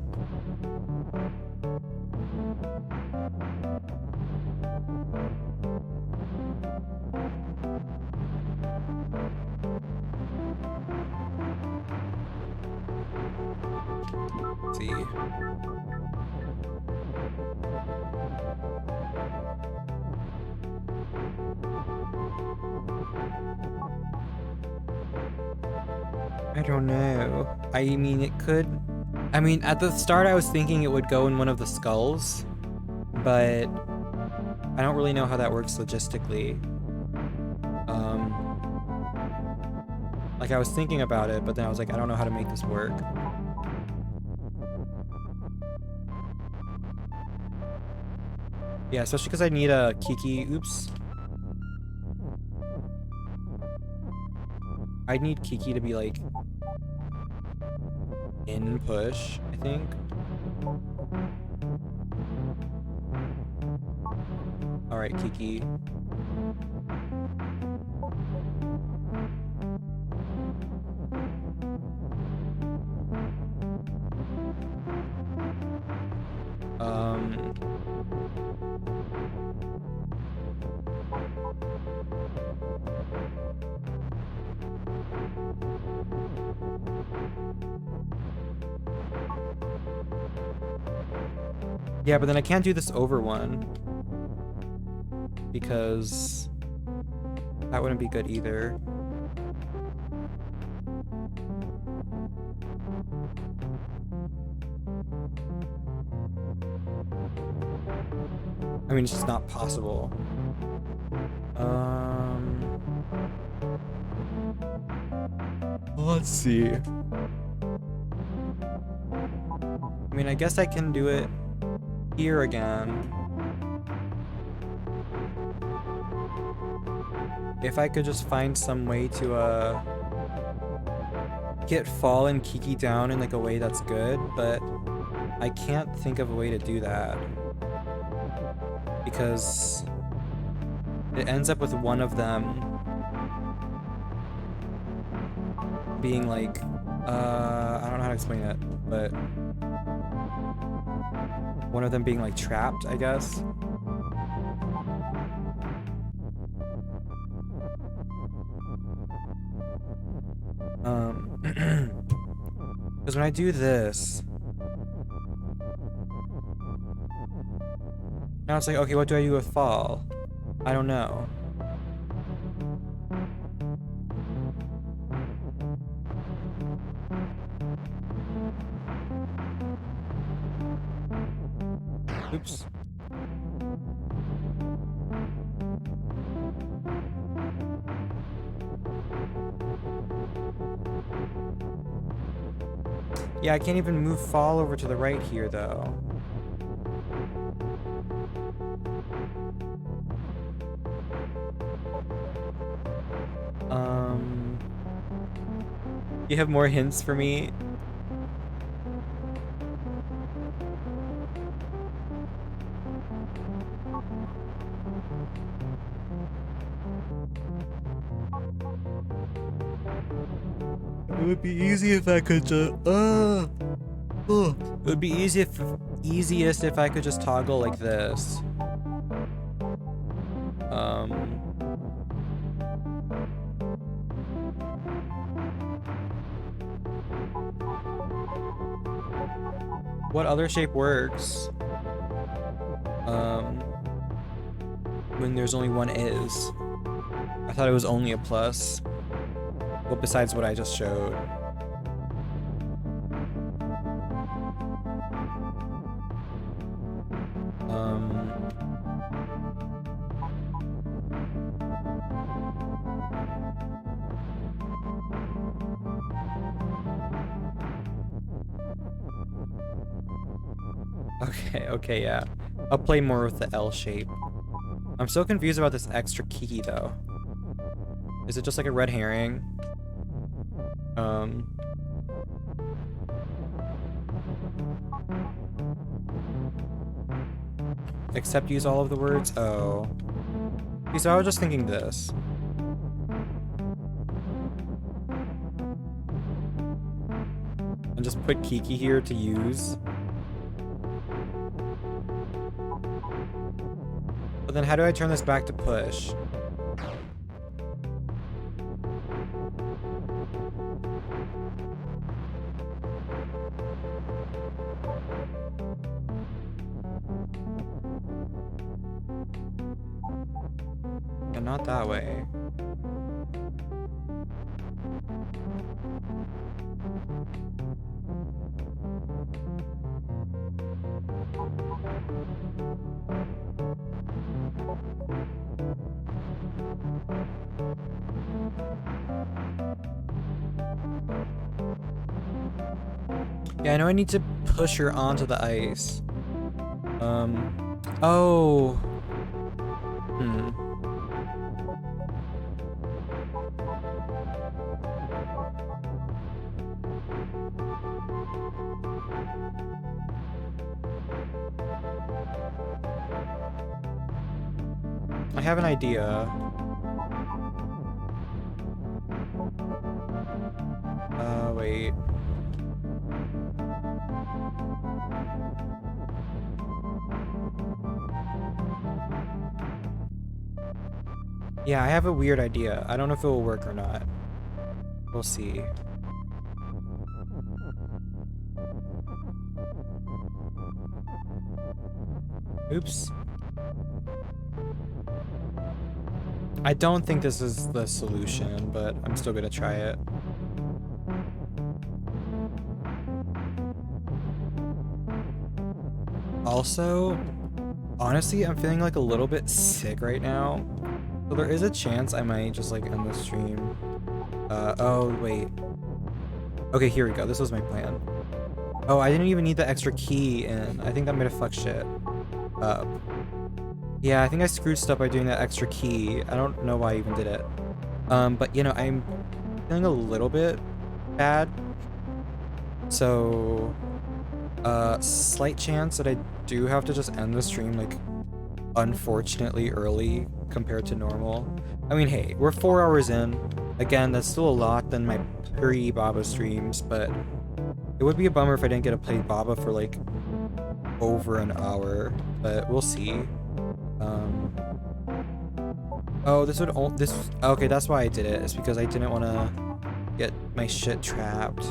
[SPEAKER 1] Let's see. I don't know. I mean, it could... I mean, at the start I was thinking it would go in one of the skulls, but I don't really know how that works logistically. Like, I was thinking about it, but then I was like, I don't know how to make this work. Yeah, especially because I need a Kiki... Oops. I need Kiki to be, like, in push, I think. Alright, Kiki. Yeah, but then I can't do this over one because that wouldn't be good either. I mean, it's just not possible. Let's see. I mean, I guess I can do it here again. If I could just find some way to get Fall and Kiki down in like a way that's good, but I can't think of a way to do that because it ends up with one of them being like, I don't know how to explain it, but one of them being like trapped, I guess. Because when I do this, now it's like, okay, what do I do with Fall? I don't know. Oops. Yeah, I can't even move Fall over to the right here, though. You have more hints for me? It would be easy if I could just it would be easiest if I could just toggle like this. What other shape works? When there's only one is. I thought it was only a plus. Well, besides what I just showed. Okay, yeah. I'll play more with the L shape. I'm so confused about this extra Kiki, though. Is it just like a red herring? Except use all of the words? Oh. See, so I was just thinking this. And just put Kiki here to use. But then how do I turn this back to push? And not that way. Yeah, I know I need to push her onto the ice. Oh. I have an idea. Wait.
[SPEAKER 5] Yeah, I have a weird idea. I don't know if it will work or not. We'll see. Oops. I don't think this is the solution, but I'm still gonna try it. Also, honestly, I'm feeling like a little bit sick right now. So there is a chance I might just like end the stream. Oh wait. Okay, here we go. This was my plan. Oh, I didn't even need the extra key in. I think that might have fucked shit up. Yeah, I think I screwed stuff by doing that extra key. I don't know why I even did it. But you know, I'm feeling a little bit bad. So, slight chance that I do have to just end the stream, like, unfortunately early compared to normal. I mean, hey, we're 4 hours in. Again, that's still a lot than my pre-Baba streams, but it would be a bummer if I didn't get to play Baba for, like, over an hour, but we'll see. Oh, okay, that's why I did it. It's because I didn't want to get my shit trapped.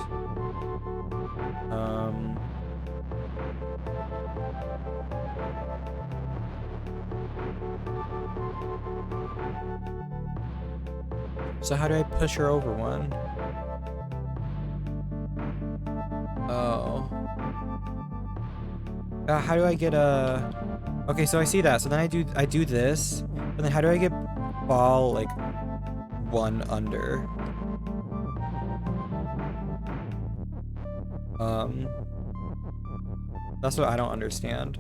[SPEAKER 5] So how do I push her over one? Oh. How do I get a... Okay, so I see that. So then I do this, and then how do I get ball like one under? That's what I don't understand.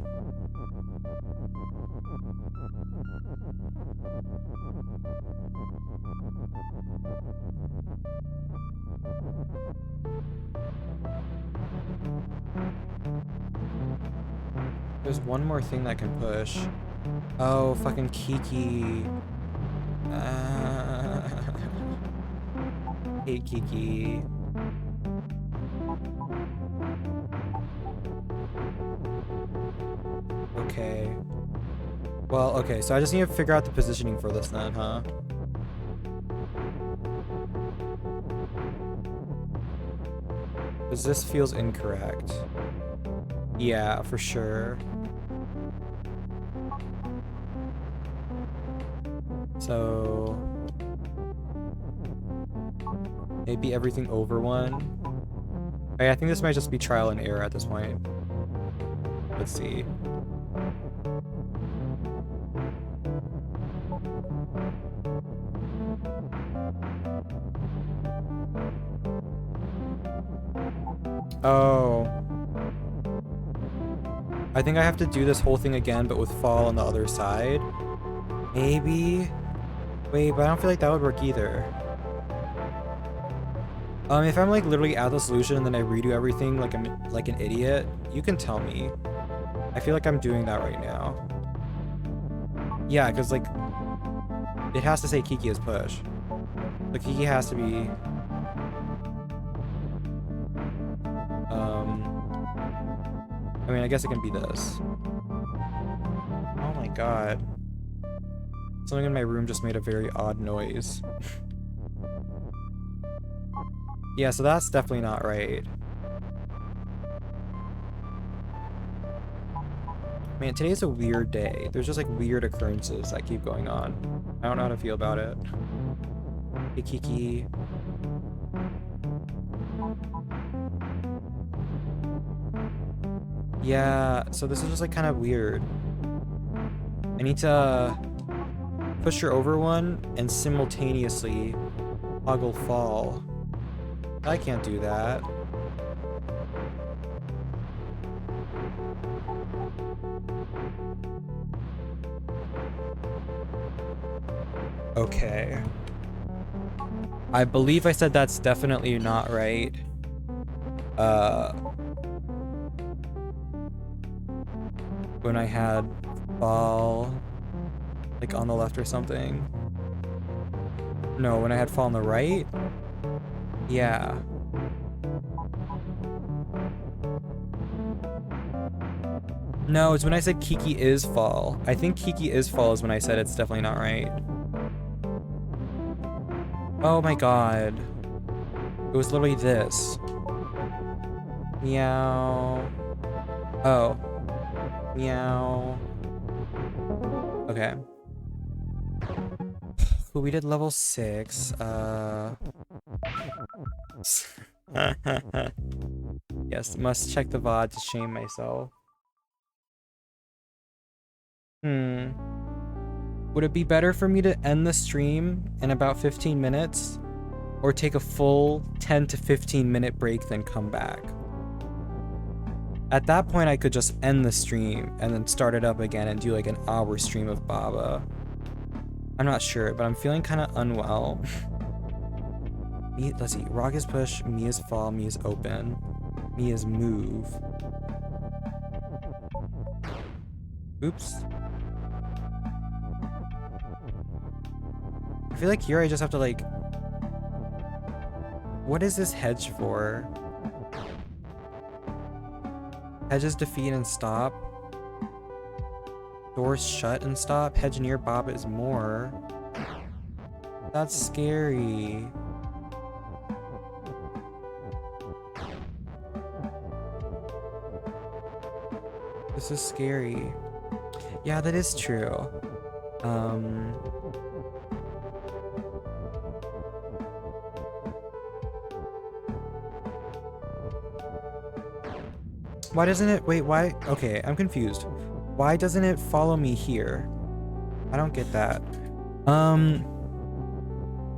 [SPEAKER 5] There's one more thing that I can push. Oh, fucking Kiki. Hate Kiki. Okay. Well, okay, so I just need to figure out the positioning for this then, huh? Because this feels incorrect. Yeah, for sure. So maybe everything over one. I think this might just be trial and error at this point. Let's see. Oh. I think I have to do this whole thing again, but with fall on the other side. Maybe. Wait, but I don't feel like that would work either. If I'm like literally at the solution and then I redo everything like I'm like an idiot, you can tell me. I feel like I'm doing that right now. Yeah, because like it has to say Kiki is push. Like Kiki has to be. I mean, I guess it can be this. Oh my god. Something in my room just made a very odd noise. Yeah, so that's definitely not right. Man, today's a weird day. There's just like weird occurrences that keep going on. I don't know how to feel about it. Hey, Kiki. Yeah, so this is just like kind of weird. I need to push her over one and simultaneously toggle fall. I can't do that. Okay. I believe I said that's definitely not right. When I had fall like on the left or something. No, when I had fall on the right? Yeah. No, it's when I said Kiki is fall. I think Kiki is fall is when I said it's definitely not right. Oh my god. It was literally this. Meow. Oh. Meow. Okay. Cool, we did level 6. Yes, must check the VOD to shame myself. Would it be better for me to end the stream in about 15 minutes? Or take a full 10 to 15 minute break, then come back? At that point, I could just end the stream and then start it up again and do like an hour stream of Baba. I'm not sure, but I'm feeling kind of unwell. Let's see. Rock is push, me is fall, me is open, me is move. Oops. I feel like here I just have to like... What is this hedge for? Hedges defeat and stop. Doors shut and stop. Hedge near Bob is more. That's scary. This is scary. Yeah, that is true. Why doesn't it... Wait, why? Okay, I'm confused. Why doesn't it follow me here? I don't get that.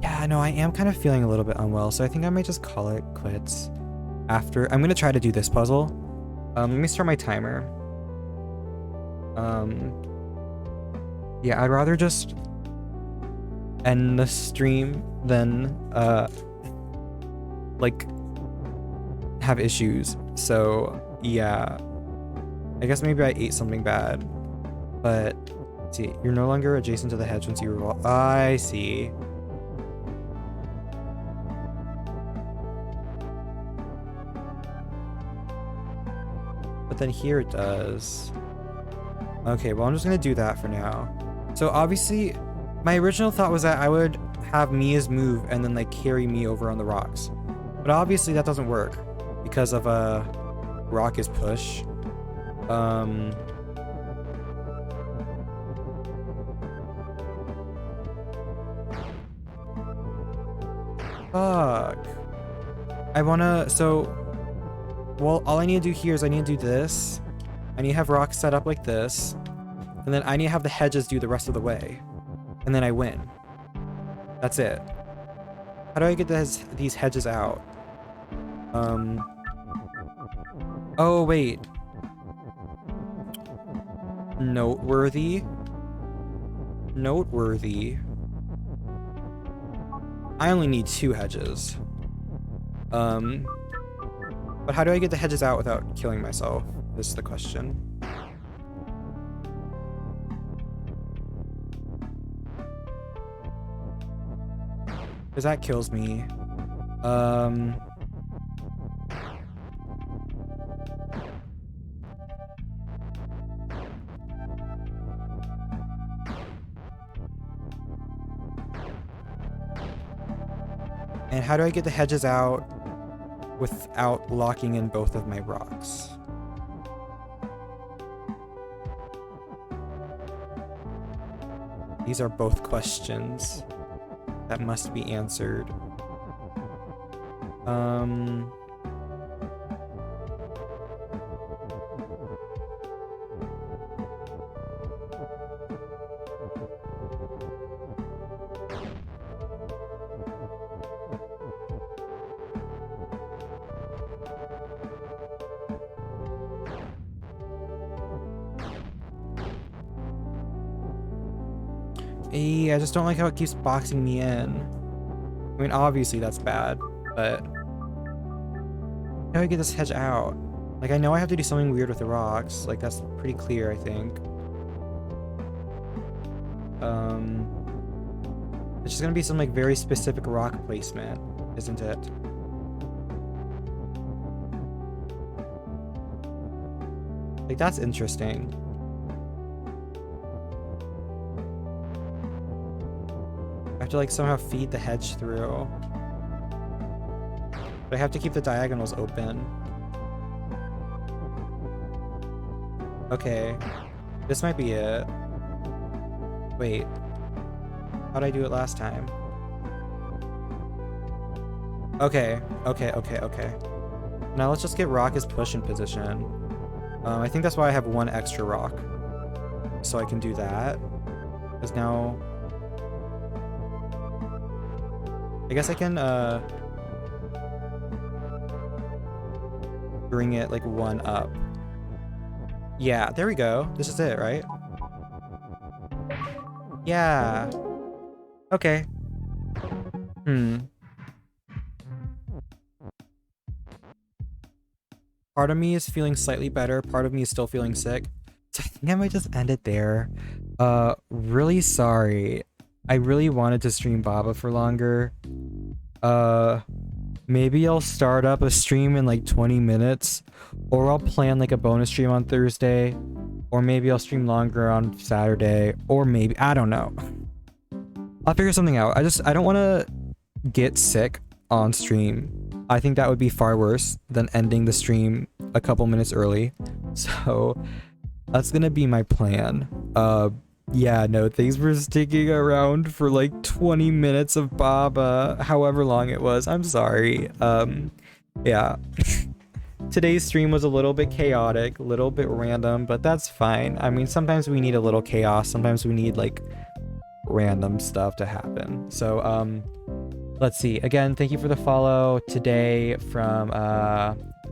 [SPEAKER 5] Yeah, no, I am kind of feeling a little bit unwell, so I think I might just call it quits after. I'm gonna try to do this puzzle. Let me start my timer. Yeah, I'd rather just end the stream than, like, have issues. So, yeah. I guess maybe I ate something bad. But, let's see. You're no longer adjacent to the hedge once you revolve. I see. But then here it does. Okay, well, I'm just gonna do that for now. So obviously, my original thought was that I would have Mia's move and then like carry me over on the rocks. But obviously that doesn't work because of rock is push. Fuck. I wanna, so, well, all I need to do here is I need to do this. I need to have rocks set up like this. And then I need to have the hedges do the rest of the way. And then I win. That's it. How do I get these hedges out? Oh, wait. Noteworthy. Noteworthy. I only need 2 hedges. But how do I get the hedges out without killing myself? This is the question. Because that kills me. And how do I get the hedges out without locking in both of my rocks? These are both questions that must be answered. I just don't like how it keeps boxing me in. I mean, obviously that's bad, but how do I get this hedge out? Like, I know I have to do something weird with the rocks. Like, that's pretty clear, I think. It's just gonna be some, like, very specific rock placement, isn't it? Like, that's interesting. have to like somehow feed the hedge through. But I have to keep the diagonals open. Okay. This might be it. Wait. How'd I do it last time? Okay. Now let's just get rock as push in position. I think that's why I have one extra rock. So I can do that. Because now... I guess I can, bring it, like, one up. Yeah, there we go. This is it, right? Yeah. Okay. Part of me is feeling slightly better. Part of me is still feeling sick. So I think I might just end it there. Really sorry. I really wanted to stream Baba for longer. Maybe I'll start up a stream in like 20 minutes. Or I'll plan like a bonus stream on Thursday. Or maybe I'll stream longer on Saturday. Or maybe, I don't know. I'll figure something out. I don't want to get sick on stream. I think that would be far worse than ending the stream a couple minutes early. So that's gonna be my plan. Yeah, no, things were sticking around for like 20 minutes of Baba, however long it was. I'm sorry. Yeah. Today's stream was a little bit chaotic, a little bit random, but that's fine. I mean, sometimes we need a little chaos. Sometimes we need like random stuff to happen. So, let's see. Again, thank you for the follow today from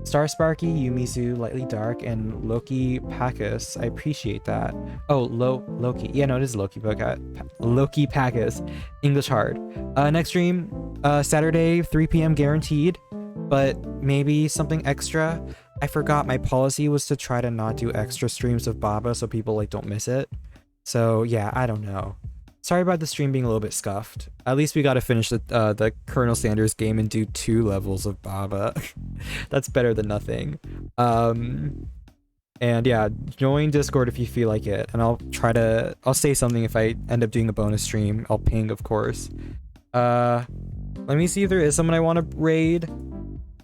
[SPEAKER 5] Star Sparky, Yumizu, Lightly Dark, and Loki Packus. I appreciate that. Oh, Loki. Yeah, no, it is Loki. Loki Packus. English hard. Next stream, Saturday, 3 p.m. guaranteed, but maybe something extra. I forgot my policy was to try to not do extra streams of Baba so people like don't miss it. So yeah, I don't know. Sorry about the stream being a little bit scuffed. At least we got to finish the Colonel Sanders game and do 2 levels of Baba. That's better than nothing. And yeah, join Discord if you feel like it. And I'll say something if I end up doing a bonus stream. I'll ping, of course. Let me see if there is someone I want to raid.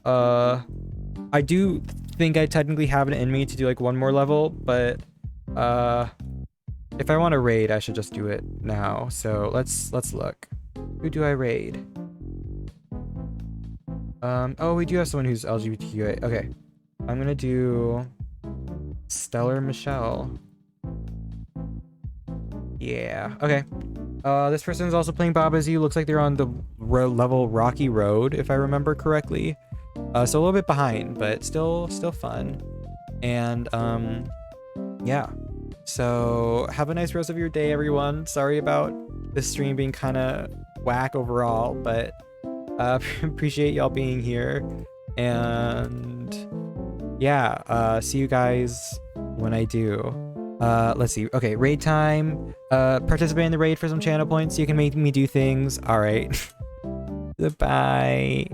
[SPEAKER 5] I do think I technically have it in me to do like 1 more level, but if I want to raid, I should just do it now. So let's look. Who do I raid? Oh, we do have someone who's LGBTQA. Okay, I'm gonna do Stellar Michelle. Yeah. Okay. This person is also playing Babazu. Looks like they're on the level Rocky Road, if I remember correctly. So a little bit behind, but still fun. And yeah. So have a nice rest of your day, everyone. Sorry about this stream being kind of whack overall, but appreciate y'all being here. And yeah, see you guys when I do. Let's see. Okay, raid time. Participate in the raid for some channel points so you can make me do things. All right. Goodbye.